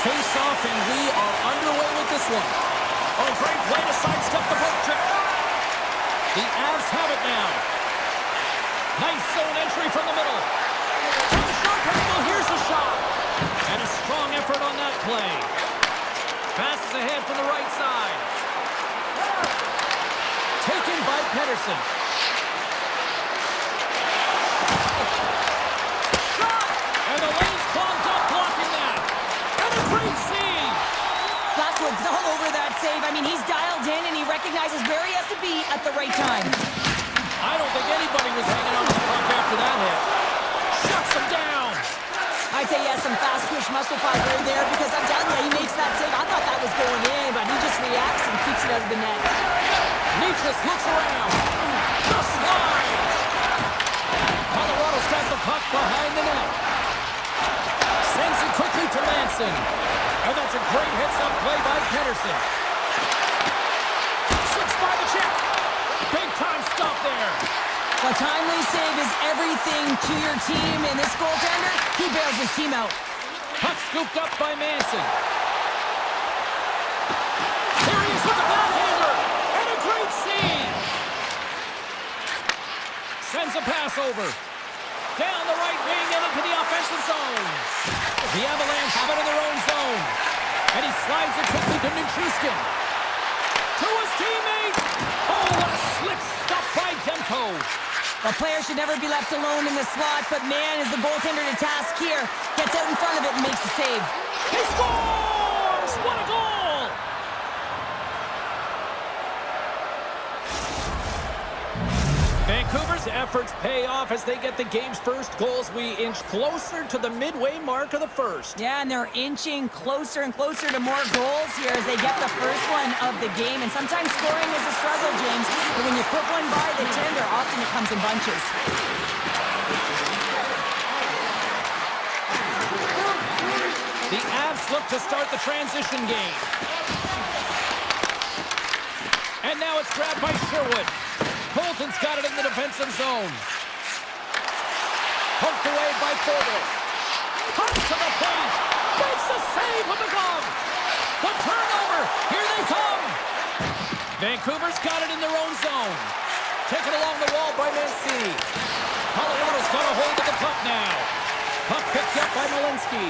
face-off, and we are underway with this one. Oh, great play to sidestep the poke check. The Avs have it now. Nice zone entry from the middle. From the short angle, here's the shot. And a strong effort on that play. Passes ahead from the right side. Taken by Pedersen. Shot! And the lane's clogged up, blocking that. And a great save. Blackwood's all over that save. I mean, he's dialed in and he recognizes where he has to be at the right time. I don't think anybody was hanging on to the puck after that hit. Shuts him down. I'd say he has some fast twitch muscle fiber in there because I'm telling you, he makes that save. I thought that was going in, but he just reacts and keeps it out of the net. Nietzsche looks around. The slide. Colorado's got the puck behind the net. Sends it quickly to Manson. And that's a great heads-up play by Pedersen. Slips by the check. Big-time stop there. A timely save is everything to your team, and this goaltender, he bails his team out. Puck scooped up by Manson. Here he is with the backhander. And a great save. Sends a pass over. Down the right wing and into the offensive zone. The Avalanche have it in their own zone. And he slides it quickly to Nichushkin. To his teammate. Oh, what a slick stop by Demko. A player should never be left alone in the slot, but man, is the goaltender to task here. Gets out in front of it and makes the save. He scores! What a goal! Vancouver's efforts pay off as they get the game's first goals. We inch closer to the midway mark of the first. Yeah, and they're inching closer and closer to more goals here as they get the first one of the game. And sometimes scoring is a struggle, James. But when you put one by the tender, often it comes in bunches. The Avs look to start the transition game. And now it's grabbed by Sherwood. Colton's got it in the defensive zone. Poked away by Thornton. Comes to the point. Makes the save with the glove. The turnover. Here they come. Vancouver's got it in their own zone. Taken along the wall by Mancini. Colorado's got a hold of the puck now. Puck picked up by Malinsky.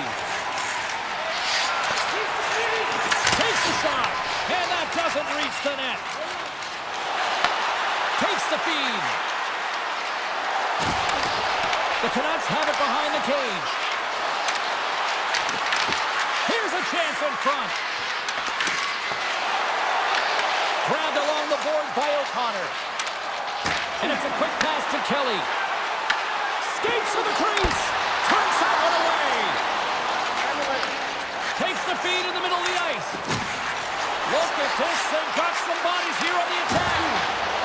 Takes the shot. And that doesn't reach the net. Takes the feed. The Canucks have it behind the cage. Here's a chance in front. Grabbed along the boards by O'Connor. And it's a quick pass to Kelly. Skates to the crease. Turns that one away. Takes the feed in the middle of the ice. Look at this. They've got some bodies here on the attack.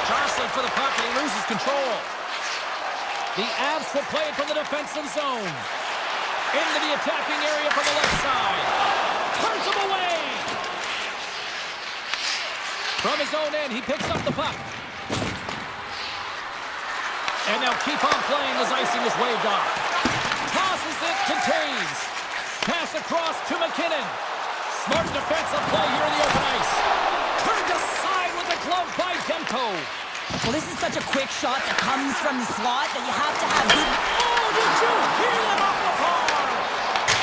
Jostling for the puck, and he loses control. The Avs will play it from the defensive zone. Into the attacking area from the left side. Turns him away. From his own end, he picks up the puck. And now keep on playing as icing is waved off. Tosses it to Taves. Pass across to McKinnon. Smart defensive play here in the open ice. Turned aside with the glove by Demko. Well, this is such a quick shot that comes from the slot that you have to have good... Oh, did you hear that off the bar?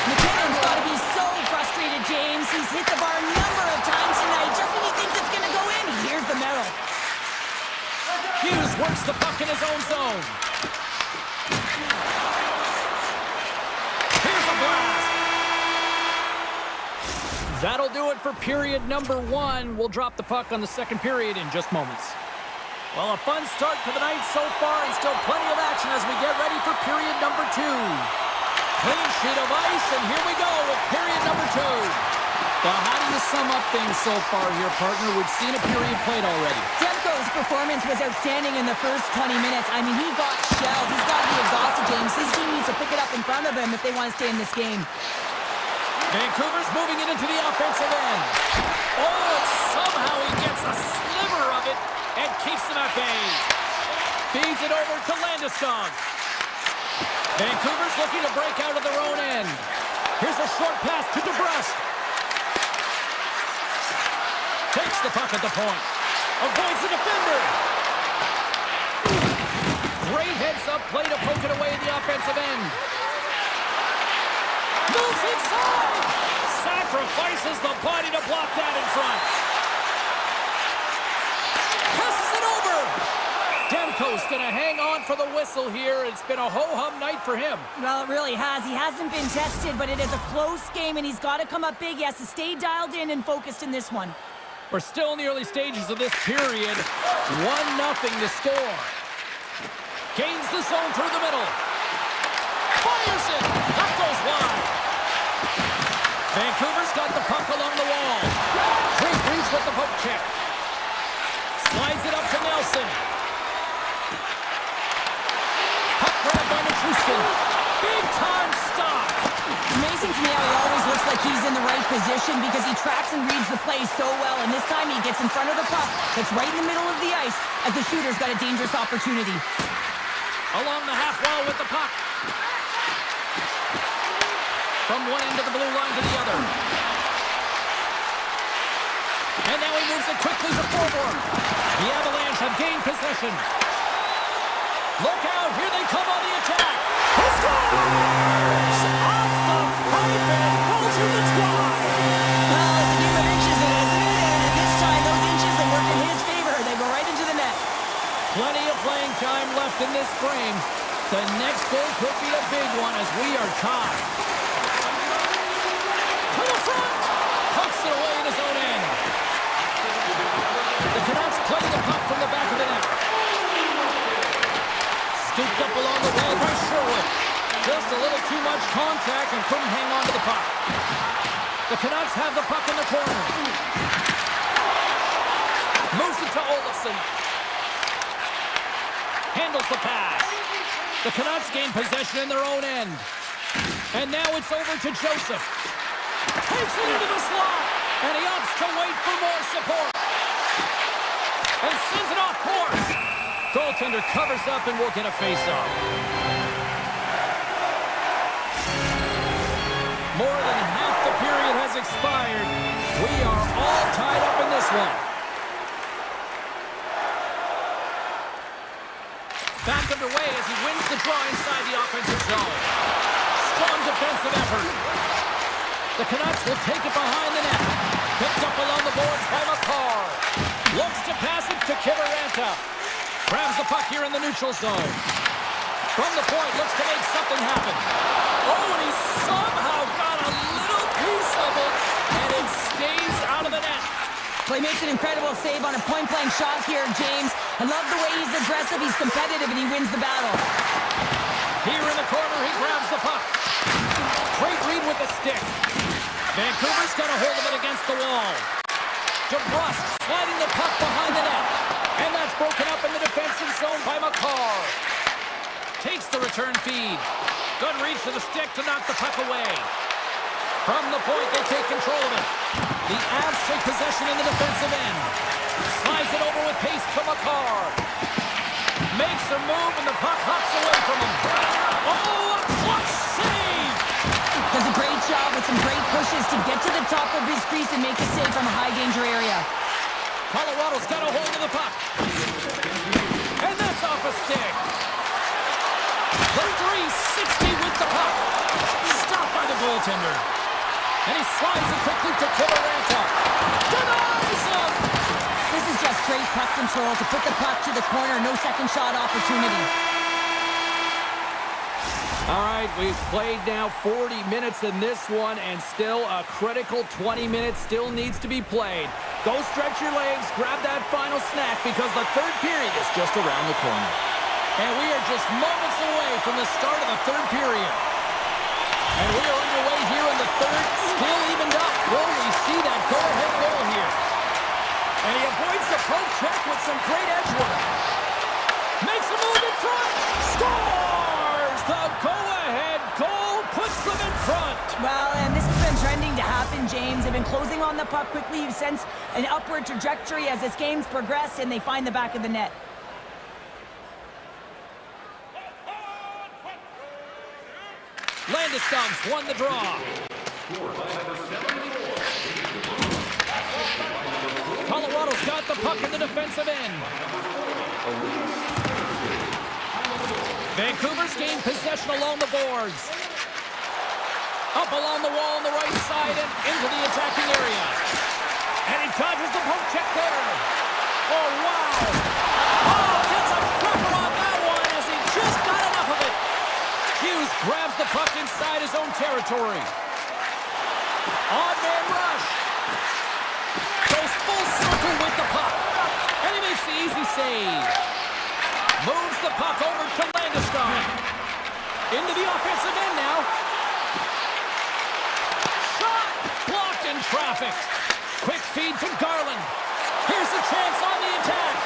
McKinnon's got to be so frustrated, James. He's hit the bar a number of times tonight. Just when he thinks it's going to go in, here's the medal. Hughes works the puck in his own zone. Here's a blast. That'll do it for period number 1. We'll drop the puck on the second period in just moments. Well, a fun start to the night so far, and still plenty of action as we get ready for period number 2. Clean sheet of ice, and here we go with period number 2. Well, how do you sum up things so far here, partner? We've seen a period played already. Demko's performance was outstanding in the first 20 minutes. I mean, he got shelled. He's got to be exhausted, James. His team needs to pick it up in front of him if they want to stay in this game. Vancouver's moving it into the offensive end. Oh, somehow he gets a sliver of it and keeps them at bay. Feeds it over to Landeskog. Vancouver's looking to break out of their own end. Here's a short pass to DeBrusque. Takes the puck at the point. Avoids the defender. Great heads-up play to poke it away in the offensive end. Moves inside. Sacrifices the body to block that in front. Passes it over. Demko's going to hang on for the whistle here. It's been a ho-hum night for him. Well, it really has. He hasn't been tested, but it is a close game, and he's got to come up big. He has to stay dialed in and focused in this one. We're still in the early stages of this period. 1-0 to score. Gains the zone through the middle. Fires it. That goes wide. Vancouver's got the puck along the wall. Great reach with the poke check. Slides it up to Nelson. Puck grab by Nichushkin. Big time stop. Amazing to me how he always looks like he's in the right position because he tracks and reads the play so well, and this time he gets in front of the puck that's right in the middle of the ice as the shooter's got a dangerous opportunity. Along the half wall with the puck. From one end of the blue line to the other. And now he moves it quickly to forward. The Avalanche have gained possession. Look out, here they come on the attack. He scores! Off the pipe and rolls in the twine. Well, it's a game of inches, isn't it? And this time, those inches, they work in his favor. They go right into the net. Plenty of playing time left in this frame. The next goal could be a big one as we are tied. To the front! Pucks it away in his own end. The Canucks play the puck from the back of the net. Scooped up along the wall by Sherwood. Just a little too much contact and couldn't hang on to the puck. The Canucks have the puck in the corner. Moves it to Olofsson. Handles the pass. The Canucks gain possession in their own end. And now it's over to Joseph. Takes it into the slot. And he opts to wait for more support. And sends it off course. Goaltender covers up and will get a face-off. More than half the period has expired. We are all tied up in this one. Back underway as he wins the draw inside the offensive zone. Strong defensive effort. The Canucks will take it behind the net. Picked up along the boards by McCarr. Looks to pass it to Kiberanta. Grabs the puck here in the neutral zone. From the point, looks to make something happen. Oh, and he somehow got a little piece of it, and it stays out of the net. Well, he makes an incredible save on a point-blank shot here, James. I love the way he's aggressive, he's competitive, and he wins the battle. Here in the corner, he grabs the puck. Great read with the stick. Vancouver's got a hold of it against the wall. DeBrusque sliding the puck behind the net. And that's broken up in the defensive zone by McCarr. Takes the return feed. Good reach to the stick to knock the puck away. From the point, they take control of it. The Avs take possession in the defensive end. Slides it over with pace to McCarr. Makes a move, and the puck hops away from him. Oh, a clutch save! Does a great job with some great pushes to get to the top of his crease and make a save from a high-danger area. Colorado's got a hold of the puck. And that's off a stick. The 360 with the puck. Stopped by the goaltender. And he slides it quickly to Kiberanta. Denies him! This is just great puck control to put the puck to the corner. No second shot opportunity. All right, we've played now 40 minutes in this one, and still a critical 20 minutes still needs to be played. Go stretch your legs, grab that final snack, because the third period is just around the corner. And we are just moments away from the start of the third period. And we are underway here in the third, still evened up. Will we see that go-ahead goal here? And he avoids the poke check with some great edge work. Makes a move in front. Scores! The go-ahead goal puts them in front. Well, and this has been trending to happen, James. They've been closing on the puck quickly. You sense an upward trajectory as this game's progressed, and they find the back of the net. Landeskog won the draw. Colorado's got the puck in the defensive end. Vancouver's gained possession along the boards. Up along the wall on the right side and into the attacking area. And he dodges the poke check there. Oh, wow. Oh, gets a cracker on that one as he just got enough of it. Hughes grabs the puck inside his own territory. On-man rush. Goes full circle with the puck. And he makes the easy save. Moves the puck over to Landeskog. Into the offensive end now. Shot! Blocked in traffic. Quick feed to Garland. Here's a chance on the attack.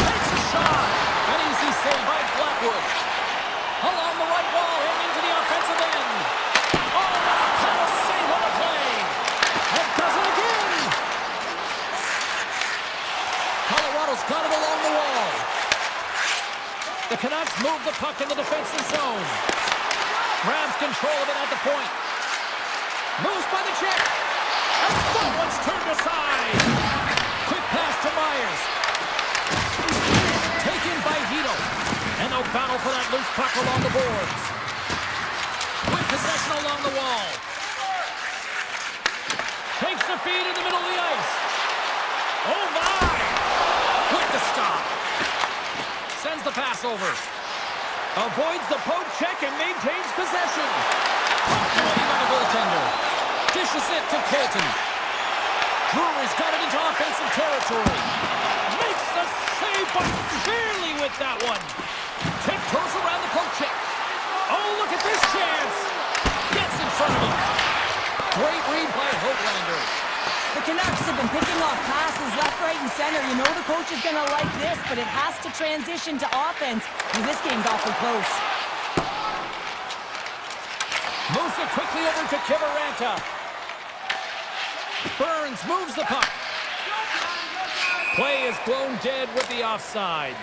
Takes a shot. An easy save by Blackwood. Along the right wall and into the offensive end. Oh, what a paddle save on the play. And does it again. Colorado's got it along the wall. The Canucks move the puck in the defensive zone. Grabs control of it at the point. Moves by the check. And that one's turned aside. Quick pass to Myers. Taken by Hito. And they'll battle for that loose puck along the boards. With possession along the wall. Takes the feed in the middle of the ice. Oh my! With the stop. Sends the pass over. Avoids the poke check and maintains possession. Poked away by the goaltender. Dishes it to Colton. Drury's got it into offensive territory. Makes the save, but barely with that one. Tiptoes around the poke check. Oh, look at this chance. Gets in front of him. Great read by Hoglander. The Canucks have been picking off passes left, right, and center. You know the coach is going to like this, but it has to transition to offense. And this game's awfully close. Moves it quickly over to Kiviranta. Burns moves the puck. Play is blown dead with the offside.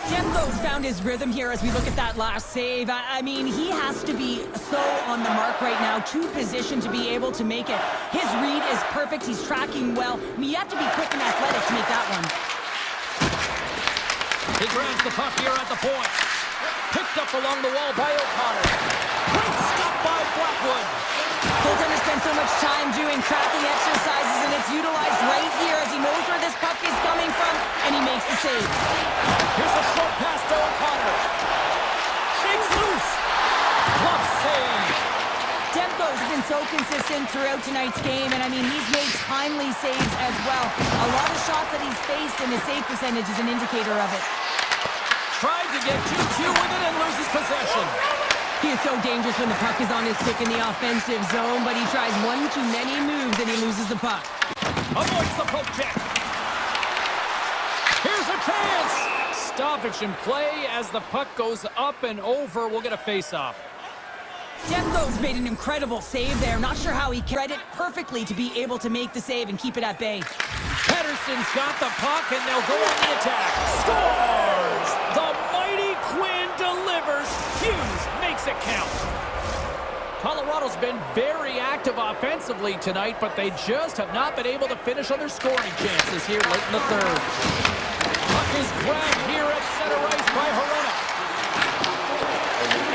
Demko's found his rhythm here as we look at that last save. I mean, he has to be so on the mark right now, to position to be able to make it. His read is perfect. He's tracking well. I mean, you have to be quick and athletic to make that one. He grabs the puck here at the point. Picked up along the wall by O'Connor. Great stop by Blackwood. Goaltender spends so much time doing tracking exercises, and it's utilized right here as he knows where this puck is coming from, and he makes the save. Here's a short pass to O'Connor. Shakes loose. Glove save. Demko's been so consistent throughout tonight's game, and I mean, he's made timely saves as well. A lot of shots that he's faced, and the save percentage is an indicator of it. Tried to get 2-2 with it and loses possession. He is so dangerous when the puck is on his stick in the offensive zone, but he tries one too many moves and he loses the puck. Avoids the poke check. Here's a chance. Stoppage in play as the puck goes up and over. We'll get a face-off. Demko's made an incredible save there. Not sure how he read it perfectly to be able to make the save and keep it at bay. Pedersen's got the puck and they'll go on the attack. Scores! The mighty Quinn delivers. Hughes makes it count. Colorado's been very active offensively tonight, but they just have not been able to finish on their scoring chances here late in the third. Puck is grabbed here at center ice by Hronek.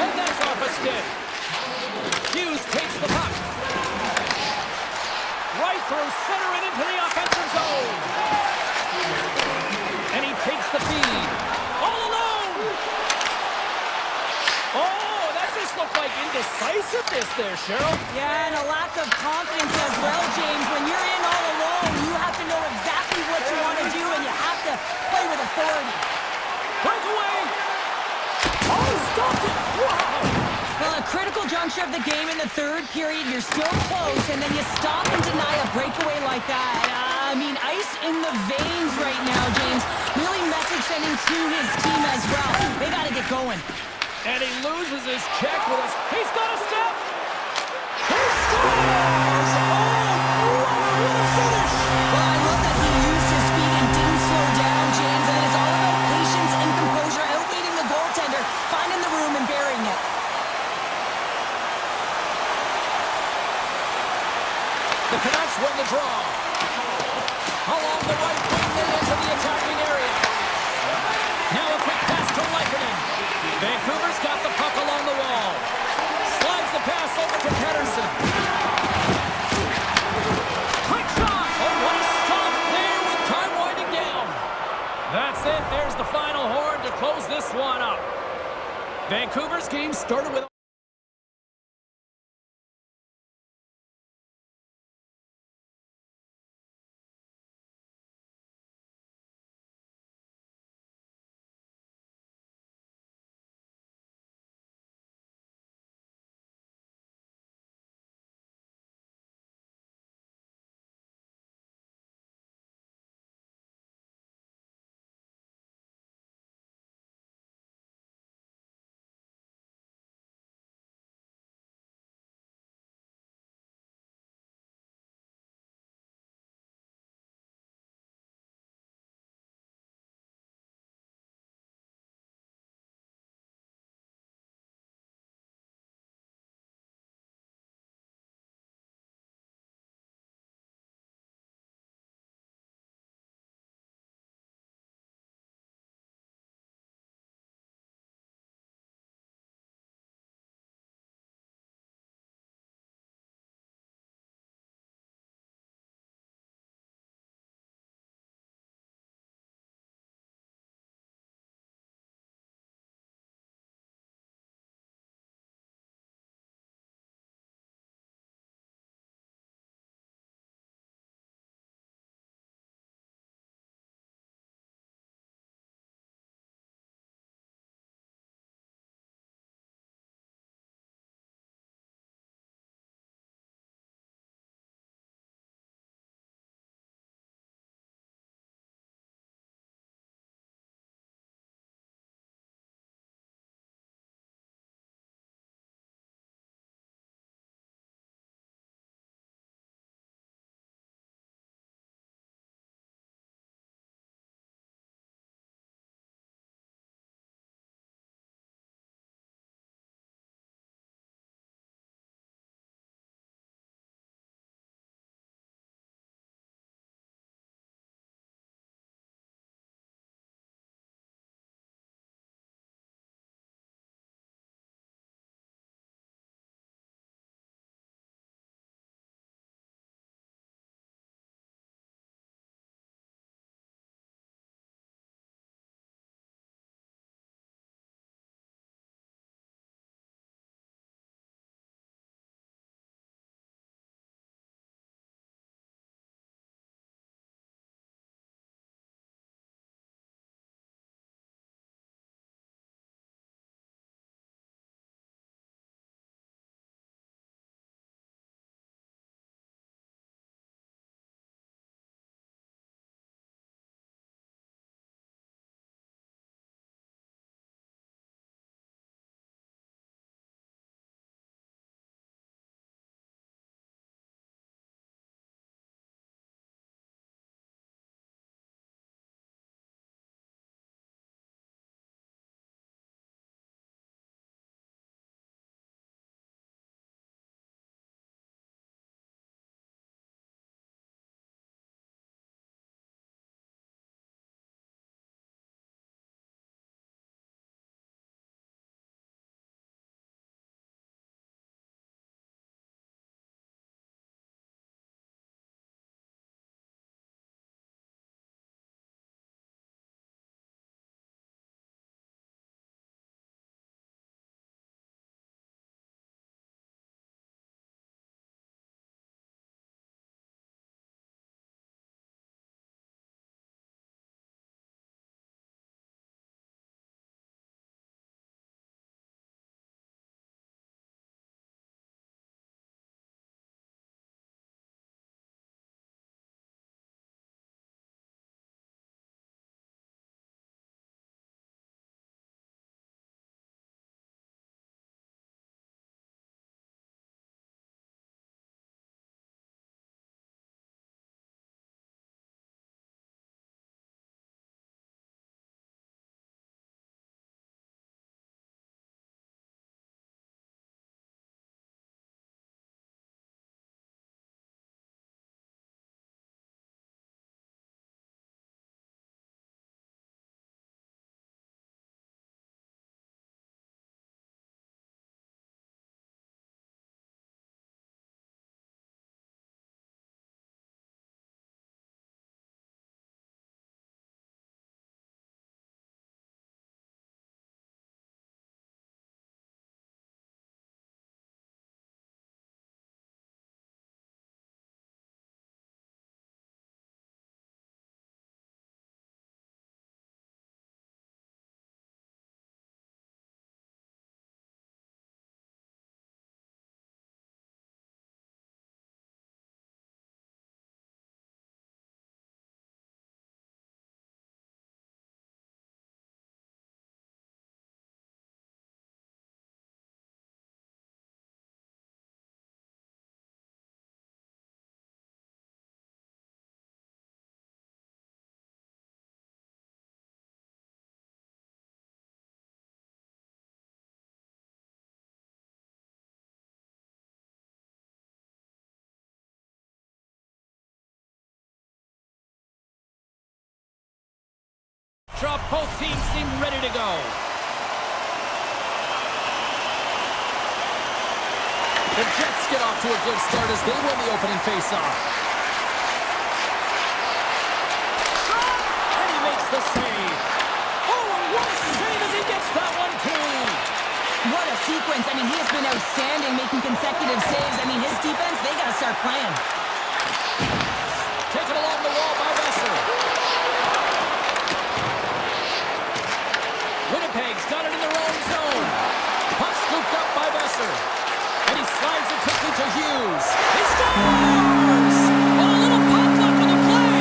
And that's off a stick. Hughes takes the puck. Right through center and into the offensive zone. And he takes the feed. All alone. Oh, that just looked like indecisiveness there, Cheryl. Yeah, and a lack of confidence as well, James. When you're in all alone, you have to know exactly what you want to do, and you have to play with authority. Breakaway. Oh, stopped it. Wow. Well, a critical juncture of the game in the third period, you're still close, and then you stop and deny a breakaway like that. I mean, ice in the veins right now, James. Really message sending to his team as well. They got to get going. And he loses his check with us. He's got a step. He scores! Oh, what a finish! Well, I love that he used his speed and didn't slow down, James, and it's all about patience and composure, outweighing the goaltender, finding the room and burying it. The Canucks win the draw. Along the right wing, they enter the attacking area. Now a quick pass to Leikonen. Vancouver's got the puck along the wall. Slides the pass over to Pettersson. Quick shot! Oh, what a stop there with time winding down. That's it. There's the final horn to close this one up. Vancouver's game started with drop. Both teams seem ready to go. The Jets get off to a good start as they win the opening faceoff. And he makes the save. Oh, and what a save as he gets that one too. What a sequence. I mean, he has been outstanding making consecutive saves. I mean, his defense, they got to start playing. Taken along the wall by Besser. Winnipeg's got it in their own zone. Puck scooped up by Besser. And he slides it quickly to Hughes. He scores! Oh, a little pop luck on the play.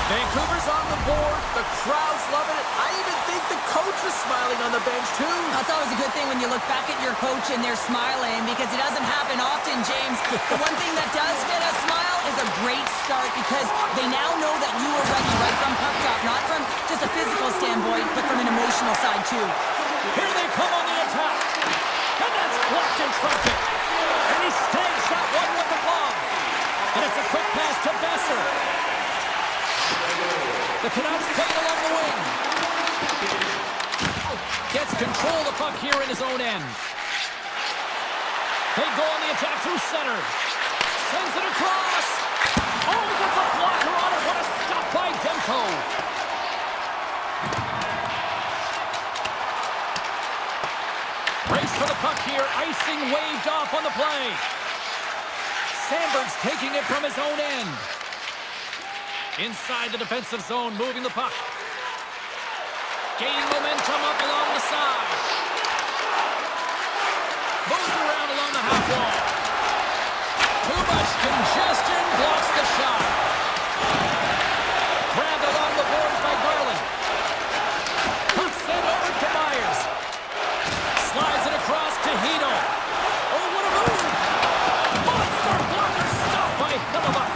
Vancouver's on the board. The crowd's loving it. I even think the coach is smiling on the bench, too. That's always a good thing when you look back at your coach and they're smiling, because it doesn't happen often, James. The one thing that does get a smile is a great start, because they now know that you are ready right from puck drop, not from just a physical standpoint, but from an emotional side, too. Here they come on the attack. And that's blocked in traffic. And he snags that one with the glove. And it's a quick pass to Besser. The Canucks play it along the wing. Gets control of the puck here in his own end. They go on the attack through center. Sends it across. Oh, he gets a blocker on it. What a stop by Demko. Race for the puck here. Icing waved off on the play. Sandberg's taking it from his own end. Inside the defensive zone, moving the puck. Gaining momentum up along the side. Moves around along the half wall. Too much congestion, blocks the shot. Grabbed along the boards by Garland. Puck sent over to Myers. Slides it across to Hito. Oh, what a move! Monster blocker stopped by Hillebuck.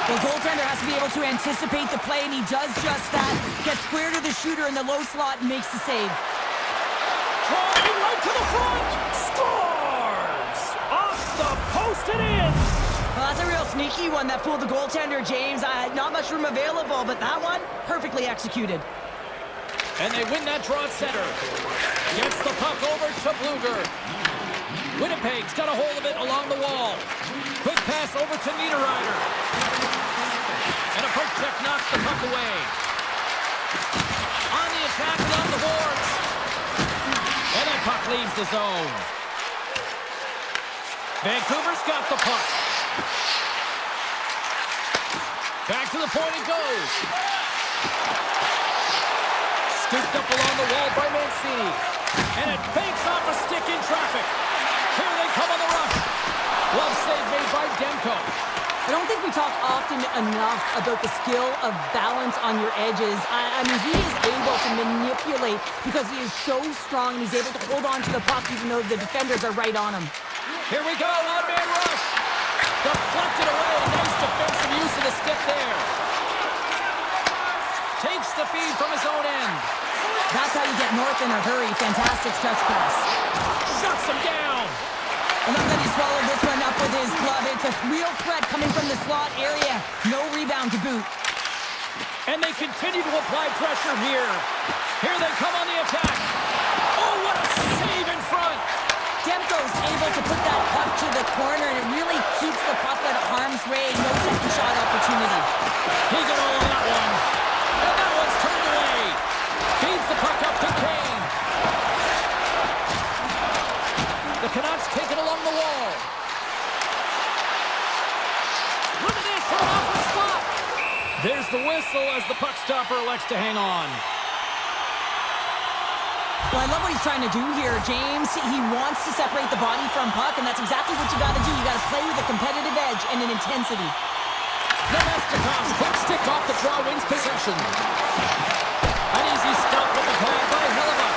The goaltender has to be able to anticipate the play, and he does just that. Gets square to the shooter in the low slot and makes the save. Driving right to the front. Scores! Off the post and in. Well, that's a real sneaky one that fooled the goaltender, James. Not much room available, but that one, perfectly executed. And they win that draw at center. Gets the puck over to Bluger. Winnipeg's got a hold of it along the wall. Quick pass over to Niederreiter. And a poke check knocks the puck away. On the attack along the boards. And that puck leaves the zone. Vancouver's got the puck. Back to the point it goes. Scooped up along the wall by Mancini. And it banks off a stick in traffic. Here they come on the rush. Glove save made by Demko. I don't think we talk often enough about the skill of balance on your edges. I mean, he is able to manipulate because he is so strong and he's able to hold on to the puck even though the defenders are right on him. Here we go, one-man rush. Deflected away. Nice defensive use of the stick there. Takes the feed from his own end. That's how you get north in a hurry. Fantastic stretch pass. Shuts him down. I love that he swallowed this one up with his glove. It's a real threat coming from the slot area. No rebound to boot. And they continue to apply pressure here. Here they come on the attack. Oh, what a save in front. Demko's able to put that puck to the corner, and it really keeps the puck out of harm's way. No second shot opportunity. He got all of that one. And that one's turned away. Feeds the puck up to Kane. The Canucks take it along the wall. Look at this from an open spot. There's the whistle as the puck stopper elects to hang on. Well, I love what he's trying to do here, James. He wants to separate the body from puck, and that's exactly what you got to do. You got to play with a competitive edge and an intensity. Nemestikov's quick stick off the draw wins possession. An easy stop with the pad by Hillebuck.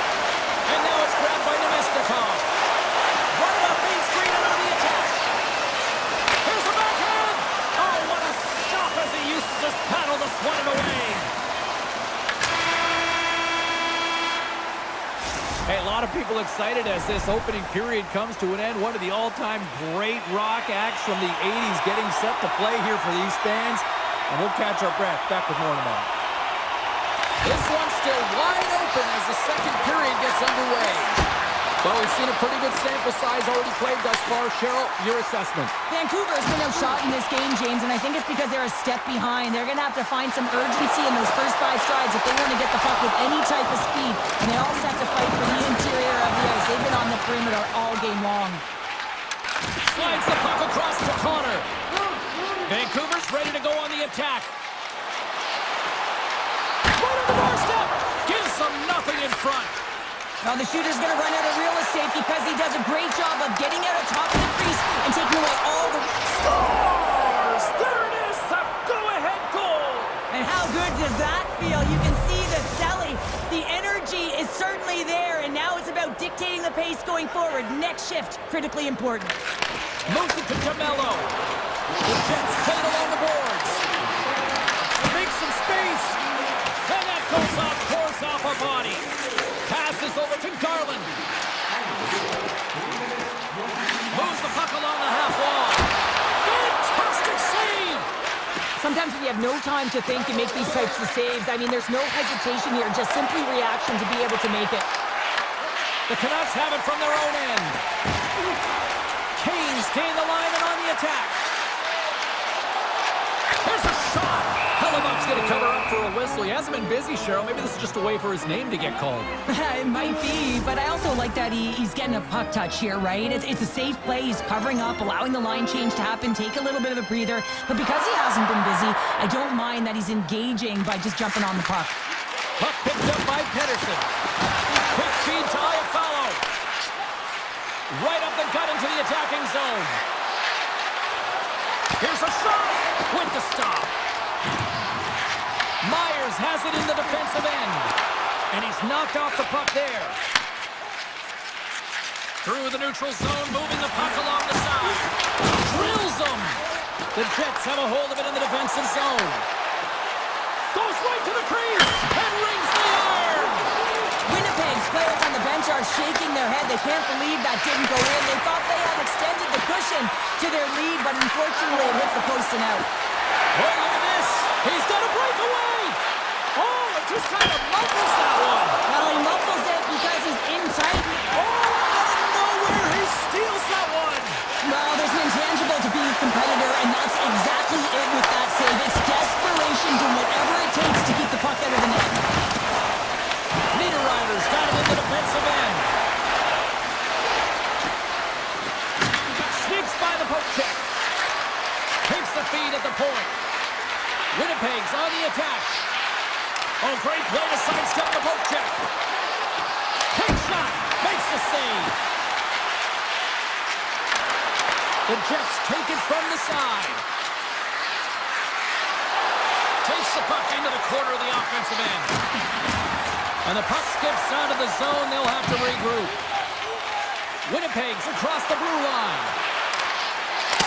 And now it's grabbed by Nemestikov. Right up Main Street and on the attack. Here's the backhand. Oh, what a stop as he uses his paddle to swat it away. Hey, a lot of people excited as this opening period comes to an end. One of the all-time great rock acts from the 80s getting set to play here for these fans. And we'll catch our breath. Back with more in a moment. This one's still wide open as the second period gets underway. Well, we've seen a pretty good sample size already played thus far. Cheryl, your assessment. Vancouver has been outshot in this game, James, and I think it's because they're a step behind. They're going to have to find some urgency in those first 5 strides if they want to get the puck with any type of speed. And they all set to fight for the interior of the ice. They've been on the perimeter all game long. Slides the puck across to Connor. Vancouver's ready to go on the attack. Right on the doorstep. Gives them nothing in front. Now the shooter's going to run out of real estate because he does a great job of getting out of top of the crease and taking away all the... Scores! There it is, the go-ahead goal! And how good does that feel? You can see the selling. The energy is certainly there, and now it's about dictating the pace going forward. Next shift, critically important. Moves it to DeMello. The Jets play it along the boards. Make some space. And that goes off course off a body. Passes over to Garland. Moves the puck along the half wall. Fantastic save. Sometimes if you have no time to think, you make these types of saves. I mean, there's no hesitation here, just simply reaction to be able to make it. The Canucks have it from their own end. Kane's gained the line and on the attack. Here's a shot. Hellebuck's going to cover up for a whistle. He hasn't been busy, Cheryl. Maybe this is just a way for his name to get called. It might be, but I also like that he's getting a puck touch here, right? It's a safe play. He's covering up, allowing the line change to happen, take a little bit of a breather. But because he hasn't been busy, I don't mind that he's engaging by just jumping on the puck. Puck picked up by Pedersen. Quick feed to Iafallo. Right up the gut into the attacking zone. Here's a shot with the stop. Myers has it in the defensive end. And he's knocked off the puck there. Through the neutral zone, moving the puck along the side. Drills them. The Jets have a hold of it in the defensive zone. Goes right to the crease and rings the iron. Winnipeg's players on the bench are shaking their head. They can't believe that didn't go in. They thought they had extended the cushion to their lead, but unfortunately it hits the post and out. Oh, look at this. He's got a breakaway. Oh, it just kind of muffles that one. Well, he muffles it because he's in tight. Oh, out of nowhere, he steals that one. Well, there's an intangible to being a competitor, and that's exactly it with that save. It's desperation, doing whatever it takes to keep the puck out of the net. Niederreiter's got it in the defensive end. Sneaks by the poke check. Takes the feed at the point. Winnipeg's on the attack. Oh, great play to sidestep the poke check. Quick shot. Makes the save. The Jets take it from the side. Takes the puck into the corner of the offensive end. And the puck skips out of the zone. They'll have to regroup. Winnipeg's across the blue line.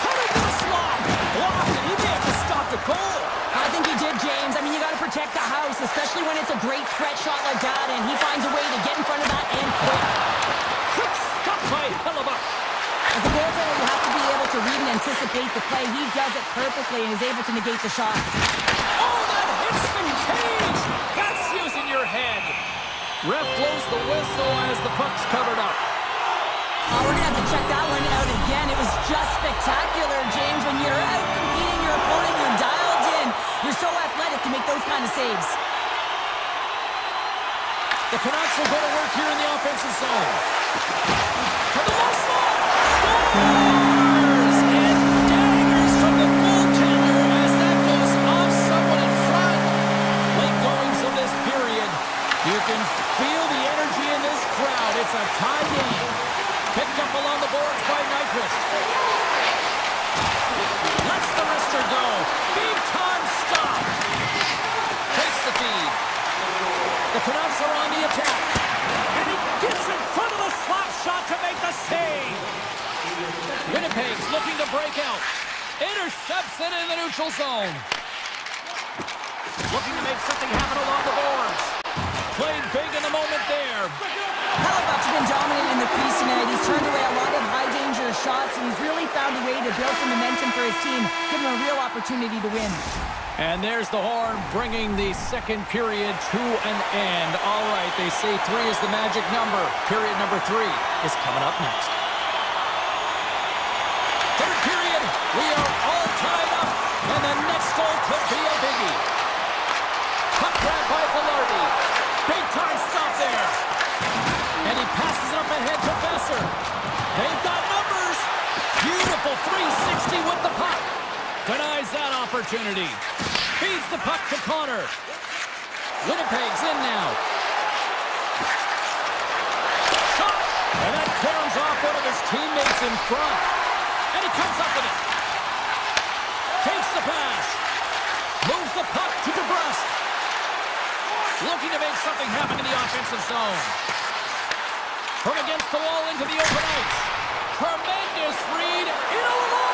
Cut into the slot. Blocked, and he may have to stop the goal. I think he did, James. I mean, you got to protect the house, especially when it's a great threat shot like that, and he finds a way to get in front of that and quick. Quick stop by Hellebuck. As a goaltender, you have to be able to read and anticipate the play. He does it perfectly and is able to negate the shot. Oh, that hits the cage. That's using your head. Ref blows the whistle as the puck's covered up. We're going to have to check that one out again. It was just spectacular, James. When you're out competing your opponent, you're dialed in. You're so athletic to make those kind of saves. The Canucks will go to work here in the offensive zone. To the left side. Scores! And daggers from the goaltender as that goes off someone in front. Late goings of this period. You can feel the energy in this crowd. It's a tie game. Picked up along the boards by Nyquist. Lets the wrister go. Big time stop. Takes the feed. The Canucks are on the attack. And he gets in front of the slap shot to make the save. Winnipeg's looking to break out. Intercepts it in the neutral zone. Looking to make something happen along the boards. played big in the moment there. Hellebuck's been dominant in the crease tonight. He's turned away a lot of high-danger shots, and he's really found a way to build some momentum for his team, giving him a real opportunity to win. And there's the horn, bringing the second period to an end. All right, they say 3 is the magic number. Period number 3 is coming up next. Third period, we are all tied up, and the next goal could be a biggie. Puck grab by Velarde. Big time stop there. And he passes it up ahead to Besser. They've got numbers. Beautiful 360 with the puck. Denies that opportunity. Feeds the puck to Connor. Winnipeg's in now. Shot! And that caroms off one of his teammates in front. And he comes up with it. Takes the pass. Moves the puck to DeBrusque. Looking to make something happen in the offensive zone. From against the wall into the open ice. Tremendous read. In alone.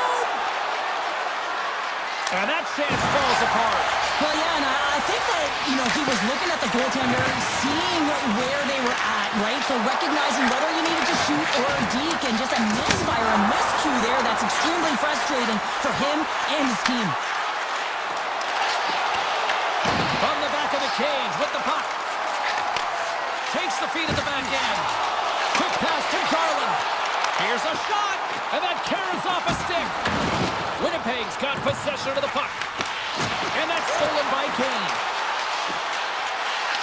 And that chance falls apart. Well, yeah, and I think that, he was looking at the goaltender, seeing where they were at, right? So recognizing whether you needed to shoot or deke, and just a misfire, a miscue there that's extremely frustrating for him and his team. From the back of the cage with the puck. Takes the feed at the back end. Quick pass to Garland. Here's a shot, and that carries off a stick. Winnipeg's got possession of the puck. And that's stolen by Kane.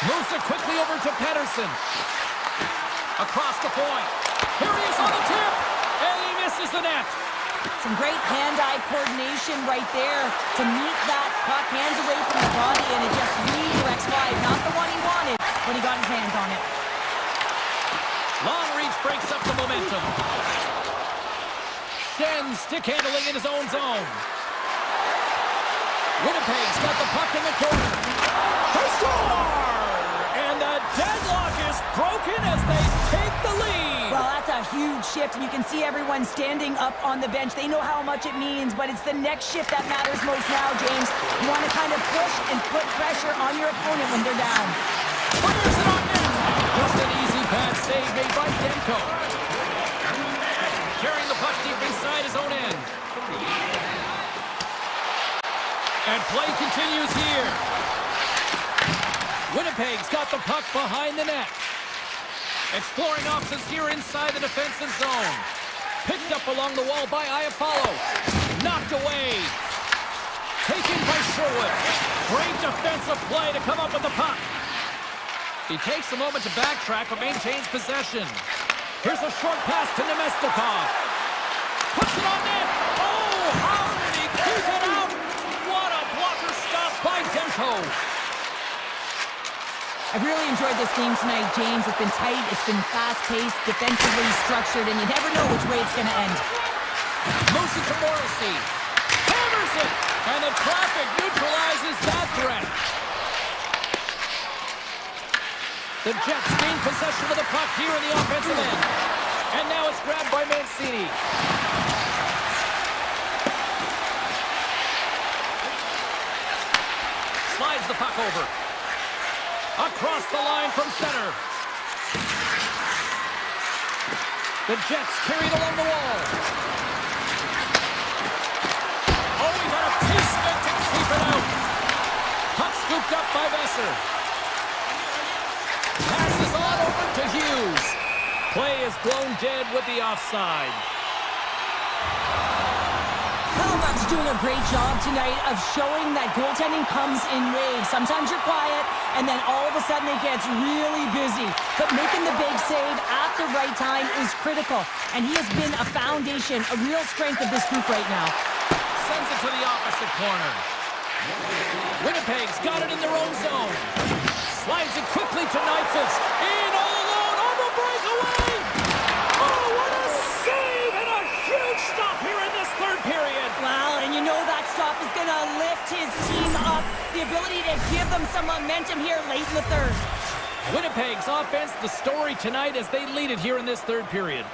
Moves it quickly over to Pettersson. Across the point. Here he is on the tip. And he misses the net. Some great hand-eye coordination right there to meet that puck, hands away from the body, and it just redirects wide. Not the one he wanted, but he got his hands on it. Long reach breaks up the momentum. Shen stick handling in his own zone. Winnipeg's got the puck in the corner. They score! And the deadlock is broken as they take the lead. Well, that's a huge shift, and you can see everyone standing up on the bench. They know how much it means, but it's the next shift that matters most now, James. You want to kind of push and put pressure on your opponent when they're down. Fires it on net. Just an easy pass save made by Demko. Carrying the puck deep inside his own end. And play continues here. Winnipeg's got the puck behind the net. Exploring options here inside the defensive zone. Picked up along the wall by Iafallo. Knocked away. Taken by Sherwood. Great defensive play to come up with the puck. He takes a moment to backtrack but maintains possession. Here's a short pass to Nemestikov. Puts it on net. Oh, how did he keep it out? What a blocker stop by Demko. I've really enjoyed this game tonight, James. It's been tight, it's been fast-paced, defensively structured, and you never know which way it's going to end. Moves it to Morrissey. Hammers it, and the traffic neutralizes that threat. The Jets gain possession of the puck here in the offensive end. And now it's grabbed by Mancini. Slides the puck over. Across the line from center. The Jets carried along the wall. Oh, he got a piece of it to keep it out. Puck scooped up by Besser. Passes on over to Hughes. Play is blown dead with the offside. Hellebuck's doing a great job tonight of showing that goaltending comes in waves. Sometimes you're quiet, and then all of a sudden it gets really busy. But making the big save at the right time is critical, and he has been a foundation, a real strength of this group right now. Sends it to the opposite corner. Winnipeg's got it in their own zone. Slides it quickly to Nyquist. In all alone on the breakaway. Oh, what a save and a huge stop here in this third period. Wow, and you know that stop is going to lift his team up. The ability to give them some momentum here late in the third. Winnipeg's offense, the story tonight as they lead it here in this third period.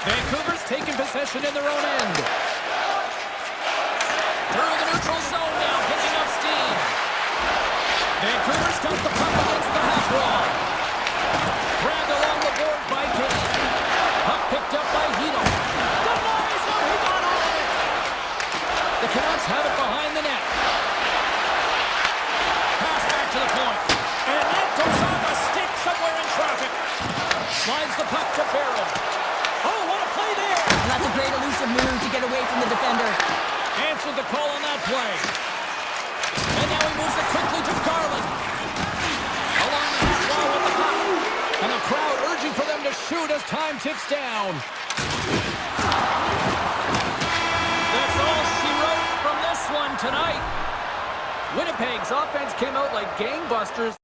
Vancouver's taking possession in their own end. Through the neutral zone now, picking up steam. Vancouver's got the puck against play. And now he moves it quickly to Garland. Along the half wall with the puck. And the crowd urging for them to shoot as time ticks down. That's all she wrote from this one tonight. Winnipeg's offense came out like gangbusters.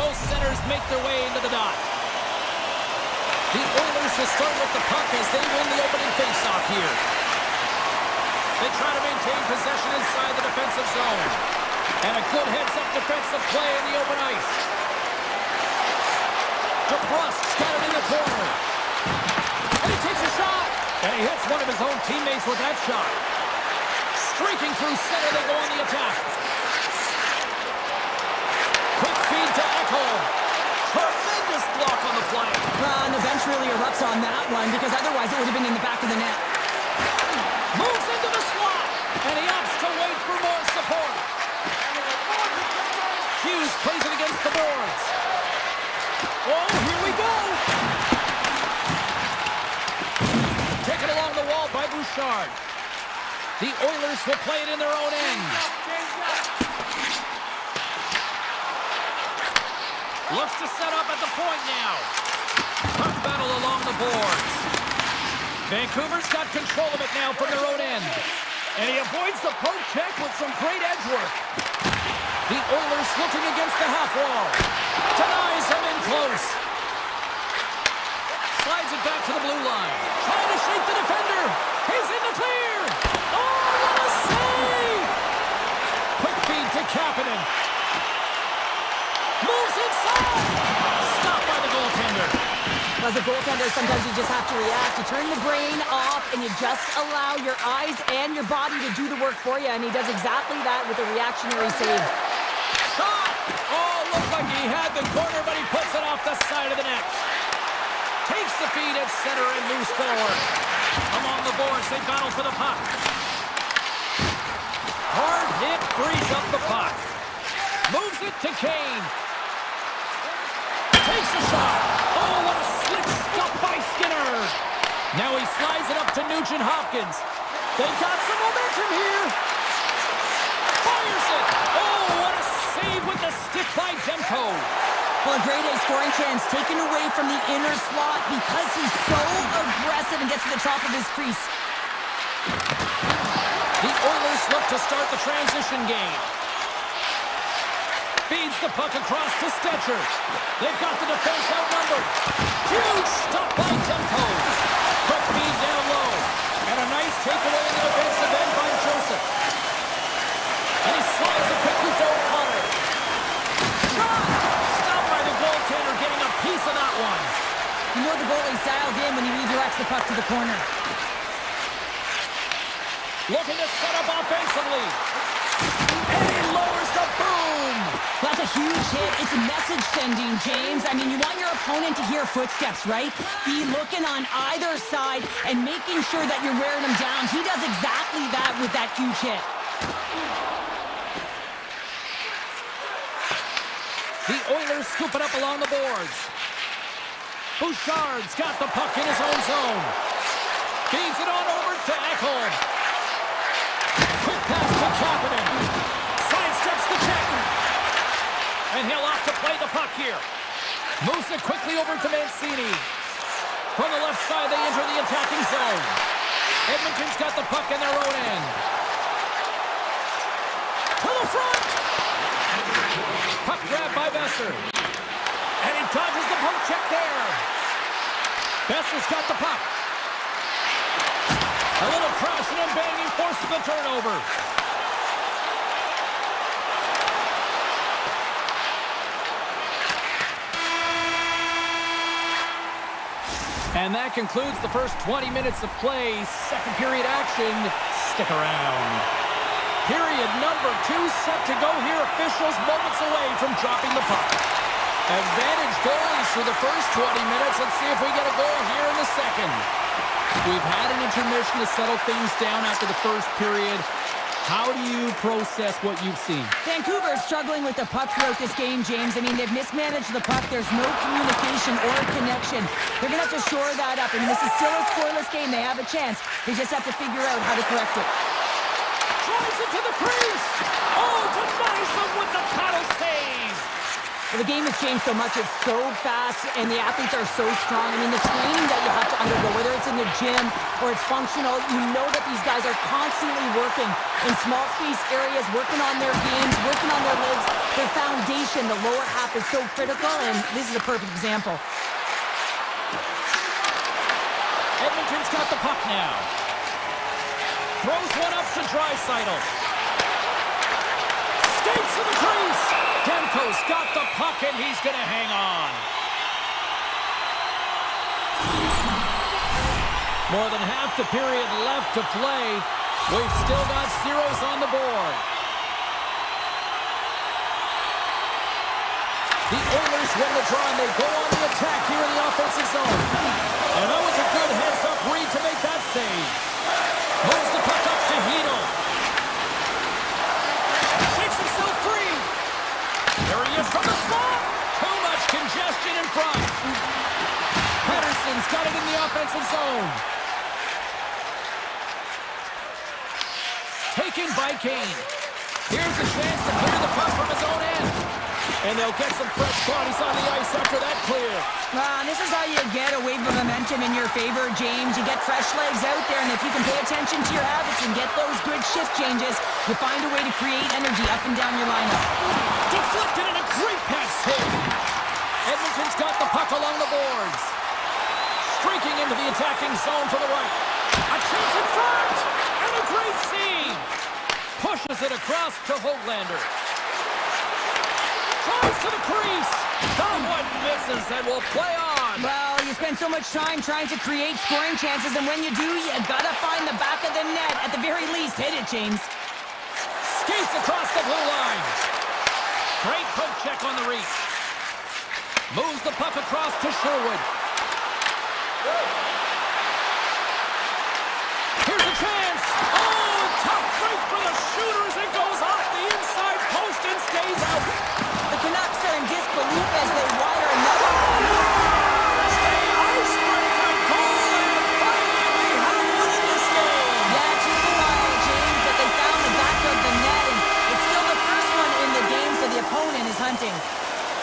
both centers make their way into the dot. The Oilers will start with the puck as they win the opening faceoff here. They try to maintain possession inside the defensive zone. And a good heads-up defensive play in the open ice. DeBrusk's got it in the corner. And he takes a shot. And he hits one of his own teammates with that shot. Streaking through center, they go on the attack. Quick feed to Echo. Tremendous block on the play. And the bench really erupts on that one because otherwise it would have been in the back of the net. Moves into the slot. And he opts to wait for more support. Hughes plays it against the boards. Oh, here we go. Taken along the wall by Bouchard. The Oilers will play it in their own end. Looks to set up at the point now. Puck battle along the boards. Vancouver's got control of it now from their own end. And he avoids the poke check with some great edge work. The Oilers looking against the half wall. Denies him in close. Slides it back to the blue line. Trying to shake the defender. He's in the clear. Oh, what a save! Quick feed to Kapanen. Moves inside. Stopped by the goaltender. As a goaltender, sometimes you just have to react. You turn the brain off and you just allow your eyes and your body to do the work for you. And he does exactly that with a reactionary save. Shot! Oh, looked like he had the corner, but he puts it off the side of the net. Takes the feed at center and moves forward. Along the boards, they battle for the puck. Hard hit, frees up the puck. Moves it to Kane. Takes a shot. Oh, what a slick stop by Skinner. Now he slides it up to Nugent Hopkins. They got some momentum here. Fires it. Oh, what a save with the stick by Demko. Well, a grade A scoring chance taken away from the inner slot because he's so aggressive and gets to the top of his crease. The Oilers look to start the transition game. Feeds the puck across to Stetcher. They've got the defense outnumbered. Huge stop by Demko. Quick feed down low. And a nice takeaway in the defensive end by Joseph. And he slides it quickly to O'Connor. Shot! Stopped by the goaltender, getting a piece of that one. You know the goalie's dialed in when he redirects the puck to the corner. Looking to set up offensively. And he lowers the boom. That's a huge hit. It's message sending, James. I mean, you want your opponent to hear footsteps, right? Be looking on either side and making sure that you're wearing them down. He does exactly that with that huge hit. The Oilers scoop it up along the boards. Bouchard's got the puck in his own zone. Feeds it on over to Ekholm. Quick pass to Kapanen. Sidesteps the check. And he'll off to play the puck here. Moves it quickly over to Mancini. From the left side, they enter the attacking zone. Edmonton's got the puck in their own end. To the front. Puck grab by Besser. And he dodges the poke check there. Besser's got the puck. A little crashing and banging forces the turnover. And that concludes the first 20 minutes of play. Second period action. Stick around. Period number 2 set to go here. Officials moments away from dropping the puck. Advantage goalies for the first 20 minutes. Let's see if we get a goal here in the second. We've had an intermission to settle things down after the first period. How do you process what you've seen? Vancouver is struggling with the puck throughout this game, James. I mean, they've mismanaged the puck. There's no communication or connection. They're going to have to shore that up. I mean, this is still a scoreless game. They have a chance. They just have to figure out how to correct it. Drives it to the crease. Oh, denies him with the paddle save. Well, the game has changed so much. It's so fast, and the athletes are so strong. I mean, the training that you have to undergo, whether it's in the gym or it's functional, you know that these guys are constantly working in small space areas, working on their games, working on their legs. Their foundation, the lower half, is so critical, and this is a perfect example. Edmonton's got the puck now. Throws one up to Draisaitl. Skates to the crease. Demko's got the puck, and he's going to hang on. More than half the period left to play. We've still got zeros on the board. The Oilers win the draw, and they go on the attack here in the offensive zone. And that was a good heads-up read to make that save. Moves the puck up to Hedl. Shakes himself free. There he is from the slot. Too much congestion in front. Pettersson's got it in the offensive zone. Taken by Kane. Here's a chance to clear the puck from his own end. And they'll get some fresh bodies on the ice after that clear. This is how you get a wave of momentum in your favor, James. You get fresh legs out there, and if you can pay attention to your habits and get those good shift changes, you find a way to create energy up and down your lineup. Deflected and a great pass save. Edmonton's got the puck along the boards. Streaking into the attacking zone for the right. A chance in front! And a great save! Pushes it across to Höglander. Tries to the crease. That one misses and will play on. Well, you spend so much time trying to create scoring chances, and when you do, you gotta find the back of the net. At the very least, hit it, James. Skates across the blue line. Great poke check on the reach. Moves the puck across to Sherwood. Here's a chance. Oh, tough break for the shooters. It goes off the inside post and stays out. The Canucks are in disbelief as they wire another one. The icebreaker goal, and finally we have one in this game. Yeah, to the wire, James, but they found the back of the net, and it's still the first one in the game, so the opponent is hunting.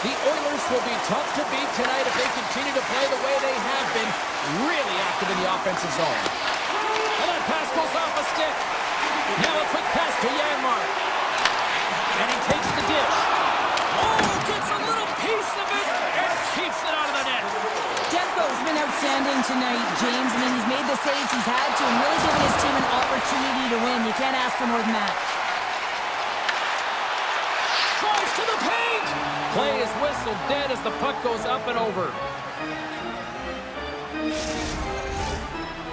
The Oilers will be tough to beat tonight if they continue to play the way they have been, really active in the offensive zone. And that pass goes off a stick. Now a quick pass to Janmark. And he takes the dish. Oh, gets a little piece of it and keeps it out of the net. Demko's been outstanding tonight, James. I mean, he's made the saves he's had to and really given his team an opportunity to win. You can't ask for more than that. Tries to the paint. Play is whistled dead as the puck goes up and over.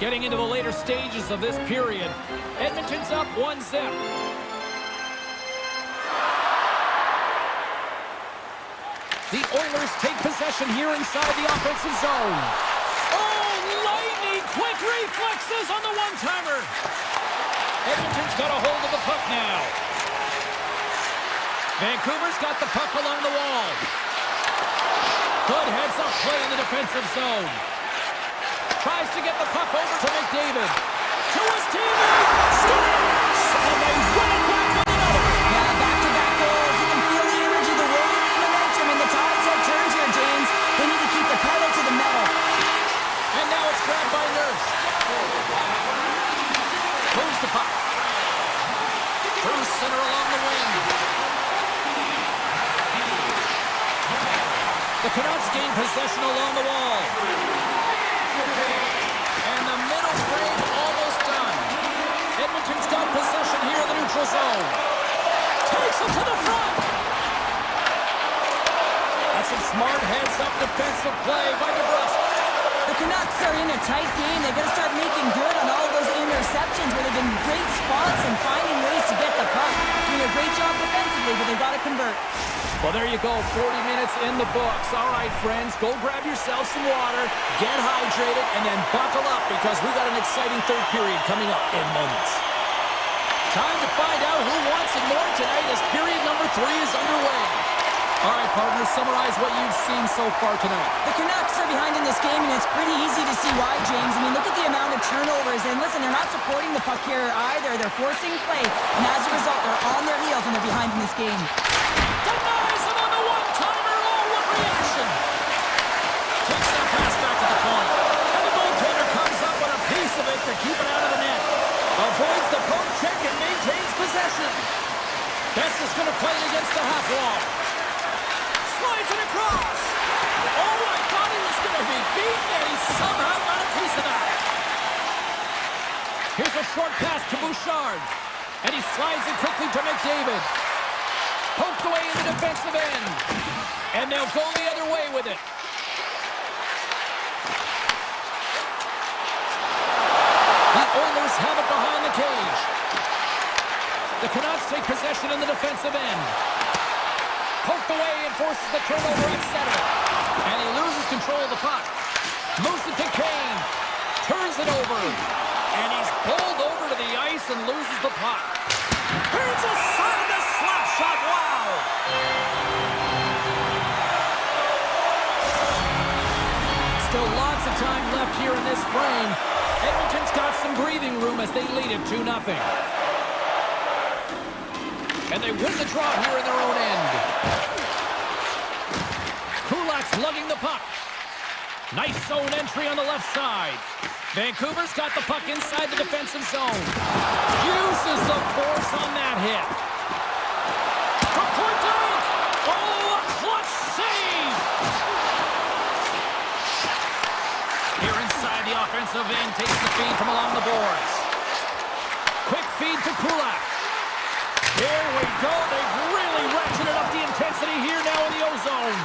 Getting into the later stages of this period, Edmonton's up 1-0. The Oilers take possession here inside the offensive zone. Oh, lightning quick reflexes on the one-timer. Edmonton's got a hold of the puck now. Vancouver's got the puck along the wall. Good heads-up play in the defensive zone. Tries to get the puck over to McDavid. To his teammate. Scores! And they win it back with another. Yeah, back-to-back goals. You can feel the energy, the wave of momentum, and the tides have turned here, James. They need to keep the pedal to the metal. And now it's grabbed by Nurse. Moves the puck. Through center along the wing. The Canucks gain possession along the wall. And the middle frame almost done. Edmonton's got possession here in the neutral zone. Takes it to the front. That's some smart heads-up defensive play by DeBrusk. The Canucks are in a tight game. They've got to start making good on all of those interceptions where they've been great spots and finding ways to get the puck. Doing a great job defensively, but they've got to convert. Well, there you go. 40 minutes in the books. All right, friends, go grab yourself some water, get hydrated, and then buckle up because we got an exciting third period coming up in moments. Time to find out who wants it more tonight as period number 3 is underway. All right, partners, summarize what you've seen so far tonight. The Canucks are behind in this game, and it's pretty easy to see why, James. I mean, look at the amount of turnovers. And listen, they're not supporting the puck here either. They're forcing play, and as a result, they're on their heels, and they're behind in this game. Denies him on the one-timer. face-off wall. Slides it across. Oh, I thought he was going to be beaten, and he somehow got a piece of that. Here's a short pass to Bouchard. And he slides it quickly to McDavid. Poked away in the defensive end. And they'll go the other way with it. The Oilers have it behind the cage. The Canucks take possession in the defensive end. Poked away and forces the turnover at center. And he loses control of the puck. Moves it to Kane. Turns it over. And he's bowled over to the ice and loses the puck. Here's a side to slap shot. Wow! Still lots of time left here in this frame. Edmonton's got some breathing room as they lead it 2-0. And they win the draw here in their own end. Kulak's lugging the puck. Nice zone entry on the left side. Vancouver's got the puck inside the defensive zone. Uses the force on that hit. From point blank. Oh, a clutch save. Here inside the offensive end, takes the feed from along the boards. Quick feed to Kulak. Here we go. They've really ratcheted up the intensity here now in the O-zone.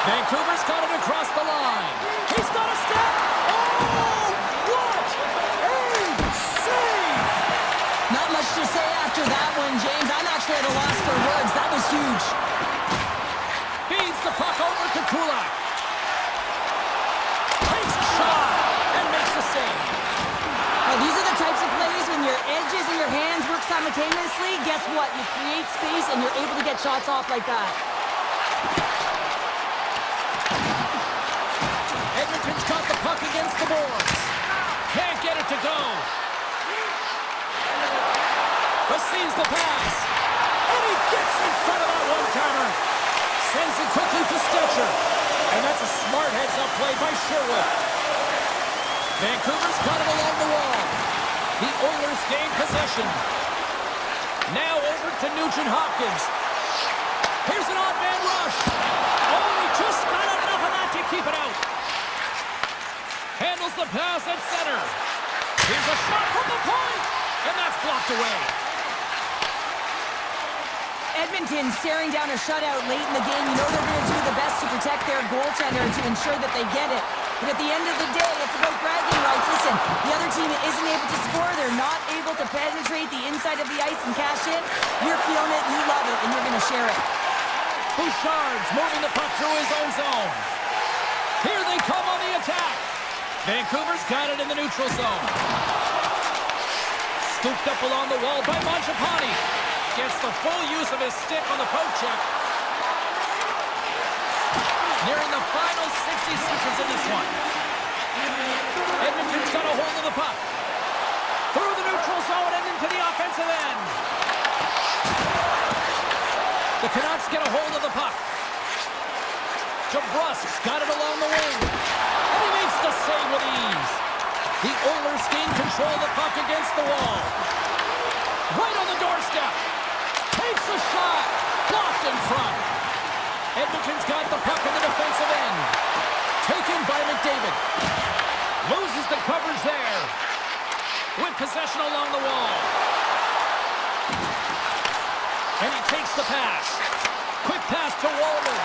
Vancouver's got it across the line. He's got a step. Oh, what a save! Not much to say after that one, James. I'm actually at a loss for words. That was huge. Feeds the puck over to Kulak. Takes a shot and makes the save. Now, these are the types of plays when your edges and your hands work simultaneously. Guess what? You create space and you're able to get shots off like that. Edmonton's got the puck against the boards. Can't get it to go. Receives the pass. And he gets in front of that one-timer. Sends it quickly to Stetcher. And that's a smart heads-up play by Sherwood. Vancouver's got it along the wall. The Oilers gain possession. Now over to Nugent-Hopkins. Here's an odd man rush. Oh, he just got enough of that to keep it out. Handles the pass at center. Here's a shot from the point. And that's blocked away. Edmonton staring down a shutout late in the game. You know they're going to do the best to protect their goaltender to ensure that they get it. But at the end of the day, it's about bragging rights. Listen, the other team isn't able to score. They're not able to penetrate the inside of the ice and cash in. You're feeling it, you love it, and you're going to share it. Bouchard's moving the puck through his own zone. Here they come on the attack. Vancouver's got it in the neutral zone. Scooped up along the wall by Mangiapane. Gets the full use of his stick on the poke check. Nearing the final 60 seconds in this one. Edmonton's got a hold of the puck. Through the neutral zone and into the offensive end. The Canucks get a hold of the puck. Jabrusk's got it along the wing. And he makes the save with ease. The Oilers gain control of the puck against the wall. Right on the doorstep. Takes a shot. Blocked in front. Edmonton's got the puck in the defensive end. Taken by McDavid. Loses the coverage there. With possession along the wall. And he takes the pass. Quick pass to Walden.